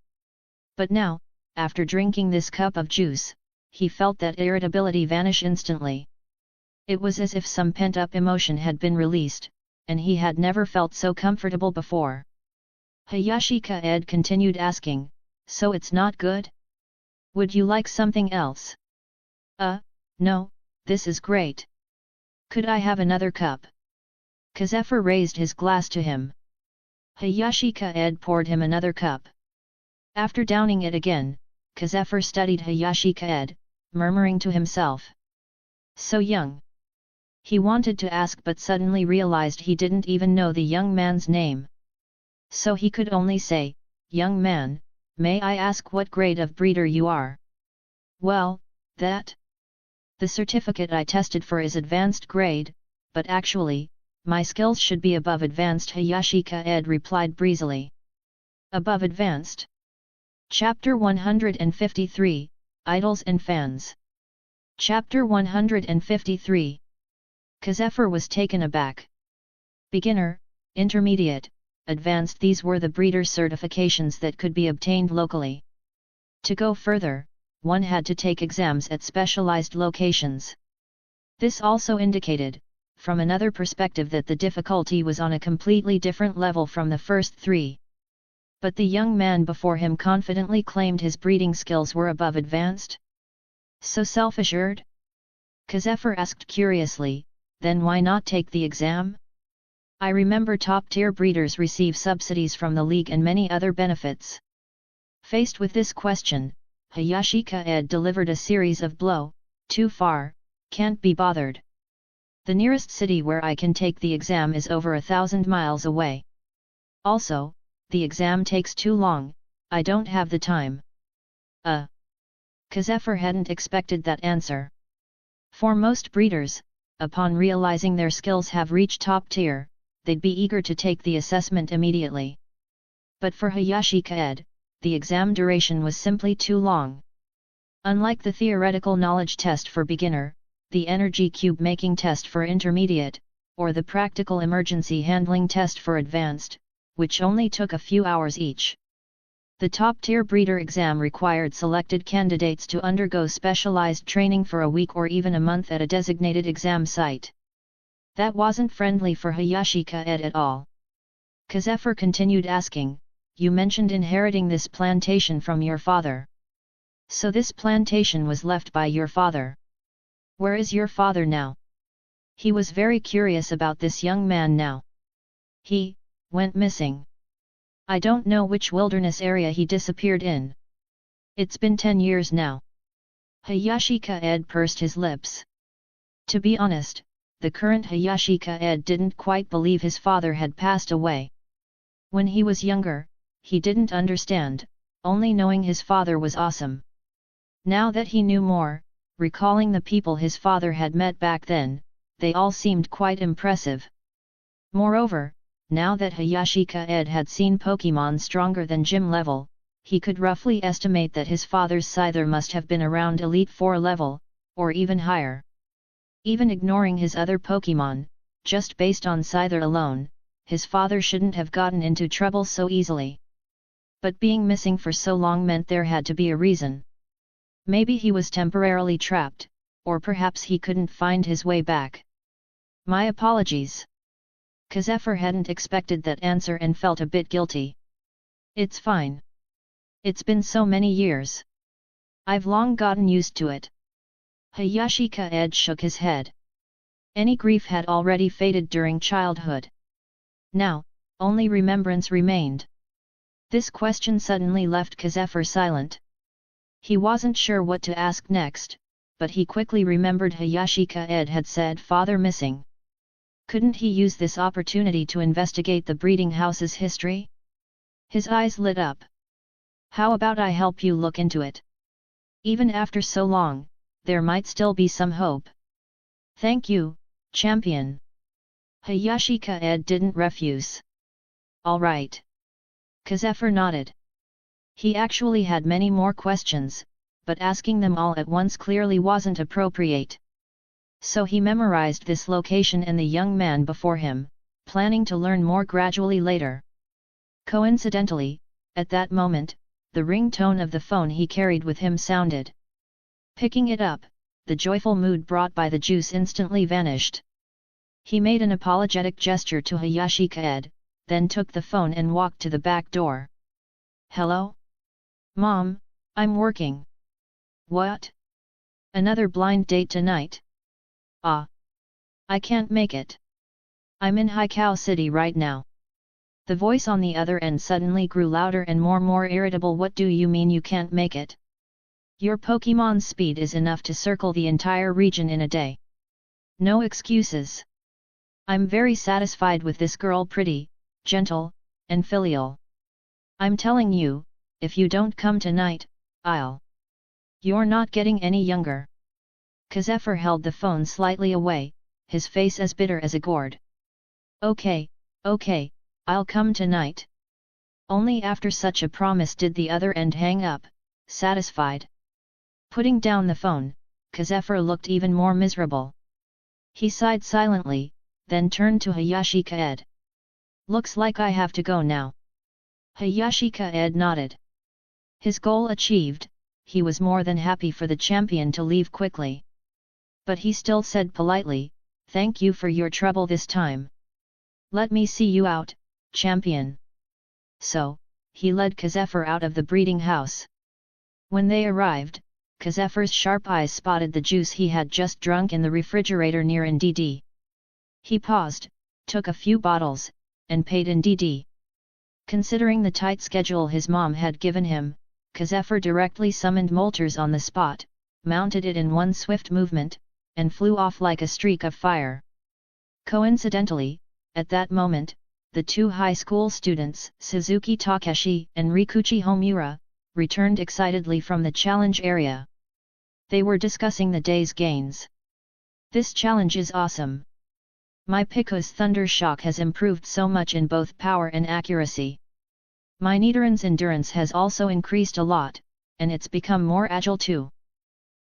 But now, after drinking this cup of juice, he felt that irritability vanish instantly. It was as if some pent-up emotion had been released, and he had never felt so comfortable before. Hayashi Kaede continued asking, "So it's not good? Would you like something else?" No, this is great. Could I have another cup?" Kazefer raised his glass to him. Hayashi Kaede poured him another cup. After downing it again, Kazefer studied Hayashi Kaede, murmuring to himself. So young. He wanted to ask but suddenly realized he didn't even know the young man's name. So he could only say, "Young man, may I ask what grade of breeder you are?" "Well, that? The certificate I tested for is advanced grade, but actually, my skills should be above advanced," Hayashi Kaede replied breezily. Above advanced? Chapter 153, Idols and Fans. Chapter 153. Kazefer was taken aback. Beginner, Intermediate, Advanced, these were the breeder certifications that could be obtained locally. To go further, one had to take exams at specialized locations. This also indicated, from another perspective, that the difficulty was on a completely different level from the first three. But the young man before him confidently claimed his breeding skills were above advanced. So self-assured? Kazefer asked curiously, then why not take the exam? I remember top-tier breeders receive subsidies from the league and many other benefits. Faced with this question, Hayashi Kaede delivered a series of blow, "Too far, can't be bothered. The nearest city where I can take the exam is over 1,000 miles away. Also, the exam takes too long, I don't have the time." Kazefer hadn't expected that answer. For most breeders, upon realizing their skills have reached top tier, they'd be eager to take the assessment immediately. But for Hayashi Kaede, the exam duration was simply too long. Unlike the theoretical knowledge test for beginner, the energy cube making test for intermediate, or the practical emergency handling test for advanced, which only took a few hours each. The top-tier breeder exam required selected candidates to undergo specialized training for a week or even a month at a designated exam site. That wasn't friendly for Hayashi Kaede at all. Kazefer continued asking, "You mentioned inheriting this plantation from your father. So this plantation was left by your father. Where is your father now?" He was very curious about this young man now. "He went missing. I don't know which wilderness area he disappeared in. It's been 10 years now." Hayashi Kaede pursed his lips. To be honest, the current Hayashi Kaede didn't quite believe his father had passed away. When he was younger, he didn't understand, only knowing his father was awesome. Now that he knew more, recalling the people his father had met back then, they all seemed quite impressive. Moreover, now that Hayashi Kaede had seen Pokémon stronger than gym level, he could roughly estimate that his father's Scyther must have been around Elite 4 level, or even higher. Even ignoring his other Pokémon, just based on Scyther alone, his father shouldn't have gotten into trouble so easily. But being missing for so long meant there had to be a reason. Maybe he was temporarily trapped, or perhaps he couldn't find his way back. "My apologies." Kazefer hadn't expected that answer and felt a bit guilty. "It's fine. It's been so many years. I've long gotten used to it." Hayashi Kaede shook his head. Any grief had already faded during childhood. Now, only remembrance remained. This question suddenly left Kazefer silent. He wasn't sure what to ask next, but he quickly remembered Hayashi Kaede had said father missing. Couldn't he use this opportunity to investigate the breeding house's history? His eyes lit up. "How about I help you look into it? Even after so long, there might still be some hope." "Thank you, champion." Hayashi Kaede didn't refuse. "All right." Kazefer nodded. He actually had many more questions, but asking them all at once clearly wasn't appropriate. So he memorized this location and the young man before him, planning to learn more gradually later. Coincidentally, at that moment, the ringtone of the phone he carried with him sounded. Picking it up, the joyful mood brought by the juice instantly vanished. He made an apologetic gesture to Hayashi Kaede, then took the phone and walked to the back door. "Hello? Mom, I'm working." "What? Another blind date tonight?" "Ah. I can't make it. I'm in Haikao City right now." The voice on the other end suddenly grew louder and more irritable. "What do you mean you can't make it? Your Pokémon's speed is enough to circle the entire region in a day. No excuses. I'm very satisfied with this girl, pretty, gentle, and filial. I'm telling you, if you don't come tonight, You're not getting any younger. Kazefer held the phone slightly away, his face as bitter as a gourd. Okay, I'll come tonight. Only after such a promise did the other end hang up, satisfied. Putting down the phone, Kazefer looked even more miserable. He sighed silently, then turned to Hayashi Kaede. Looks like I have to go now. Hayashi Kaede nodded. His goal achieved, he was more than happy for the champion to leave quickly. But he still said politely, "Thank you for your trouble this time. Let me see you out, champion." So, he led Kazefer out of the breeding house. When they arrived, Kazefer's sharp eyes spotted the juice he had just drunk in the refrigerator near NDD. He paused, took a few bottles, and paid NDD. Considering the tight schedule his mom had given him, Kazefer directly summoned Moltres on the spot, mounted it in one swift movement, and flew off like a streak of fire. Coincidentally, at that moment, the two high school students, Suzuki Takeshi and Rikuchi Homura, returned excitedly from the challenge area. They were discussing the day's gains. "This challenge is awesome. My Pico's Thunder Shock has improved so much in both power and accuracy. My Nidoran's endurance has also increased a lot, and it's become more agile too.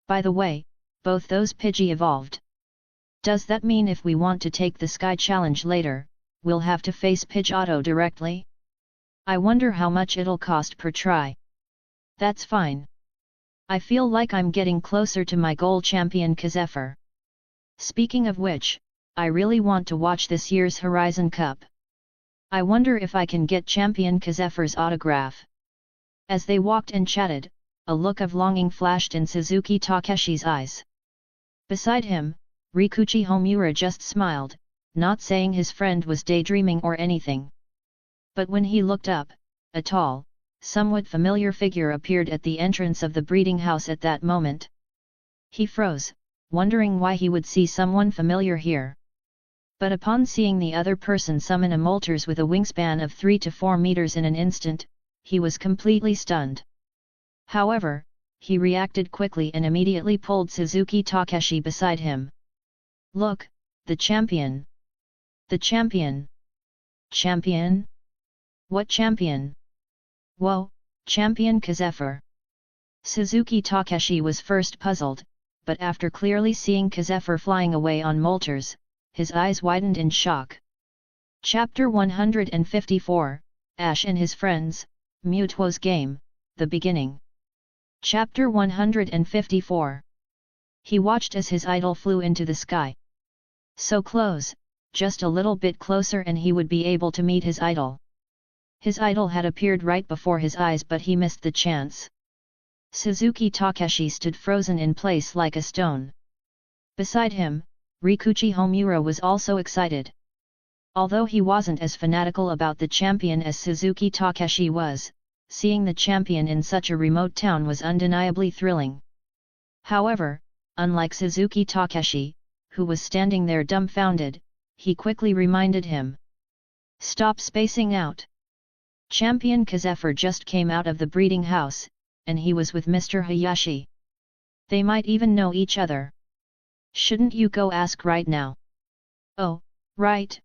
By the way, both those Pidgey evolved. Does that mean if we want to take the Sky Challenge later, we'll have to face Pidgeotto directly? I wonder how much it'll cost per try." "That's fine. I feel like I'm getting closer to my goal, champion Kazefer. Speaking of which, I really want to watch this year's Horizon Cup. I wonder if I can get champion Kazefer's autograph." As they walked and chatted, a look of longing flashed in Suzuki Takeshi's eyes. Beside him, Rikuchi Homura just smiled, not saying his friend was daydreaming or anything. But when he looked up, a tall, somewhat familiar figure appeared at the entrance of the breeding house at that moment. He froze, wondering why he would see someone familiar here. But upon seeing the other person summon a Moltres with a wingspan of 3 to 4 meters in an instant, he was completely stunned. However, he reacted quickly and immediately pulled Suzuki Takeshi beside him. "Look, the champion! The champion! Champion? What champion? Whoa, champion Kazefer!" Suzuki Takeshi was first puzzled, but after clearly seeing Kazefer flying away on Moltres, his eyes widened in shock. Chapter 154, Ash and His Friends, Mewtwo's Game, The Beginning. Chapter 154. He watched as his idol flew into the sky. So close, just a little bit closer and he would be able to meet his idol. His idol had appeared right before his eyes, but he missed the chance. Suzuki Takeshi stood frozen in place like a stone. Beside him, Rikuchi Homura was also excited. Although he wasn't as fanatical about the champion as Suzuki Takeshi was, seeing the champion in such a remote town was undeniably thrilling. However, unlike Suzuki Takeshi, who was standing there dumbfounded, he quickly reminded him. "Stop spacing out. Champion Kazefer just came out of the breeding house, and he was with Mr. Hayashi. They might even know each other. Shouldn't you go ask right now?" "Oh, right.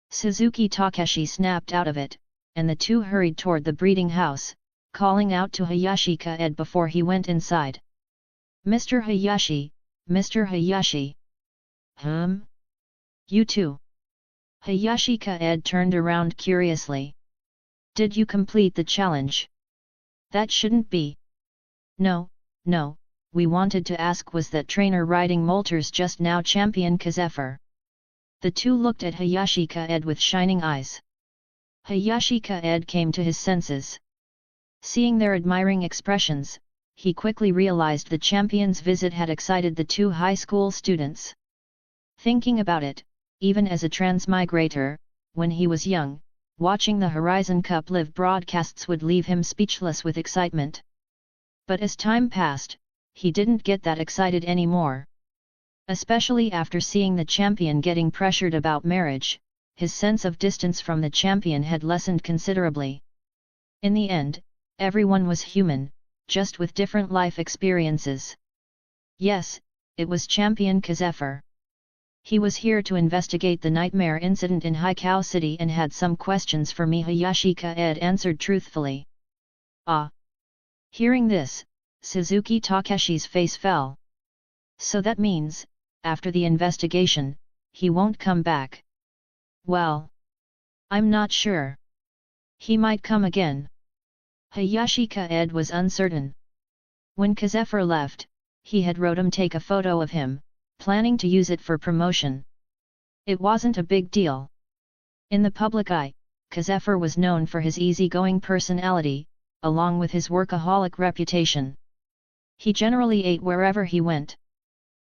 Suzuki Takeshi snapped out of it, and the two hurried toward the breeding house, calling out to Hayashi Kaede before he went inside. "Mr. Hayashi, Mr. Hayashi." "You too?" Hayashi Kaede turned around curiously. "Did you complete the challenge?" "That shouldn't be." No, we wanted to ask, was that trainer riding Moltres just now champion Kazefer?" The two looked at Hayashi Kaede with shining eyes. Hayashi Kaede came to his senses. Seeing their admiring expressions, he quickly realized the champion's visit had excited the two high school students. Thinking about it, even as a transmigrator, when he was young, watching the Horizon Cup live broadcasts would leave him speechless with excitement. But as time passed, he didn't get that excited anymore. Especially after seeing the champion getting pressured about marriage, his sense of distance from the champion had lessened considerably. In the end, everyone was human, just with different life experiences. Yes, it was Champion Kazefer. He was here to investigate the nightmare incident in Haikao City and had some questions for me. Hayashi Kaede answered truthfully. Ah! Hearing this, Suzuki Takeshi's face fell. So that means, after the investigation, he won't come back. Well, I'm not sure. He might come again. Hayashi Kaede was uncertain. When Kazefer left, he had Rotom take a photo of him, planning to use it for promotion. It wasn't a big deal. In the public eye, Kazefer was known for his easygoing personality, along with his workaholic reputation. He generally ate wherever he went.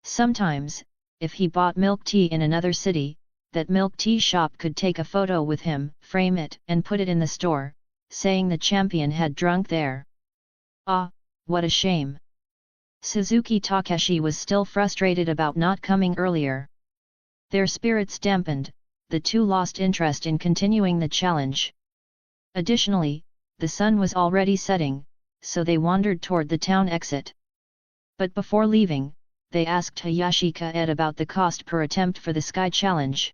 Sometimes, if he bought milk tea in another city, that milk tea shop could take a photo with him, frame it and put it in the store, saying the champion had drunk there. Ah, what a shame! Suzuki Takeshi was still frustrated about not coming earlier. Their spirits dampened, the two lost interest in continuing the challenge. Additionally, the sun was already setting, so they wandered toward the town exit. But before leaving, they asked Hayashi Kaede about the cost per attempt for the Sky Challenge.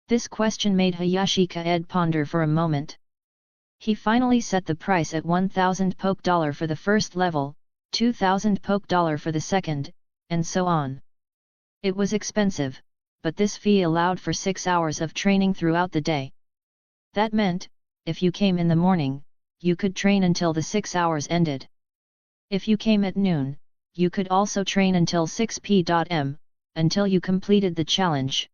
This question made Hayashi Kaede ponder for a moment. He finally set the price at 1,000 poke dollar for the first level, 2,000 poke dollar for the second, and so on. It was expensive, but this fee allowed for 6 hours of training throughout the day. That meant, if you came in the morning, you could train until the 6 hours ended. If you came at noon, you could also train until 6 p.m., until you completed the challenge.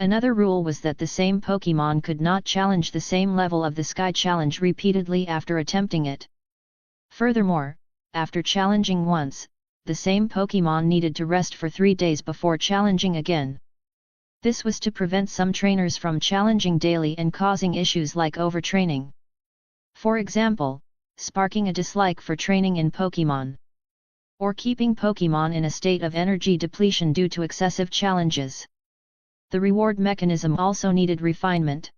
Another rule was that the same Pokémon could not challenge the same level of the Sky Challenge repeatedly after attempting it. Furthermore, after challenging once, the same Pokémon needed to rest for 3 days before challenging again. This was to prevent some trainers from challenging daily and causing issues like overtraining. For example, sparking a dislike for training in Pokémon. Or keeping Pokémon in a state of energy depletion due to excessive challenges. The reward mechanism also needed refinement.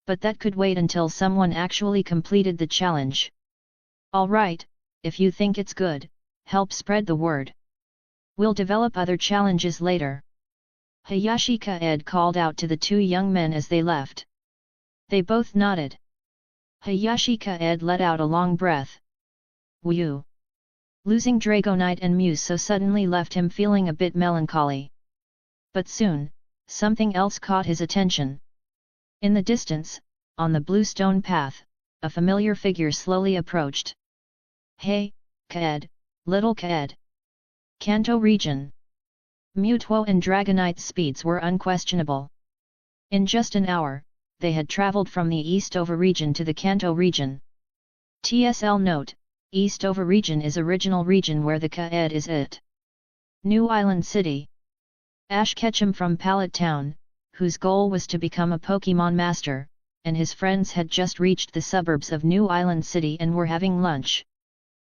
But that could wait until someone actually completed the challenge. Alright, if you think it's good, help spread the word. We'll develop other challenges later. Hayashi Kaede called out to the two young men as they left. They both nodded. Hayashi Kaede let out a long breath. Whew! Losing Dragonite and Muse so suddenly left him feeling a bit melancholy. But soon, something else caught his attention. In the distance, on the blue stone path, a familiar figure slowly approached. Hey, Kaede, little Kaede. Kanto region. Mewtwo and Dragonite's speeds were unquestionable. In just an hour, they had traveled from the Eastover region to the Kanto region. TSL note, Eastover region is original region where the Kaede is it. New Island City. Ash Ketchum from Pallet Town, whose goal was to become a Pokémon Master, and his friends had just reached the suburbs of New Island City and were having lunch.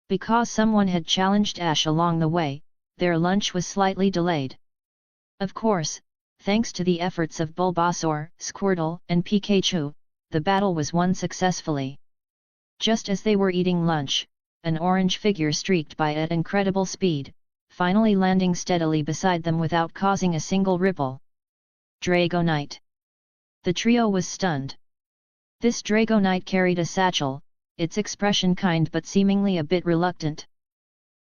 Because someone had challenged Ash along the way, their lunch was slightly delayed. Of course, thanks to the efforts of Bulbasaur, Squirtle, and Pikachu, the battle was won successfully. Just as they were eating lunch, an orange figure streaked by at incredible speed, finally landing steadily beside them without causing a single ripple. Dragonite. The trio was stunned. This Dragonite carried a satchel, its expression kind but seemingly a bit reluctant.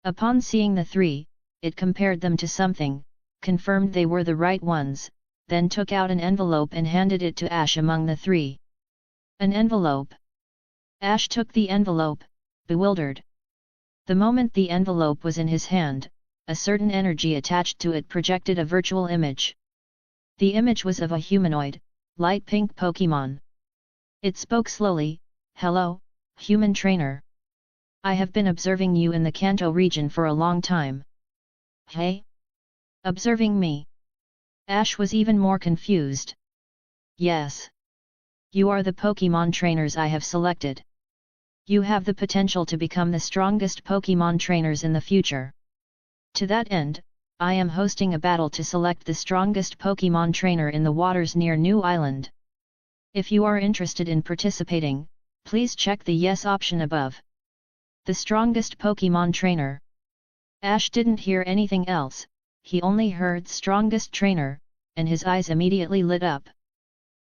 Upon seeing the three, it compared them to something, confirmed they were the right ones, then took out an envelope and handed it to Ash among the three. An envelope. Ash took the envelope, bewildered. The moment the envelope was in his hand, a certain energy attached to it projected a virtual image. The image was of a humanoid, light pink Pokémon. It spoke slowly, "Hello, human trainer. I have been observing you in the Kanto region for a long time." Hey? Observing me? Ash was even more confused. Yes. You are the Pokémon trainers I have selected. You have the potential to become the strongest Pokémon trainers in the future. To that end, I am hosting a battle to select the strongest Pokémon trainer in the waters near New Island. If you are interested in participating, please check the yes option above. The strongest Pokémon trainer. Ash didn't hear anything else, he only heard strongest trainer, and his eyes immediately lit up.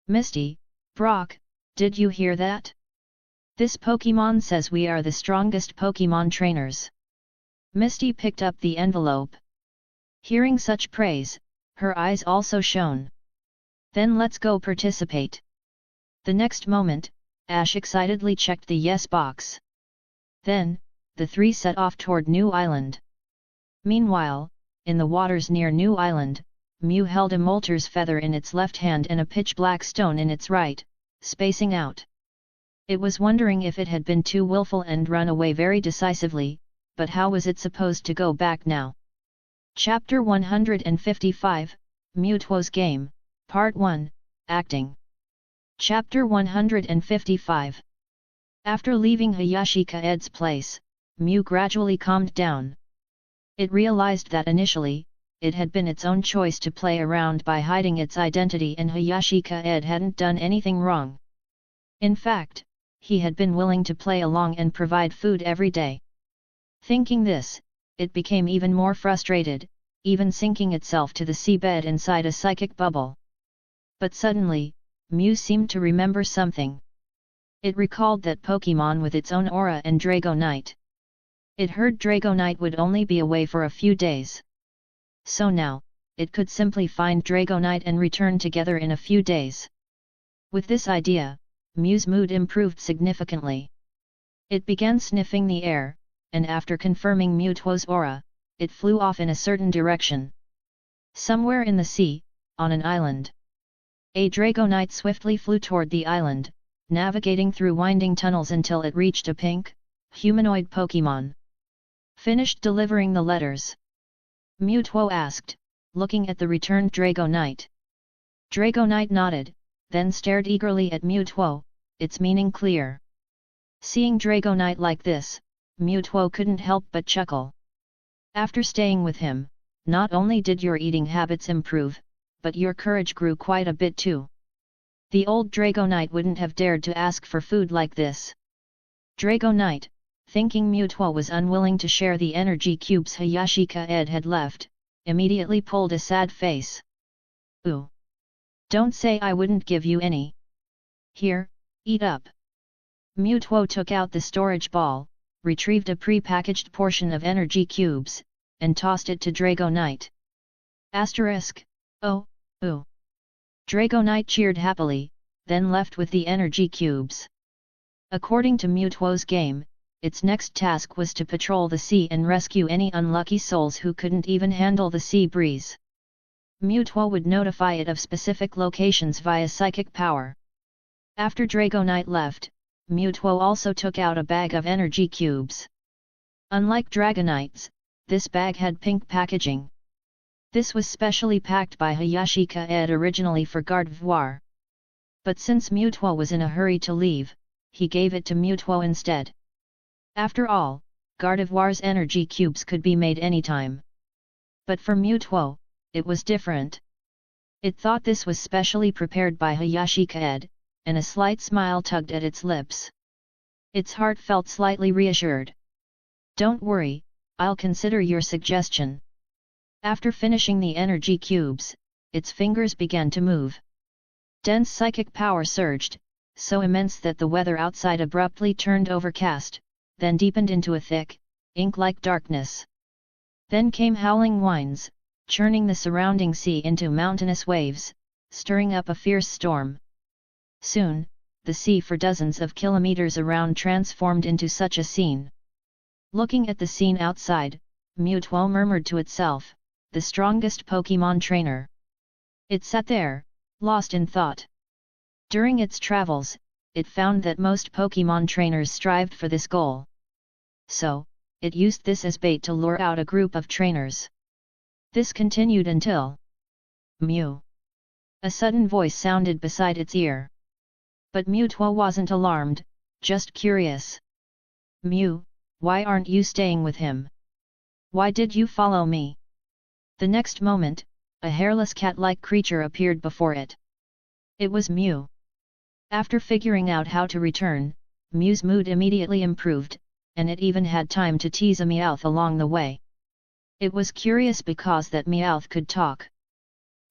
Misty, Brock, did you hear that? This Pokémon says we are the strongest Pokémon trainers. Misty picked up the envelope. Hearing such praise, her eyes also shone. Then let's go participate. The next moment, Ash excitedly checked the yes box. Then, the three set off toward New Island. Meanwhile, in the waters near New Island, Mew held a Molter's feather in its left hand and a pitch-black stone in its right, spacing out. It was wondering if it had been too willful and run away very decisively, but how was it supposed to go back now? Chapter 155, Mewtwo's Game, Part 1, Acting. Chapter 155. After leaving Hayashi Kaede's place, Mew gradually calmed down. It realized that initially, it had been its own choice to play around by hiding its identity and Hayashi Kaede hadn't done anything wrong. In fact, he had been willing to play along and provide food every day. Thinking this, it became even more frustrated, even sinking itself to the seabed inside a psychic bubble. But suddenly, Mew seemed to remember something. It recalled that Pokémon with its own aura and Dragonite. It heard Dragonite would only be away for a few days. So now, it could simply find Dragonite and return together in a few days. With this idea, Mew's mood improved significantly. It began sniffing the air, and after confirming Mewtwo's aura, it flew off in a certain direction. Somewhere in the sea, on an island. A Dragonite swiftly flew toward the island, navigating through winding tunnels until it reached a pink, humanoid Pokémon. Finished delivering the letters? Mewtwo asked, looking at the returned Dragonite. Dragonite nodded, then stared eagerly at Mewtwo, its meaning clear. Seeing Dragonite like this, Mewtwo couldn't help but chuckle. After staying with him, not only did your eating habits improve, but your courage grew quite a bit too. The old Dragonite wouldn't have dared to ask for food like this. Dragonite, thinking Mewtwo was unwilling to share the energy cubes Hayashi Kaede had left, immediately pulled a sad face. Ooh! Don't say I wouldn't give you any. Here, eat up. Mewtwo took out the storage ball, retrieved a pre-packaged portion of energy cubes, and tossed it to Dragonite. Asterisk, oh, ooh. Dragonite cheered happily, then left with the energy cubes. According to Mewtwo's game, its next task was to patrol the sea and rescue any unlucky souls who couldn't even handle the sea breeze. Mewtwo would notify it of specific locations via psychic power. After Dragonite left, Mewtwo also took out a bag of energy cubes. Unlike Dragonite's, this bag had pink packaging. This was specially packed by Hayashi Kaede originally for Gardevoir. But since Mewtwo was in a hurry to leave, he gave it to Mewtwo instead. After all, Gardevoir's energy cubes could be made anytime. But for Mewtwo, it was different. It thought this was specially prepared by Hayashi Kaede, and a slight smile tugged at its lips. Its heart felt slightly reassured. Don't worry, I'll consider your suggestion. After finishing the energy cubes, its fingers began to move. Dense psychic power surged, so immense that the weather outside abruptly turned overcast, then deepened into a thick, ink-like darkness. Then came howling winds, churning the surrounding sea into mountainous waves, stirring up a fierce storm. Soon, the sea for dozens of kilometers around transformed into such a scene. Looking at the scene outside, Mewtwo murmured to itself, the strongest Pokémon trainer. It sat there, lost in thought. During its travels, it found that most Pokémon trainers strived for this goal. So, it used this as bait to lure out a group of trainers. This continued until Mew. A sudden voice sounded beside its ear. But Mewtwo wasn't alarmed, just curious. Mew, why aren't you staying with him? Why did you follow me? The next moment, a hairless cat-like creature appeared before it. It was Mew. After figuring out how to return, Mew's mood immediately improved, and it even had time to tease a Meowth along the way. It was curious because that Meowth could talk.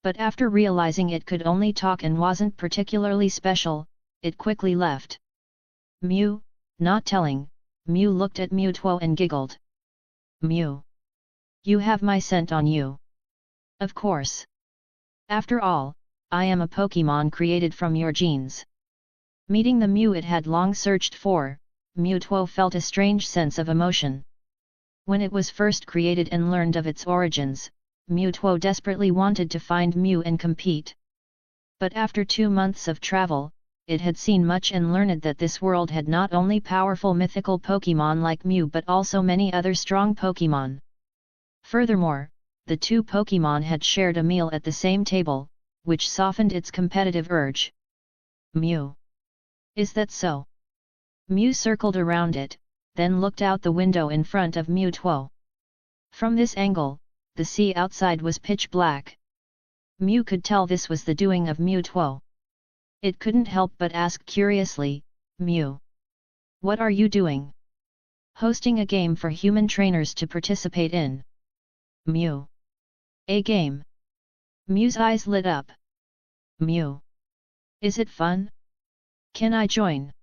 But after realizing it could only talk and wasn't particularly special, it quickly left. Mew, not telling, Mew looked at Mewtwo and giggled. Mew. You have my scent on you. Of course. After all, I am a Pokémon created from your genes. Meeting the Mew it had long searched for, Mewtwo felt a strange sense of emotion. When it was first created and learned of its origins, Mewtwo desperately wanted to find Mew and compete. But after 2 months of travel, it had seen much and learned that this world had not only powerful mythical Pokémon like Mew but also many other strong Pokémon. Furthermore, the two Pokémon had shared a meal at the same table, which softened its competitive urge. Mew. Is that so? Mew circled around it, then looked out the window in front of Mewtwo. From this angle, the sea outside was pitch black. Mew could tell this was the doing of Mewtwo. It couldn't help but ask curiously, Mew. What are you doing? Hosting a game for human trainers to participate in. Mew. A game. Mew's eyes lit up. Mew. Is it fun? Can I join?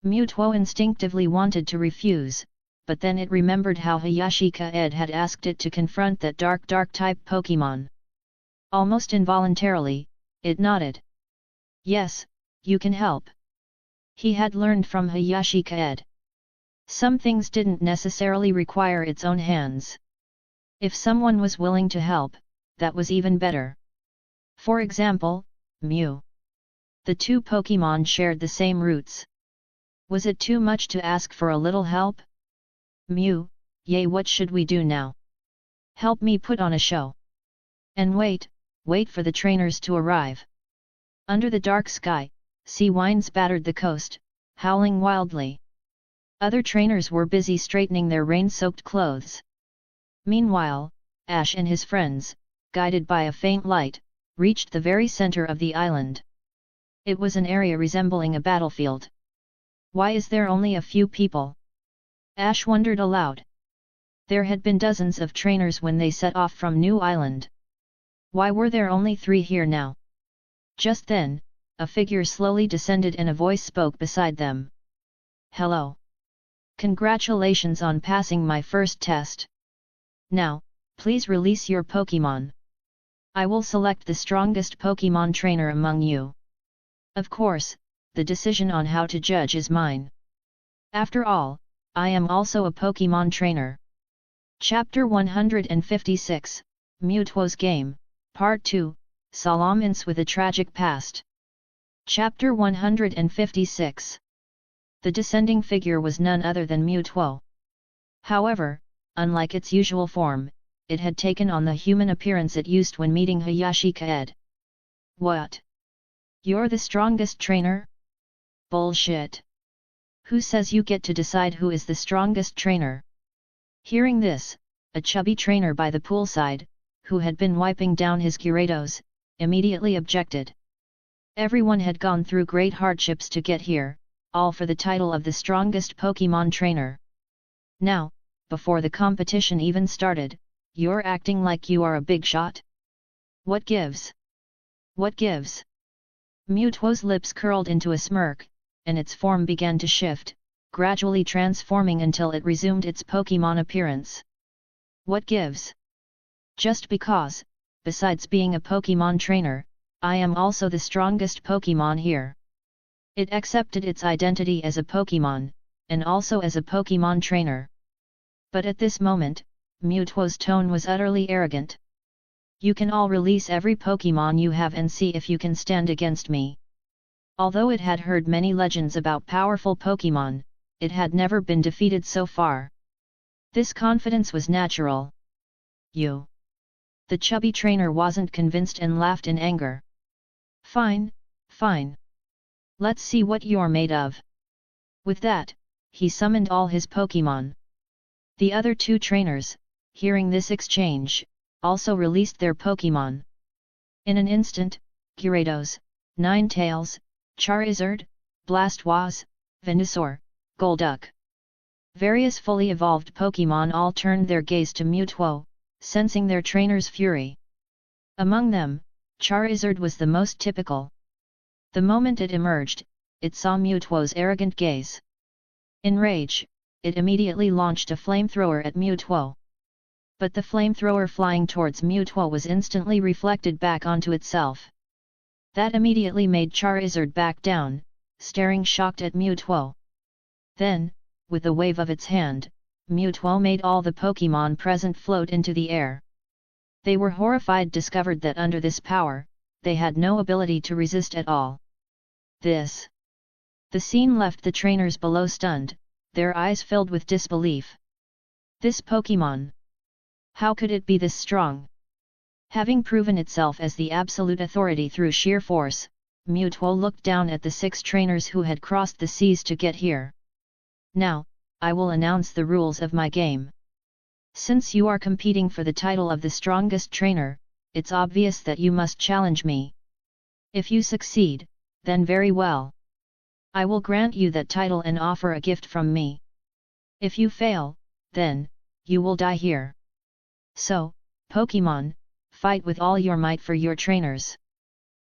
Mewtwo instinctively wanted to refuse, but then it remembered how Hayashi Kaede had asked it to confront that dark type Pokémon. Almost involuntarily, it nodded. Yes, you can help. He had learned from Hayashi Kaede. Some things didn't necessarily require its own hands. If someone was willing to help, that was even better. For example, Mew. The two Pokémon shared the same roots. Was it too much to ask for a little help? Mew, yay, what should we do now? Help me put on a show. And wait for the trainers to arrive. Under the dark sky, sea winds battered the coast, howling wildly. Other trainers were busy straightening their rain-soaked clothes. Meanwhile, Ash and his friends, guided by a faint light, reached the very center of the island. It was an area resembling a battlefield. Why is there only a few people? Ash wondered aloud. There had been dozens of trainers when they set off from New Island. Why were there only 3 here now? Just then, a figure slowly descended and a voice spoke beside them. Hello. Congratulations on passing my first test. Now, please release your Pokémon. I will select the strongest Pokémon trainer among you. Of course, the decision on how to judge is mine. After all, I am also a Pokémon trainer. Chapter 156, Mewtwo's Game, Part 2, Salamence with a Tragic Past. Chapter 156. The descending figure was none other than Mewtwo. However, unlike its usual form, it had taken on the human appearance it used when meeting Hayashi Kaede. What? You're the strongest trainer? Bullshit. Who says you get to decide who is the strongest trainer? Hearing this, a chubby trainer by the poolside, who had been wiping down his Gyarados, immediately objected. Everyone had gone through great hardships to get here, all for the title of the strongest Pokémon trainer. Now, before the competition even started, you're acting like you are a big shot? What gives? What gives? Mewtwo's lips curled into a smirk, and its form began to shift, gradually transforming until it resumed its Pokémon appearance. What gives? Just because, besides being a Pokémon trainer, I am also the strongest Pokémon here. It accepted its identity as a Pokémon, and also as a Pokémon trainer. But at this moment, Mewtwo's tone was utterly arrogant. You can all release every Pokémon you have and see if you can stand against me. Although it had heard many legends about powerful Pokémon, it had never been defeated so far. This confidence was natural. You. The chubby trainer wasn't convinced and laughed in anger. Fine, fine. Let's see what you're made of. With that, he summoned all his Pokémon. The other two trainers, hearing this exchange, also released their Pokémon. In an instant, Gyarados, Ninetales, Charizard, Blastoise, Venusaur, Golduck. Various fully evolved Pokémon all turned their gaze to Mewtwo, sensing their trainer's fury. Among them, Charizard was the most typical. The moment it emerged, it saw Mewtwo's arrogant gaze. In rage, it immediately launched a flamethrower at Mewtwo. But the flamethrower flying towards Mewtwo was instantly reflected back onto itself. That immediately made Charizard back down, staring shocked at Mewtwo. Then, with a wave of its hand, Mewtwo made all the Pokémon present float into the air. They were horrified, discovered that under this power, they had no ability to resist at all. The scene left the trainers below stunned, their eyes filled with disbelief. This Pokémon! How could it be this strong? Having proven itself as the absolute authority through sheer force, Mewtwo looked down at the 6 trainers who had crossed the seas to get here. Now, I will announce the rules of my game. Since you are competing for the title of the strongest trainer, it's obvious that you must challenge me. If you succeed, then very well. I will grant you that title and offer a gift from me. If you fail, then, you will die here. So, Pokémon, fight with all your might for your trainers.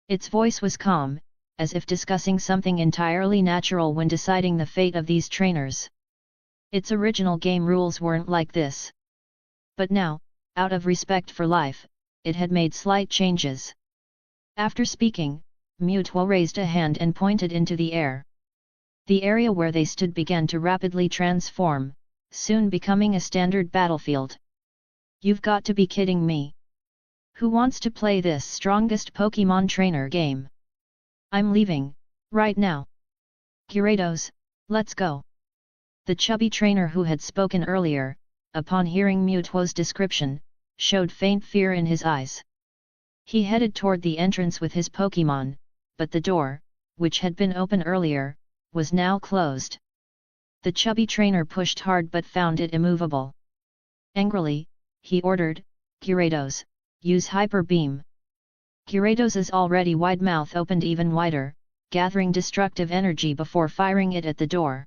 Its voice was calm, as if discussing something entirely natural when deciding the fate of these trainers. Its original game rules weren't like this. But now, out of respect for life, it had made slight changes. After speaking, Mewtwo raised a hand and pointed into the air. The area where they stood began to rapidly transform, soon becoming a standard battlefield. You've got to be kidding me! Who wants to play this strongest Pokémon trainer game? I'm leaving, right now. Gyarados, let's go. The chubby trainer who had spoken earlier, upon hearing Mewtwo's description, showed faint fear in his eyes. He headed toward the entrance with his Pokémon, but the door, which had been open earlier, was now closed. The chubby trainer pushed hard but found it immovable. Angrily, he ordered, Gyarados, use Hyper Beam. Gyarados' already wide mouth opened even wider, gathering destructive energy before firing it at the door.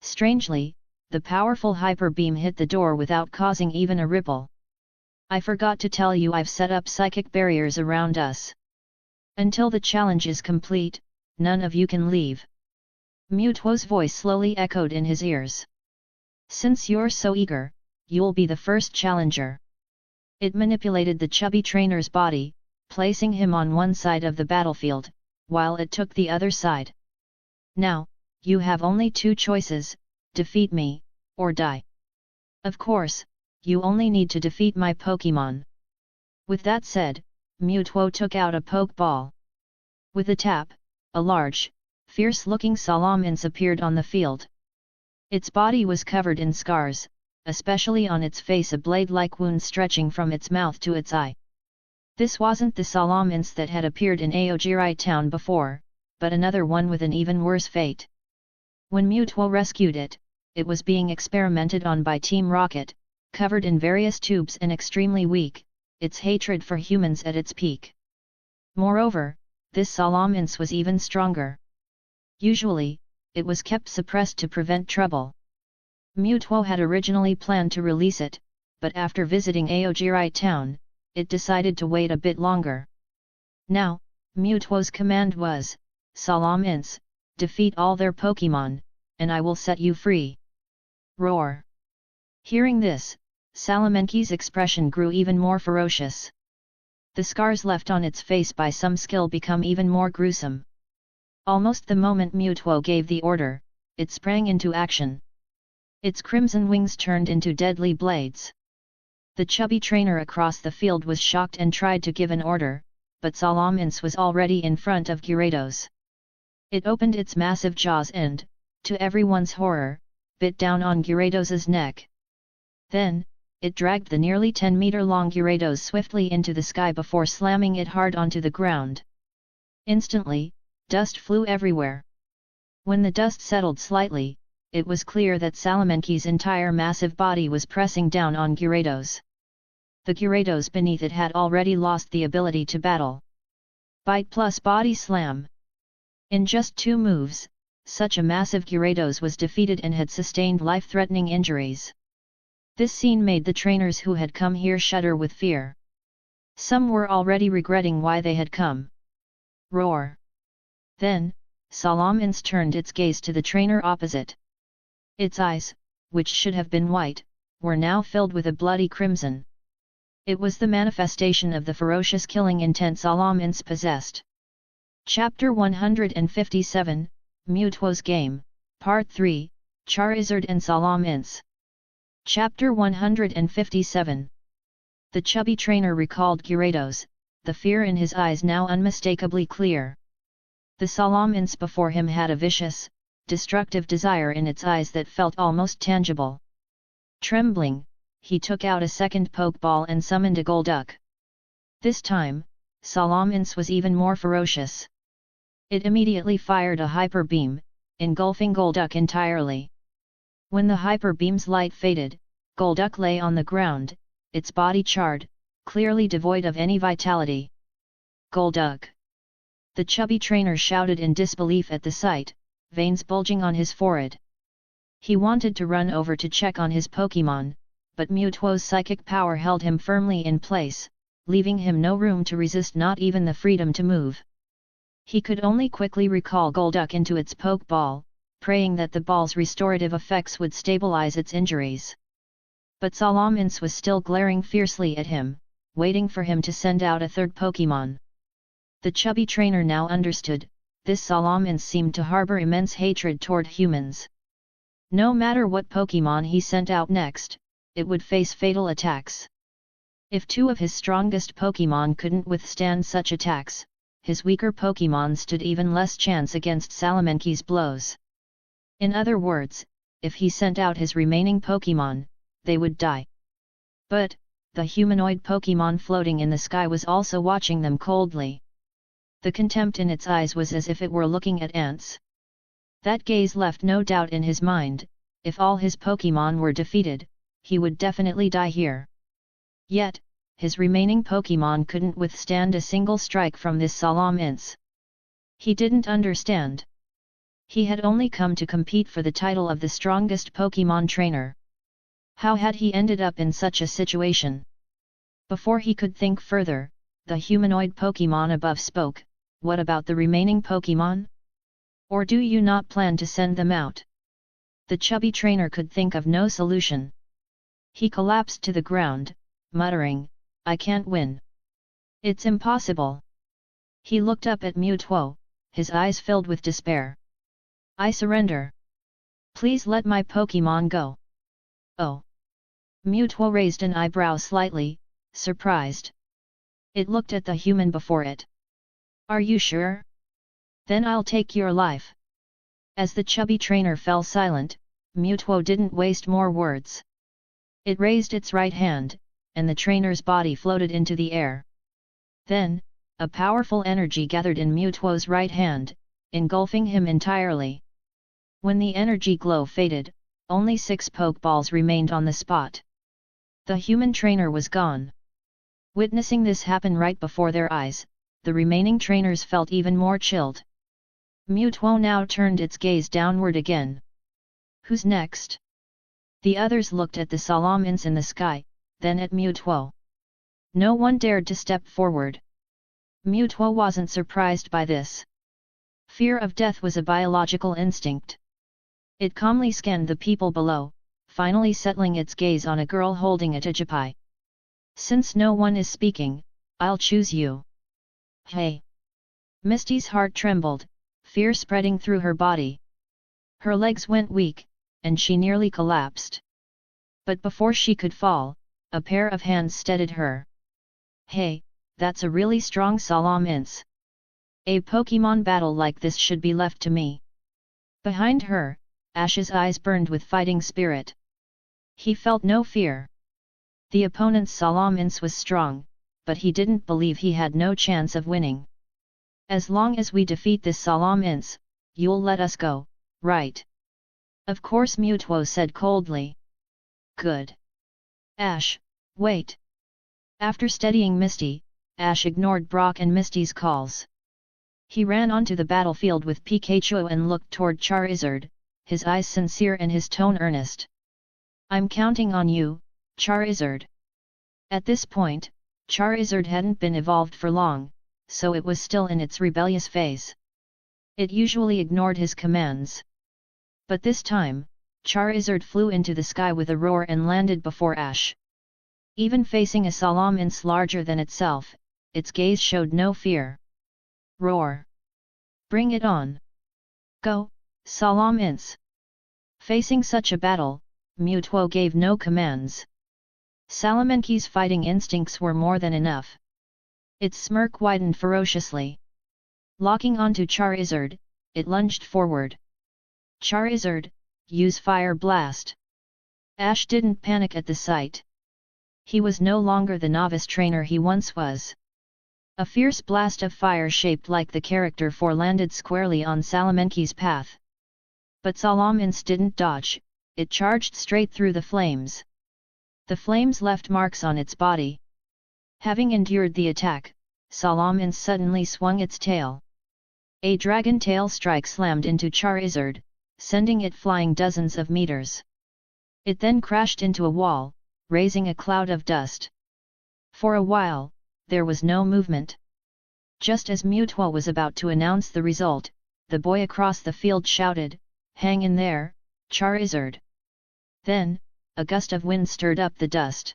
Strangely, the powerful Hyper Beam hit the door without causing even a ripple. I forgot to tell you I've set up psychic barriers around us. Until the challenge is complete, none of you can leave. Mewtwo's voice slowly echoed in his ears. Since you're so eager, you'll be the first challenger. It manipulated the chubby trainer's body, placing him on one side of the battlefield, while it took the other side. Now, you have only 2 choices, defeat me, or die. Of course, you only need to defeat my Pokémon. With that said, Mewtwo took out a Pokeball. With a tap, a large, fierce-looking Salamence appeared on the field. Its body was covered in scars, especially on its face, a blade-like wound stretching from its mouth to its eye. This wasn't the Salamence that had appeared in Aogiri town before, but another one with an even worse fate. When Mewtwo rescued it, it was being experimented on by Team Rocket, covered in various tubes and extremely weak, its hatred for humans at its peak. Moreover, this Salamence was even stronger. Usually, it was kept suppressed to prevent trouble. Mewtwo had originally planned to release it, but after visiting Aogiri town, it decided to wait a bit longer. Now, Mewtwo's command was, Salamence, defeat all their Pokémon, and I will set you free. Roar! Hearing this, Salamenki's expression grew even more ferocious. The scars left on its face by some skill become even more gruesome. Almost the moment Mewtwo gave the order, it sprang into action. Its crimson wings turned into deadly blades. The chubby trainer across the field was shocked and tried to give an order, but Salamence was already in front of Gyarados. It opened its massive jaws and, to everyone's horror, bit down on Gyarados' neck. Then, it dragged the nearly 10-meter-long Gyarados swiftly into the sky before slamming it hard onto the ground. Instantly, dust flew everywhere. When the dust settled slightly, it was clear that Salamanqui's entire massive body was pressing down on Gyarados. The Gyarados beneath it had already lost the ability to battle. Bite plus body slam. In just 2 moves, such a massive Gyarados was defeated and had sustained life-threatening injuries. This scene made the trainers who had come here shudder with fear. Some were already regretting why they had come. Roar! Then, Salamence turned its gaze to the trainer opposite. Its eyes, which should have been white, were now filled with a bloody crimson. It was the manifestation of the ferocious killing intent Salamence possessed. Chapter 157, Mewtwo's Game, Part 3, Charizard and Salamence. Chapter 157. The chubby trainer recalled Gyarados, the fear in his eyes now unmistakably clear. The Salamence before him had a vicious, destructive desire in its eyes that felt almost tangible. Trembling, he took out a second Pokeball and summoned a Golduck. This time, Salamence was even more ferocious. It immediately fired a Hyper Beam, engulfing Golduck entirely. When the Hyper Beam's light faded, Golduck lay on the ground, its body charred, clearly devoid of any vitality. Golduck! The chubby trainer shouted in disbelief at the sight, veins bulging on his forehead. He wanted to run over to check on his Pokémon, but Mewtwo's psychic power held him firmly in place, leaving him no room to resist, not even the freedom to move. He could only quickly recall Golduck into its Pokeball, praying that the ball's restorative effects would stabilize its injuries. But Salamence was still glaring fiercely at him, waiting for him to send out a third Pokémon. The chubby trainer now understood, this Salamence seemed to harbor immense hatred toward humans. No matter what Pokémon he sent out next, it would face fatal attacks. If 2 of his strongest Pokémon couldn't withstand such attacks, his weaker Pokémon stood even less chance against Salamanqui's blows. In other words, if he sent out his remaining Pokémon, they would die. But, the humanoid Pokémon floating in the sky was also watching them coldly. The contempt in its eyes was as if it were looking at ants. That gaze left no doubt in his mind, if all his Pokémon were defeated, he would definitely die here. Yet, his remaining Pokémon couldn't withstand a single strike from this Salamence. He didn't understand. He had only come to compete for the title of the strongest Pokémon trainer. How had he ended up in such a situation? Before he could think further, the humanoid Pokémon above spoke, "What about the remaining Pokémon? Or do you not plan to send them out?" The chubby trainer could think of no solution. He collapsed to the ground, muttering, "I can't win. It's impossible." He looked up at Mewtwo, his eyes filled with despair. "I surrender. Please let my Pokémon go." "Oh." Mewtwo raised an eyebrow slightly, surprised. It looked at the human before it. "Are you sure? Then I'll take your life." As the chubby trainer fell silent, Mewtwo didn't waste more words. It raised its right hand, and the trainer's body floated into the air. Then, a powerful energy gathered in Mewtwo's right hand, engulfing him entirely. When the energy glow faded, only 6 Pokeballs remained on the spot. The human trainer was gone. Witnessing this happen right before their eyes, the remaining trainers felt even more chilled. Mewtwo now turned its gaze downward again. Who's next? The others looked at the Salamence in the sky, then at Mewtwo. No one dared to step forward. Mewtwo wasn't surprised by this. Fear of death was a biological instinct. It calmly scanned the people below, finally settling its gaze on a girl holding a Togepi. "Since no one is speaking, I'll choose you." "Hey!" Misty's heart trembled, fear spreading through her body. Her legs went weak, and she nearly collapsed. But before she could fall, a pair of hands steadied her. "Hey, that's a really strong Salamence. A Pokémon battle like this should be left to me." Behind her, Ash's eyes burned with fighting spirit. He felt no fear. The opponent's Salamence was strong, but he didn't believe he had no chance of winning. "As long as we defeat this Salamence, you'll let us go, right?" Of course, Mewtwo said coldly. Good. Ash, wait. After steadying Misty, Ash ignored Brock and Misty's calls. He ran onto the battlefield with Pikachu and looked toward Charizard, his eyes sincere and his tone earnest. I'm counting on you, Charizard. At this point, Charizard hadn't been evolved for long, so it was still in its rebellious phase. It usually ignored his commands. But this time, Charizard flew into the sky with a roar and landed before Ash. Even facing a Salamence larger than itself, its gaze showed no fear. Roar! Bring it on! Go, Salamence! Facing such a battle, Mewtwo gave no commands. Salamance's fighting instincts were more than enough. Its smirk widened ferociously. Locking onto Charizard, it lunged forward. Charizard, use Fire Blast! Ash didn't panic at the sight. He was no longer the novice trainer he once was. A fierce blast of fire shaped like the character 4 landed squarely on Salamance's path. But Salamence didn't dodge, it charged straight through the flames. The flames left marks on its body. Having endured the attack, Salamence suddenly swung its tail. A dragon tail strike slammed into Charizard, sending it flying dozens of meters. It then crashed into a wall, raising a cloud of dust. For a while, there was no movement. Just as Mewtwo was about to announce the result, the boy across the field shouted, "Hang in there, Charizard!" Then, a gust of wind stirred up the dust.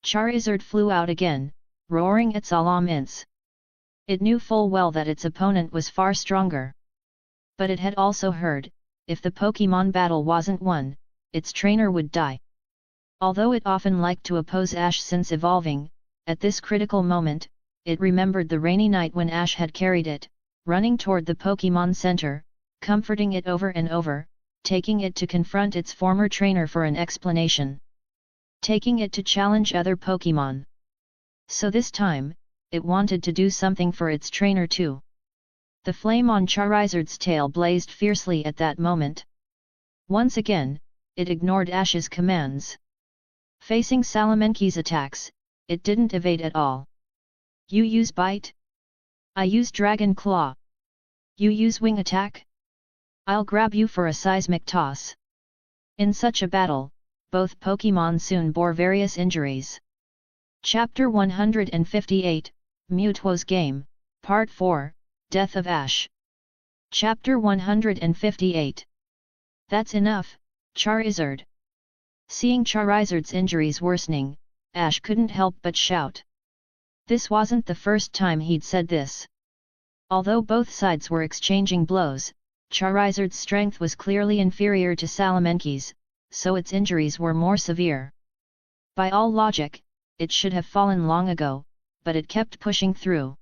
Charizard flew out again, roaring at Salamence. It knew full well that its opponent was far stronger. But it had also heard, if the Pokémon battle wasn't won, its trainer would die. Although it often liked to oppose Ash since evolving, at this critical moment, it remembered the rainy night when Ash had carried it, running toward the Pokémon Center, comforting it over and over, taking it to confront its former trainer for an explanation. Taking it to challenge other Pokémon. So this time, it wanted to do something for its trainer too. The flame on Charizard's tail blazed fiercely at that moment. Once again, it ignored Ash's commands. Facing Salamance's attacks, it didn't evade at all. You use Bite? I use Dragon Claw. You use Wing Attack? I'll grab you for a seismic toss. In such a battle, both Pokémon soon bore various injuries. Chapter 158, Mewtwo's Game, Part 4, Death of Ash. Chapter 158. That's enough, Charizard. Seeing Charizard's injuries worsening, Ash couldn't help but shout. This wasn't the first time he'd said this. Although both sides were exchanging blows, Charizard's strength was clearly inferior to Salamance's, so its injuries were more severe. By all logic, it should have fallen long ago, but it kept pushing through.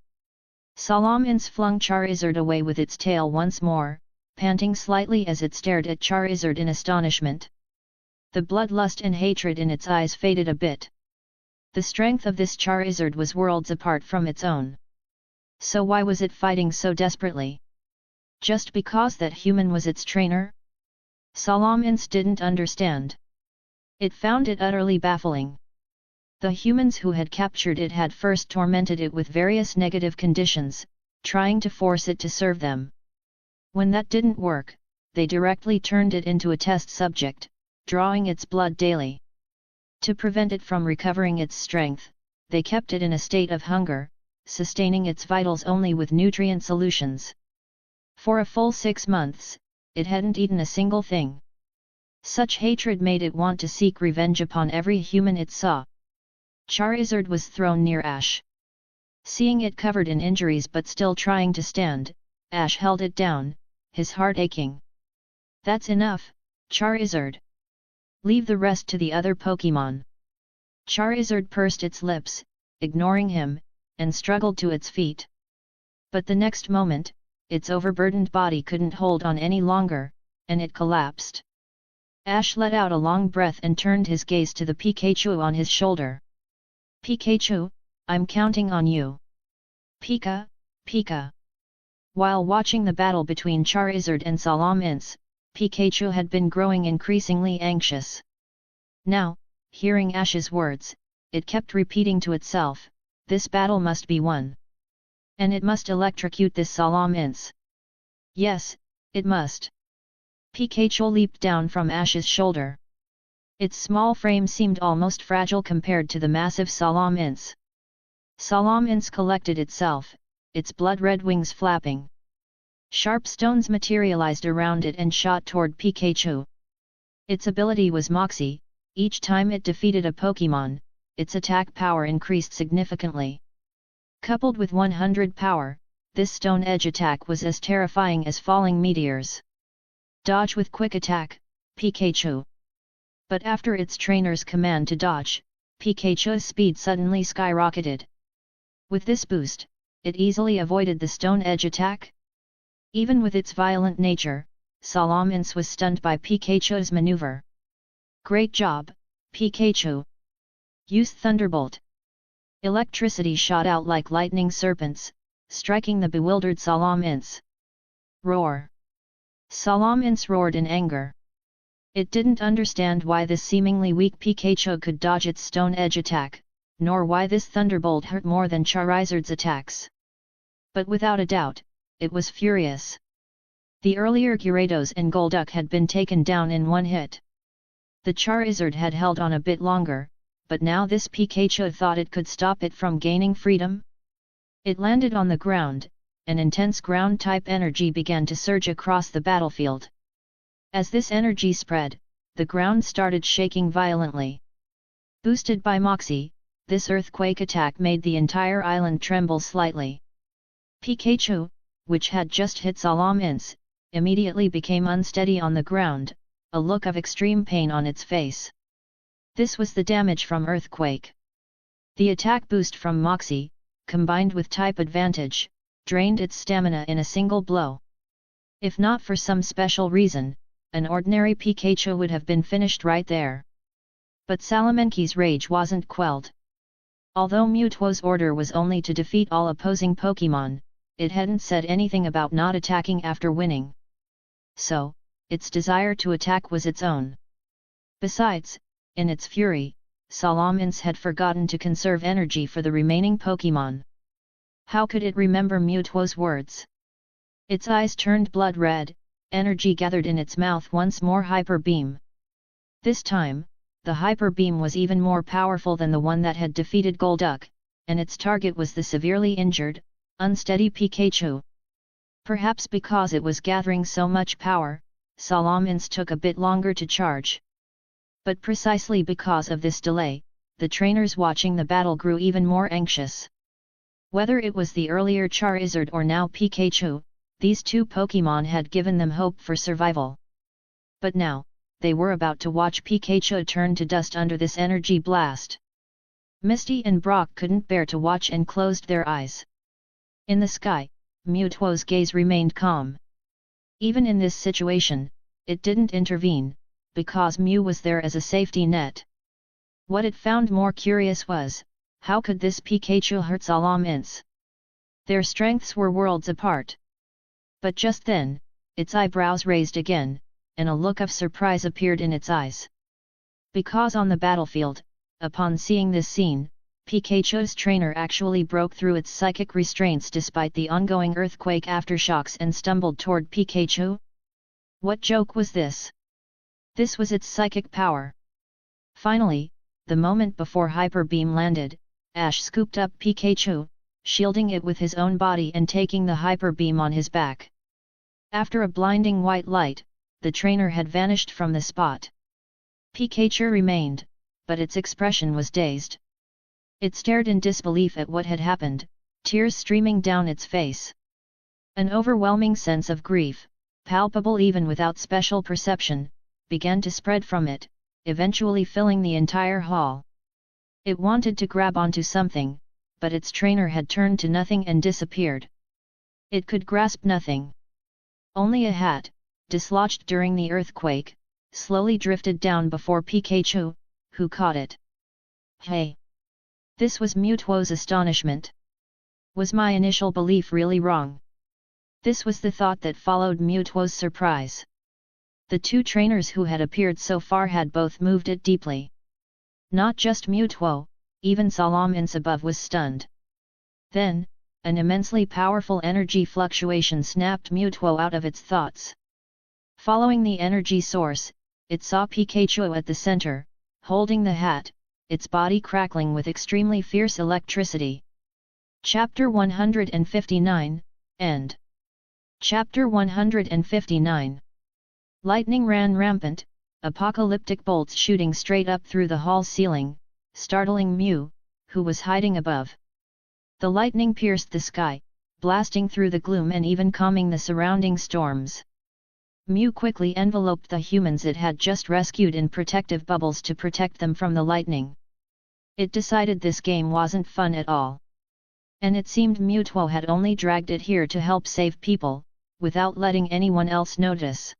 Salamence flung Charizard away with its tail once more, panting slightly as it stared at Charizard in astonishment. The bloodlust and hatred in its eyes faded a bit. The strength of this Charizard was worlds apart from its own. So why was it fighting so desperately? Just because that human was its trainer? Salamence didn't understand. It found it utterly baffling. The humans who had captured it had first tormented it with various negative conditions, trying to force it to serve them. When that didn't work, they directly turned it into a test subject, drawing its blood daily. To prevent it from recovering its strength, they kept it in a state of hunger, sustaining its vitals only with nutrient solutions. For a full 6 months, it hadn't eaten a single thing. Such hatred made it want to seek revenge upon every human it saw. Charizard was thrown near Ash. Seeing it covered in injuries but still trying to stand, Ash held it down, his heart aching. That's enough, Charizard. Leave the rest to the other Pokémon. Charizard pursed its lips, ignoring him, and struggled to its feet. But the next moment, its overburdened body couldn't hold on any longer, and it collapsed. Ash let out a long breath and turned his gaze to the Pikachu on his shoulder. Pikachu, I'm counting on you. Pika, Pika. While watching the battle between Charizard and Salamence, Pikachu had been growing increasingly anxious. Now, hearing Ash's words, it kept repeating to itself, this battle must be won. And it must electrocute this Salamence. Yes, it must. Pikachu leaped down from Ash's shoulder. Its small frame seemed almost fragile compared to the massive Salamence. Salamence collected itself, its blood-red wings flapping. Sharp stones materialized around it and shot toward Pikachu. Its ability was Moxie. Each time it defeated a Pokémon, its attack power increased significantly. Coupled with 100 power, this Stone Edge attack was as terrifying as falling meteors. Dodge with quick attack, Pikachu. But after its trainer's command to dodge, Pikachu's speed suddenly skyrocketed. With this boost, it easily avoided the Stone Edge attack. Even with its violent nature, Salamence was stunned by Pikachu's maneuver. Great job, Pikachu! Use Thunderbolt! Electricity shot out like lightning serpents, striking the bewildered Salamence. Roar! Salamence roared in anger. It didn't understand why this seemingly weak Pikachu could dodge its Stone Edge attack, nor why this Thunderbolt hurt more than Charizard's attacks. But without a doubt, it was furious. The earlier Gyarados and Golduck had been taken down in one hit. The Charizard had held on a bit longer, but now this Pikachu thought it could stop it from gaining freedom. It landed on the ground, and intense ground-type energy began to surge across the battlefield. As this energy spread, the ground started shaking violently. Boosted by Moxie, this earthquake attack made the entire island tremble slightly. Pikachu, which had just hit Salamence, immediately became unsteady on the ground, a look of extreme pain on its face. This was the damage from earthquake. The attack boost from Moxie, combined with type advantage, drained its stamina in a single blow. If not for some special reason, an ordinary Pikachu would have been finished right there. But Salamenki's rage wasn't quelled. Although Mewtwo's order was only to defeat all opposing Pokémon, it hadn't said anything about not attacking after winning. So, its desire to attack was its own. Besides, in its fury, Salamence had forgotten to conserve energy for the remaining Pokémon. How could it remember Mewtwo's words? Its eyes turned blood red, energy gathered in its mouth once more. Hyper Beam. This time, the Hyper Beam was even more powerful than the one that had defeated Golduck, and its target was the severely injured, unsteady Pikachu. Perhaps because it was gathering so much power, Salamence took a bit longer to charge. But precisely because of this delay, the trainers watching the battle grew even more anxious. Whether it was the earlier Charizard or now Pikachu, these two Pokémon had given them hope for survival. But now, they were about to watch Pikachu turn to dust under this energy blast. Misty and Brock couldn't bear to watch and closed their eyes. In the sky, Mewtwo's gaze remained calm. Even in this situation, it didn't intervene, because Mew was there as a safety net. What it found more curious was, how could this Pikachu hurt Salamence? Their strengths were worlds apart. But just then, its eyebrows raised again, and a look of surprise appeared in its eyes. Because on the battlefield, upon seeing this scene, Pikachu's trainer actually broke through its psychic restraints despite the ongoing earthquake aftershocks and stumbled toward Pikachu. What joke was this? This was its psychic power. Finally, the moment before Hyper Beam landed, Ash scooped up Pikachu, shielding it with his own body and taking the Hyper Beam on his back. After a blinding white light, the trainer had vanished from the spot. Pikachu remained, but its expression was dazed. It stared in disbelief at what had happened, tears streaming down its face. An overwhelming sense of grief, palpable even without special perception, began to spread from it, eventually filling the entire hall. It wanted to grab onto something, but its trainer had turned to nothing and disappeared. It could grasp nothing. Only a hat, dislodged during the earthquake, slowly drifted down before Pikachu, who caught it. Hey! This was Mewtwo's astonishment. Was my initial belief really wrong? This was the thought that followed Mewtwo's surprise. The two trainers who had appeared so far had both moved it deeply. Not just Mutuo, even Salamins above was stunned. Then, an immensely powerful energy fluctuation snapped Mutuo out of its thoughts. Following the energy source, it saw Pikachu at the center, holding the hat, its body crackling with extremely fierce electricity. Chapter 159, End. Chapter 159. Lightning ran rampant, apocalyptic bolts shooting straight up through the hall ceiling, startling Mew, who was hiding above. The lightning pierced the sky, blasting through the gloom and even calming the surrounding storms. Mew quickly enveloped the humans it had just rescued in protective bubbles to protect them from the lightning. It decided this game wasn't fun at all. And it seemed Mutuo had only dragged it here to help save people, without letting anyone else notice.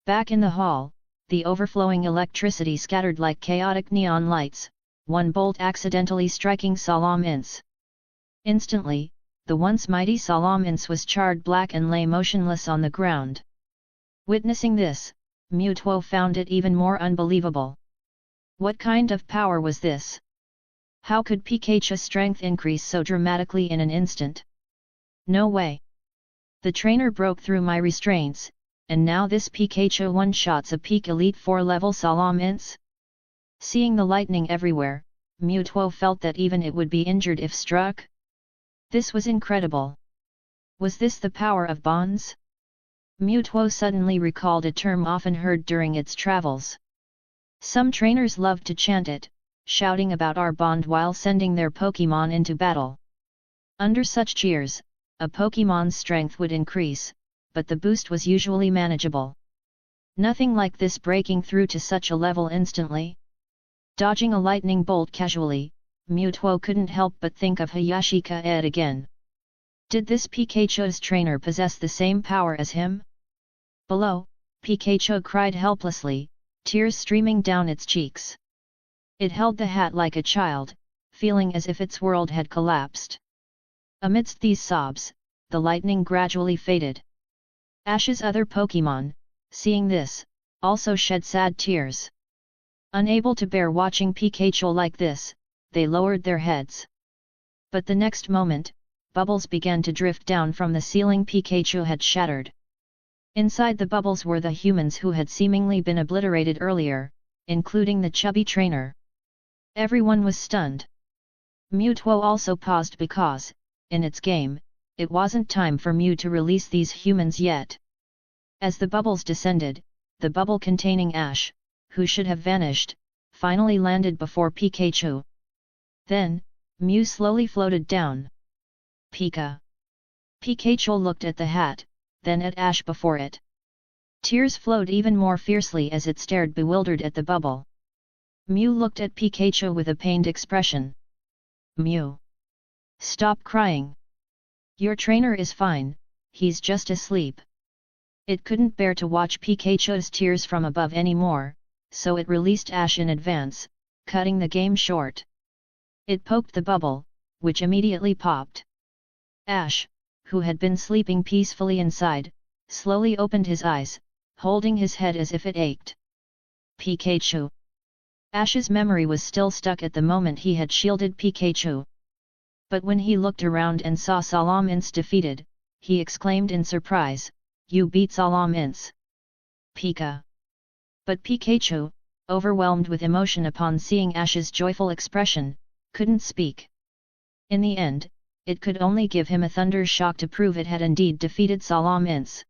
Back in the hall, the overflowing electricity scattered like chaotic neon lights, one bolt accidentally striking Salamins. Instantly, the once mighty Salamins was charred black and lay motionless on the ground. Witnessing this, Mutuo found it even more unbelievable. What kind of power was this? How could Pikachu's strength increase so dramatically in an instant? No way. The trainer broke through my restraints, and now this Pikachu one-shots a peak Elite 4 level Salamins? Seeing the lightning everywhere, Mutuo felt that even it would be injured if struck. This was incredible. Was this the power of bonds? Mutuo suddenly recalled a term often heard during its travels. Some trainers loved to chant it, shouting about our bond while sending their Pokémon into battle. Under such cheers, a Pokémon's strength would increase, but the boost was usually manageable. Nothing like this breaking through to such a level instantly. Dodging a lightning bolt casually, Mutuo couldn't help but think of Hayashi Kaede again. Did this Pikachu's trainer possess the same power as him? Below, Pikachu cried helplessly, tears streaming down its cheeks. It held the hat like a child, feeling as if its world had collapsed. Amidst these sobs, the lightning gradually faded. Ash's other Pokémon, seeing this, also shed sad tears. Unable to bear watching Pikachu like this, they lowered their heads. But the next moment, bubbles began to drift down from the ceiling Pikachu had shattered. Inside the bubbles were the humans who had seemingly been obliterated earlier, including the chubby trainer. Everyone was stunned. Mutuo also paused because, in its game, it wasn't time for Mew to release these humans yet. As the bubbles descended, the bubble containing Ash, who should have vanished, finally landed before Pikachu. Then, Mew slowly floated down. Pika. Pikachu looked at the hat, then at Ash before it. Tears flowed even more fiercely as it stared bewildered at the bubble. Mew looked at Pikachu with a pained expression. Mew. Stop crying. Your trainer is fine, he's just asleep. It couldn't bear to watch Pikachu's tears from above anymore, so it released Ash in advance, cutting the game short. It poked the bubble, which immediately popped. Ash, who had been sleeping peacefully inside, slowly opened his eyes, holding his head as if it ached. Pikachu. Ash's memory was still stuck at the moment he had shielded Pikachu. But when he looked around and saw Salamins defeated, he exclaimed in surprise, "You beat Salamins! Pika!" But Pikachu, overwhelmed with emotion upon seeing Ash's joyful expression, couldn't speak. In the end, it could only give him a thunder shock to prove it had indeed defeated Salamins.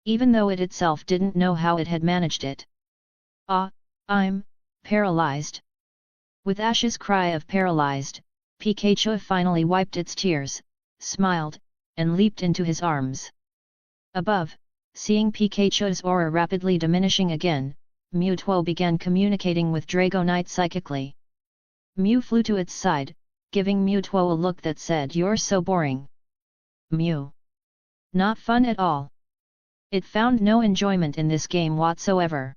Even though it itself didn't know how it had managed it. "Ah, I'm paralyzed." With Ash's cry of paralyzed, Pikachu finally wiped its tears, smiled, and leaped into his arms. Above, seeing Pikachu's aura rapidly diminishing again, Mutuo began communicating with Dragonite psychically. Mew flew to its side, giving Mutuo a look that said, "You're so boring." Mew. Not fun at all. It found no enjoyment in this game whatsoever.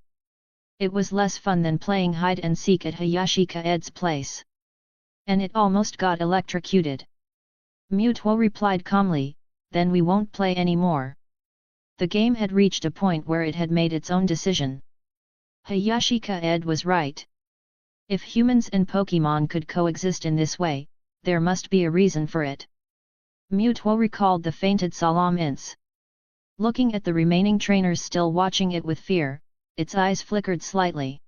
It was less fun than playing hide and seek at Hayashi Kaede's place. And it almost got electrocuted. Mutuo replied calmly, "Then we won't play anymore." The game had reached a point where it had made its own decision. Hayashi Kaede was right. If humans and Pokémon could coexist in this way, there must be a reason for it. Mewtwo recalled the fainted Salamence. Looking at the remaining trainers still watching it with fear, its eyes flickered slightly.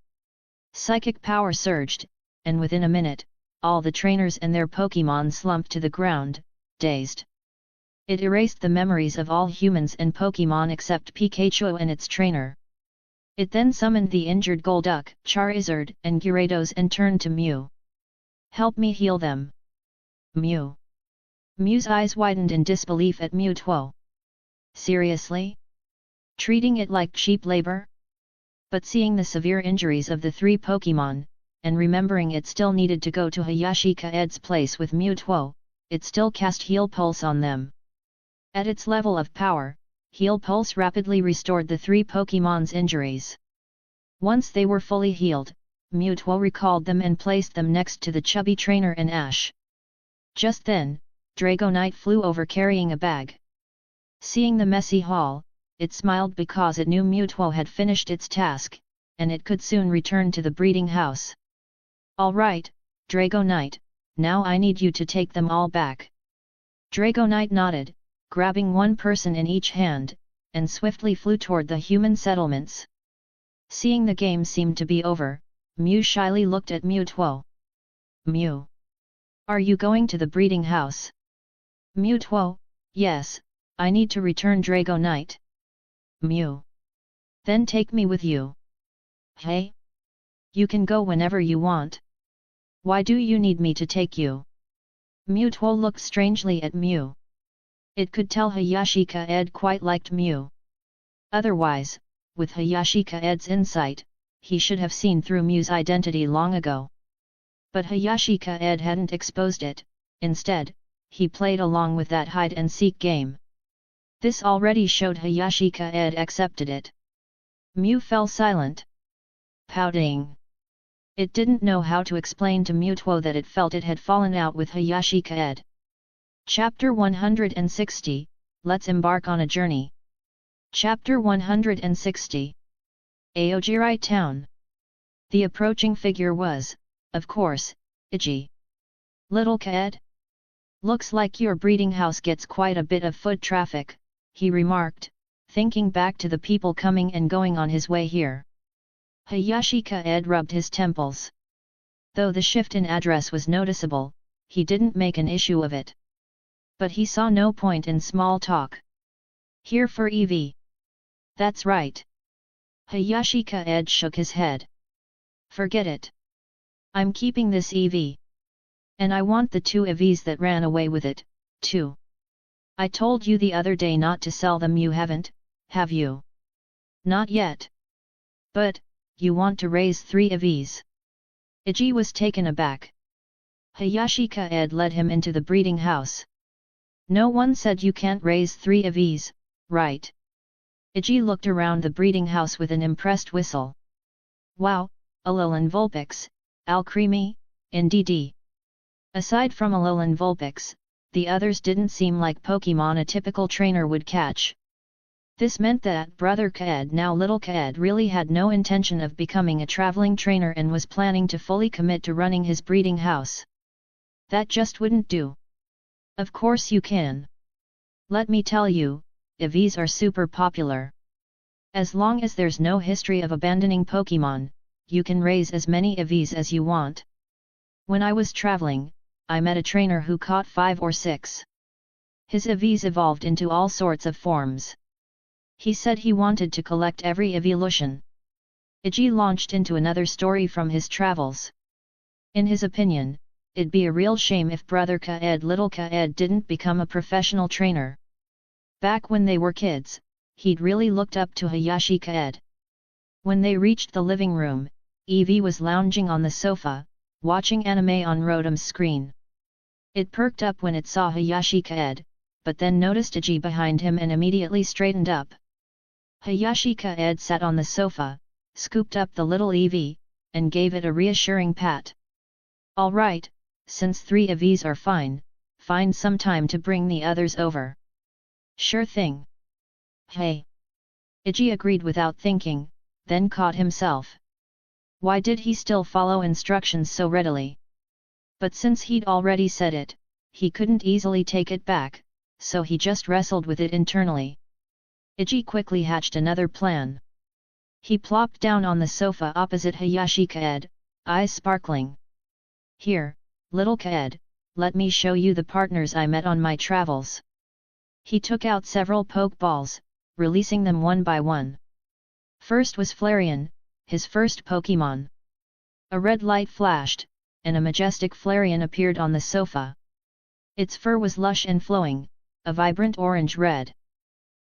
Psychic power surged, and within a minute, all the trainers and their Pokémon slumped to the ground, dazed. It erased the memories of all humans and Pokémon except Pikachu and its trainer. It then summoned the injured Golduck, Charizard, and Gyarados and turned to Mew. "Help me heal them." Mew. Mew's eyes widened in disbelief at Mewtwo. Seriously? Treating it like cheap labor? But seeing the severe injuries of the three Pokémon, and remembering it still needed to go to Hayashi Kaede's place with Mewtwo, it still cast Heal Pulse on them. At its level of power, Heal Pulse rapidly restored the three Pokémon's injuries. Once they were fully healed, Mewtwo recalled them and placed them next to the chubby trainer and Ash. Just then, Dragonite flew over carrying a bag. Seeing the messy haul, it smiled because it knew Mewtwo had finished its task, and it could soon return to the breeding house. "All right, Dragonite, now I need you to take them all back." Dragonite nodded, grabbing one person in each hand, and swiftly flew toward the human settlements. Seeing the game seemed to be over, Mew shyly looked at Mewtwo. "Mew, are you going to the breeding house?" Mewtwo, "Yes, I need to return Dragonite." Mew, "Then take me with you." "Hey? You can go whenever you want. Why do you need me to take you?" Mewtwo looked strangely at Mew. It could tell Hayashi Kaede quite liked Mew. Otherwise, with Hayashi Kaede's insight, he should have seen through Mew's identity long ago. But Hayashi Kaede hadn't exposed it, instead, he played along with that hide-and-seek game. This already showed Hayashi Kaede accepted it. Mew fell silent. Pouting. It didn't know how to explain to Mewtwo that it felt it had fallen out with Hayashi Kaede. Chapter 160, Let's Embark on a Journey. Chapter 160. Aogiri Town. The approaching figure was, of course, Iggy. "Little Kaede? Looks like your breeding house gets quite a bit of foot traffic," he remarked, thinking back to the people coming and going on his way here. Hayashi Kaede rubbed his temples. Though the shift in address was noticeable, he didn't make an issue of it. But he saw no point in small talk. "Here for EV." "That's right." Hayashi Kaede shook his head. "Forget it. I'm keeping this EV. And I want the two EVs that ran away with it, too. I told you the other day not to sell them. You haven't, have you?" "Not yet. But, you want to raise 3 EVs?" Iggy was taken aback. Hayashi Kaede led him into the breeding house. "No one said you can't raise 3 EVs, right?" Iggy looked around the breeding house with an impressed whistle. "Wow, Alolan Vulpix, Alcremie, Indeedee." Aside from Alolan Vulpix, the others didn't seem like Pokémon a typical trainer would catch. This meant that Brother Kaede, now Little Kaede, really had no intention of becoming a traveling trainer and was planning to fully commit to running his breeding house. That just wouldn't do. "Of course you can. Let me tell you, EVs are super popular. As long as there's no history of abandoning Pokémon, you can raise as many EVs as you want. When I was traveling, I met a trainer who caught 5 or 6. His EVs evolved into all sorts of forms. He said he wanted to collect every evolution." Iggy launched into another story from his travels. In his opinion, it'd be a real shame if Brother Kaede, Little Kaede, didn't become a professional trainer. Back when they were kids, he'd really looked up to Hayashi Kaede. When they reached the living room, Eevee was lounging on the sofa, watching anime on Rotom's screen. It perked up when it saw Hayashi Kaede, but then noticed Iggy behind him and immediately straightened up. Hayashi Kaede sat on the sofa, scooped up the little Eevee, and gave it a reassuring pat. "All right, since 3 EVs are fine, find some time to bring the others over." "Sure thing." "Hey, Iji agreed without thinking, then caught himself. Why did he still follow instructions so readily? But since he'd already said it, he couldn't easily take it back, so he just wrestled with it internally. Iji quickly hatched another plan. He plopped down on the sofa opposite Hayashi Kaede, eyes sparkling. Here, little Kaede, let me show you the partners I met on my travels. He took out several Pokeballs, releasing them one by one. First was Flareon, his first Pokémon. A red light flashed, and a majestic Flareon appeared on the sofa. Its fur was lush and flowing, a vibrant orange-red.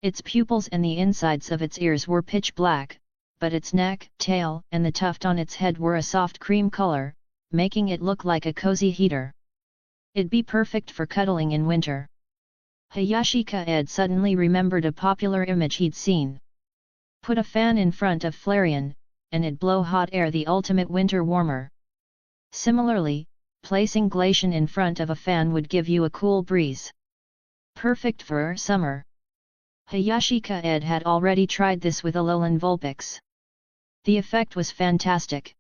Its pupils and the insides of its ears were pitch black, but its neck, tail, and the tuft on its head were a soft cream color, making it look like a cozy heater. It'd be perfect for cuddling in winter. Hayashi Kaede suddenly remembered a popular image he'd seen. Put a fan in front of Flareon, and it'd blow hot air, the ultimate winter warmer. Similarly, placing Glacian in front of a fan would give you a cool breeze. Perfect for summer. Hayashi Kaede had already tried this with Alolan Vulpix. The effect was fantastic.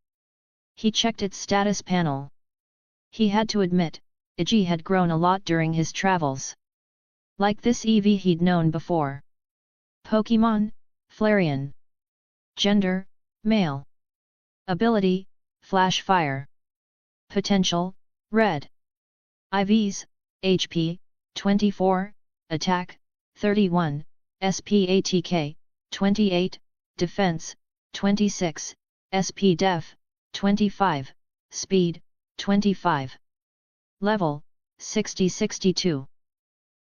He checked its status panel. He had to admit, Iji had grown a lot during his travels. Like this EV he'd known before. Pokémon, Flareon. Gender, male. Ability, Flash Fire. Potential, Red. IVs, HP, 24, Attack, 31, SPATK, 28, Defense, 26, SP Def, 25, Speed, 25. Level, 60-62.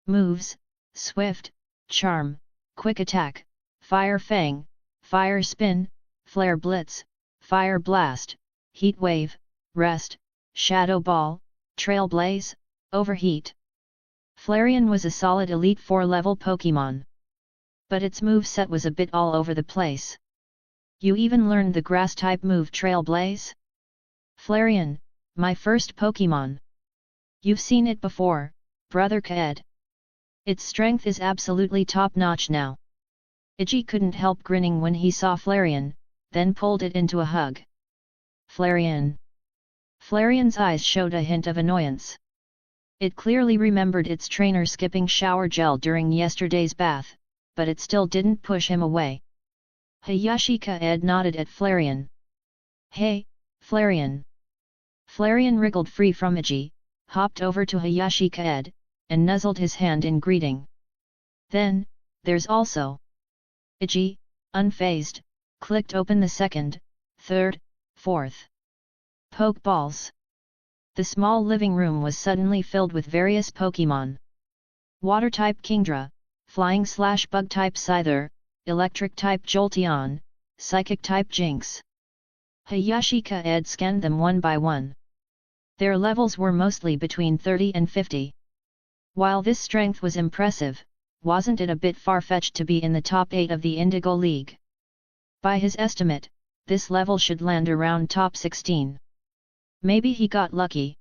Moves, Swift, Charm, Quick Attack, Fire Fang, Fire Spin, Flare Blitz, Fire Blast, Heat Wave, Rest, Shadow Ball, Trailblaze, Overheat. Flareon was a solid Elite 4 level Pokémon. But its moveset was a bit all over the place. You even learned the Grass-type move Trailblaze? Flareon, my first Pokémon. You've seen it before, Brother Kaede. Its strength is absolutely top-notch now. Iji couldn't help grinning when he saw Flareon, then pulled it into a hug. Flareon. Flareon's eyes showed a hint of annoyance. It clearly remembered its trainer skipping shower gel during yesterday's bath, but it still didn't push him away. Hayashi Kaede nodded at Flareon. Hey, Flareon. Flareon wriggled free from Iji, hopped over to Hayashi Kaede, and nuzzled his hand in greeting. Then, there's also Iji, unfazed, clicked open the second, third, fourth Pokeballs. The small living room was suddenly filled with various Pokémon. Water-type Kingdra, Flying/Bug-type Scyther, Electric-type Jolteon, Psychic-type Jinx. Hayashi Kaede scanned them one by one. Their levels were mostly between 30 and 50. While this strength was impressive, wasn't it a bit far-fetched to be in the top 8 of the Indigo League? By his estimate, this level should land around top 16. Maybe he got lucky.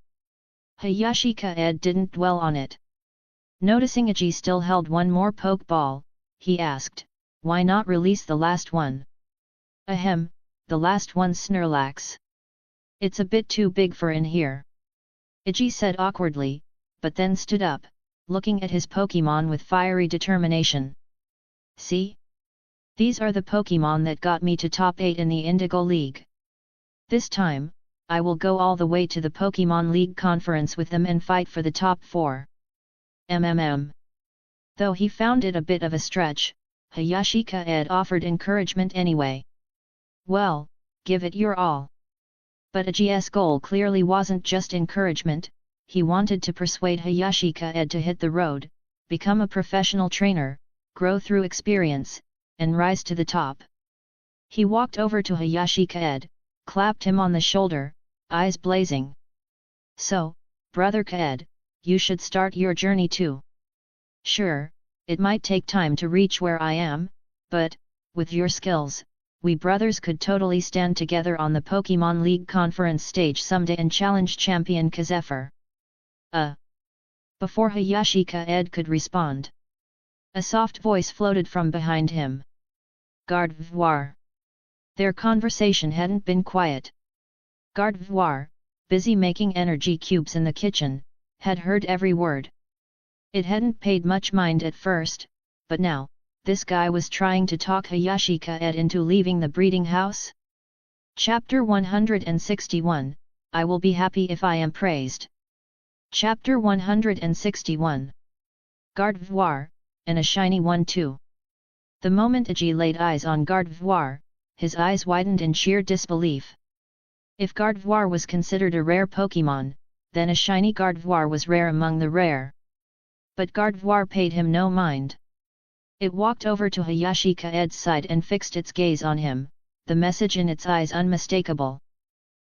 Hayashi Kaede didn't dwell on it. Noticing Iji still held one more Pokeball, he asked, why not release the last one? Ahem, the last one's Snorlax. It's a bit too big for in here. Iji said awkwardly, but then stood up, looking at his Pokémon with fiery determination. See? These are the Pokémon that got me to top 8 in the Indigo League. This time, I will go all the way to the Pokémon League Conference with them and fight for the top 4. Though he found it a bit of a stretch, Hayashi Kaede offered encouragement anyway. Well, give it your all. But Iji's goal clearly wasn't just encouragement, he wanted to persuade Hayashi Kaede to hit the road, become a professional trainer, grow through experience, and rise to the top. He walked over to Hayashi Kaede, clapped him on the shoulder, eyes blazing. So, Brother Kaede, you should start your journey too. Sure, it might take time to reach where I am, but, with your skills, we brothers could totally stand together on the Pokémon League Conference stage someday and challenge Champion Kazephyr. Before Hayashi Kaede could respond, a soft voice floated from behind him. Garde voir. Their conversation hadn't been quiet. Garde voir, busy making energy cubes in the kitchen, had heard every word. It hadn't paid much mind at first, but now, this guy was trying to talk Hayashi Kaede into leaving the breeding house? Chapter 161, I will be happy if I am praised. Chapter 161. Garde voir, and a shiny one too. The moment Aji laid eyes on Garde voir, his eyes widened in sheer disbelief. If Garde voir was considered a rare Pokémon, then a shiny Garde voir was rare among the rare. But Garde voir paid him no mind. It walked over to Hayashi Kaede's side and fixed its gaze on him, the message in its eyes unmistakable.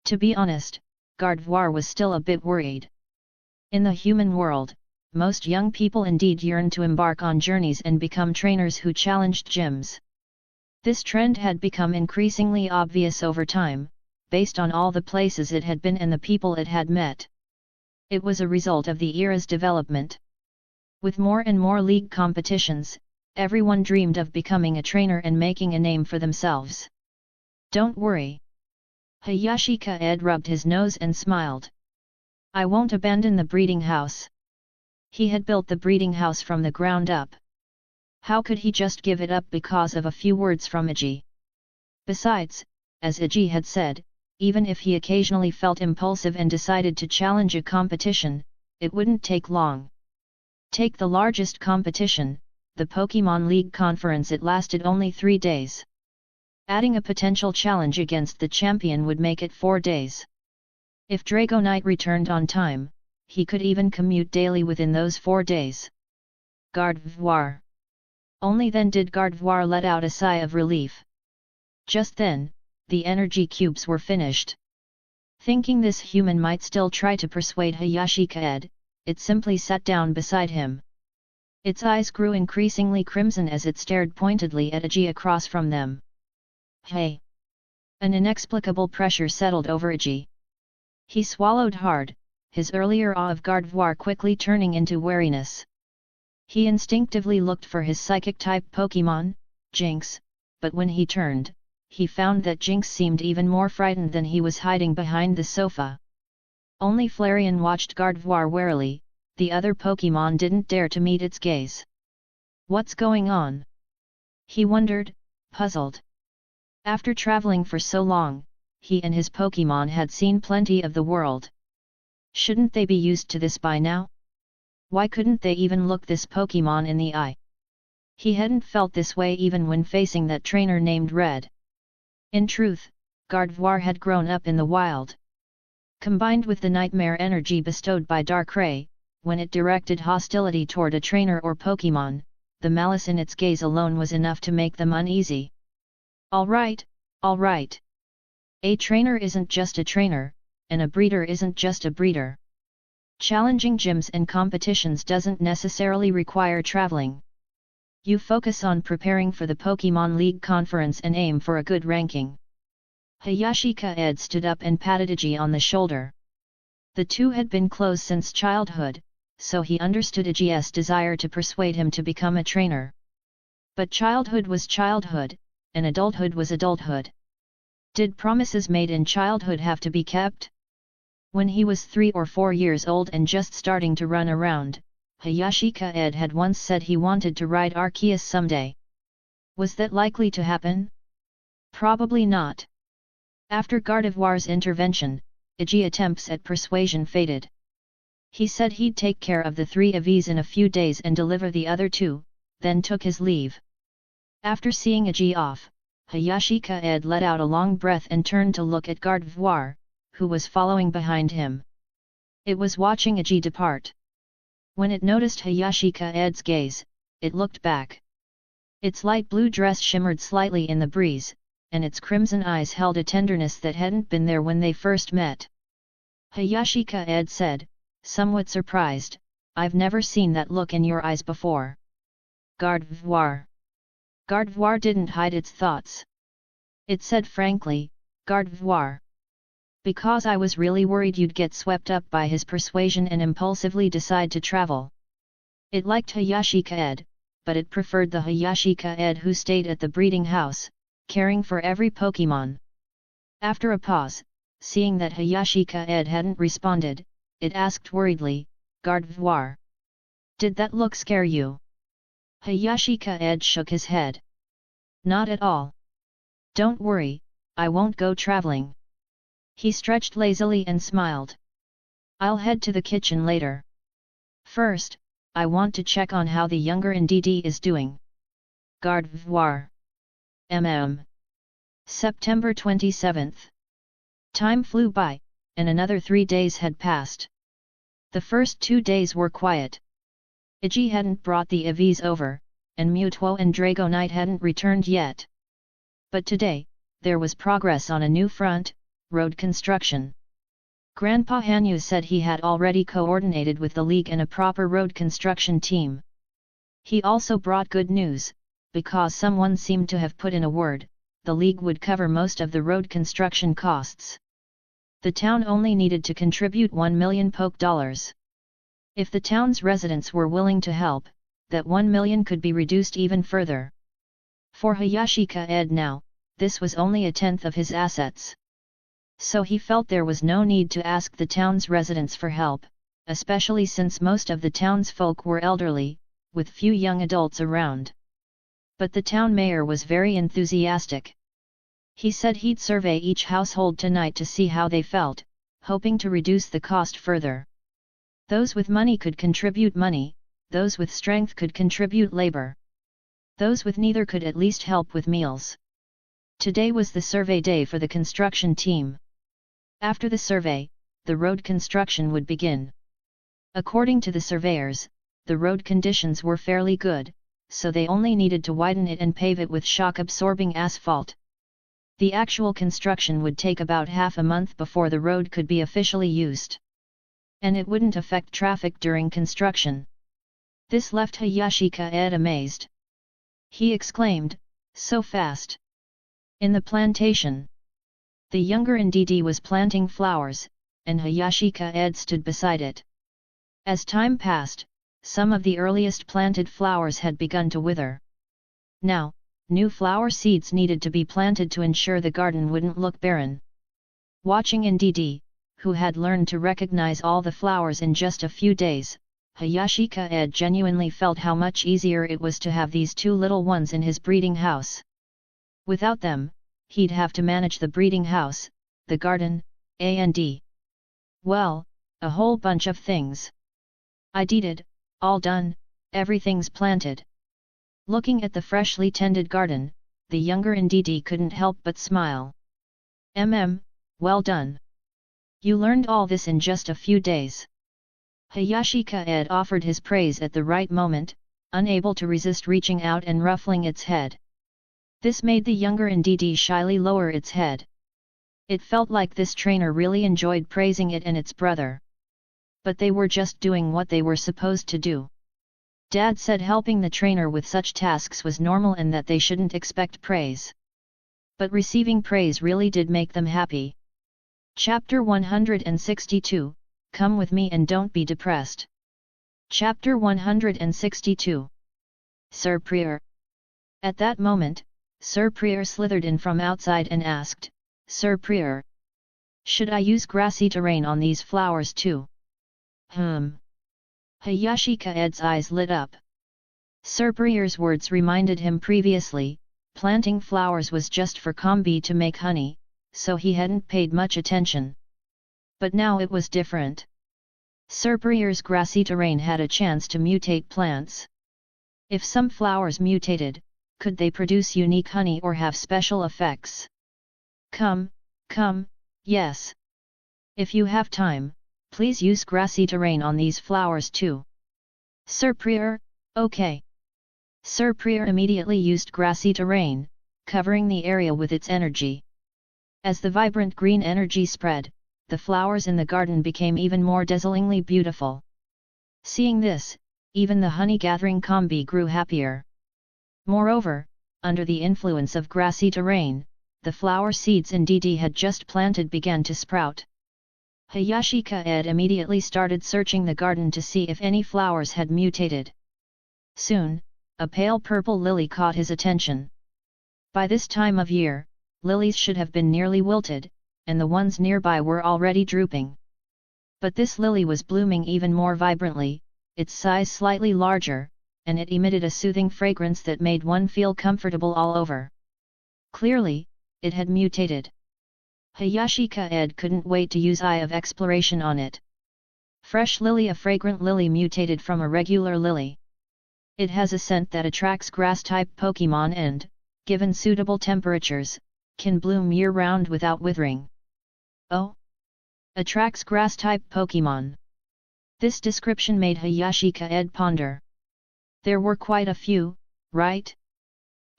To be honest, Garde voir was still a bit worried. In the human world, most young people indeed yearn to embark on journeys and become trainers who challenged gyms. This trend had become increasingly obvious over time, based on all the places it had been and the people it had met. It was a result of the era's development. With more and more league competitions, everyone dreamed of becoming a trainer and making a name for themselves. Don't worry. Hayashi Kaede rubbed his nose and smiled. I won't abandon the breeding house. He had built the breeding house from the ground up. How could he just give it up because of a few words from Aji? Besides, as Aji had said, even if he occasionally felt impulsive and decided to challenge a competition, it wouldn't take long. Take the largest competition, the Pokémon League Conference. It lasted only 3 days. Adding a potential challenge against the champion would make it 4 days. If Dragonite returned on time, he could even commute daily within those 4 days. Garde voir. Only then did Garde voir let out a sigh of relief. Just then, the energy cubes were finished. Thinking this human might still try to persuade Hayashi Kaede, it simply sat down beside him. Its eyes grew increasingly crimson as it stared pointedly at Aji across from them. Hey! An inexplicable pressure settled over Aji. He swallowed hard, his earlier awe of Garde voir quickly turning into wariness. He instinctively looked for his psychic-type Pokémon, Jinx, but when he turned, he found that Jinx seemed even more frightened than he was hiding behind the sofa. Only Flareon watched Garde voir warily, the other Pokémon didn't dare to meet its gaze. What's going on? He wondered, puzzled. After traveling for so long, he and his Pokémon had seen plenty of the world. Shouldn't they be used to this by now? Why couldn't they even look this Pokémon in the eye? He hadn't felt this way even when facing that trainer named Red. In truth, Garde voir had grown up in the wild. Combined with the nightmare energy bestowed by Darkrai, when it directed hostility toward a trainer or Pokémon, the malice in its gaze alone was enough to make them uneasy. All right. A trainer isn't just a trainer, and a breeder isn't just a breeder. Challenging gyms and competitions doesn't necessarily require traveling. You focus on preparing for the Pokémon League Conference and aim for a good ranking. Hayashi Kaede stood up and patted Aji on the shoulder. The two had been close since childhood, so he understood Aji's desire to persuade him to become a trainer. But childhood was childhood, and adulthood was adulthood. Did promises made in childhood have to be kept? When he was 3 or 4 years old and just starting to run around, Hayashi Kaede had once said he wanted to ride Arceus someday. Was that likely to happen? Probably not. After Garde voir's intervention, Aji's attempts at persuasion faded. He said he'd take care of the 3 Eevees in a few days and deliver the other 2, then took his leave. After seeing Aji off, Hayashi Kaede let out a long breath and turned to look at Garde voir, who was following behind him. It was watching Aji depart. When it noticed Hayashi Kaede's gaze, it looked back. Its light blue dress shimmered slightly in the breeze, and its crimson eyes held a tenderness that hadn't been there when they first met. Hayashi Kaede said, somewhat surprised, I've never seen that look in your eyes before. Garde voir. Garde voir didn't hide its thoughts. It said frankly, Garde voir. Because I was really worried you'd get swept up by his persuasion and impulsively decide to travel. It liked Hayashi Kaede, but it preferred the Hayashi Kaede who stayed at the breeding house, caring for every Pokémon. After a pause, seeing that Hayashi Kaede hadn't responded, it asked worriedly, "Gardevoir, did that look scare you?" Hayashi Kaede shook his head. "Not at all. Don't worry, I won't go traveling." He stretched lazily and smiled. "I'll head to the kitchen later. First, I want to check on how the younger Ndidi is doing." Gardevoir. September 27th. Time flew by, and another 3 days had passed. The first 2 days were quiet. Iggy hadn't brought the EVs over, and Mutuo and Dragonite hadn't returned yet. But today, there was progress on a new front, road construction. Grandpa Hanyu said he had already coordinated with the League and a proper road construction team. He also brought good news, because someone seemed to have put in a word, the League would cover most of the road construction costs. The town only needed to contribute 1 million Poke dollars. If the town's residents were willing to help, that 1 million could be reduced even further. For Hayashi Kaede now, this was only a tenth of his assets. So he felt there was no need to ask the town's residents for help, especially since most of the townsfolk were elderly, with few young adults around. But the town mayor was very enthusiastic. He said he'd survey each household tonight to see how they felt, hoping to reduce the cost further. Those with money could contribute money, those with strength could contribute labor. Those with neither could at least help with meals. Today was the survey day for the construction team. After the survey, the road construction would begin. According to the surveyors, the road conditions were fairly good, so they only needed to widen it and pave it with shock-absorbing asphalt. The actual construction would take about half a month before the road could be officially used. And it wouldn't affect traffic during construction. This left Hayashi Kaede amazed. He exclaimed, "So fast!" In the plantation, the younger Ndidi was planting flowers, and Hayashi Kaede stood beside it. As time passed, some of the earliest planted flowers had begun to wither. Now, new flower seeds needed to be planted to ensure the garden wouldn't look barren. Watching Ndidi, who had learned to recognize all the flowers in just a few days, Hayashi Kaede genuinely felt how much easier it was to have these two little ones in his breeding house. Without them, he'd have to manage the breeding house, the garden, and well, a whole bunch of things. "I did it, all done, everything's planted." Looking at the freshly tended garden, the younger Ndidi couldn't help but smile. Well done. You learned all this in just a few days." Hayashi Kaede offered his praise at the right moment, unable to resist reaching out and ruffling its head. This made the younger Ndidi shyly lower its head. It felt like this trainer really enjoyed praising it and its brother. But they were just doing what they were supposed to do. Dad said helping the trainer with such tasks was normal and that they shouldn't expect praise. But receiving praise really did make them happy. Chapter 162, Come with me and don't be depressed. Chapter 162. Sir Prior. At that moment, Sir Prior slithered in from outside and asked, "Sir Prior, should I use grassy terrain on these flowers too?" Hayashi Kaede's eyes lit up. Sir Prior's words reminded him previously, planting flowers was just for Combi to make honey, so he hadn't paid much attention. But now it was different. Sir Prior's grassy terrain had a chance to mutate plants. If some flowers mutated, could they produce unique honey or have special effects? Come, yes. If you have time, please use grassy terrain on these flowers too. Sir Prior, okay. Sir Prior immediately used grassy terrain, covering the area with its energy. As the vibrant green energy spread, the flowers in the garden became even more dazzlingly beautiful. Seeing this, even the honey-gathering Combi grew happier. Moreover, under the influence of grassy terrain, the flower seeds Ndidi had just planted began to sprout. Hayashi Kaede immediately started searching the garden to see if any flowers had mutated. Soon, a pale purple lily caught his attention. By this time of year, lilies should have been nearly wilted, and the ones nearby were already drooping. But this lily was blooming even more vibrantly, its size slightly larger, and it emitted a soothing fragrance that made one feel comfortable all over. Clearly, it had mutated. Hayashi Kaede couldn't wait to use Eye of Exploration on it. Fresh lily. A fragrant lily mutated from a regular lily. It has a scent that attracts grass-type Pokémon and, given suitable temperatures, can bloom year-round without withering. Oh! Attracts grass-type Pokémon. This description made Hayashi Kaede ponder. There were quite a few, right?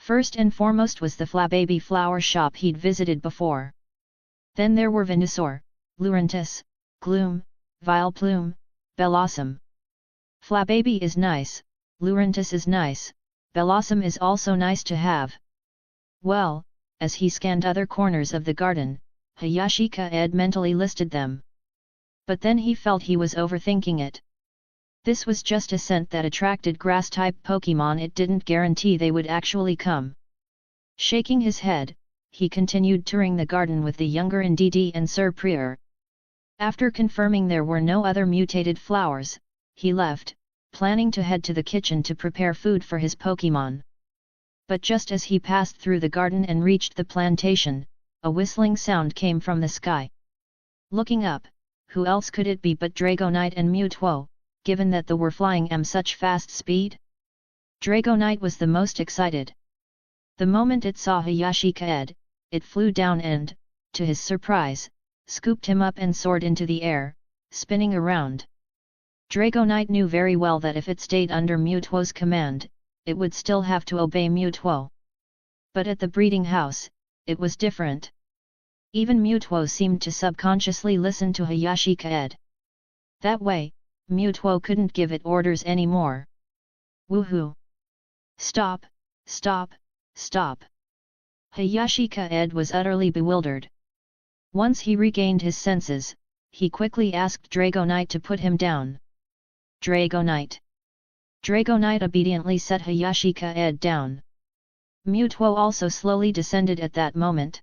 First and foremost was the Flababy flower shop he'd visited before. Then there were Venusaur, Lurantis, Gloom, Vileplume, Bellossom. Flababy is nice, Lurantis is nice, Bellossom is also nice to have. Well, as he scanned other corners of the garden, Hayashi Kaede mentally listed them. But then he felt he was overthinking it. This was just a scent that attracted grass-type Pokémon. It didn't guarantee they would actually come. Shaking his head, he continued touring the garden with the younger Ndidi and Sir Prior. After confirming there were no other mutated flowers, he left, planning to head to the kitchen to prepare food for his Pokémon. But just as he passed through the garden and reached the plantation, a whistling sound came from the sky. Looking up, who else could it be but Dragonite and Mewtwo, given that they were flying at such fast speed? Dragonite was the most excited. The moment it saw Hayashi Kaede, it flew down and, to his surprise, scooped him up and soared into the air, spinning around. Dragonite knew very well that if it stayed under Mewtwo's command, it would still have to obey Mewtwo. But at the breeding house, it was different. Even Mewtwo seemed to subconsciously listen to Hayashi Kaede. That way, Mewtwo couldn't give it orders anymore. Woohoo! Stop, stop, stop! Hayashi Kaede was utterly bewildered. Once he regained his senses, he quickly asked Dragonite to put him down. Dragonite! Dragonite obediently set Hayashi Kaede down. Mewtwo also slowly descended at that moment.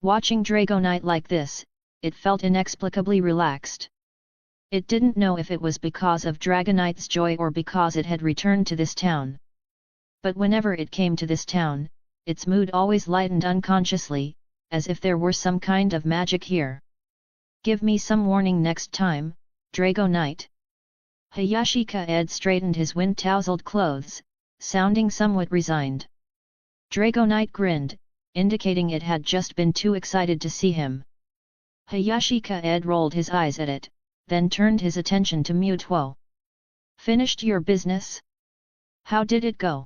Watching Dragonite like this, it felt inexplicably relaxed. It didn't know if it was because of Dragonite's joy or because it had returned to this town. But whenever it came to this town, its mood always lightened unconsciously, as if there were some kind of magic here. Give me some warning next time, Dragonite. Hayashi Kaede straightened his wind-tousled clothes, sounding somewhat resigned. Dragonite grinned, indicating it had just been too excited to see him. Hayashi Kaede rolled his eyes at it, then turned his attention to Mewtwo. Finished your business? How did it go?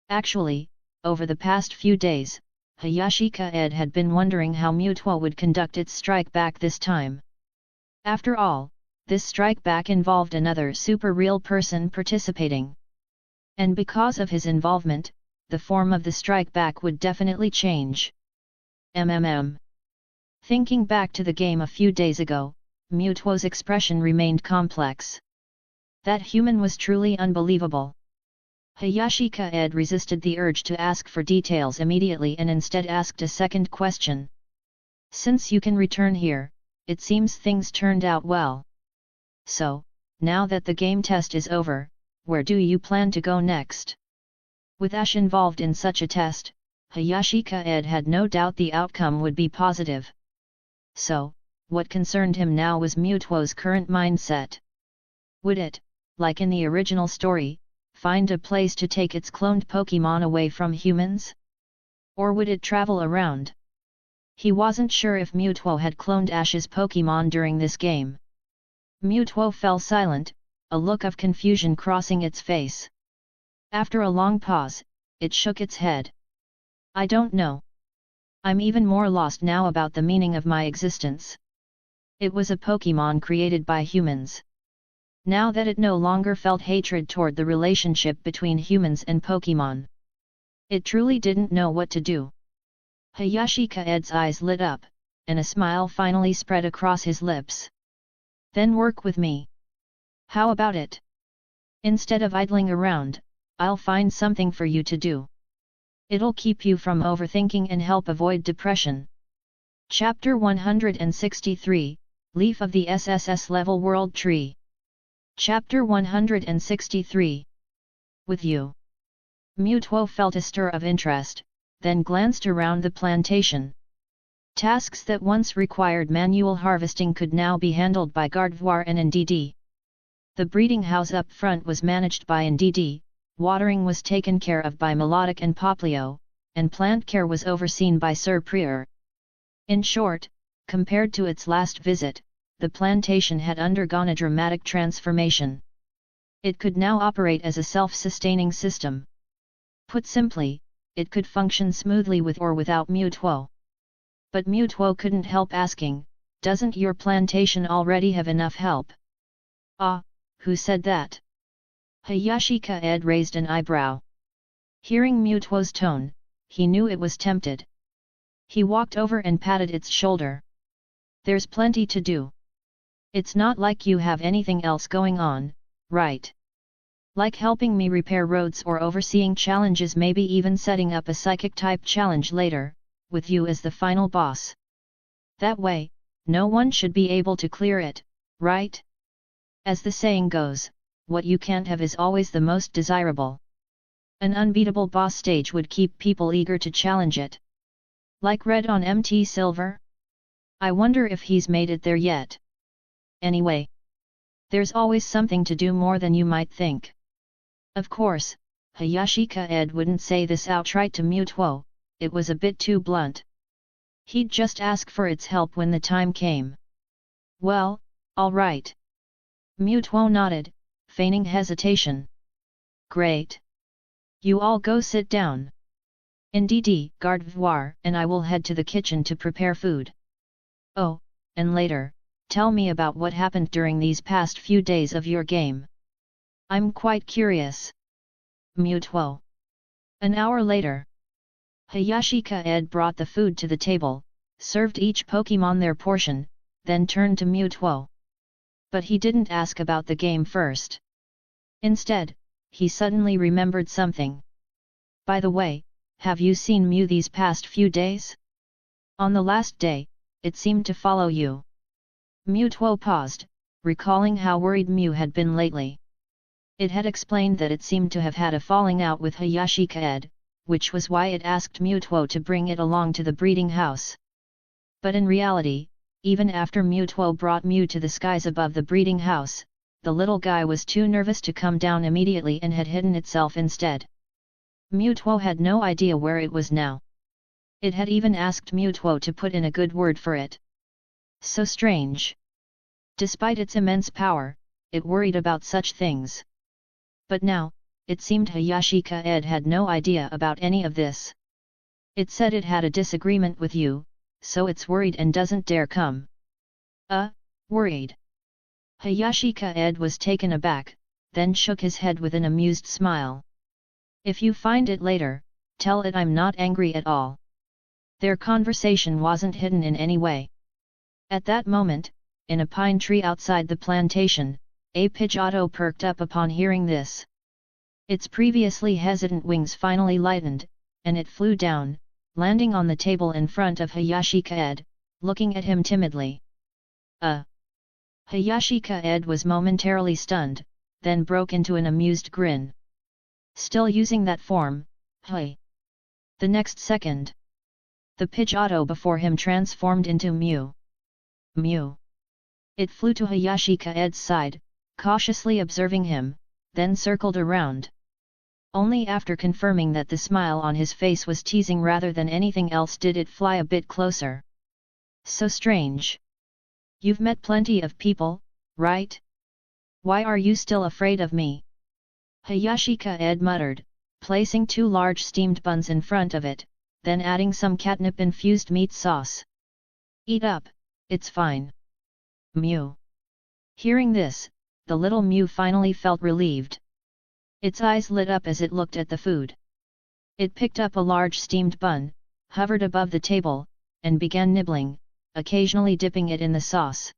Actually, over the past few days, Hayashi Kaede had been wondering how Mewtwo would conduct its strike back this time. After all, this strike back involved another super real person participating. And because of his involvement, the form of the strike back would definitely change. Thinking back to the game a few days ago, Mewtwo's expression remained complex. That human was truly unbelievable. Hayashi Kaede resisted the urge to ask for details immediately and instead asked a second question. Since you can return here, it seems things turned out well. So, now that the game test is over, where do you plan to go next? With Ash involved in such a test, Hayashi Kaede had no doubt the outcome would be positive. So, what concerned him now was Mewtwo's current mindset. Would it, like in the original story, find a place to take its cloned Pokémon away from humans? Or would it travel around? He wasn't sure if Mewtwo had cloned Ash's Pokémon during this game. Mewtwo fell silent, a look of confusion crossing its face. After a long pause, it shook its head. I don't know. I'm even more lost now about the meaning of my existence. It was a Pokémon created by humans. Now that it no longer felt hatred toward the relationship between humans and Pokémon, it truly didn't know what to do. Hayashi Kaede's eyes lit up, and a smile finally spread across his lips. Then work with me. How about it? Instead of idling around, I'll find something for you to do. It'll keep you from overthinking and help avoid depression. Chapter 163, Leaf of the SSS Level World Tree. Chapter 163. With you. Mutuo felt a stir of interest, then glanced around the plantation. Tasks that once required manual harvesting could now be handled by Gardevoir and NDD. The breeding house up front was managed by NDD, watering was taken care of by Melodic and Poplio, and plant care was overseen by Sir Prior. In short, compared to its last visit, the plantation had undergone a dramatic transformation. It could now operate as a self-sustaining system. Put simply, it could function smoothly with or without Mutuo. But Mutuo couldn't help asking, doesn't your plantation already have enough help? Ah, who said that? Hayashi Kaede raised an eyebrow. Hearing Mutuo's tone, he knew it was tempted. He walked over and patted its shoulder. There's plenty to do. It's not like you have anything else going on, right? Like helping me repair roads or overseeing challenges, maybe even setting up a psychic-type challenge later, with you as the final boss. That way, no one should be able to clear it, right? As the saying goes, what you can't have is always the most desirable. An unbeatable boss stage would keep people eager to challenge it. Like Red on MT Silver? I wonder if he's made it there yet. Anyway, there's always something to do more than you might think. Of course, Hayashi Kaede wouldn't say this outright to Mutuo, it was a bit too blunt. He'd just ask for its help when the time came. Well, all right. Mutuo nodded, feigning hesitation. Great. You all go sit down. NDD, Gardevoir, and I will head to the kitchen to prepare food. Oh, and later, tell me about what happened during these past few days of your game. I'm quite curious. Mutuo. An hour later. Hayashi Kaede brought the food to the table, served each Pokémon their portion, then turned to Mutuo. But he didn't ask about the game first. Instead, he suddenly remembered something. By the way, have you seen Mew these past few days? On the last day, it seemed to follow you. Mutuo paused, recalling how worried Mew had been lately. It had explained that it seemed to have had a falling out with Hayashi Kaede, which was why it asked Mutuo to bring it along to the breeding house. But in reality, even after Mutuo brought Mew to the skies above the breeding house, the little guy was too nervous to come down immediately and had hidden itself instead. Mutuo had no idea where it was now. It had even asked Mutuo to put in a good word for it. So strange. Despite its immense power, it worried about such things. But now, it seemed Hayashi Kaede had no idea about any of this. It said it had a disagreement with you, so it's worried and doesn't dare come. Worried. Hayashi Kaede was taken aback, then shook his head with an amused smile. If you find it later, tell it I'm not angry at all. Their conversation wasn't hidden in any way. At that moment, in a pine tree outside the plantation, a Pidgeotto perked up upon hearing this. Its previously hesitant wings finally lightened, and it flew down, landing on the table in front of Hayashi Kaede, looking at him timidly. Hayashi Kaede was momentarily stunned, then broke into an amused grin. Still using that form, hey! The next second, the Pidgeotto before him transformed into Mew. Mew! It flew to Hayashi Kaede's side, cautiously observing him, then circled around. Only after confirming that the smile on his face was teasing rather than anything else did it fly a bit closer. So strange. You've met plenty of people, right? Why are you still afraid of me? Hayashi Kaede muttered, placing 2 large steamed buns in front of it, then adding some catnip-infused meat sauce. Eat up, it's fine. Mew. Hearing this, the little Mew finally felt relieved. Its eyes lit up as it looked at the food. It picked up a large steamed bun, hovered above the table, and began nibbling, occasionally dipping it in the sauce.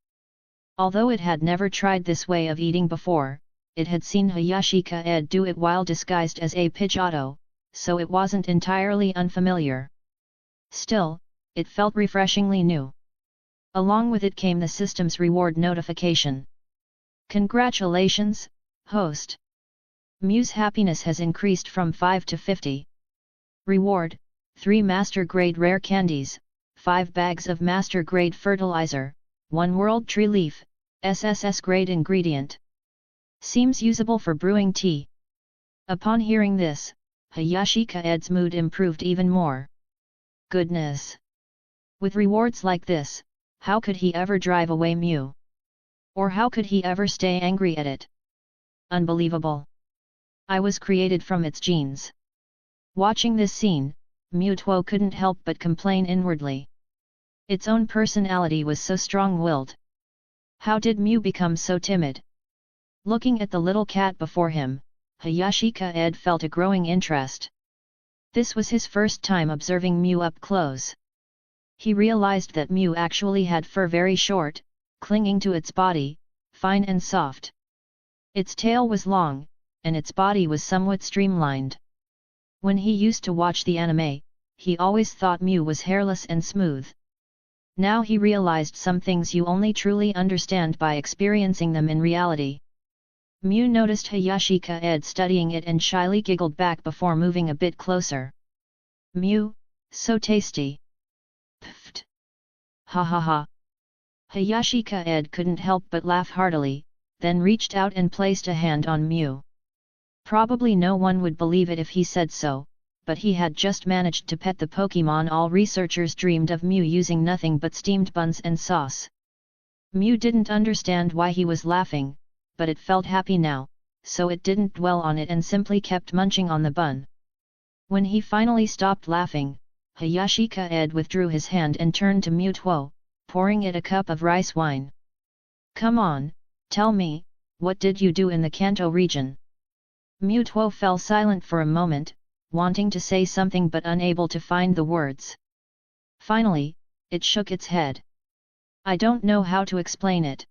Although it had never tried this way of eating before, it had seen Hayashi Kaede do it while disguised as a Pidgeotto, so it wasn't entirely unfamiliar. Still, it felt refreshingly new. Along with it came the system's reward notification. Congratulations, host! Mew's happiness has increased from 5 to 50. Reward: 3 Master Grade Rare Candies, 5 bags of Master Grade Fertilizer, 1 World Tree Leaf, SSS Grade Ingredient. Seems usable for brewing tea. Upon hearing this, Hayashi Kaede's mood improved even more. Goodness! With rewards like this, how could he ever drive away Mew? Or how could he ever stay angry at it? Unbelievable! I was created from its genes. Watching this scene, Mewtwo couldn't help but complain inwardly. Its own personality was so strong-willed. How did Mew become so timid? Looking at the little cat before him, Hayashi Kaede felt a growing interest. This was his first time observing Mew up close. He realized that Mew actually had fur very short, clinging to its body, fine and soft. Its tail was long, and its body was somewhat streamlined. When he used to watch the anime, he always thought Mew was hairless and smooth. Now he realized some things you only truly understand by experiencing them in reality. Mew noticed Hayashi Kaede studying it and shyly giggled back before moving a bit closer. Mew, so tasty! Pfft! Ha ha ha! Hayashi Kaede couldn't help but laugh heartily, then reached out and placed a hand on Mew. Probably no one would believe it if he said so, but he had just managed to pet the Pokémon all researchers dreamed of Mew using nothing but steamed buns and sauce. Mew didn't understand why he was laughing, but it felt happy now, so it didn't dwell on it and simply kept munching on the bun. When he finally stopped laughing, Hayashi Kaede withdrew his hand and turned to Mewtwo, pouring it a cup of rice wine. Come on, tell me, what did you do in the Kanto region? Mewtwo fell silent for a moment, wanting to say something but unable to find the words. Finally, it shook its head. I don't know how to explain it.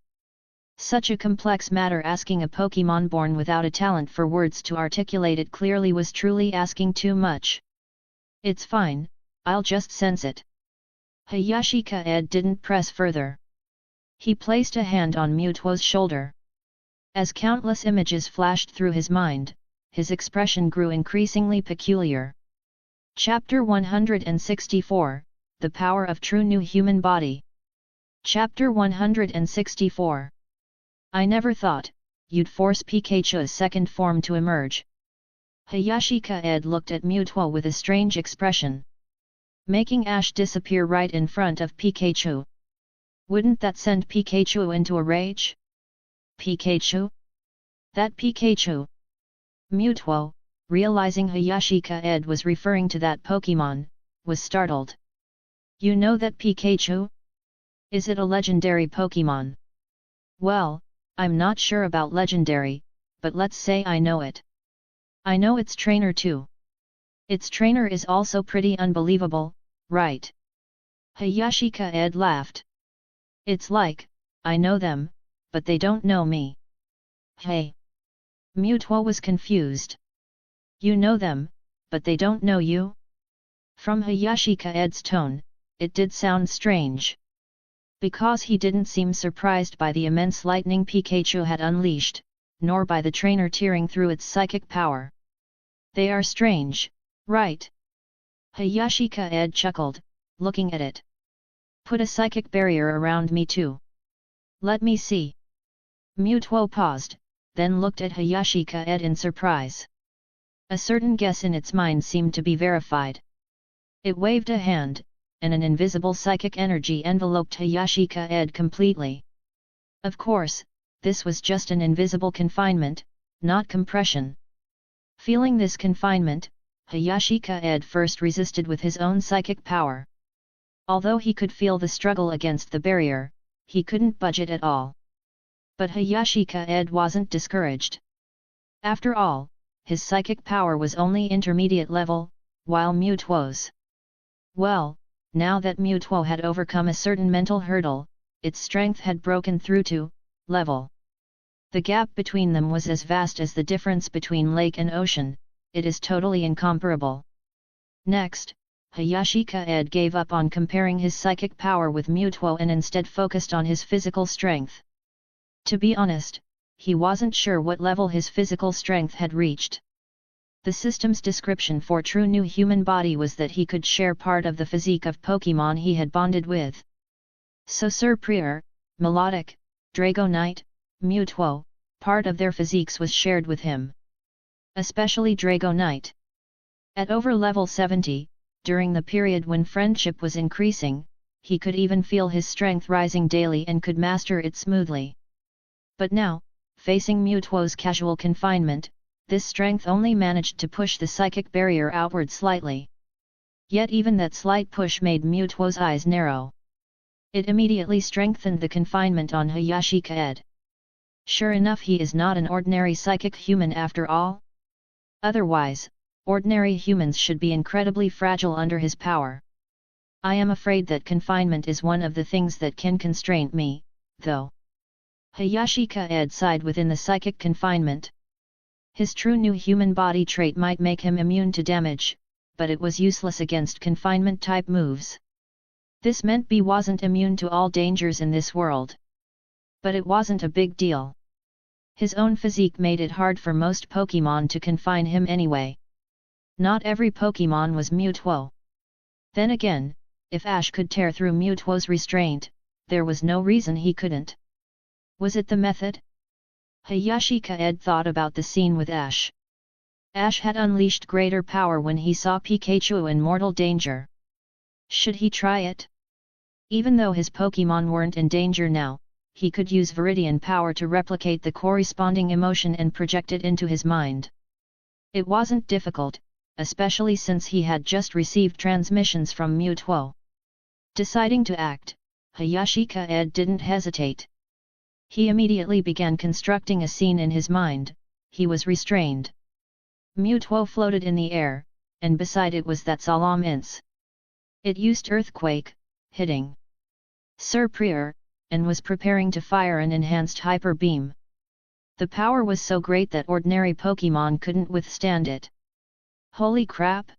Such a complex matter, asking a Pokémon born without a talent for words to articulate it clearly was truly asking too much. It's fine, I'll just sense it. Hayashi Kaede didn't press further. He placed a hand on Mewtwo's shoulder. As countless images flashed through his mind, his expression grew increasingly peculiar. Chapter 164, The Power of True New Human Body. Chapter 164. I never thought you'd force Pikachu's second form to emerge. Hayashi Kaede looked at Mewtwo with a strange expression. Making Ash disappear right in front of Pikachu. Wouldn't that send Pikachu into a rage? Pikachu? That Pikachu? Mewtwo, realizing Hayashi Kaede was referring to that Pokémon, was startled. You know that Pikachu? Is it a legendary Pokémon? Well, I'm not sure about legendary, but let's say I know it. I know its trainer too. Its trainer is also pretty unbelievable, right? Hayashi Kaede laughed. It's like, I know them, but they don't know me. Hey! Mewtwo was confused. You know them, but they don't know you? From Hayashi Kaede's tone, it did sound strange. Because he didn't seem surprised by the immense lightning Pikachu had unleashed, nor by the trainer tearing through its psychic power. They are strange, right? Hayashi Kaede chuckled, looking at it. Put a psychic barrier around me too. Let me see. Mewtwo paused, then looked at Hayashi Kaede in surprise. A certain guess in its mind seemed to be verified. It waved a hand, and an invisible psychic energy enveloped Hayashi Kaede completely. Of course, this was just an invisible confinement, not compression. Feeling this confinement, Hayashi Kaede first resisted with his own psychic power. Although he could feel the struggle against the barrier, he couldn't budge it at all. But Hayashi Kaede wasn't discouraged. After all, his psychic power was only intermediate level, while Mewtwo's. Well, now that Mewtwo had overcome a certain mental hurdle, its strength had broken through to level. The gap between them was as vast as the difference between lake and ocean. It is totally incomparable. Next, Hayashi Kaede gave up on comparing his psychic power with Mutuo and instead focused on his physical strength. To be honest, he wasn't sure what level his physical strength had reached. The system's description for true new human body was that he could share part of the physique of Pokémon he had bonded with. So Surprior, Melodic, Dragonite, Mutuo, part of their physiques was shared with him. Especially Dragonite. At over level 70, during the period when friendship was increasing, he could even feel his strength rising daily and could master it smoothly. But now, facing Mutuo's casual confinement, this strength only managed to push the psychic barrier outward slightly. Yet even that slight push made Mutuo's eyes narrow. It immediately strengthened the confinement on Hayashi Kaede. Sure enough, he is not an ordinary psychic human after all. Otherwise, ordinary humans should be incredibly fragile under his power. I am afraid that confinement is one of the things that can constrain me, though. Hayashi Kaede sighed within the psychic confinement. His true new human body trait might make him immune to damage, but it was useless against confinement-type moves. This meant he wasn't immune to all dangers in this world. But it wasn't a big deal. His own physique made it hard for most Pokémon to confine him anyway. Not every Pokémon was Mutuo. Then again, if Ash could tear through Mutuo's restraint, there was no reason he couldn't. Was it the method? Hayashi Kaede thought about the scene with Ash. Ash had unleashed greater power when he saw Pikachu in mortal danger. Should he try it? Even though his Pokémon weren't in danger now, he could use Viridian power to replicate the corresponding emotion and project it into his mind. It wasn't difficult, especially since he had just received transmissions from Mutuo. Deciding to act, Hayashi Kaede didn't hesitate. He immediately began constructing a scene in his mind. He was restrained. Mutuo floated in the air, and beside it was that solemn ince. It used Earthquake, hitting Surprior, and was preparing to fire an enhanced Hyper Beam. The power was so great that ordinary Pokémon couldn't withstand it. Holy crap!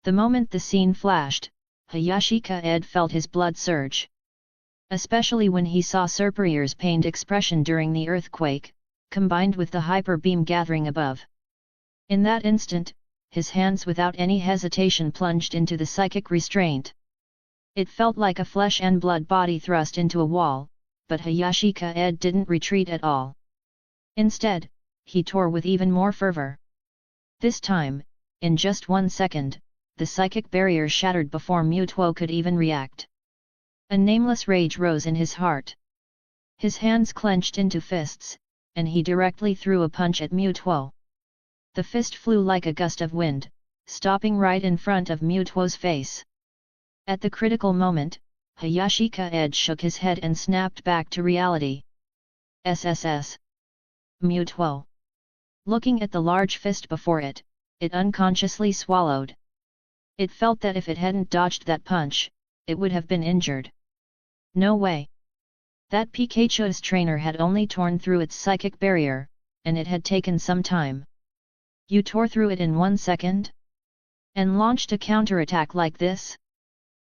The moment the scene flashed, Hayashi Kaede felt his blood surge. Especially when he saw Surprior's pained expression during the earthquake, combined with the hyper beam gathering above. In that instant, his hands without any hesitation plunged into the psychic restraint. It felt like a flesh and blood body thrust into a wall, but Hayashi Kaede didn't retreat at all. Instead, he tore with even more fervor. This time, in just 1 second, the psychic barrier shattered before Mutuo could even react. A nameless rage rose in his heart. His hands clenched into fists, and he directly threw a punch at Mutuo. The fist flew like a gust of wind, stopping right in front of Mutuo's face. At the critical moment, Hayashi Kaede shook his head and snapped back to reality. SSS. Mutuo. Looking at the large fist before it, it unconsciously swallowed. It felt that if it hadn't dodged that punch, it would have been injured. No way. That Pikachu's trainer had only torn through its psychic barrier, and it had taken some time. You tore through it in 1 second? And launched a counterattack like this?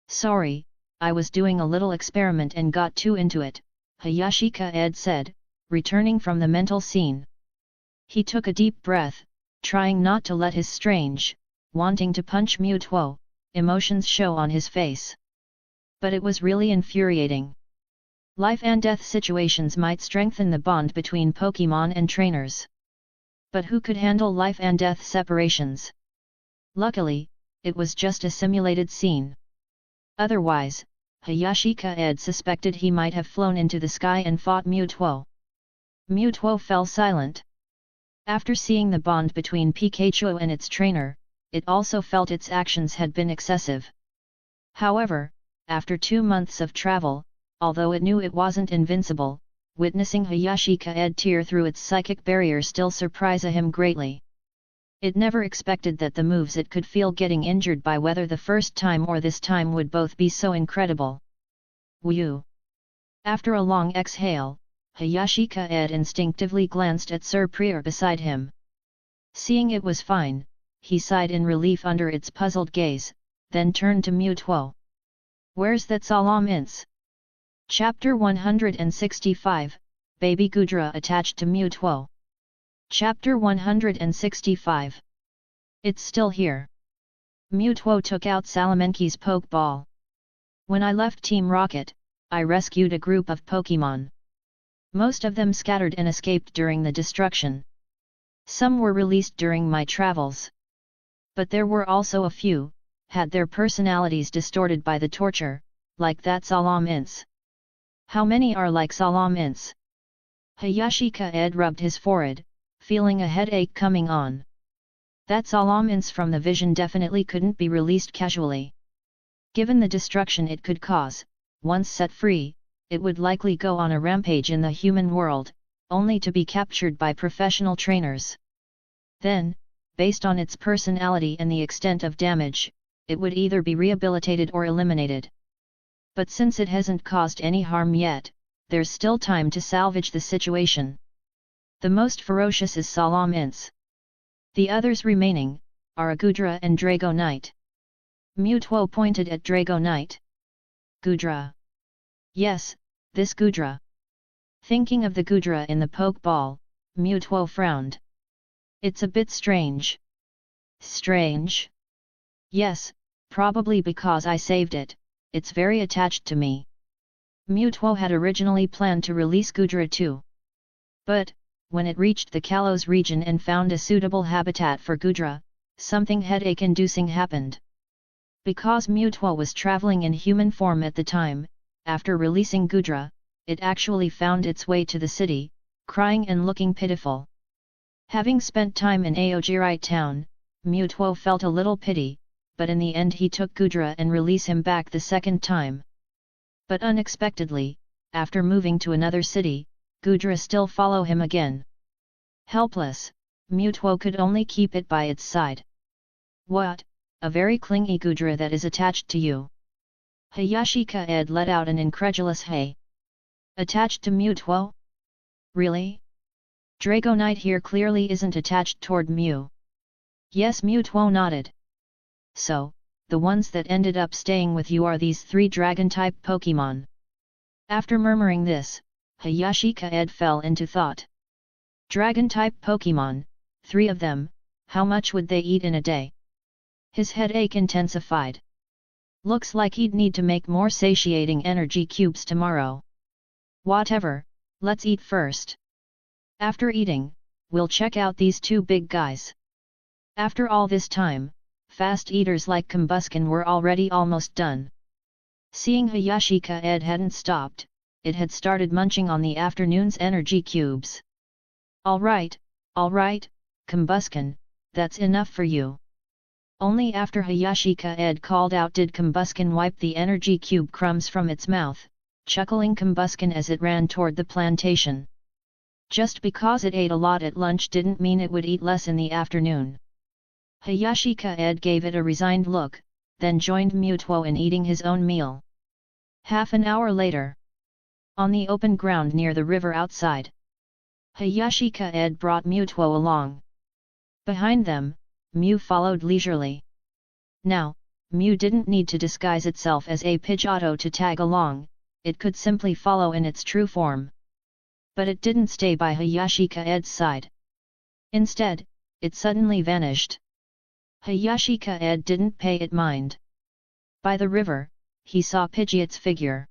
Sorry, I was doing a little experiment and got too into it, Hayashi Kaede said, returning from the mental scene. He took a deep breath, trying not to let his strange, wanting to punch Mutuo, emotions show on his face. But it was really infuriating. Life and death situations might strengthen the bond between Pokémon and trainers. But who could handle life and death separations? Luckily, it was just a simulated scene. Otherwise, Hayashi Kaede suspected he might have flown into the sky and fought Mutuo. Mutuo fell silent. After seeing the bond between Pikachu and its trainer, it also felt its actions had been excessive. However, after 2 months of travel, although it knew it wasn't invincible, witnessing Hayashi Kaede tear through its psychic barrier still surprised him greatly. It never expected that the moves it could feel getting injured by, whether the first time or this time, would both be so incredible. Whew! After a long exhale, Hayashi Kaede instinctively glanced at Sir Prior beside him. Seeing it was fine, he sighed in relief under its puzzled gaze, then turned to Mutuo. "Where's that Salam Ince?" Chapter 165, Baby Gudra attached to Mutuo. Chapter 165. It's still here. Mutuo took out Salamenki's Pokeball. "When I left Team Rocket, I rescued a group of Pokémon. Most of them scattered and escaped during the destruction. Some were released during my travels. But there were also a few, had their personalities distorted by the torture, like that Salam Ince." "How many are like Salam Ince?" Hayashi Kaede rubbed his forehead, feeling a headache coming on. That Salam Ince from the vision definitely couldn't be released casually. Given the destruction it could cause, once set free, it would likely go on a rampage in the human world, only to be captured by professional trainers. Then, based on its personality and the extent of damage, it would either be rehabilitated or eliminated. But since it hasn't caused any harm yet, there's still time to salvage the situation. The most ferocious is Salam Ince. The others remaining are Gudra and Dragonite. Mutuo pointed at Dragonite. "Gudra." "Yes, this Gudra." Thinking of the Gudra in the Pokeball, Mutuo frowned. "It's a bit strange." "Strange?" "Yes, probably because I saved it, it's very attached to me." Mutuo had originally planned to release Gudra too. But, when it reached the Kalos region and found a suitable habitat for Gudra, something headache-inducing happened. Because Mutuo was traveling in human form at the time, after releasing Gudra, it actually found its way to the city, crying and looking pitiful. Having spent time in Aogirite town, Mutuo felt a little pity, but in the end he took Gudra and released him back the second time. But unexpectedly, after moving to another city, Gudra still followed him again. Helpless, Mutuo could only keep it by its side. "What, a very clingy Gudra that is attached to you?" Hayashi Kaede let out an incredulous hey. "Attached to Mutuo? Really? Dragonite here clearly isn't attached toward Mew." "Yes," Mutuo nodded. "So, the ones that ended up staying with you are these 3 dragon-type Pokémon." After murmuring this, Hayashi Kaede fell into thought. Dragon-type Pokémon, 3 of them, how much would they eat in a day? His headache intensified. Looks like he'd need to make more satiating energy cubes tomorrow. Whatever, let's eat first. After eating, we'll check out these 2 big guys. After all this time, fast eaters like Combuskin were already almost done. Seeing Hayashi Kaede hadn't stopped, it had started munching on the afternoon's energy cubes. All right, Combuskin, that's enough for you." Only after Hayashi Kaede called out did Combuskin wipe the energy cube crumbs from its mouth, chuckling Combuskin as it ran toward the plantation. Just because it ate a lot at lunch didn't mean it would eat less in the afternoon. Hayashi Kaede gave it a resigned look, then joined Mutuo in eating his own meal. Half an hour later, on the open ground near the river outside, Hayashi Kaede brought Mutuo along. Behind them, Mew followed leisurely. Now, Mew didn't need to disguise itself as a Pidgeotto to tag along, it could simply follow in its true form. But it didn't stay by Hayashi Kaede's side. Instead, it suddenly vanished. Hayashi Kaede didn't pay it mind. By the river, he saw Pidgeot's figure.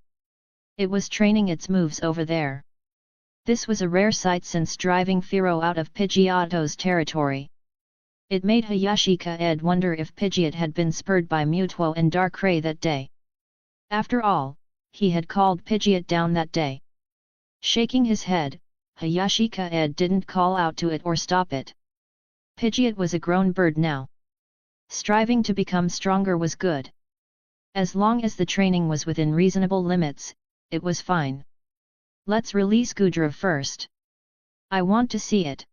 It was training its moves over there. This was a rare sight since driving Firo out of Pidgeotto's territory. It made Hayashi Kaede wonder if Pidgeot had been spurred by Mutuo and Darkrai that day. After all, he had called Pidgeot down that day. Shaking his head, Hayashi Kaede didn't call out to it or stop it. Pidgeot was a grown bird now. Striving to become stronger was good. As long as the training was within reasonable limits, it was fine. Let's release Gudra first. I want to see it.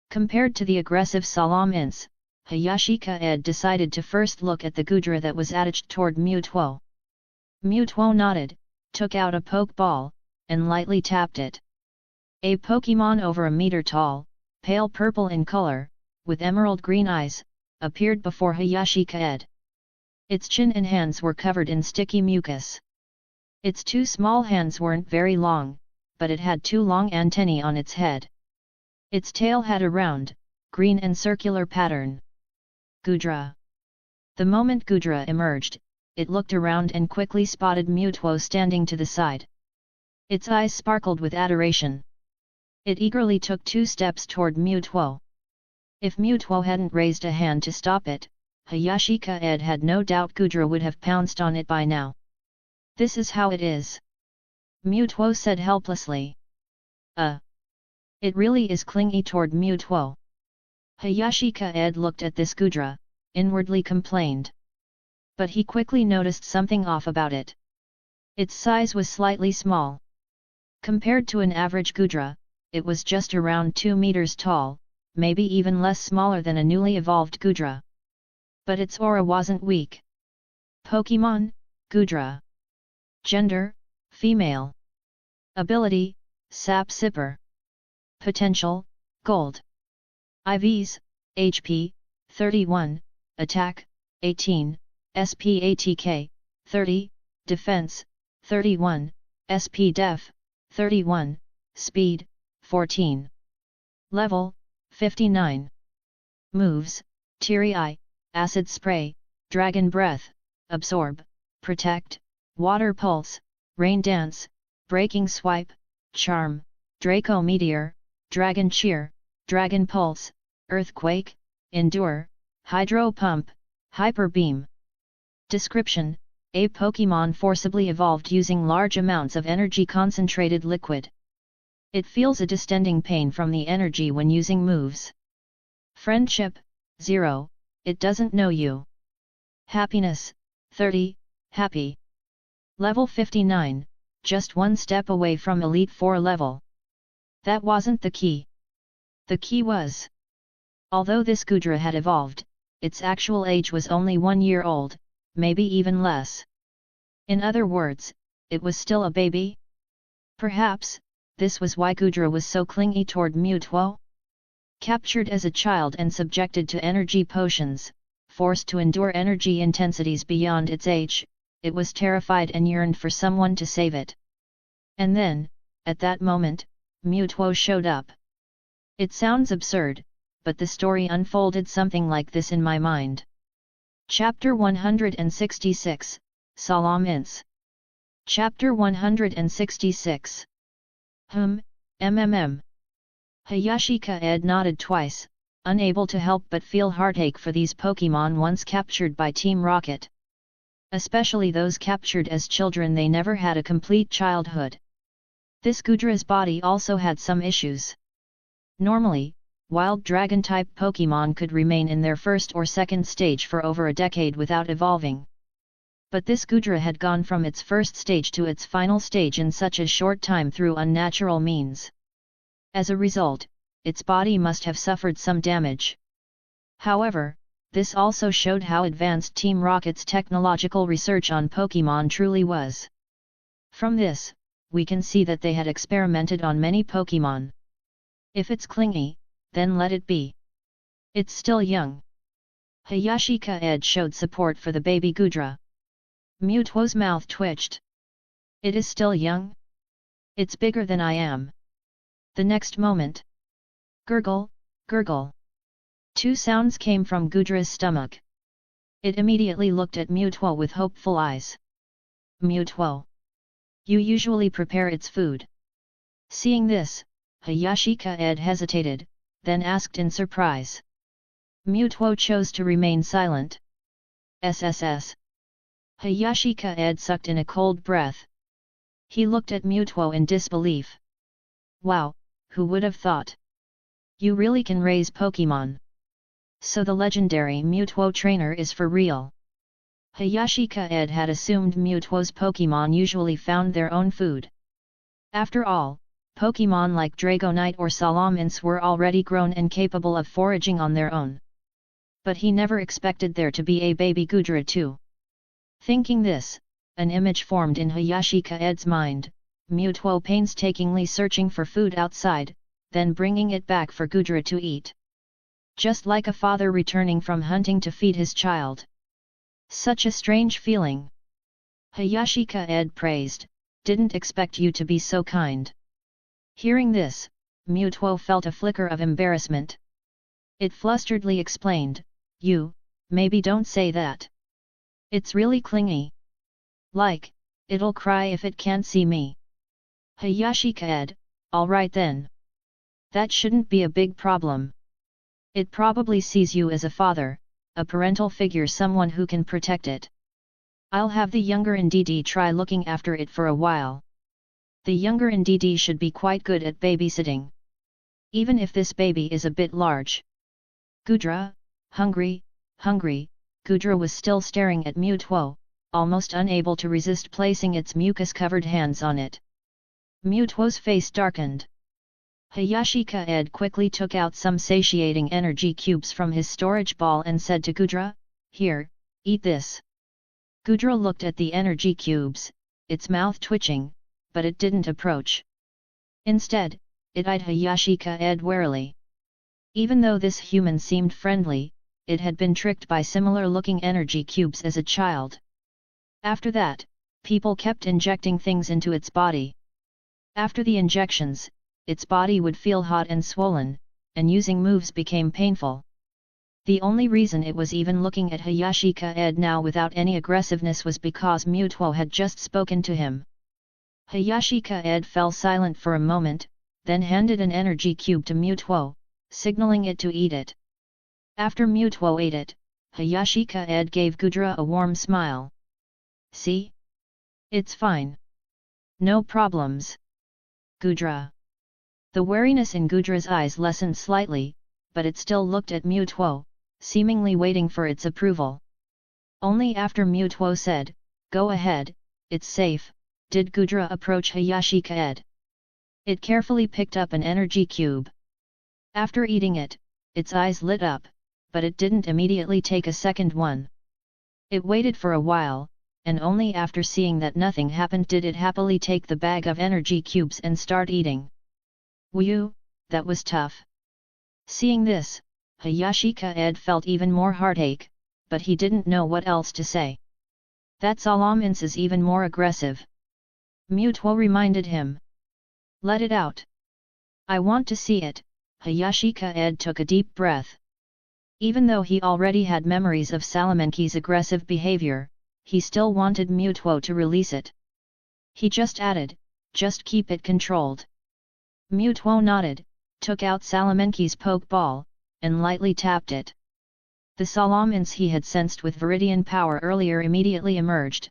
Compared to the aggressive Salam Ince, Hayashi Kaede decided to first look at the Gudra that was attached toward Mutuo. Mutuo nodded, took out a Pokeball, and lightly tapped it. A Pokémon over a meter tall, pale purple in color, with emerald green eyes, appeared before Hayashi Kaede. Its chin and hands were covered in sticky mucus. Its two small hands weren't very long, but it had two long antennae on its head. Its tail had a round, green and circular pattern. Gudra. The moment Gudra emerged, it looked around and quickly spotted Mewtwo standing to the side. Its eyes sparkled with adoration. It eagerly took 2 steps toward Mewtwo. If Mewtwo hadn't raised a hand to stop it, Hayashi Kaede had no doubt Gudra would have pounced on it by now. "This is how it is," Mewtwo said helplessly. It really is clingy toward Mewtwo." Hayashi Kaede looked at this Gudra, inwardly complained. But he quickly noticed something off about it. Its size was slightly small. Compared to an average Gudra, it was just around 2 meters tall, maybe even less smaller than a newly evolved Gudra. But its aura wasn't weak. Pokémon, Gudra. Gender, female. Ability, Sap Sipper. Potential, Gold. IVs, HP, 31, Attack, 18, SPATK, 30, Defense, 31, SPDef, 31, Speed, 14. Level, 59. Moves, Teary Eye, Acid Spray, Dragon Breath, Absorb, Protect, Water Pulse, Rain Dance, Breaking Swipe, Charm, Draco Meteor, Dragon Cheer, Dragon Pulse, Earthquake, Endure, Hydro Pump, Hyper Beam. Description: a Pokémon forcibly evolved using large amounts of energy-concentrated liquid. It feels a distending pain from the energy when using moves. Friendship, 0, it doesn't know you. Happiness, 30, happy. Level 59, just one step away from Elite 4 level. That wasn't the key. The key was, although this Gudra had evolved, its actual age was only 1 year old, maybe even less. In other words, it was still a baby? Perhaps, this was why Gudra was so clingy toward Mewtwo? Captured as a child and subjected to energy potions, forced to endure energy intensities beyond its age, it was terrified and yearned for someone to save it. And then, at that moment, Mewtwo showed up. It sounds absurd, but the story unfolded something like this in my mind. Chapter 166, Salam Ints. Chapter 166. Hayashi Kaede nodded twice, unable to help but feel heartache for these Pokémon once captured by Team Rocket. Especially those captured as children. They never had a complete childhood. This Gudra's body also had some issues. Normally, wild dragon-type Pokémon could remain in their first or second stage for over a decade without evolving. But this Gudra had gone from its first stage to its final stage in such a short time through unnatural means. As a result, its body must have suffered some damage. However, this also showed how advanced Team Rocket's technological research on Pokémon truly was. From this, we can see that they had experimented on many Pokémon. If it's clingy, then let it be. It's still young. Hayashi Kaede showed support for the baby Gudra. Mewtwo's mouth twitched. It is still young? It's bigger than I am. The next moment. Gurgle, gurgle. 2 sounds came from Gudra's stomach. It immediately looked at Mewtwo with hopeful eyes. Mewtwo. You usually prepare its food. Seeing this, Hayashi Kaede hesitated, then asked in surprise. Mewtwo chose to remain silent. SSS. Hayashi Kaede sucked in a cold breath. He looked at Mewtwo in disbelief. Wow, who would have thought? You really can raise Pokémon. So the legendary Mewtwo trainer is for real. Hayashi Kaede had assumed Mewtwo's Pokémon usually found their own food. After all, Pokémon like Dragonite or Salamence were already grown and capable of foraging on their own. But he never expected there to be a baby Gudra too. Thinking this, an image formed in Hayashi Kaede's mind, Mutuo painstakingly searching for food outside, then bringing it back for Gudra to eat. Just like a father returning from hunting to feed his child. Such a strange feeling. Hayashi Kaede praised, didn't expect you to be so kind. Hearing this, Mutuo felt a flicker of embarrassment. It flusteredly explained, you, maybe don't say that. It's really clingy. Like, it'll cry if it can't see me. Hayashi Kaede, alright then. That shouldn't be a big problem. It probably sees you as a father, a parental figure, someone who can protect it. I'll have the younger Ndidi try looking after it for a while. The younger Ndidi should be quite good at babysitting. Even if this baby is a bit large. Gudra, hungry, hungry, Gudra was still staring at Mutuo, almost unable to resist placing its mucus-covered hands on it. Mutuo's face darkened. Hayashi Kaede quickly took out some satiating energy cubes from his storage ball and said to Gudra, here, eat this. Gudra looked at the energy cubes, its mouth twitching, but it didn't approach. Instead, it eyed Hayashi Kaede warily. Even though this human seemed friendly, it had been tricked by similar-looking energy cubes as a child. After that, people kept injecting things into its body. After the injections, its body would feel hot and swollen, and using moves became painful. The only reason it was even looking at Hayashi Kaede now without any aggressiveness was because Mutuo had just spoken to him. Hayashi Kaede fell silent for a moment, then handed an energy cube to Mutuo, signaling it to eat it. After Mutuo ate it, Hayashi Kaede gave Gudra a warm smile. See? It's fine. No problems. Gudra. The wariness in Gudra's eyes lessened slightly, but it still looked at Mutuo, seemingly waiting for its approval. Only after Mutuo said, go ahead, it's safe, did Gudra approach Hayashi Kaede. It carefully picked up an energy cube. After eating it, its eyes lit up, but it didn't immediately take a second one. It waited for a while, and only after seeing that nothing happened did it happily take the bag of energy cubes and start eating. Whew, that was tough. Seeing this, Hayashi Kaede felt even more heartache, but he didn't know what else to say. That Salamence is even more aggressive. Mutuo reminded him. Let it out. I want to see it. Hayashi Kaede took a deep breath. Even though he already had memories of Salamenki's aggressive behavior, he still wanted Mutuo to release it. He just added, just keep it controlled. Mutuo nodded, took out Salamenki's poke ball, and lightly tapped it. The Salamence he had sensed with Viridian power earlier immediately emerged.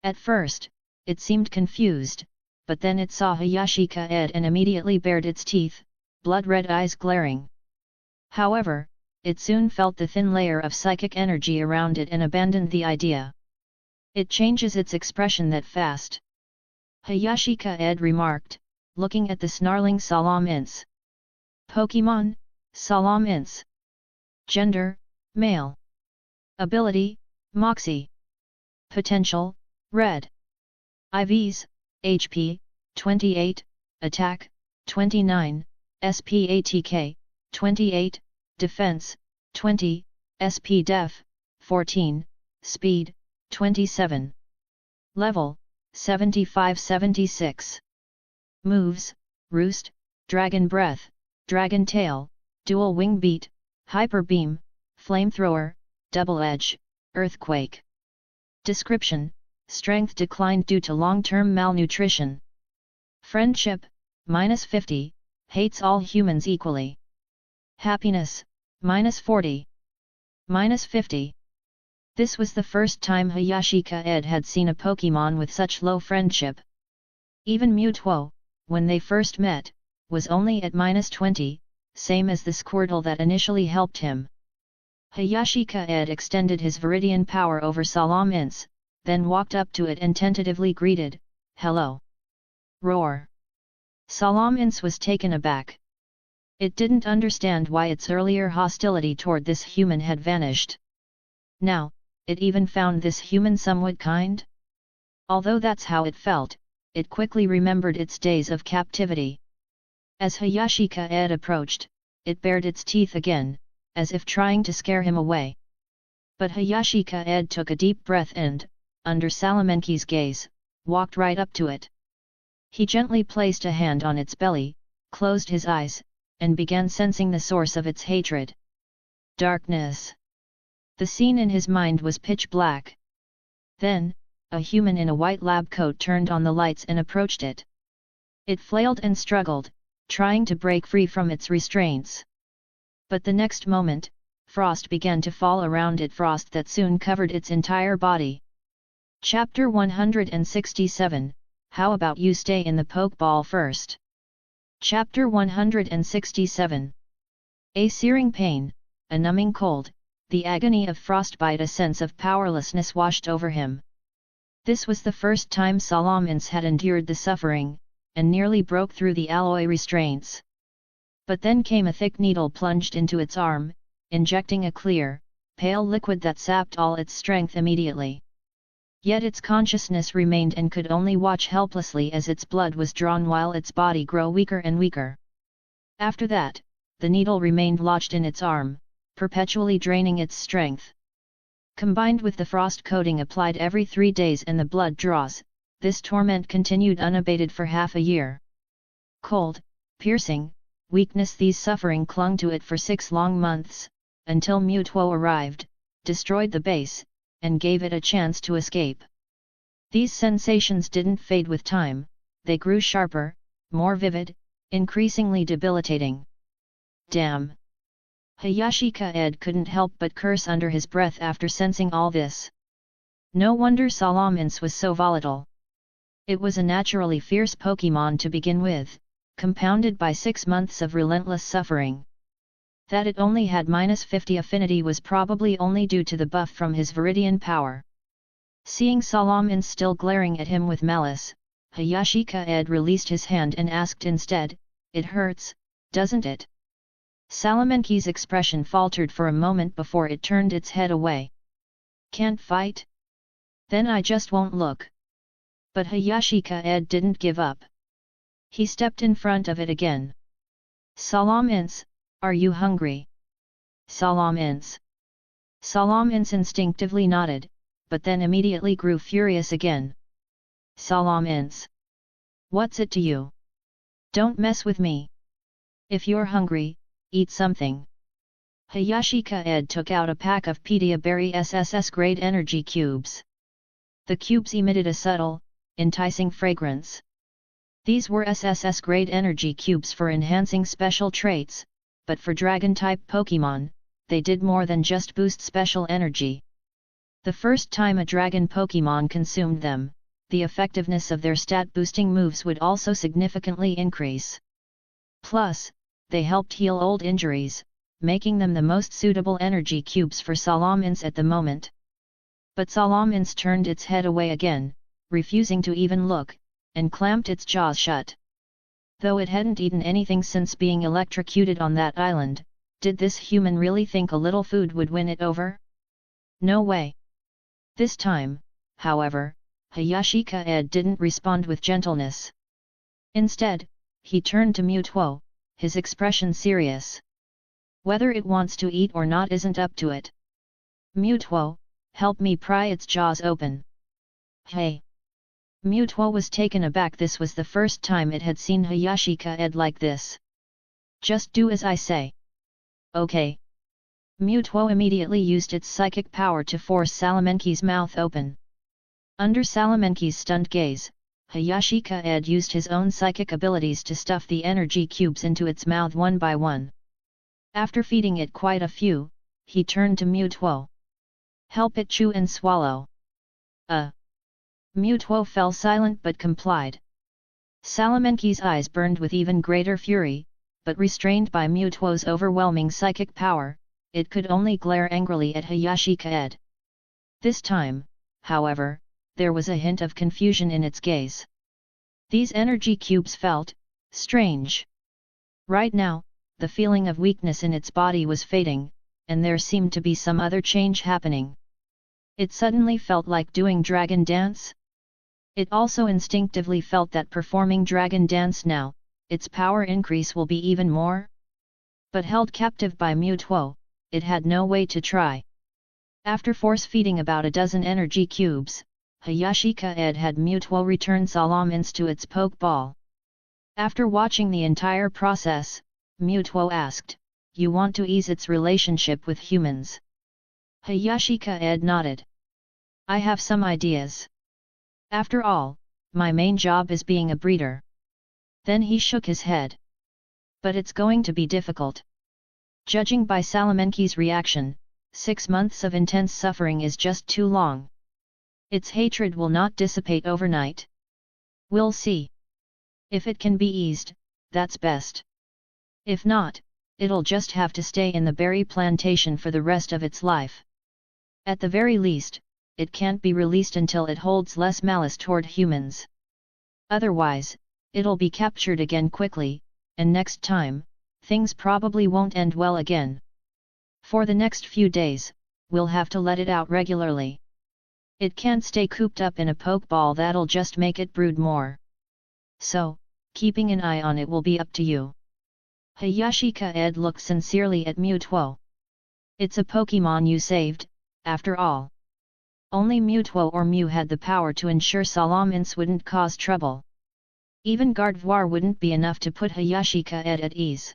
At first, it seemed confused, but then it saw Hayashi Kaede and immediately bared its teeth, blood-red eyes glaring. However, it soon felt the thin layer of psychic energy around it and abandoned the idea. It changes its expression that fast. Hayashi Kaede remarked, looking at the snarling Salamence. Pokémon, Salamence. Gender, male. Ability, Moxie. Potential, red. IVs, HP, 28, Attack, 29, SPATK, 28, Defense, 20, SP-Def, 14, Speed, 27. Level, 75-76. Moves, Roost, Dragon Breath, Dragon Tail, Dual Wing Beat, Hyper Beam, Flamethrower, Double Edge, Earthquake. Description: Strength declined due to long-term malnutrition. Friendship, -50, hates all humans equally. Happiness, -40. -50. This was the first time Hayashi Kaede had seen a Pokémon with such low friendship. Even Mutuo, when they first met, was only at -20, same as the Squirtle that initially helped him. Hayashi Kaede extended his Viridian power over Salamence, then walked up to it and tentatively greeted, "Hello." Roar. Salamence was taken aback. It didn't understand why its earlier hostility toward this human had vanished. Now, it even found this human somewhat kind? Although that's how it felt, it quickly remembered its days of captivity. As Hayashi Kaede approached, it bared its teeth again, as if trying to scare him away. But Hayashi Kaede took a deep breath and, under Salamanqui's gaze, walked right up to it. He gently placed a hand on its belly, closed his eyes, and began sensing the source of its hatred. Darkness. The scene in his mind was pitch black. Then, a human in a white lab coat turned on the lights and approached it. It flailed and struggled, trying to break free from its restraints. But the next moment, frost began to fall around it, frost that soon covered its entire body. Chapter 167, How about you stay in the Pokeball first? Chapter 167. A searing pain, a numbing cold, the agony of frostbite, a sense of powerlessness washed over him. This was the first time Salamence had endured the suffering, and nearly broke through the alloy restraints. But then came a thick needle plunged into its arm, injecting a clear, pale liquid that sapped all its strength immediately. Yet its consciousness remained and could only watch helplessly as its blood was drawn while its body grew weaker and weaker. After that, the needle remained lodged in its arm, perpetually draining its strength. Combined with the frost coating applied every 3 days and the blood draws, this torment continued unabated for half a year. Cold, piercing, weakness, these suffering clung to it for 6 long months, until Mutuo arrived, destroyed the base, and gave it a chance to escape. These sensations didn't fade with time, they grew sharper, more vivid, increasingly debilitating. Damn! Hayashi Kaede couldn't help but curse under his breath after sensing all this. No wonder Salamence was so volatile. It was a naturally fierce Pokémon to begin with, compounded by 6 months of relentless suffering. That it only had -50 affinity was probably only due to the buff from his Viridian power. Seeing Salamence still glaring at him with malice, Hayashi Kaede released his hand and asked instead, "It hurts, doesn't it?" Salamanqui's expression faltered for a moment before it turned its head away. "Can't fight? Then I just won't look." But Hayashi Kaede didn't give up. He stepped in front of it again. "Salamence, are you hungry?" "Salamence." Salamence instinctively nodded, but then immediately grew furious again. "Salamence! What's it to you? Don't mess with me. If you're hungry, eat something." Hayashi Kaede took out a pack of Pedia Berry SSS grade energy cubes. The cubes emitted a subtle, enticing fragrance. These were SSS grade energy cubes for enhancing special traits, but for dragon-type Pokémon, they did more than just boost special energy. The first time a dragon Pokémon consumed them, the effectiveness of their stat-boosting moves would also significantly increase. Plus, they helped heal old injuries, making them the most suitable energy cubes for Salamence at the moment. But Salamence turned its head away again, refusing to even look, and clamped its jaws shut. Though it hadn't eaten anything since being electrocuted on that island, did this human really think a little food would win it over? No way. This time, however, Hayashi Kaede didn't respond with gentleness. Instead, he turned to Mutuo, his expression serious. "Whether it wants to eat or not isn't up to it. Mutuo, help me pry its jaws open." "Hey!" Mutuo was taken aback. This was the first time it had seen Hayashi Kaede like this. "Just do as I say." "Okay." Mutuo immediately used its psychic power to force Salamanqui's mouth open. Under Salamanqui's stunned gaze, Hayashi Kaede used his own psychic abilities to stuff the energy cubes into its mouth one by one. After feeding it quite a few, he turned to Mutuo. "Help it chew and swallow." Mutuo fell silent but complied. Salamanqui's eyes burned with even greater fury, but restrained by Mutuo's overwhelming psychic power, it could only glare angrily at Hayashi Kaede. This time, however, there was a hint of confusion in its gaze. These energy cubes felt strange. Right now, the feeling of weakness in its body was fading, and there seemed to be some other change happening. It suddenly felt like doing dragon dance? It also instinctively felt that performing dragon dance now, its power increase will be even more. But held captive by Mutuo, it had no way to try. After force-feeding about a dozen energy cubes, Hayashi Kaede had Mutuo return Salamence to its Pokeball. After watching the entire process, Mutuo asked, "You want to ease its relationship with humans?" Hayashi Kaede nodded. "I have some ideas. After all, my main job is being a breeder." Then he shook his head. "But it's going to be difficult. Judging by Salamenki's reaction, 6 months of intense suffering is just too long. Its hatred will not dissipate overnight. We'll see. If it can be eased, that's best. If not, it'll just have to stay in the berry plantation for the rest of its life. At the very least, it can't be released until it holds less malice toward humans. Otherwise, it'll be captured again quickly, and next time, things probably won't end well again. For the next few days, we'll have to let it out regularly. It can't stay cooped up in a Pokeball, that'll just make it brood more. So, keeping an eye on it will be up to you." Hayashi Kaede looked sincerely at Mutuo. "It's a Pokémon you saved, after all." Only Mutuo or Mew had the power to ensure Salamence wouldn't cause trouble. Even Gardevoir wouldn't be enough to put Hayashi Kaede at ease.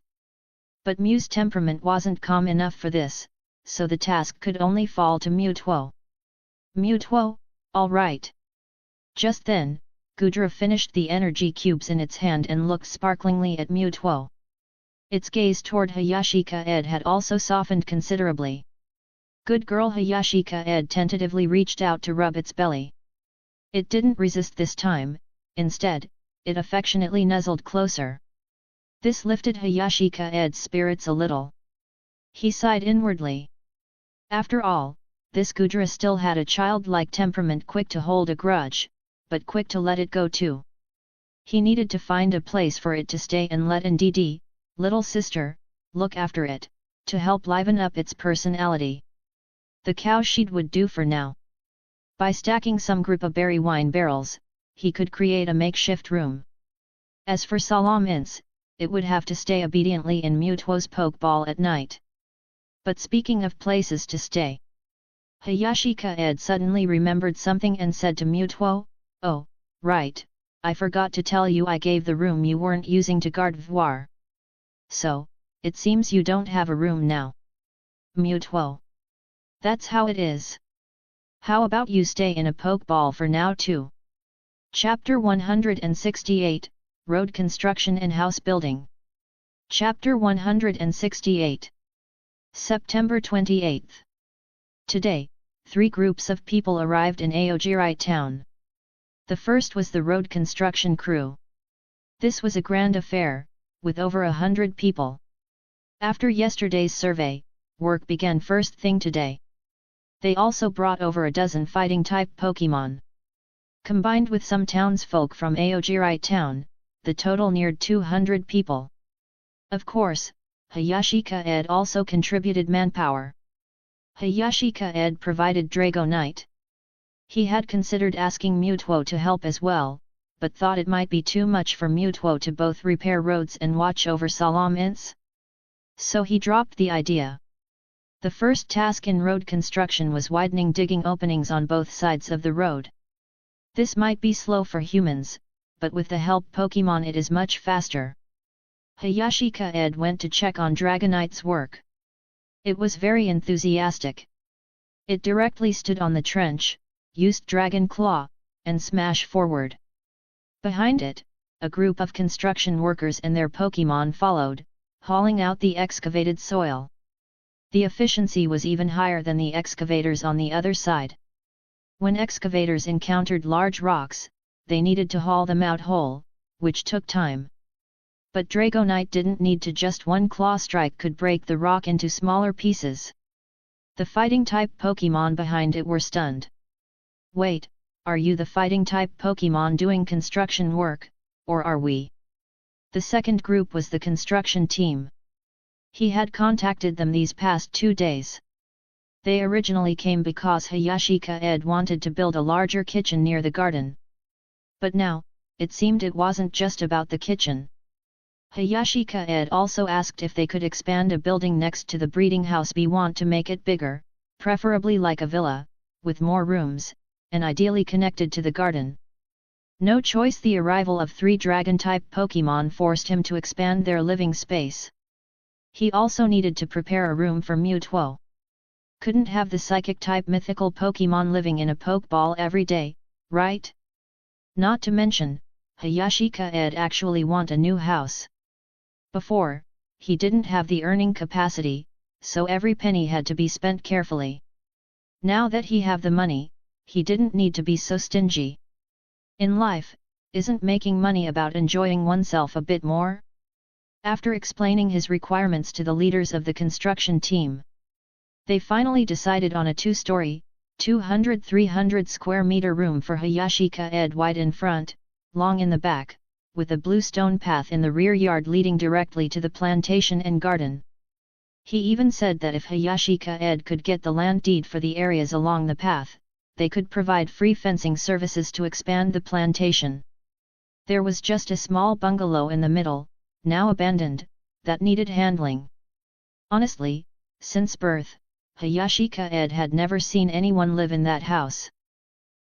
But Mew's temperament wasn't calm enough for this, so the task could only fall to Mutuo. "Mutuo, all right." Just then, Gudra finished the energy cubes in its hand and looked sparklingly at Mutuo. Its gaze toward Hayashi Kaede had also softened considerably. "Good girl." Hayashi Kaede tentatively reached out to rub its belly. It didn't resist this time, instead, it affectionately nuzzled closer. This lifted Hayashi Kaede's spirits a little. He sighed inwardly. After all, this Gudra still had a childlike temperament, quick to hold a grudge, but quick to let it go too. He needed to find a place for it to stay and let Ndidi, little sister, look after it, to help liven up its personality. The cow sheet would do for now. By stacking some Gripa berry wine barrels, he could create a makeshift room. As for Salamence, it would have to stay obediently in Mutuo's Pokeball at night. But speaking of places to stay, Hayashi Kaede suddenly remembered something and said to Mutuo, "Oh, right, I forgot to tell you I gave the room you weren't using to Gardevoir. So, it seems you don't have a room now." "Mutuo. That's how it is. How about you stay in a Pokeball for now too?" Chapter 168, Road Construction and House Building. Chapter 168. September 28. Today, 3 groups of people arrived in Aogiri town. The first was the road construction crew. This was a grand affair, with over 100 people. After yesterday's survey, work began first thing today. They also brought over a dozen fighting-type Pokémon. Combined with some townsfolk from Aogiri town, the total neared 200 people. Of course, Hayashi Kaede also contributed manpower. Hayashi Kaede provided Dragonite. He had considered asking Mutuo to help as well, but thought it might be too much for Mutuo to both repair roads and watch over Salamence. So he dropped the idea. The first task in road construction was digging openings on both sides of the road. This might be slow for humans, but with the help Pokémon it is much faster. Hayashi Kaede went to check on Dragonite's work. It was very enthusiastic. It directly stood on the trench, used Dragon Claw, and smash forward. Behind it, a group of construction workers and their Pokémon followed, hauling out the excavated soil. The efficiency was even higher than the excavators on the other side. When excavators encountered large rocks, they needed to haul them out whole, which took time. But Dragonite didn't need to, just one claw strike could break the rock into smaller pieces. The fighting-type Pokémon behind it were stunned. "Wait, are you the fighting-type Pokémon doing construction work, or are we?" The second group was the construction team. He had contacted them these past 2 days. They originally came because Hayashi Kaede wanted to build a larger kitchen near the garden. But now, it seemed it wasn't just about the kitchen. Hayashi Kaede also asked if they could expand a building next to the breeding house. We want to make it bigger, preferably like a villa, with more rooms, and ideally connected to the garden. No choice. The arrival of 3 dragon-type Pokémon forced him to expand their living space. He also needed to prepare a room for Mewtwo. Couldn't have the psychic-type mythical Pokémon living in a Pokeball every day, right? Not to mention, Hayashi Kaede actually want a new house. Before, he didn't have the earning capacity, so every penny had to be spent carefully. Now that he have the money, he didn't need to be so stingy. In life, isn't making money about enjoying oneself a bit more? After explaining his requirements to the leaders of the construction team, they finally decided on a 2-story, 200-300 square meter room for Hayashi Kaede, wide in front, long in the back, with a blue stone path in the rear yard leading directly to the plantation and garden. He even said that if Hayashi Kaede could get the land deed for the areas along the path, they could provide free fencing services to expand the plantation. There was just a small bungalow in the middle, now abandoned, that needed handling. Honestly, since birth, Hayashi Kaede had never seen anyone live in that house.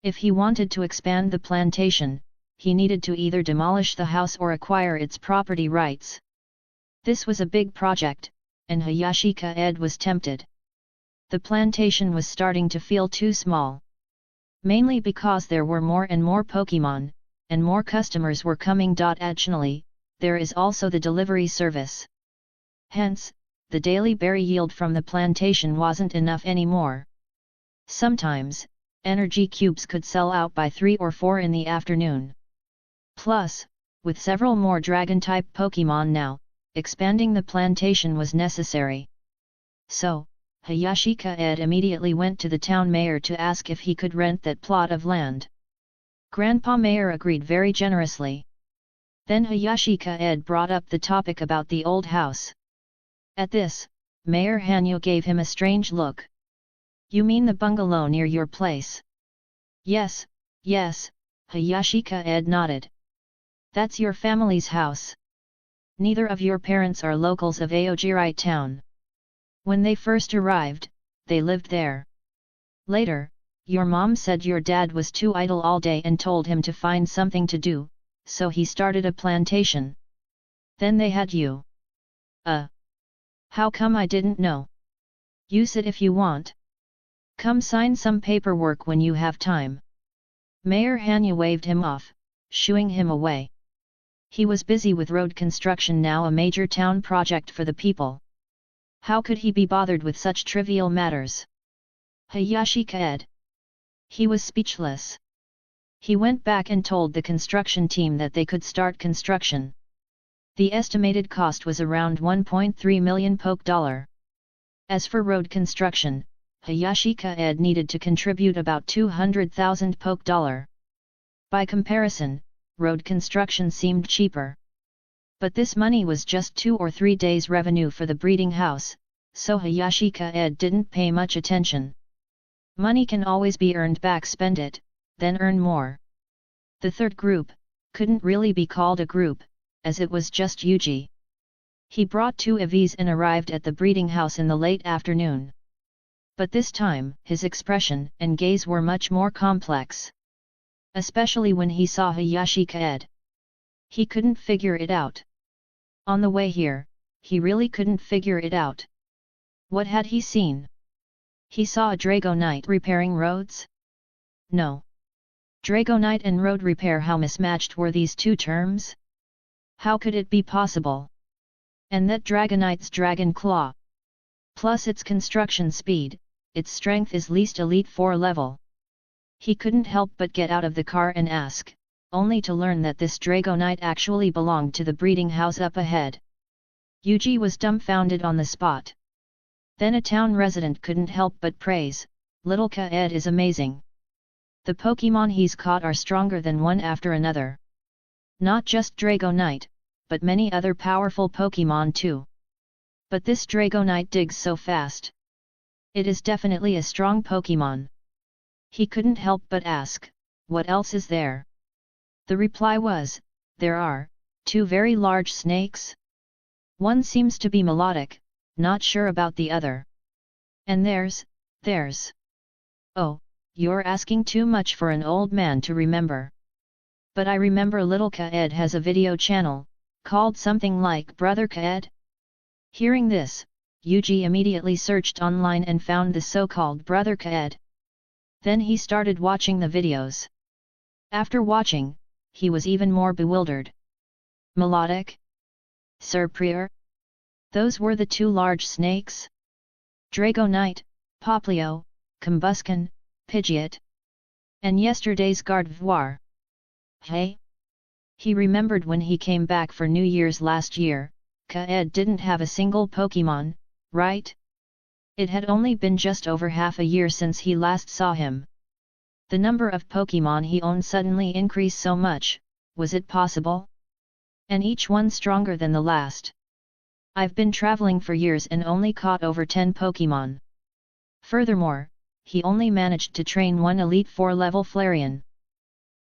If he wanted to expand the plantation, he needed to either demolish the house or acquire its property rights. This was a big project, and Hayashi Kaede was tempted. The plantation was starting to feel too small. Mainly because there were more and more Pokémon, and more customers were coming. Additionally, there is also the delivery service. Hence, the daily berry yield from the plantation wasn't enough anymore. Sometimes, energy cubes could sell out by 3 or 4 in the afternoon. Plus, with several more dragon-type Pokémon now, expanding the plantation was necessary. So, Hayashi Kaede immediately went to the town mayor to ask if he could rent that plot of land. Grandpa Mayor agreed very generously. Then Hayashi Kaede brought up the topic about the old house. At this, Mayor Hanyu gave him a strange look. "You mean the bungalow near your place?" Yes, Hayashi Kaede nodded. "That's your family's house. Neither of your parents are locals of Aogiri town. When they first arrived, they lived there. Later, your mom said your dad was too idle all day and told him to find something to do, so he started a plantation. Then they had you." How come I didn't know?" "You sit if you want. Come sign some paperwork when you have time." Mayor Hanyu waved him off, shooing him away. He was busy with road construction, now a major town project for the people. How could he be bothered with such trivial matters? Hayashi Kaede. He was speechless. He went back and told the construction team that they could start construction. The estimated cost was around 1.3 million Poké. As for road construction, Hayashi Kaede needed to contribute about 200,000 Poké. By comparison, road construction seemed cheaper. But this money was just 2 or 3 days' revenue for the breeding house, so Hayashi Kaede didn't pay much attention. Money can always be earned back. Spend it, then earn more. The third group couldn't really be called a group, as it was just Yuji. He brought 2 EVs and arrived at the breeding house in the late afternoon. But this time, his expression and gaze were much more complex. Especially when he saw Hayashi Kaede. He couldn't figure it out. On the way here, he really couldn't figure it out. What had he seen? He saw a Dragonite repairing roads? No. Dragonite and road repair, how mismatched were these two terms? How could it be possible? And that Dragonite's Dragon Claw. Plus its construction speed, its strength is least Elite 4 level. He couldn't help but get out of the car and ask, only to learn that this Dragonite actually belonged to the breeding house up ahead. Yuji was dumbfounded on the spot. Then a town resident couldn't help but praise, "Little Kaede is amazing. The Pokémon he's caught are stronger than one after another. Not just Dragonite, but many other powerful Pokémon too. But this Dragonite digs so fast. It is definitely a strong Pokémon." He couldn't help but ask, "What else is there?" The reply was, there are 2 very large snakes. One seems to be melodic, not sure about the other. And there's. Oh, you're asking too much for an old man to remember. But I remember little Kaede has a video channel, called something like Brother Kaede. Hearing this, Yuji immediately searched online and found the so-called Brother Kaede. Then he started watching the videos. After watching, he was even more bewildered. Melodic? Surprier? Those were the 2 large snakes? Dragonite, Poplio, Combuscan, Pidgeot. And yesterday's Gardevoir. Hey? He remembered when he came back for New Year's last year, Kaede didn't have a single Pokémon, right? It had only been just over half a year since he last saw him. The number of Pokémon he owned suddenly increased so much, was it possible? And each one stronger than the last. I've been traveling for years and only caught over 10 Pokémon. Furthermore, he only managed to train 1 Elite 4 level Flareon.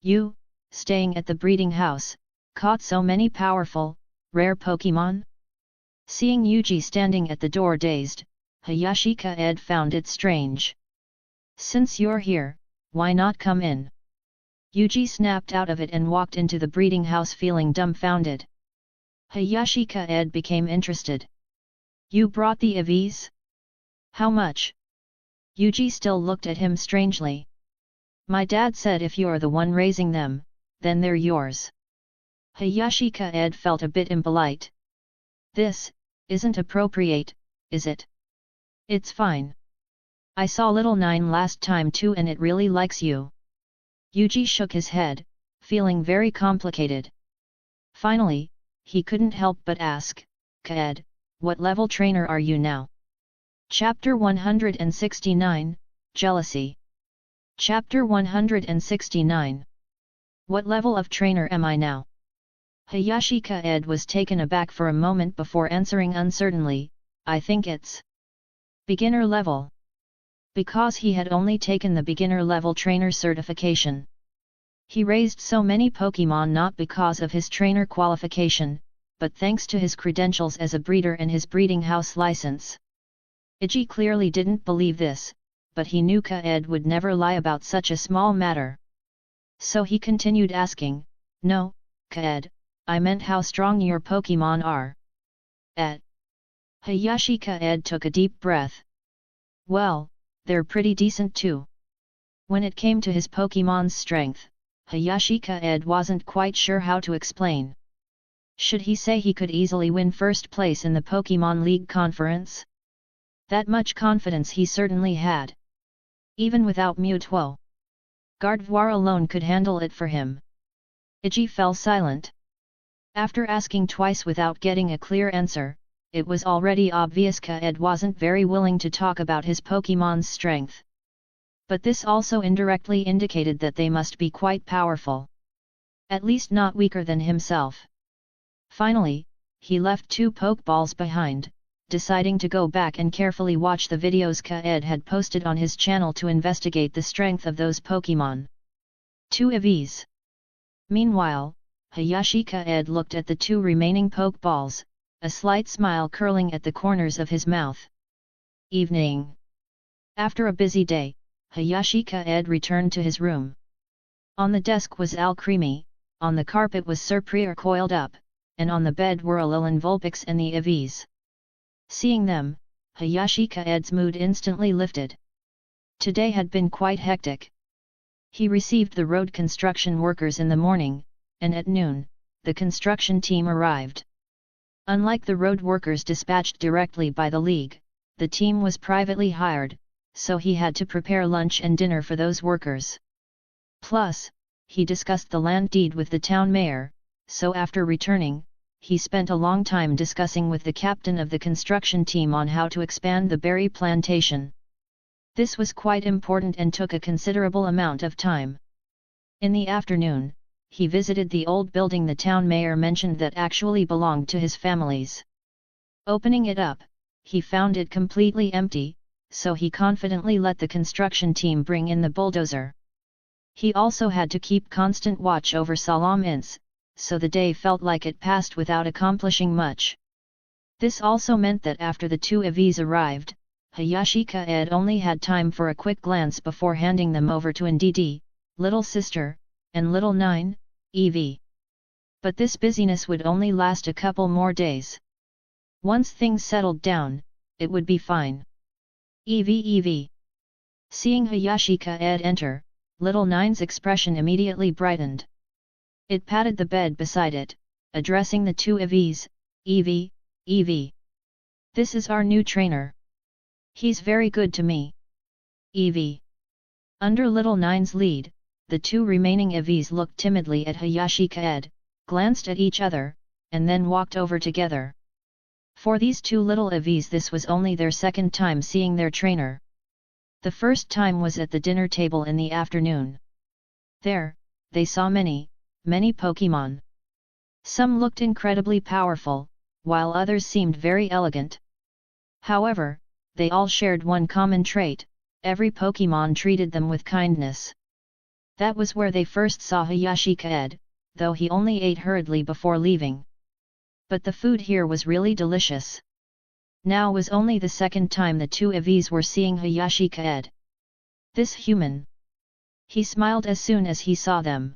You, staying at the breeding house, caught so many powerful, rare Pokémon? Seeing Yuji standing at the door dazed, Hayashi Kaede found it strange. Since you're here, why not come in? Yuji snapped out of it and walked into the breeding house feeling dumbfounded. Hayashi Kaede became interested. You brought the EVs? How much? Yuji still looked at him strangely. My dad said if you're the one raising them, then they're yours. Hayashi Kaede felt a bit impolite. This isn't appropriate, is it? It's fine. I saw little 9 last time too and it really likes you. Yuji shook his head, feeling very complicated. Finally, he couldn't help but ask, Kaede, what level trainer are you now? Chapter 169, Jealousy. Chapter 169. What level of trainer am I now? Hayashi Kaede was taken aback for a moment before answering uncertainly, I think it's beginner level. Because he had only taken the beginner level trainer certification. He raised so many Pokémon not because of his trainer qualification, but thanks to his credentials as a breeder and his breeding house license. Iji clearly didn't believe this, but he knew Kaede would never lie about such a small matter. So he continued asking, no, Kaede, I meant how strong your Pokémon are. Hayashi Kaede took a deep breath. Well, they're pretty decent too. When it came to his Pokémon's strength, Hayashi Kaede wasn't quite sure how to explain. Should he say he could easily win first place in the Pokémon League conference? That much confidence he certainly had. Even without Mewtwo. Gardevoir alone could handle it for him. Iji fell silent. After asking twice without getting a clear answer, it was already obvious Kaede wasn't very willing to talk about his Pokémon's strength. But this also indirectly indicated that they must be quite powerful. At least not weaker than himself. Finally, he left 2 Pokeballs behind, deciding to go back and carefully watch the videos Kaede had posted on his channel to investigate the strength of those Pokémon. 2 EVs. Meanwhile, Hayashi Kaede looked at the 2 remaining Pokeballs, a slight smile curling at the corners of his mouth. Evening. After a busy day, Hayashi Kaede returned to his room. On the desk was Alcremie, on the carpet was Surprier coiled up, and on the bed were Alolan Vulpix and the EVs. Seeing them, Hayashi Kaede's mood instantly lifted. Today had been quite hectic. He received the road construction workers in the morning, and at noon, the construction team arrived. Unlike the road workers dispatched directly by the League, the team was privately hired, so he had to prepare lunch and dinner for those workers. Plus, he discussed the land deed with the town mayor, so after returning, he spent a long time discussing with the captain of the construction team on how to expand the berry plantation. This was quite important and took a considerable amount of time. In the afternoon, he visited the old building the town mayor mentioned that actually belonged to his family's. Opening it up, he found it completely empty, so he confidently let the construction team bring in the bulldozer. He also had to keep constant watch over Salam Ince, so the day felt like it passed without accomplishing much. This also meant that after the two EVs arrived, Hayashi Kaede only had time for a quick glance before handing them over to Ndidi, little sister, and little 9, EV. But this busyness would only last a couple more days. Once things settled down, it would be fine. EV. Seeing Hayashi Kaede enter, little 9's expression immediately brightened. It patted the bed beside it, addressing the two EVs, EV. This is our new trainer. He's very good to me. EV. Under little 9's lead, the two remaining EVs looked timidly at Hayashi Kaede, glanced at each other, and then walked over together. For these two little EVs this was only their second time seeing their trainer. The first time was at the dinner table in the afternoon. There, they saw many Pokémon. Some looked incredibly powerful, while others seemed very elegant. However, they all shared one common trait: every Pokémon treated them with kindness. That was where they first saw Hayashi Kaede, though he only ate hurriedly before leaving. But the food here was really delicious. Now was only the second time the two EVs were seeing Hayashi Kaede. This human. He smiled as soon as he saw them.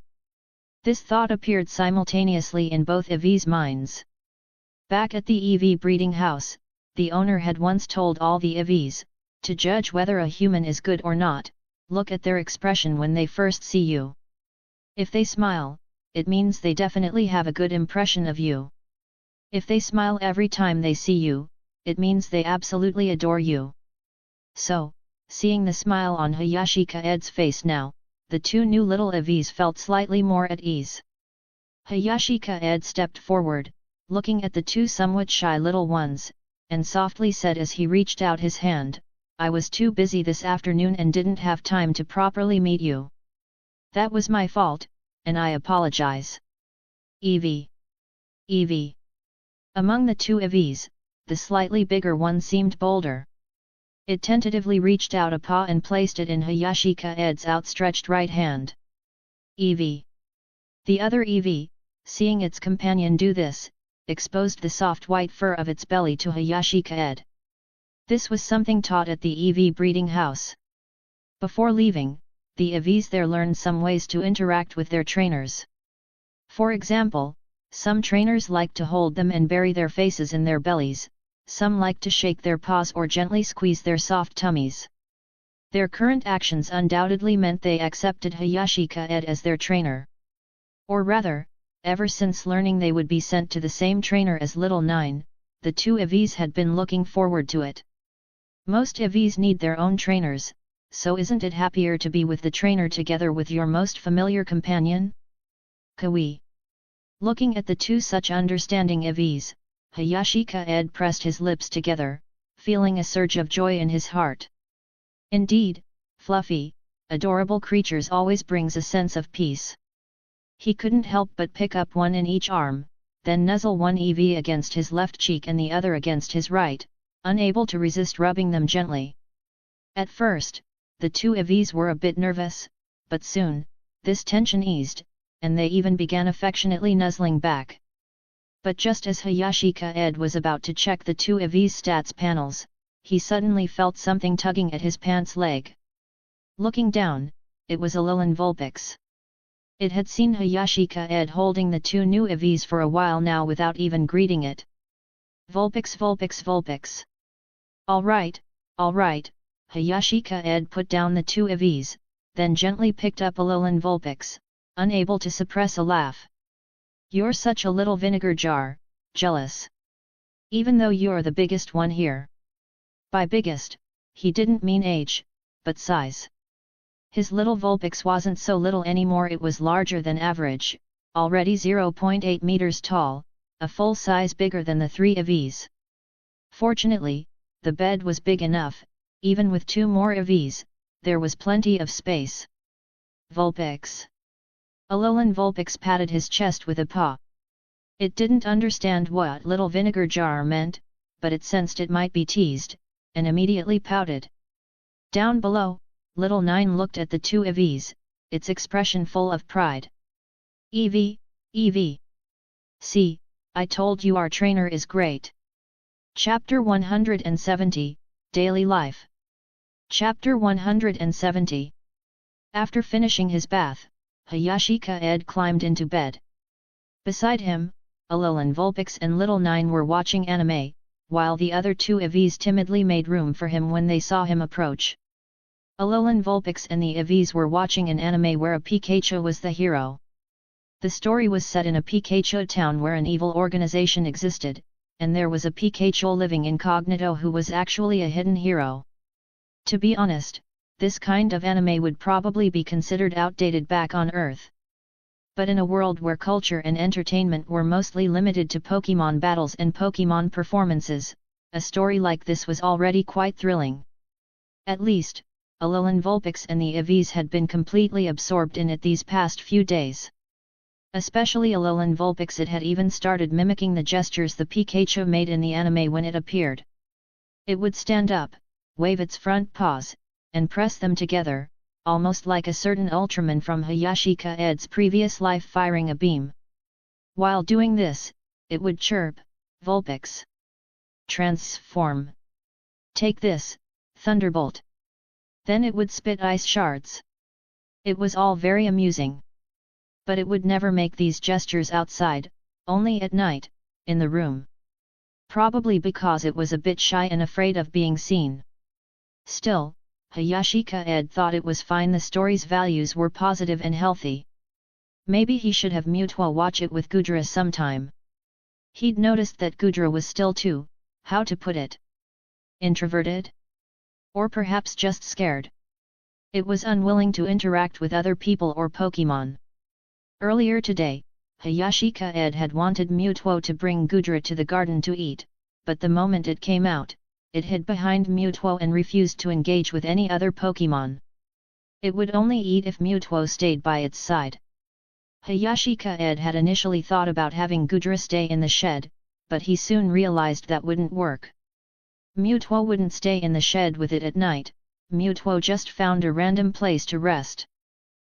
This thought appeared simultaneously in both EVs' minds. Back at the EV breeding house, the owner had once told all the EVs, to judge whether a human is good or not, look at their expression when they first see you. If they smile, it means they definitely have a good impression of you. If they smile every time they see you, it means they absolutely adore you. So, seeing the smile on Hayashi Kaede's face now, the two new little EVs felt slightly more at ease. Hayashi Kaede stepped forward, looking at the two somewhat shy little ones, and softly said as he reached out his hand, "I was too busy this afternoon and didn't have time to properly meet you. That was my fault, and I apologize." EV. Among the two EVs, the slightly bigger one seemed bolder. It tentatively reached out a paw and placed it in Hayashi Kaede's outstretched right hand. EV. The other EV, seeing its companion do this, exposed the soft white fur of its belly to Hayashi Kaede. This was something taught at the EV breeding house. Before leaving, the EVs there learned some ways to interact with their trainers. For example, some trainers like to hold them and bury their faces in their bellies, some like to shake their paws or gently squeeze their soft tummies. Their current actions undoubtedly meant they accepted Hayashi Kaede as their trainer. Or rather, ever since learning they would be sent to the same trainer as Little 9, the two EVs had been looking forward to it. Most EVs need their own trainers, so isn't it happier to be with the trainer together with your most familiar companion? Kawi. Looking at the two such understanding EVs, Hayashi Kaede pressed his lips together, feeling a surge of joy in his heart. Indeed, fluffy, adorable creatures always brings a sense of peace. He couldn't help but pick up one in each arm, then nuzzle one EV against his left cheek and the other against his right, unable to resist rubbing them gently. At first, the two EVs were a bit nervous, but soon, this tension eased, and they even began affectionately nuzzling back. But just as Hayashi Kaede was about to check the two EVs' stats panels, he suddenly felt something tugging at his pants leg. Looking down, it was Alolan Vulpix. It had seen Hayashi Kaede holding the two new EVs for a while now without even greeting it. Vulpix. All right, Hayashi Kaede put down the two EVs, then gently picked up Alolan Vulpix, unable to suppress a laugh. "You're such a little vinegar jar, jealous. Even though you're the biggest one here." By biggest, he didn't mean age, but size. His little Vulpix wasn't so little anymore, it was larger than average, already 0.8 meters tall, a full size bigger than the three EVs. Fortunately, the bed was big enough, even with two more EVs, there was plenty of space. Vulpix. Alolan Vulpix patted his chest with a paw. It didn't understand what little vinegar jar meant, but it sensed it might be teased, and immediately pouted. Down below, Little 9 looked at the two EVs, its expression full of pride. Eevee. See, I told you our trainer is great. Chapter 170, Daily Life. Chapter 170. After finishing his bath, Hayashi Kaede climbed into bed. Beside him, Alolan Vulpix and Little Nine were watching anime, while the other two Eevees timidly made room for him when they saw him approach. Alolan Vulpix and the Eevees were watching an anime where a Pikachu was the hero. The story was set in a Pikachu town where an evil organization existed, and there was a Pikachu living incognito who was actually a hidden hero. To be honest, this kind of anime would probably be considered outdated back on Earth. But in a world where culture and entertainment were mostly limited to Pokémon battles and Pokémon performances, a story like this was already quite thrilling. At least, Alolan Vulpix and the Eevees had been completely absorbed in it these past few days. Especially Alolan Vulpix, it had even started mimicking the gestures the Pikachu made in the anime when it appeared. It would stand up, wave its front paws, and press them together, almost like a certain Ultraman from Hayashi Kaede's previous life firing a beam. While doing this, it would chirp, "Vulpix. Transform. Take this, Thunderbolt." Then it would spit ice shards. It was all very amusing. But it would never make these gestures outside, only at night, in the room. Probably because it was a bit shy and afraid of being seen. Still, Hayashi Kaede thought it was fine. The story's values were positive and healthy. Maybe he should have Mewtwo watch it with Gudra sometime. He'd noticed that Gudra was still too, how to put it, introverted? Or perhaps just scared. It was unwilling to interact with other people or Pokémon. Earlier today, Hayashi Kaede had wanted Mewtwo to bring Gudra to the garden to eat, but the moment it came out, it hid behind Mewtwo and refused to engage with any other Pokémon. It would only eat if Mewtwo stayed by its side. Hayashi Kaede had initially thought about having Gudra stay in the shed, but he soon realized that wouldn't work. Mewtwo wouldn't stay in the shed with it at night. Mewtwo just found a random place to rest.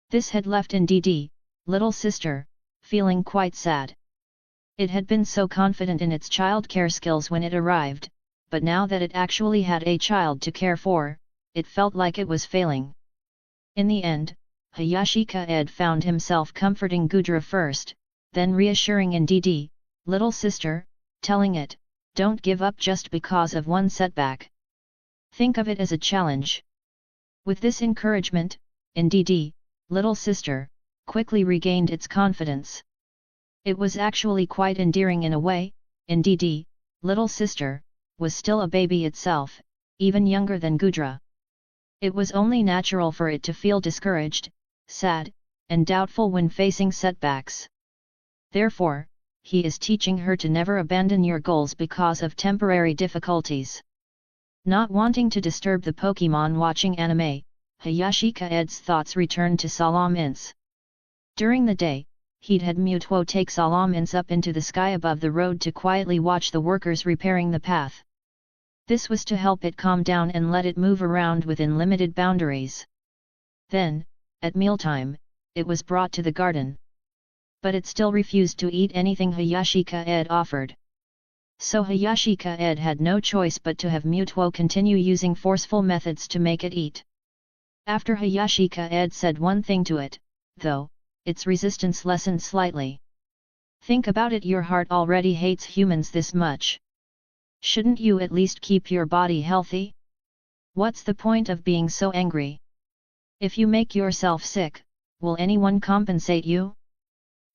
This had left Nddd, little sister, feeling quite sad. It had been so confident in its childcare skills when it arrived, but now that it actually had a child to care for, it felt like it was failing. In the end, Hayashi Kaede found himself comforting Gudra first, then reassuring Nddd, little sister, telling it, "Don't give up just because of one setback. Think of it as a challenge." With this encouragement, Nddd, little sister, quickly regained its confidence. It was actually quite endearing in a way. Nddd, little sister, was still a baby itself, even younger than Gudra. It was only natural for it to feel discouraged, sad, and doubtful when facing setbacks. Therefore, he is teaching her to never abandon your goals because of temporary difficulties. Not wanting to disturb the Pokémon watching anime, Hayashi Kaede's thoughts returned to Salamence. During the day, he'd had Mewtwo take Salamence up into the sky above the road to quietly watch the workers repairing the path. This was to help it calm down and let it move around within limited boundaries. Then, at mealtime, it was brought to the garden. But it still refused to eat anything Hayashi Kaede offered. So Hayashi Kaede had no choice but to have Mewtwo continue using forceful methods to make it eat. After Hayashi Kaede said one thing to it, though, its resistance lessened slightly. Think about it, your heart already hates humans this much. Shouldn't you at least keep your body healthy? What's the point of being so angry? If you make yourself sick, will anyone compensate you?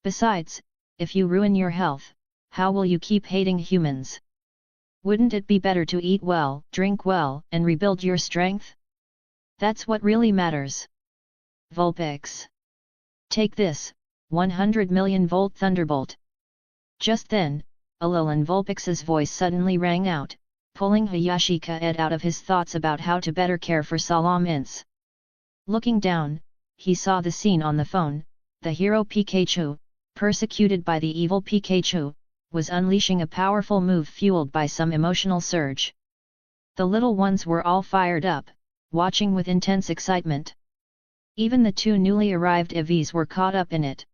Besides, if you ruin your health, how will you keep hating humans? Wouldn't it be better to eat well, drink well, and rebuild your strength? That's what really matters. Vulpix. Take this, 100 million volt Thunderbolt. Just then, Alolan Vulpix's voice suddenly rang out, pulling Hayashi Kaede out of his thoughts about how to better care for Salamence. Looking down, he saw the scene on the phone. The hero Pikachu, persecuted by the evil Pikachu, was unleashing a powerful move fueled by some emotional surge. The little ones were all fired up, watching with intense excitement. Even the two newly arrived EVs were caught up in it.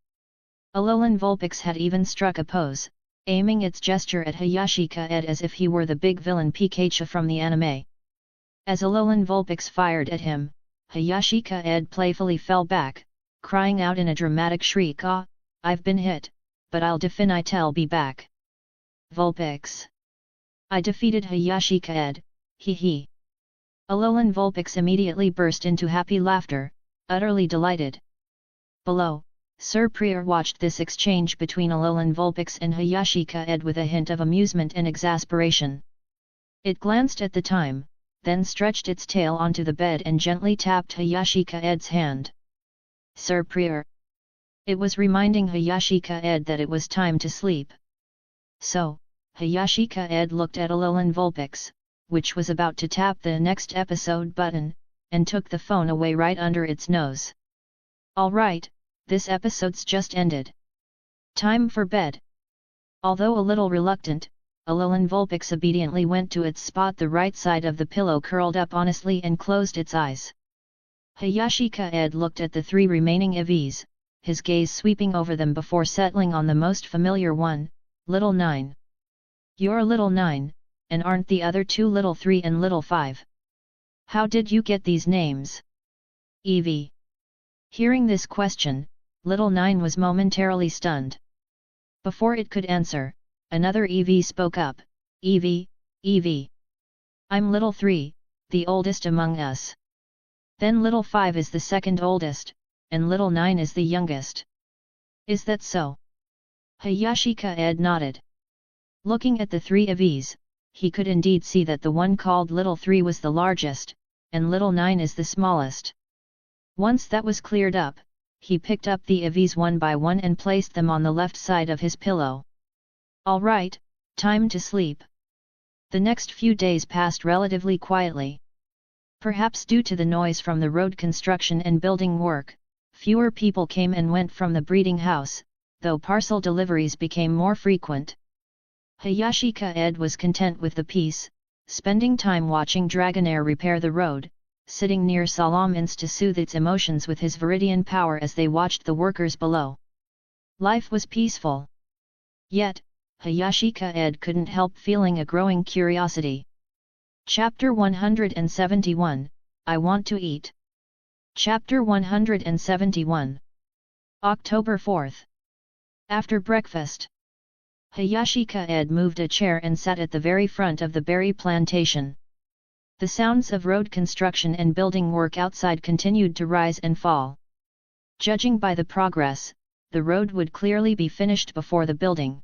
Alolan Vulpix had even struck a pose, aiming its gesture at Hayashi Kaede as if he were the big villain Pikachu from the anime. As Alolan Vulpix fired at him, Hayashi Kaede playfully fell back, crying out in a dramatic shriek, "Ah, I've been hit, but I'll be back. Vulpix! I defeated Hayashi Kaede, hee hee." Alolan Vulpix immediately burst into happy laughter, utterly delighted. Below, Sir Prior watched this exchange between Alolan Vulpix and Hayashi Kaede with a hint of amusement and exasperation. It glanced at the time, then stretched its tail onto the bed and gently tapped Hayashi Kaede's hand. Sir Prior. It was reminding Hayashi Kaede that it was time to sleep. So, Hayashi Kaede looked at Alolan Vulpix, which was about to tap the next episode button, and took the phone away right under its nose. Alright, this episode's just ended. Time for bed. Although a little reluctant, Alolan Vulpix obediently went to its spot, the right side of the pillow, curled up honestly and closed its eyes. Hayashi Kaede looked at the three remaining EVs, his gaze sweeping over them before settling on the most familiar one, Little 9. "You're Little 9, and aren't the other two Little 3 and Little 5? How did you get these names?" EV. Hearing this question, Little 9 was momentarily stunned. Before it could answer, another EV spoke up, "EV, EV. I'm Little 3, the oldest among us. Then Little 5 is the second oldest, and Little 9 is the youngest. Is that so?" Hayashi Kaede nodded. Looking at the three EVs, he could indeed see that the one called Little 3 was the largest, and Little 9 is the smallest. Once that was cleared up, he picked up the EVs one by one and placed them on the left side of his pillow. Alright, time to sleep. The next few days passed relatively quietly. Perhaps due to the noise from the road construction and building work, fewer people came and went from the breeding house, though parcel deliveries became more frequent. Hayashi Kaede was content with the peace, spending time watching Dragonair repair the road, sitting near Salamence to soothe its emotions with his Viridian power as they watched the workers below. Life was peaceful. Yet, Hayashi Kaede couldn't help feeling a growing curiosity. Chapter 171, I Want to Eat. Chapter 171. October 4th. After breakfast, Hayashi Kaede moved a chair and sat at the very front of the berry plantation. The sounds of road construction and building work outside continued to rise and fall. Judging by the progress, the road would clearly be finished before the building.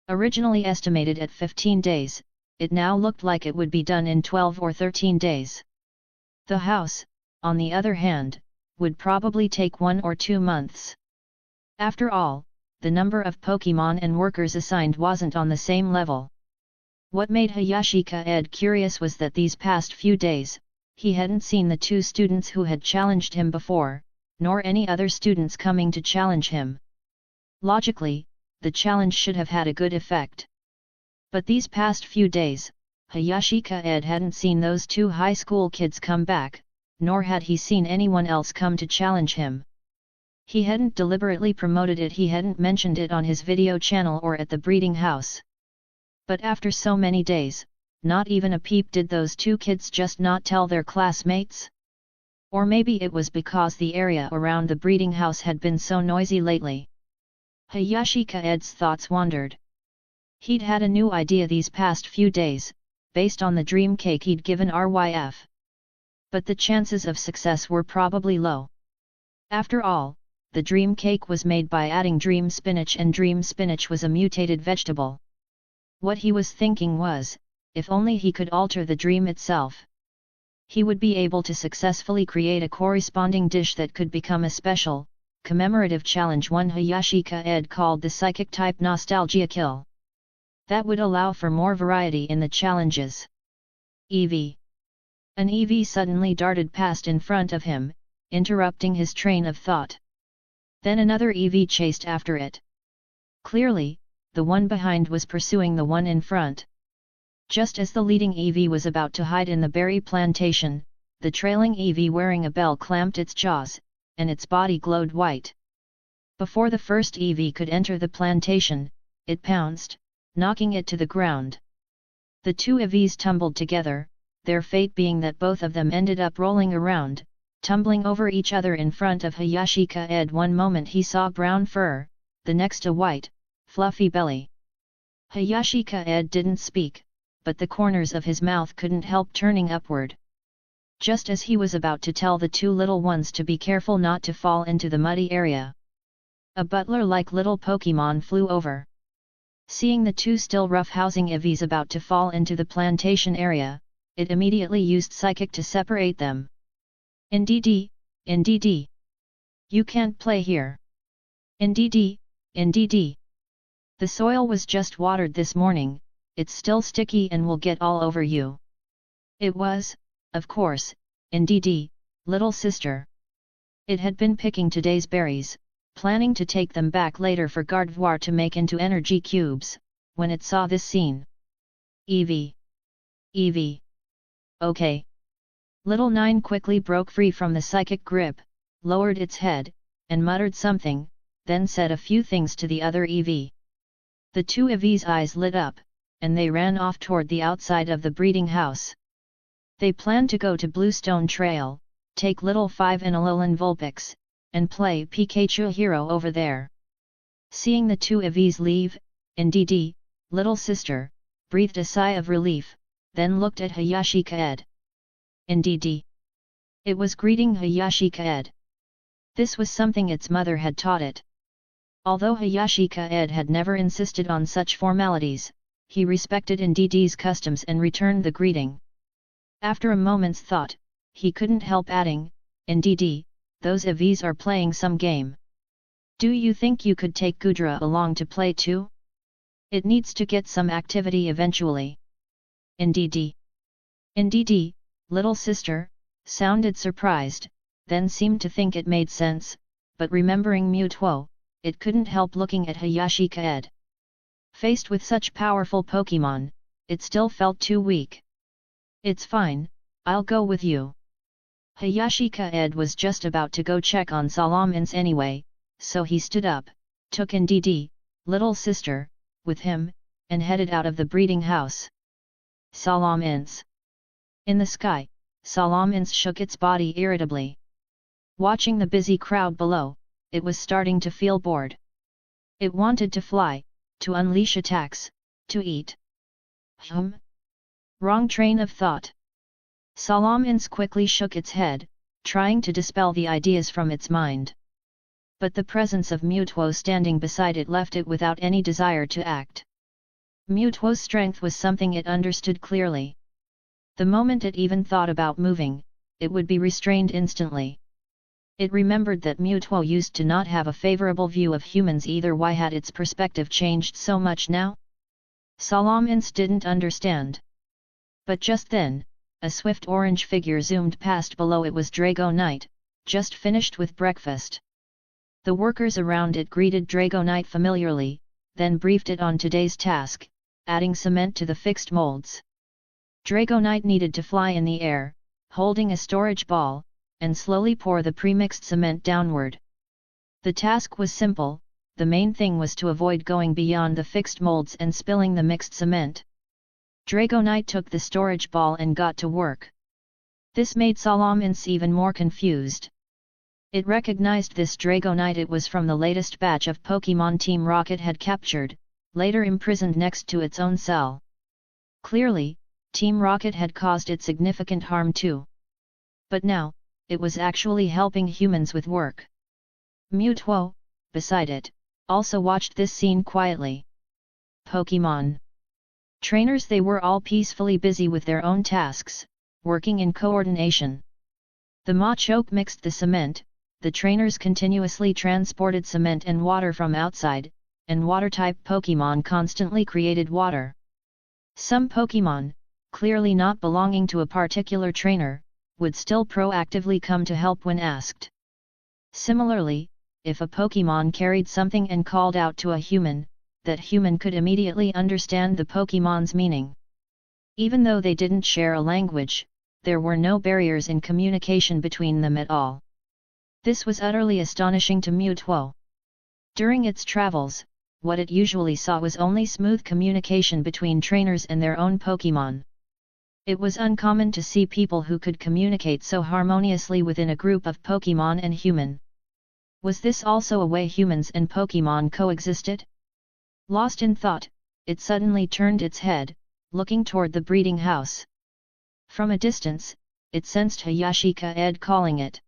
Originally estimated at 15 days, it now looked like it would be done in 12 or 13 days. The house, on the other hand, would probably take 1 or 2 months. After all, the number of Pokémon and workers assigned wasn't on the same level. What made Hayashi Kaede curious was that these past few days, he hadn't seen the two students who had challenged him before, nor any other students coming to challenge him. Logically, the challenge should have had a good effect. But these past few days, Hayashi Kaede hadn't seen those two high school kids come back, nor had he seen anyone else come to challenge him. He hadn't deliberately promoted it, he hadn't mentioned it on his video channel or at the breeding house. But after so many days, not even a peep did those two kids just not tell their classmates? Or maybe it was because the area around the breeding house had been so noisy lately. Hayashi Kaede's thoughts wandered. He'd had a new idea these past few days, based on the dream cake he'd given RYF. But the chances of success were probably low. After all, the dream cake was made by adding dream spinach, and dream spinach was a mutated vegetable. What he was thinking was, if only he could alter the dream itself, he would be able to successfully create a corresponding dish that could become a special, commemorative challenge, one Hayashi Kaede called the Psychic Type Nostalgia Kill. That would allow for more variety in the challenges. EV. An EV suddenly darted past in front of him, interrupting his train of thought. Then another EV chased after it. Clearly, the one behind was pursuing the one in front. Just as the leading EV was about to hide in the berry plantation, the trailing EV wearing a bell clamped its jaws, and its body glowed white. Before the first EV could enter the plantation, it pounced, knocking it to the ground. The two EVs tumbled together, their fate being that both of them ended up rolling around, tumbling over each other in front of Hayashi Kaede. One moment he saw brown fur, the next a white, fluffy belly. Hayashi Kaede didn't speak, but the corners of his mouth couldn't help turning upward. Just as he was about to tell the two little ones to be careful not to fall into the muddy area, a butler-like little Pokémon flew over. Seeing the two still roughhousing EVs about to fall into the plantation area, it immediately used Psychic to separate them. Indeed, indeed. You can't play here. Indeed, indeed. The soil was just watered this morning, it's still sticky and will get all over you. It was, of course, indeed, little sister. It had been picking today's berries, planning to take them back later for Gardevoir to make into energy cubes, when it saw this scene. Eevee. Eevee. Okay. Little Nine quickly broke free from the psychic grip, lowered its head, and muttered something, then said a few things to the other Eevee. The two Eevee's eyes lit up, and they ran off toward the outside of the breeding house. They planned to go to Bluestone Trail, take Little 5 and Alolan Vulpix, and play Pikachu Hero over there. Seeing the two Eevees leave, Indeedee, little sister, breathed a sigh of relief, then looked at Hayashi Kaede. Indeedee. It was greeting Hayashi Kaede. This was something its mother had taught it. Although Hayashi Kaede had never insisted on such formalities, he respected Indeedee's customs and returned the greeting. After a moment's thought, he couldn't help adding, Indeedee, those Eevees are playing some game. Do you think you could take Goodra along to play too? It needs to get some activity eventually. Indeedee. Indeedee, little sister, sounded surprised, then seemed to think it made sense, but remembering Mewtwo, it couldn't help looking at Hayashi Kaede. Faced with such powerful Pokémon, it still felt too weak. It's fine, I'll go with you. Hayashi Kaede was just about to go check on Salamence anyway, so he stood up, took Indeedee, little sister, with him, and headed out of the breeding house. Salamence. In the sky, Salamence shook its body irritably. Watching the busy crowd below, it was starting to feel bored. It wanted to fly, to unleash attacks, to eat. Wrong train of thought. Salamence quickly shook its head, trying to dispel the ideas from its mind. But the presence of Mewtwo standing beside it left it without any desire to act. Mewtwo's strength was something it understood clearly. The moment it even thought about moving, it would be restrained instantly. It remembered that Mewtwo used to not have a favorable view of humans either. Why had its perspective changed so much now? Salamence didn't understand. But just then, a swift orange figure zoomed past below. It was Dragonite, just finished with breakfast. The workers around it greeted Dragonite familiarly, then briefed it on today's task, adding cement to the fixed molds. Dragonite needed to fly in the air, holding a storage ball, and slowly pour the premixed cement downward. The task was simple, the main thing was to avoid going beyond the fixed molds and spilling the mixed cement. Dragonite took the storage ball and got to work. This made Salamence even more confused. It recognized this Dragonite. It was from the latest batch of Pokémon Team Rocket had captured, later imprisoned next to its own cell. Clearly, Team Rocket had caused it significant harm too. But now, it was actually helping humans with work. Mewtwo, beside it, also watched this scene quietly. Pokémon trainers, they were all peacefully busy with their own tasks, working in coordination. The Machoke mixed the cement, the trainers continuously transported cement and water from outside, and water-type Pokémon constantly created water. Some Pokémon, clearly not belonging to a particular trainer, would still proactively come to help when asked. Similarly, if a Pokémon carried something and called out to a human, that human could immediately understand the Pokémon's meaning. Even though they didn't share a language, there were no barriers in communication between them at all. This was utterly astonishing to Mutuo. During its travels, what it usually saw was only smooth communication between trainers and their own Pokémon. It was uncommon to see people who could communicate so harmoniously within a group of Pokémon and human. Was this also a way humans and Pokémon coexisted? Lost in thought, it suddenly turned its head, looking toward the breeding house. From a distance, it sensed Hayashi Kaede calling it.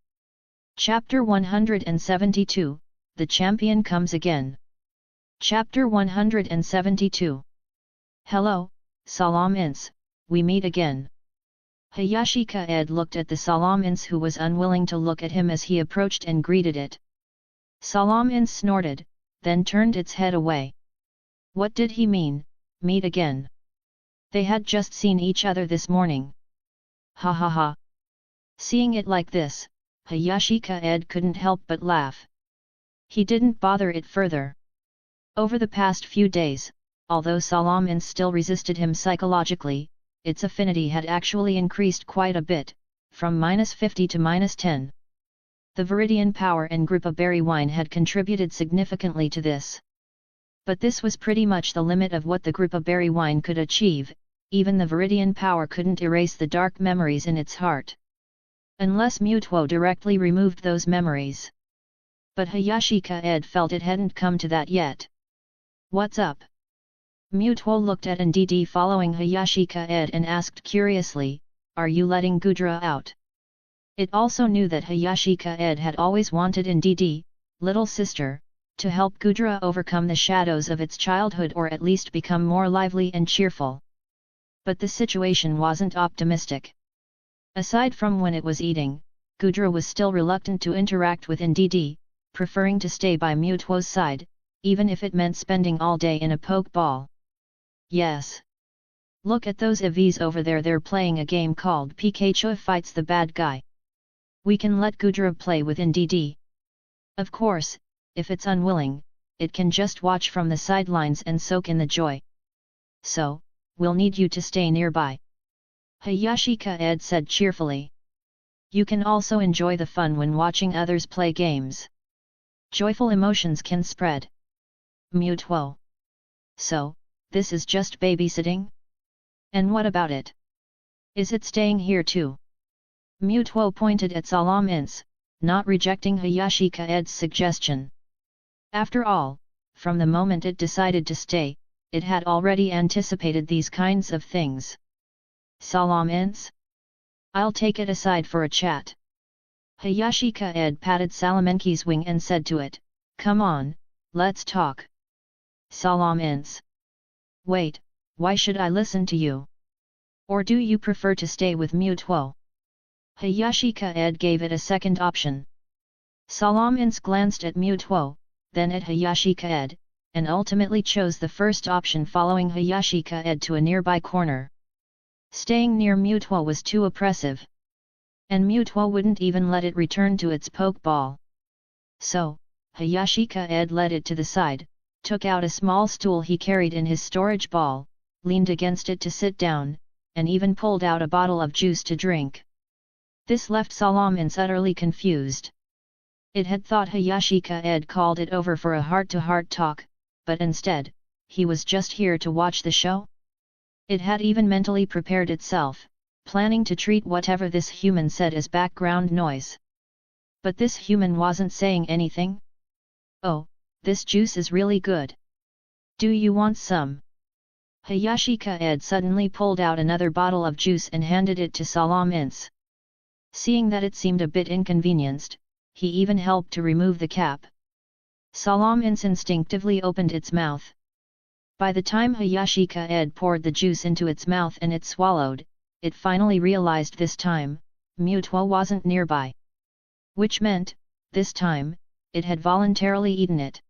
Chapter 172, The Champion Comes Again. Chapter 172. Hello, Salam Ince, we meet again. Hayashi Kaede looked at the Salam Ince, who was unwilling to look at him as he approached, and greeted it. Salam Ince snorted, then turned its head away. What did he mean, meet again? They had just seen each other this morning. Ha ha ha. Seeing it like this, Hayashi Kaede couldn't help but laugh. He didn't bother it further. Over the past few days, although Salam Ince still resisted him psychologically, its affinity had actually increased quite a bit, from -50 to -10. The Viridian Power and Gripa Berry Wine had contributed significantly to this. But this was pretty much the limit of what the Gripa Berry Wine could achieve. Even the Viridian Power couldn't erase the dark memories in its heart. Unless Mutuo directly removed those memories. But Hayashi Kaede felt it hadn't come to that yet. What's up? Mutuo looked at Ndidi following Hayashi Kaede and asked curiously, are you letting Gudra out? It also knew that Hayashi Kaede had always wanted Ndidi, little sister, to help Gudra overcome the shadows of its childhood, or at least become more lively and cheerful. But the situation wasn't optimistic. Aside from when it was eating, Gudra was still reluctant to interact with Ndidi, preferring to stay by Mutuo's side, even if it meant spending all day in a Pokeball. Yes. Look at those Eevees over there, they're playing a game called Pikachu Fights the Bad Guy. We can let Gudra play with Ndidi. Of course, if it's unwilling, it can just watch from the sidelines and soak in the joy. So, we'll need you to stay nearby. Hayashi Kaede said cheerfully. You can also enjoy the fun when watching others play games. Joyful emotions can spread. Mutuo. So, this is just babysitting? And what about it? Is it staying here too? Mutuo pointed at Salam Ince, not rejecting Hayashi Kaede's suggestion. After all, from the moment it decided to stay, it had already anticipated these kinds of things. Salam Ince? I'll take it aside for a chat. Hayashi Kaede patted Salamenki's wing and said to it, come on, let's talk. Salam Ince. Wait, why should I listen to you? Or do you prefer to stay with Mutuo? Hayashi Kaede gave it a second option. Salam Ince glanced at Mutuo, then at Hayashi Kaede, and ultimately chose the first option, following Hayashi Kaede to a nearby corner. Staying near Mutuo was too oppressive. And Mutuo wouldn't even let it return to its Pokeball. So, Hayashi Kaede led it to the side, took out a small stool he carried in his storage ball, leaned against it to sit down, and even pulled out a bottle of juice to drink. This left Salam Ince utterly confused. It had thought Hayashi Kaede called it over for a heart-to-heart talk, but instead, he was just here to watch the show? It had even mentally prepared itself, planning to treat whatever this human said as background noise. But this human wasn't saying anything? Oh, this juice is really good. Do you want some? Hayashi Kaede suddenly pulled out another bottle of juice and handed it to Salam Ince. Seeing that it seemed a bit inconvenienced, he even helped to remove the cap. Salam Ince instinctively opened its mouth. By the time Hayashi Kaede poured the juice into its mouth and it swallowed, it finally realized this time, Mutuo wasn't nearby. Which meant, this time, it had voluntarily eaten it.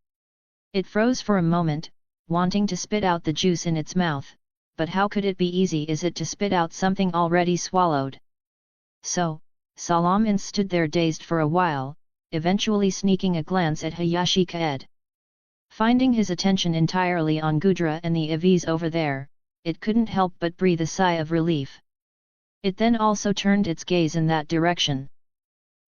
It froze for a moment, wanting to spit out the juice in its mouth, but how could it be easy is it to spit out something already swallowed? So, Salam Ince stood there dazed for a while, eventually sneaking a glance at Hayashi Kaede. Finding his attention entirely on Gudra and the Eevees over there, it couldn't help but breathe a sigh of relief. It then also turned its gaze in that direction.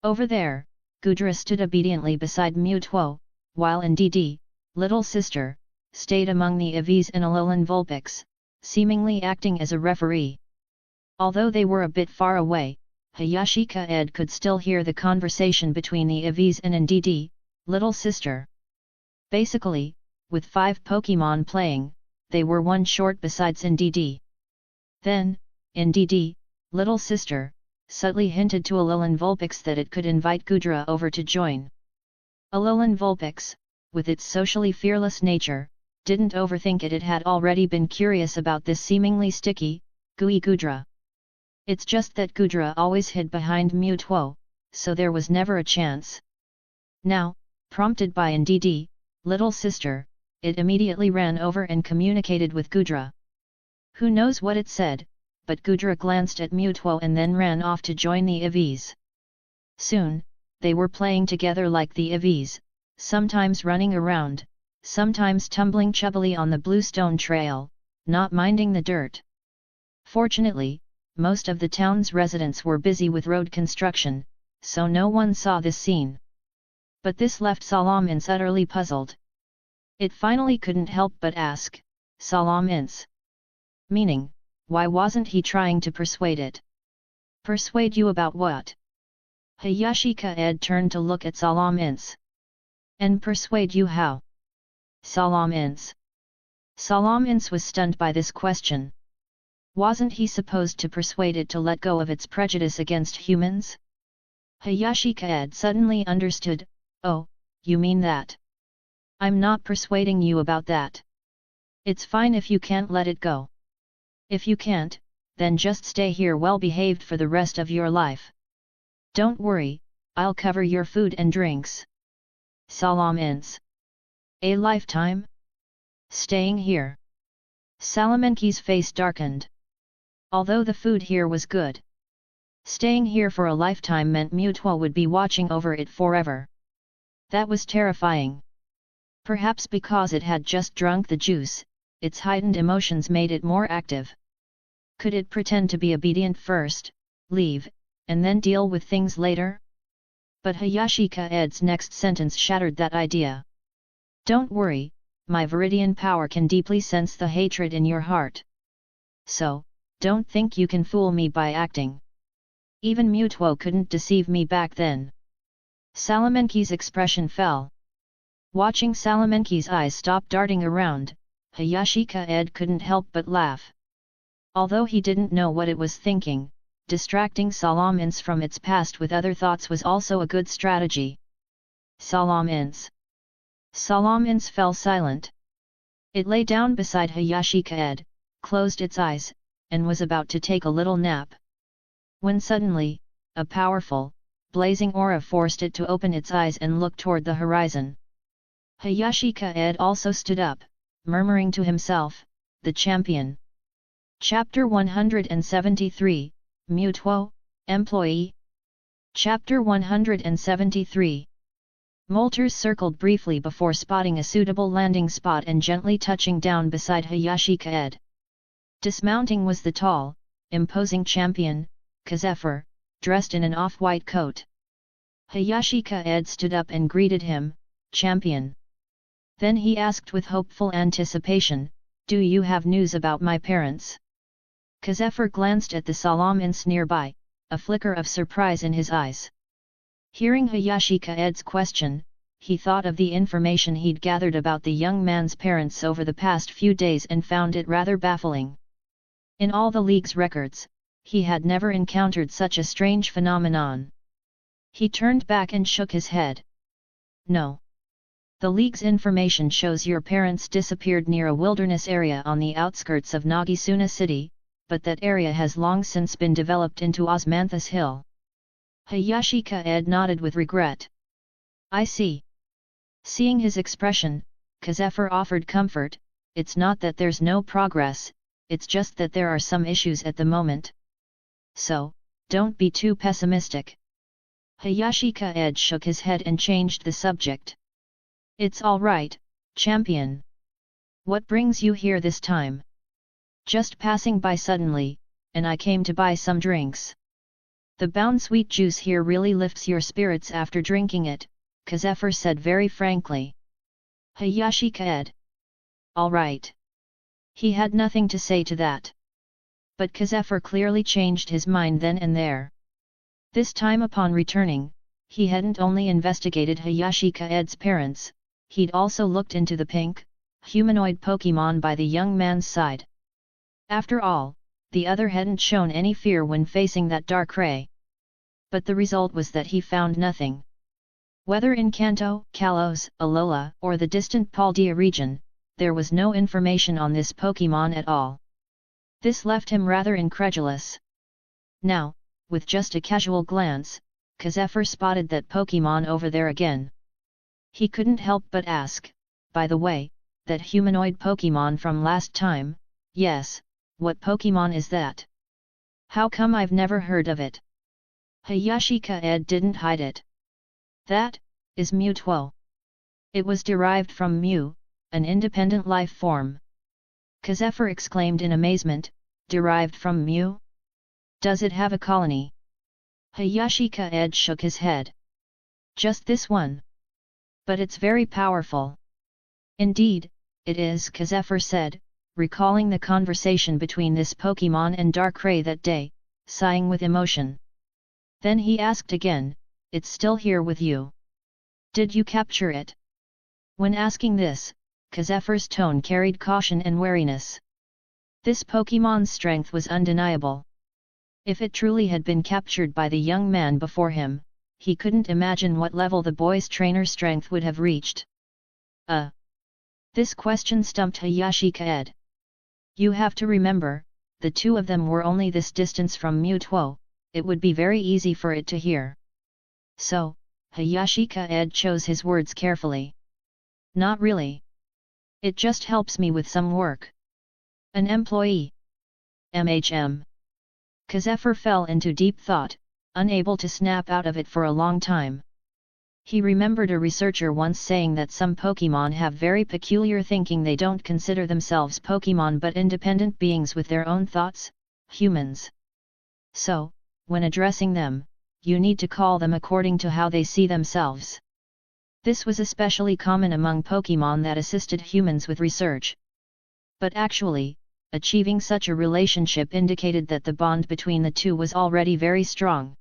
Over there, Gudra stood obediently beside Mutuo, while Ndidi, little sister, stayed among the Avis and Alolan Vulpix, seemingly acting as a referee. Although they were a bit far away, Hayashi Kaede could still hear the conversation between the Avis and Ndidi, little sister. Basically, with 5 Pokémon playing, they were one short besides Ndidi. Then, Ndidi, little sister, subtly hinted to Alolan Vulpix that it could invite Gudra over to join. Alolan Vulpix, with its socially fearless nature, didn't overthink it. It had already been curious about this seemingly sticky, gooey Gudra. It's just that Gudra always hid behind Mutuo, so there was never a chance. Now, prompted by Ndidi, little sister, it immediately ran over and communicated with Gudra. Who knows what it said, but Gudra glanced at Mutuo and then ran off to join the Avis. Soon, they were playing together like the Avis, sometimes running around, sometimes tumbling chubbily on the bluestone trail, not minding the dirt. Fortunately, most of the town's residents were busy with road construction, so no one saw this scene. But this left Salamence utterly puzzled. It finally couldn't help but ask, Salamence? Meaning, why wasn't he trying to persuade it? Persuade you about what? Hayashi Kaede turned to look at Salamence. And persuade you how? Salamence. Salamence was stunned by this question. Wasn't he supposed to persuade it to let go of its prejudice against humans? Hayashi Kaede suddenly understood, oh, you mean that? I'm not persuading you about that. It's fine if you can't let it go. If you can't, then just stay here well behaved for the rest of your life. Don't worry, I'll cover your food and drinks. Salamence. A lifetime? Staying here? Salamanki's face darkened. Although the food here was good, staying here for a lifetime meant Mutuo would be watching over it forever. That was terrifying. Perhaps because it had just drunk the juice, its heightened emotions made it more active. Could it pretend to be obedient first, leave, and then deal with things later? But Hayashi Kaede's next sentence shattered that idea. Don't worry, my Viridian power can deeply sense the hatred in your heart. So, don't think you can fool me by acting. Even Mutuo couldn't deceive me back then. Salamanki's expression fell. Watching Salamanki's eyes stop darting around, Hayashi Kaede couldn't help but laugh. Although he didn't know what it was thinking, distracting Salamence from its past with other thoughts was also a good strategy. Salamence. Salamence fell silent. It lay down beside Hayashi Kaede, closed its eyes, and was about to take a little nap. When suddenly, a powerful, blazing aura forced it to open its eyes and look toward the horizon. Hayashi Kaede also stood up, murmuring to himself, the champion. Chapter 173, Mutuo, Employee. Chapter 173. Moltres circled briefly before spotting a suitable landing spot and gently touching down beside Hayashi Kaede. Dismounting was the tall, imposing champion, Kazephyr, dressed in an off-white coat. Hayashi Kaede stood up and greeted him, champion. Then he asked with hopeful anticipation, do you have news about my parents? Kazephyr glanced at the Salamence nearby, a flicker of surprise in his eyes. Hearing Hayashi Kaede's question, he thought of the information he'd gathered about the young man's parents over the past few days and found it rather baffling. In all the League's records, he had never encountered such a strange phenomenon. He turned back and shook his head. No. The League's information shows your parents disappeared near a wilderness area on the outskirts of Nagisuna City, but that area has long since been developed into Osmanthus Hill. Hayashi Kaede nodded with regret. I see. Seeing his expression, Kazephyr offered comfort, it's not that there's no progress, it's just that there are some issues at the moment. So, don't be too pessimistic. Hayashi Kaede shook his head and changed the subject. It's all right, champion. What brings you here this time? Just passing by suddenly, and I came to buy some drinks. The bound sweet juice here really lifts your spirits after drinking it, Kazefer said very frankly. Hayashi Kaede. All right. He had nothing to say to that. But Kazefer clearly changed his mind then and there. This time upon returning, he hadn't only investigated Hayashi Kaede's parents, he'd also looked into the pink, humanoid Pokémon by the young man's side. After all, the other hadn't shown any fear when facing that dark ray. But the result was that he found nothing. Whether in Kanto, Kalos, Alola, or the distant Paldea region, there was no information on this Pokémon at all. This left him rather incredulous. Now, with just a casual glance, Kazefer spotted that Pokémon over there again. He couldn't help but ask, by the way, that humanoid Pokémon from last time, yes, what Pokémon is that? How come I've never heard of it? Hayashi Kaede didn't hide it. That is Mewtwo. It was derived from Mew, an independent life form. Kazefer exclaimed in amazement, derived from Mew? Does it have a colony? Hayashi Kaede shook his head. Just this one. But it's very powerful. Indeed, it is, Kazefer said, recalling the conversation between this Pokémon and Darkrai that day, sighing with emotion. Then he asked again, it's still here with you. Did you capture it? When asking this, Kazefer's tone carried caution and wariness. This Pokémon's strength was undeniable. If it truly had been captured by the young man before him, he couldn't imagine what level the boy's trainer's strength would have reached. This question stumped Hayashi Kaede. You have to remember, the two of them were only this distance from Mewtwo, it would be very easy for it to hear. So, Hayashi Kaede chose his words carefully. Not really. It just helps me with some work. An employee. Kazefer fell into deep thought, unable to snap out of it for a long time. He remembered a researcher once saying that some Pokémon have very peculiar thinking. They don't consider themselves Pokémon but independent beings with their own thoughts, humans. So, when addressing them, you need to call them according to how they see themselves. This was especially common among Pokémon that assisted humans with research. But actually, achieving such a relationship indicated that the bond between the two was already very strong.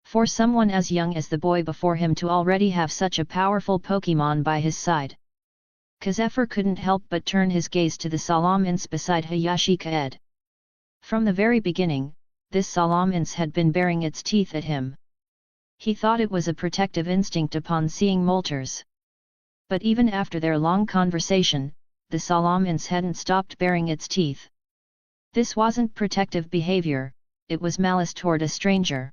For someone as young as the boy before him to already have such a powerful Pokémon by his side. Kazefer couldn't help but turn his gaze to the Salamence beside Hayashi Kaede. From the very beginning, this Salamence had been baring its teeth at him. He thought it was a protective instinct upon seeing molters. But even after their long conversation, the Salamence hadn't stopped baring its teeth. This wasn't protective behavior, it was malice toward a stranger.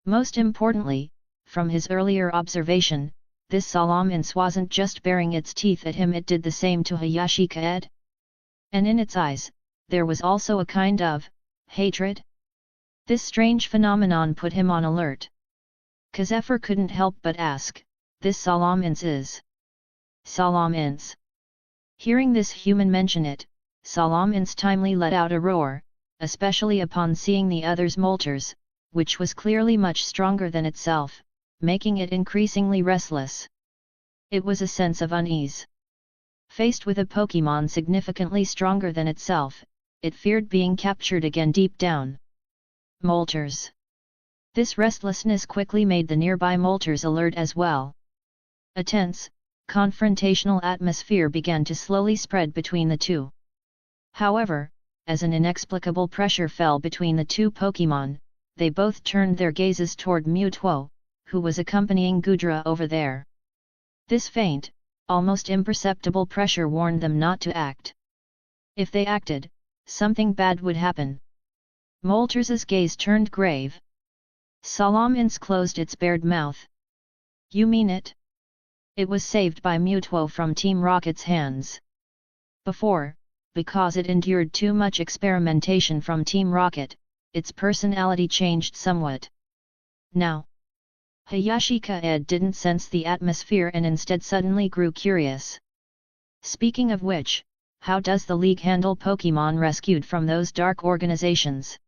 Most importantly, from his earlier observation, this Salamence wasn't just baring its teeth at him, it did the same to Hayashi Kaede. And in its eyes, there was also a kind of hatred. This strange phenomenon put him on alert. Kazefer couldn't help but ask, this Salamence is? Salamence. Hearing this human mention it, Salamence timely let out a roar, especially upon seeing the other's molters, which was clearly much stronger than itself, making it increasingly restless. It was a sense of unease. Faced with a Pokémon significantly stronger than itself, it feared being captured again deep down. Molters. This restlessness quickly made the nearby molters alert as well. A tense, confrontational atmosphere began to slowly spread between the two. However, as an inexplicable pressure fell between the two Pokémon, they both turned their gazes toward Mewtwo, who was accompanying Goodra over there. This faint, almost imperceptible pressure warned them not to act. If they acted, something bad would happen. Molters's gaze turned grave. Salamence closed its bared mouth. You mean it? It was saved by Mewtwo from Team Rocket's hands. Before, because it endured too much experimentation from Team Rocket, its personality changed somewhat. Now, Hayashi Kaede didn't sense the atmosphere and instead suddenly grew curious. Speaking of which, how does the League handle Pokémon rescued from those dark organizations?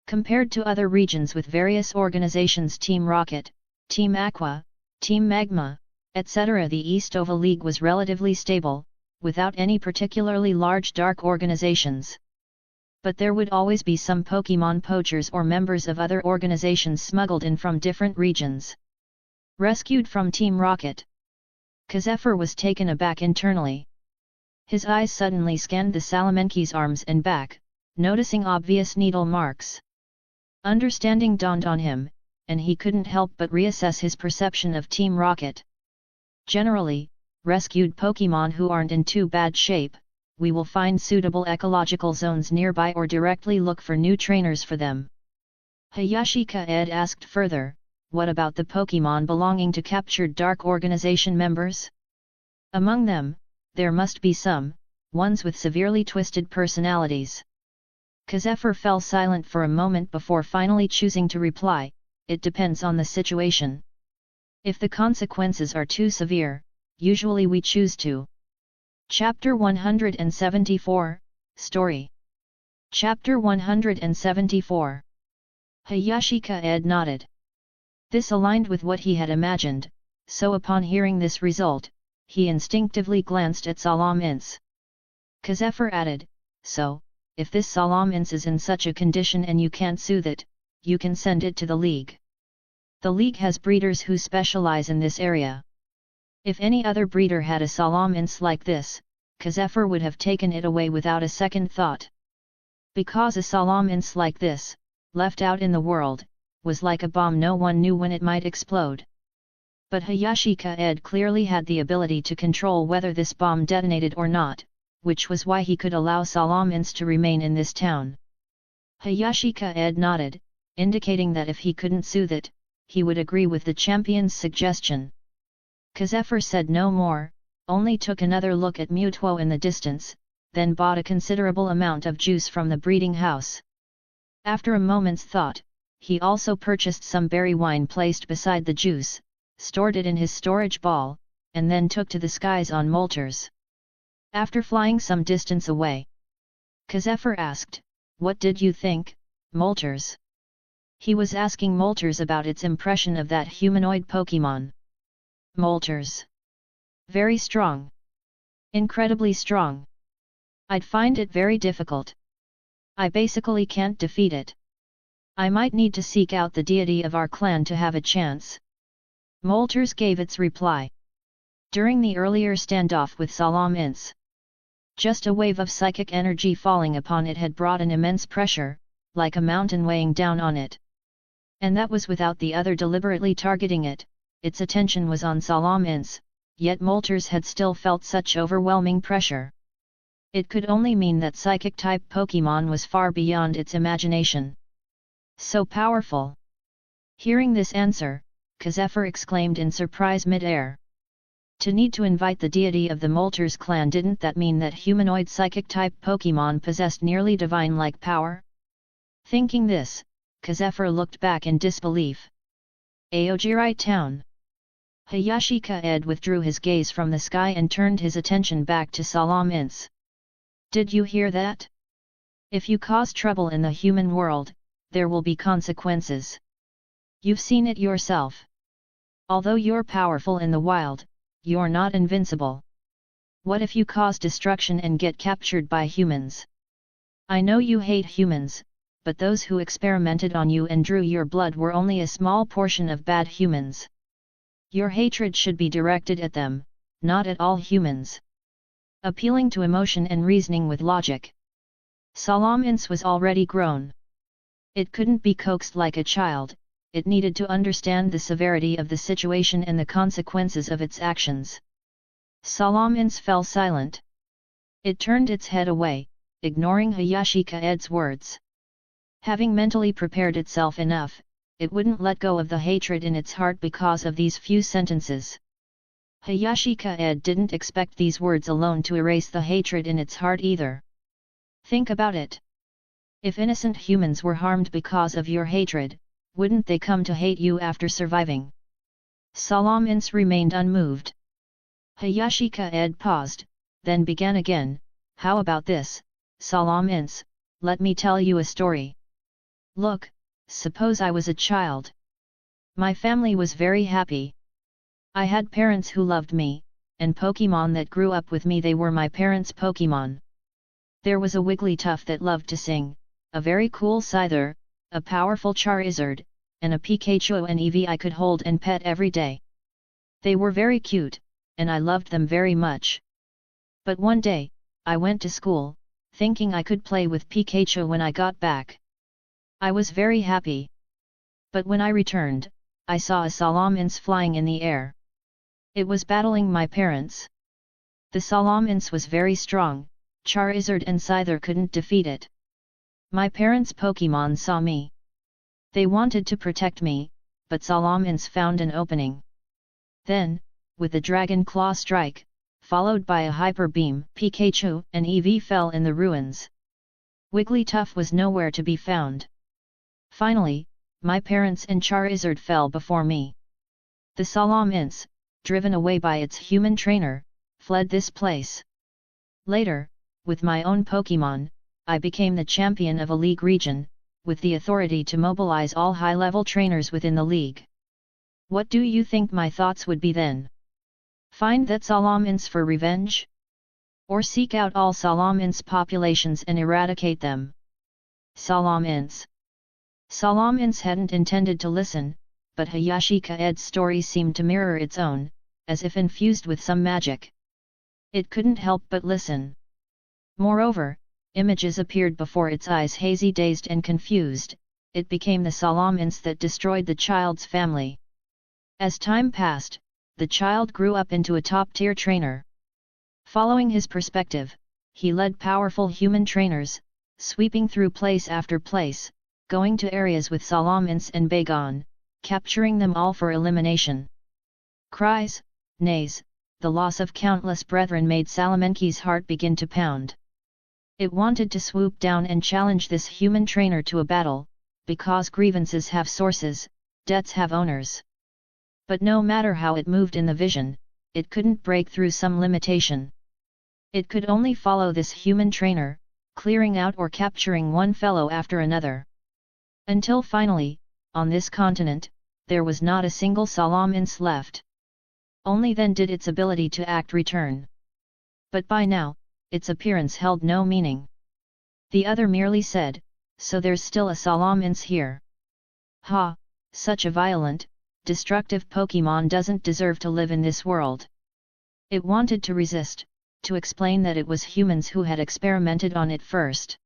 Compared to other regions with various organizations Team Rocket, Team Aqua, Team Magma, etc., the Eastova League was relatively stable, without any particularly large dark organizations. But there would always be some Pokémon poachers or members of other organizations smuggled in from different regions. Rescued from Team Rocket. Kazephyr was taken aback internally. His eyes suddenly scanned the Salamanque's arms and back, noticing obvious needle marks. Understanding dawned on him, and he couldn't help but reassess his perception of Team Rocket. Generally, rescued Pokémon who aren't in too bad shape, we will find suitable ecological zones nearby or directly look for new trainers for them. Hayashi Kaede asked further, what about the Pokémon belonging to captured Dark Organization members? Among them, there must be some, ones with severely twisted personalities. Kazephyr fell silent for a moment before finally choosing to reply, it depends on the situation. If the consequences are too severe, usually we choose to. Chapter 174, Story. Chapter 174. Hayashi Kaede nodded. This aligned with what he had imagined, so upon hearing this result, he instinctively glanced at Salamence. Kazephyr added, so, if this Salamence is in such a condition and you can't soothe it, you can send it to the League. The League has breeders who specialize in this area. If any other breeder had a Salamence like this, Kazephyr would have taken it away without a second thought. Because a Salamence like this, left out in the world, was like a bomb no one knew when it might explode. But Hayashi Kaede clearly had the ability to control whether this bomb detonated or not, which was why he could allow Salamence to remain in this town. Hayashi Kaede nodded, indicating that if he couldn't soothe it, he would agree with the champion's suggestion. Kazephyr said no more, only took another look at Mutuo in the distance, then bought a considerable amount of juice from the breeding house. After a moment's thought, he also purchased some berry wine placed beside the juice, stored it in his storage ball, and then took to the skies on Moltres. After flying some distance away, Kazephyr asked, what did you think, Moltres? He was asking Moltres about its impression of that humanoid Pokémon. Moltres. Very strong. Incredibly strong. I'd find it very difficult. I basically can't defeat it. I might need to seek out the deity of our clan to have a chance. Moltres gave its reply. During the earlier standoff with Salamence, just a wave of psychic energy falling upon it had brought an immense pressure, like a mountain weighing down on it. And that was without the other deliberately targeting it, its attention was on Salamence, yet Moltres had still felt such overwhelming pressure. It could only mean that psychic-type Pokémon was far beyond its imagination. So powerful! Hearing this answer, Kazephyr exclaimed in surprise mid-air. To need to invite the deity of the Moltres clan, didn't that mean that humanoid psychic-type Pokémon possessed nearly divine-like power? Thinking this, Kazephyr looked back in disbelief. Aogirai town. Hayashi Kaede withdrew his gaze from the sky and turned his attention back to Salamence. Did you hear that? If you cause trouble in the human world, there will be consequences. You've seen it yourself. Although you're powerful in the wild, you're not invincible. What if you cause destruction and get captured by humans? I know you hate humans, but those who experimented on you and drew your blood were only a small portion of bad humans. Your hatred should be directed at them, not at all humans. Appealing to emotion and reasoning with logic. Salamence was already grown. It couldn't be coaxed like a child, it needed to understand the severity of the situation and the consequences of its actions. Salamence fell silent. It turned its head away, ignoring Hayashi Kaede's words. Having mentally prepared itself enough, it wouldn't let go of the hatred in its heart because of these few sentences. Hayashi Kaede didn't expect these words alone to erase the hatred in its heart either. Think about it. If innocent humans were harmed because of your hatred, wouldn't they come to hate you after surviving? Salamence remained unmoved. Hayashi Kaede paused, then began again, how about this, Salamence, let me tell you a story. Look, suppose I was a child. My family was very happy. I had parents who loved me, and Pokémon that grew up with me, they were my parents' Pokémon. There was a Wigglytuff that loved to sing, a very cool Scyther, a powerful Charizard, and a Pikachu and Eevee I could hold and pet every day. They were very cute, and I loved them very much. But one day, I went to school, thinking I could play with Pikachu when I got back. I was very happy. But when I returned, I saw a Salamence flying in the air. It was battling my parents. The Salamence was very strong, Charizard and Scyther couldn't defeat it. My parents' Pokémon saw me. They wanted to protect me, but Salamence found an opening. Then, with a Dragon Claw strike, followed by a Hyper Beam, Pikachu and Eevee fell in the ruins. Wigglytuff was nowhere to be found. Finally, my parents and Charizard fell before me. The Salamence, driven away by its human trainer, fled this place. Later, with my own Pokémon, I became the champion of a league region, with the authority to mobilize all high-level trainers within the league. What do you think my thoughts would be then? Find that Salamence for revenge? Or seek out all Salamence populations and eradicate them? Salamence hadn't intended to listen, but Hayashi Kaede's story seemed to mirror its own, as if infused with some magic. It couldn't help but listen. Moreover, images appeared before its eyes, hazy, dazed and confused. It became the Salamence that destroyed the child's family. As time passed, the child grew up into a top-tier trainer. Following his perspective, he led powerful human trainers, sweeping through place after place, going to areas with Salamence and Bagon, capturing them all for elimination. Cries, neighs, the loss of countless brethren made Salamenki's heart begin to pound. It wanted to swoop down and challenge this human trainer to a battle, because grievances have sources, debts have owners. But no matter how it moved in the vision, it couldn't break through some limitation. It could only follow this human trainer, clearing out or capturing one fellow after another. Until finally, on this continent, there was not a single Salamence left. Only then did its ability to act return. But by now, its appearance held no meaning. The other merely said, "So there's still a Salamence here. Ha, such a violent, destructive Pokémon doesn't deserve to live in this world." It wanted to resist, to explain that it was humans who had experimented on it first.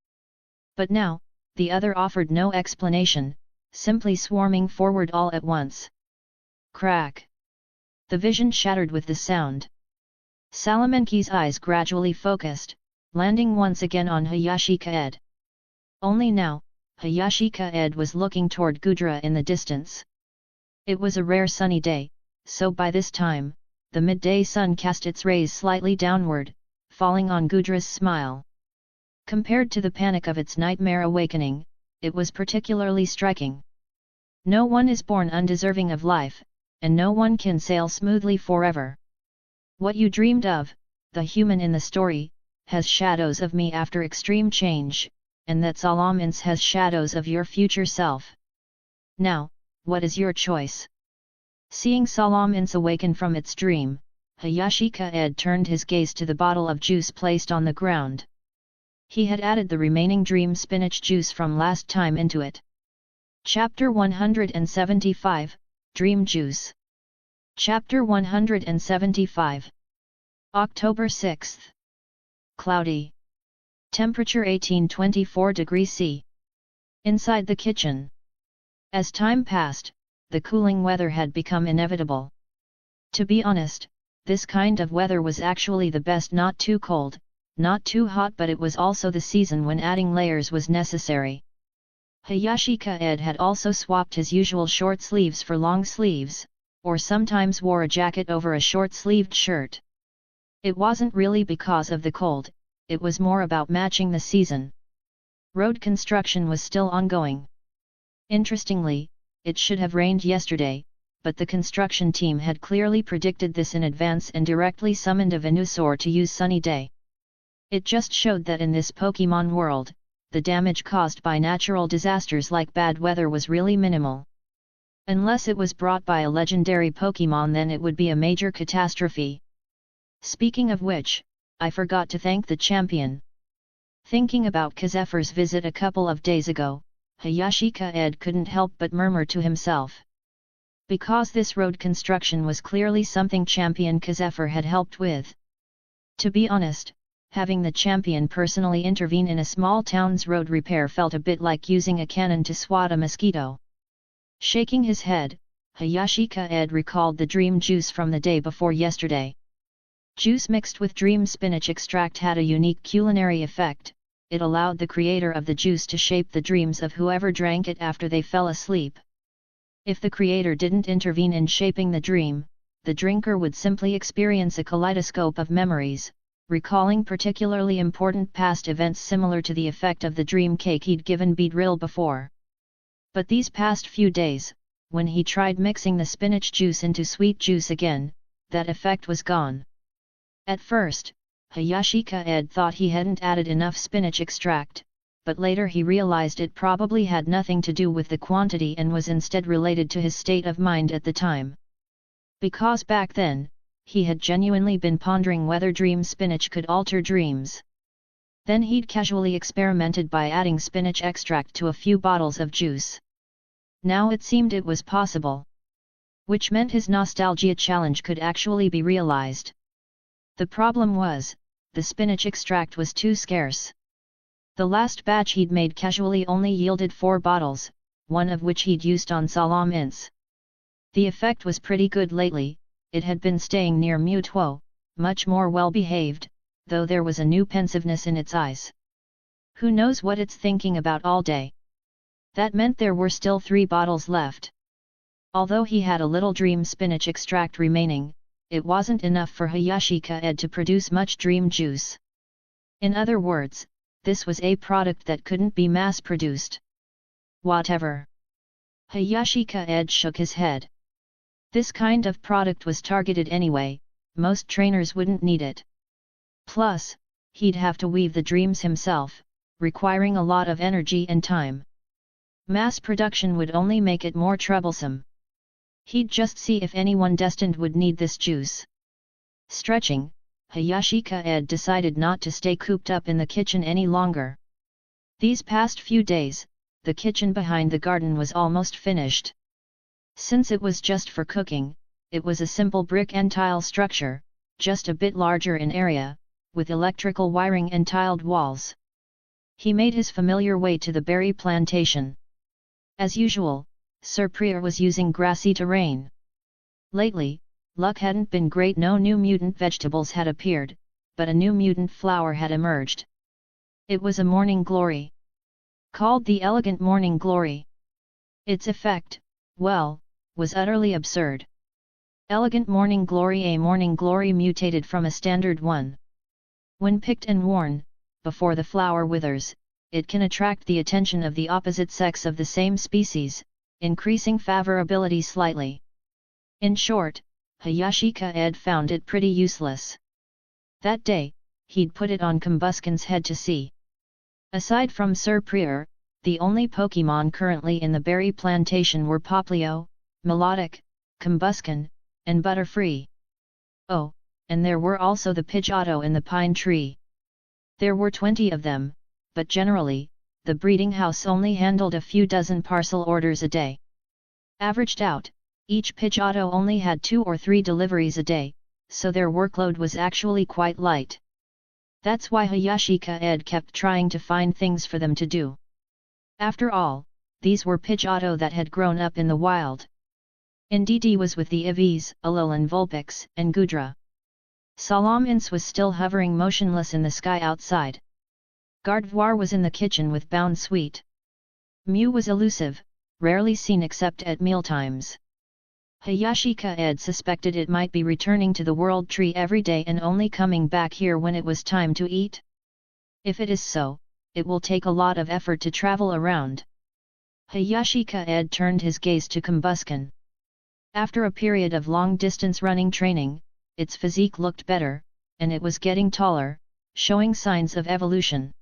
But now, the other offered no explanation, simply swarming forward all at once. Crack! The vision shattered with the sound. Salamenki's eyes gradually focused, landing once again on Hayashi Kaede. Only now, Hayashi Kaede was looking toward Gudra in the distance. It was a rare sunny day, so by this time, the midday sun cast its rays slightly downward, falling on Gudra's smile. Compared to the panic of its nightmare awakening, it was particularly striking. No one is born undeserving of life, and no one can sail smoothly forever. What you dreamed of, the human in the story, has shadows of me after extreme change, and that Salamence has shadows of your future self. Now, what is your choice? Seeing Salamence awaken from its dream, Hayashi Kaede turned his gaze to the bottle of juice placed on the ground. He had added the remaining dream spinach juice from last time into it. Chapter 175, Dream Juice. Chapter 175. October 6th. Cloudy. Temperature 18-24 degrees C. Inside the kitchen. As time passed, the cooling weather had become inevitable. To be honest, this kind of weather was actually the best, not too cold, not too hot, but it was also the season when adding layers was necessary. Hayashi Kaede had also swapped his usual short sleeves for long sleeves, or sometimes wore a jacket over a short-sleeved shirt. It wasn't really because of the cold, it was more about matching the season. Road construction was still ongoing. Interestingly, it should have rained yesterday, but the construction team had clearly predicted this in advance and directly summoned a Venusaur to use sunny day. It just showed that in this Pokémon world, the damage caused by natural disasters like bad weather was really minimal. Unless it was brought by a legendary Pokémon, then it would be a major catastrophe. Speaking of which, I forgot to thank the champion. Thinking about Kazephir's visit a couple of days ago, Hayashi Kaede couldn't help but murmur to himself. Because this road construction was clearly something Champion Kazephir had helped with. To be honest, having the champion personally intervene in a small town's road repair felt a bit like using a cannon to swat a mosquito. Shaking his head, Hayashi Kaede recalled the dream juice from the day before yesterday. Juice mixed with dream spinach extract had a unique culinary effect. It allowed the creator of the juice to shape the dreams of whoever drank it after they fell asleep. If the creator didn't intervene in shaping the dream, the drinker would simply experience a kaleidoscope of memories, recalling particularly important past events similar to the effect of the dream cake he'd given Beedrill before. But these past few days, when he tried mixing the spinach juice into sweet juice again, that effect was gone. At first, Hayashi Kaede thought he hadn't added enough spinach extract, but later he realized it probably had nothing to do with the quantity and was instead related to his state of mind at the time. Because back then, he had genuinely been pondering whether dream spinach could alter dreams. Then he'd casually experimented by adding spinach extract to a few bottles of juice. Now it seemed it was possible. Which meant his nostalgia challenge could actually be realized. The problem was, the spinach extract was too scarce. The last batch he'd made casually only yielded 4 bottles, one of which he'd used on Salam Ince. The effect was pretty good lately. It had been staying near Mutuo, much more well-behaved, though there was a new pensiveness in its eyes. Who knows what it's thinking about all day? That meant there were still 3 bottles left. Although he had a little dream spinach extract remaining, it wasn't enough for Hayashi Kaede to produce much dream juice. In other words, this was a product that couldn't be mass-produced. Whatever. Hayashi Kaede shook his head. This kind of product was targeted anyway, most trainers wouldn't need it. Plus, he'd have to weave the dreams himself, requiring a lot of energy and time. Mass production would only make it more troublesome. He'd just see if anyone destined would need this juice. Stretching, Hayashi Kaede decided not to stay cooped up in the kitchen any longer. These past few days, the kitchen behind the garden was almost finished. Since it was just for cooking, it was a simple brick and tile structure, just a bit larger in area, with electrical wiring and tiled walls. He made his familiar way to the berry plantation. As usual, Sir Prior was using grassy terrain. Lately, luck hadn't been great. No new mutant vegetables had appeared, but a new mutant flower had emerged. It was a morning glory. Called the elegant morning glory. Its effect, well, was utterly absurd. Elegant morning glory. A morning glory mutated from a standard one. When picked and worn, before the flower withers, it can attract the attention of the opposite sex of the same species, increasing favorability slightly. In short, Hayashi Kaede found it pretty useless. That day, he'd put it on Combusken's head to see. Aside from Sir Prior, the only Pokémon currently in the berry plantation were Poplio, Melodic, Combusken, and Butterfree. Oh, and there were also the Pidgeotto and the Pine Tree. There were 20 of them, but generally, the breeding house only handled a few dozen parcel orders a day. Averaged out, each Pidgeotto only had 2 or 3 deliveries a day, so their workload was actually quite light. That's why Hayashi Kaede kept trying to find things for them to do. After all, these were Pidgeotto that had grown up in the wild. Ndidi was with the Eevees, Alolan Vulpix, and Gudra. Salam Ince was still hovering motionless in the sky outside. Gardevoir was in the kitchen with Bound Sweet. Mew was elusive, rarely seen except at mealtimes. Hayashi Kaede suspected it might be returning to the World Tree every day and only coming back here when it was time to eat. If it is so, it will take a lot of effort to travel around. Hayashi Kaede turned his gaze to Combusken. After a period of long-distance running training, its physique looked better, and it was getting taller, showing signs of evolution.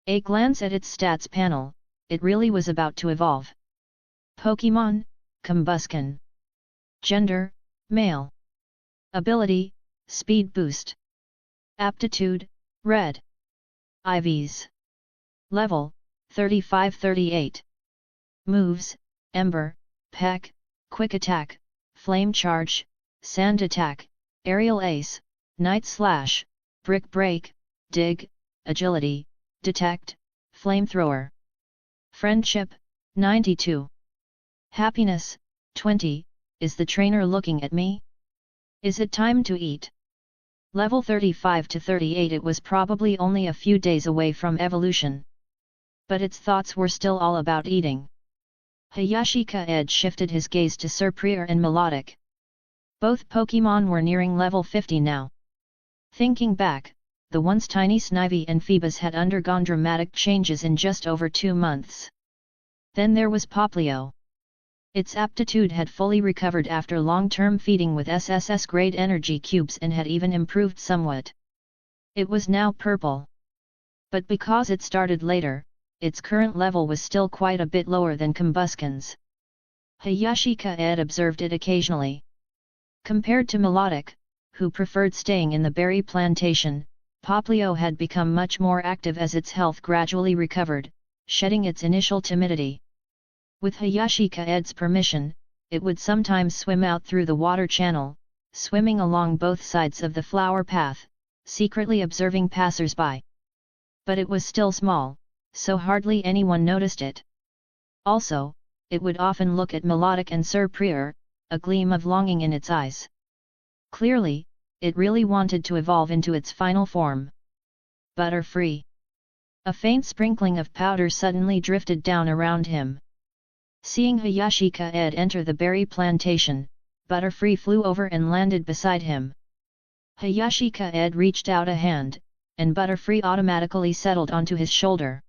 A glance at its stats panel, it really was about to evolve. Pokémon, Combusken. Gender, male. Ability, Speed Boost. Aptitude, Red. IVs. Level, 35-38. Moves, Ember, Peck, Quick Attack, Flame Charge, Sand Attack, Aerial Ace, Night Slash, Brick Break, Dig, Agility, Detect, Flamethrower. Friendship, 92. Happiness, 20, is the trainer looking at me? Is it time to eat? Level 35-38. It was probably only a few days away from evolution. But its thoughts were still all about eating. Hayashi Kaede shifted his gaze to Serperior and Melodic. Both Pokémon were nearing level 50 now. Thinking back, the once tiny Snivy and Phoebus had undergone dramatic changes in just over 2 months. Then there was Poplio. Its aptitude had fully recovered after long-term feeding with SSS-grade energy cubes and had even improved somewhat. It was now purple. But because it started later, its current level was still quite a bit lower than Combusken's. Hayashi Kaede observed it occasionally. Compared to Melodic, who preferred staying in the berry plantation, Poplio had become much more active as its health gradually recovered, shedding its initial timidity. With Hayashi Kaede's permission, it would sometimes swim out through the water channel, swimming along both sides of the flower path, secretly observing passers-by. But it was still small, so hardly anyone noticed it. Also, it would often look at Melodic and Serperior, a gleam of longing in its eyes. Clearly, it really wanted to evolve into its final form. Butterfree. A faint sprinkling of powder suddenly drifted down around him. Seeing Hayashi Kaede enter the berry plantation, Butterfree flew over and landed beside him. Hayashi Kaede reached out a hand, and Butterfree automatically settled onto his shoulder.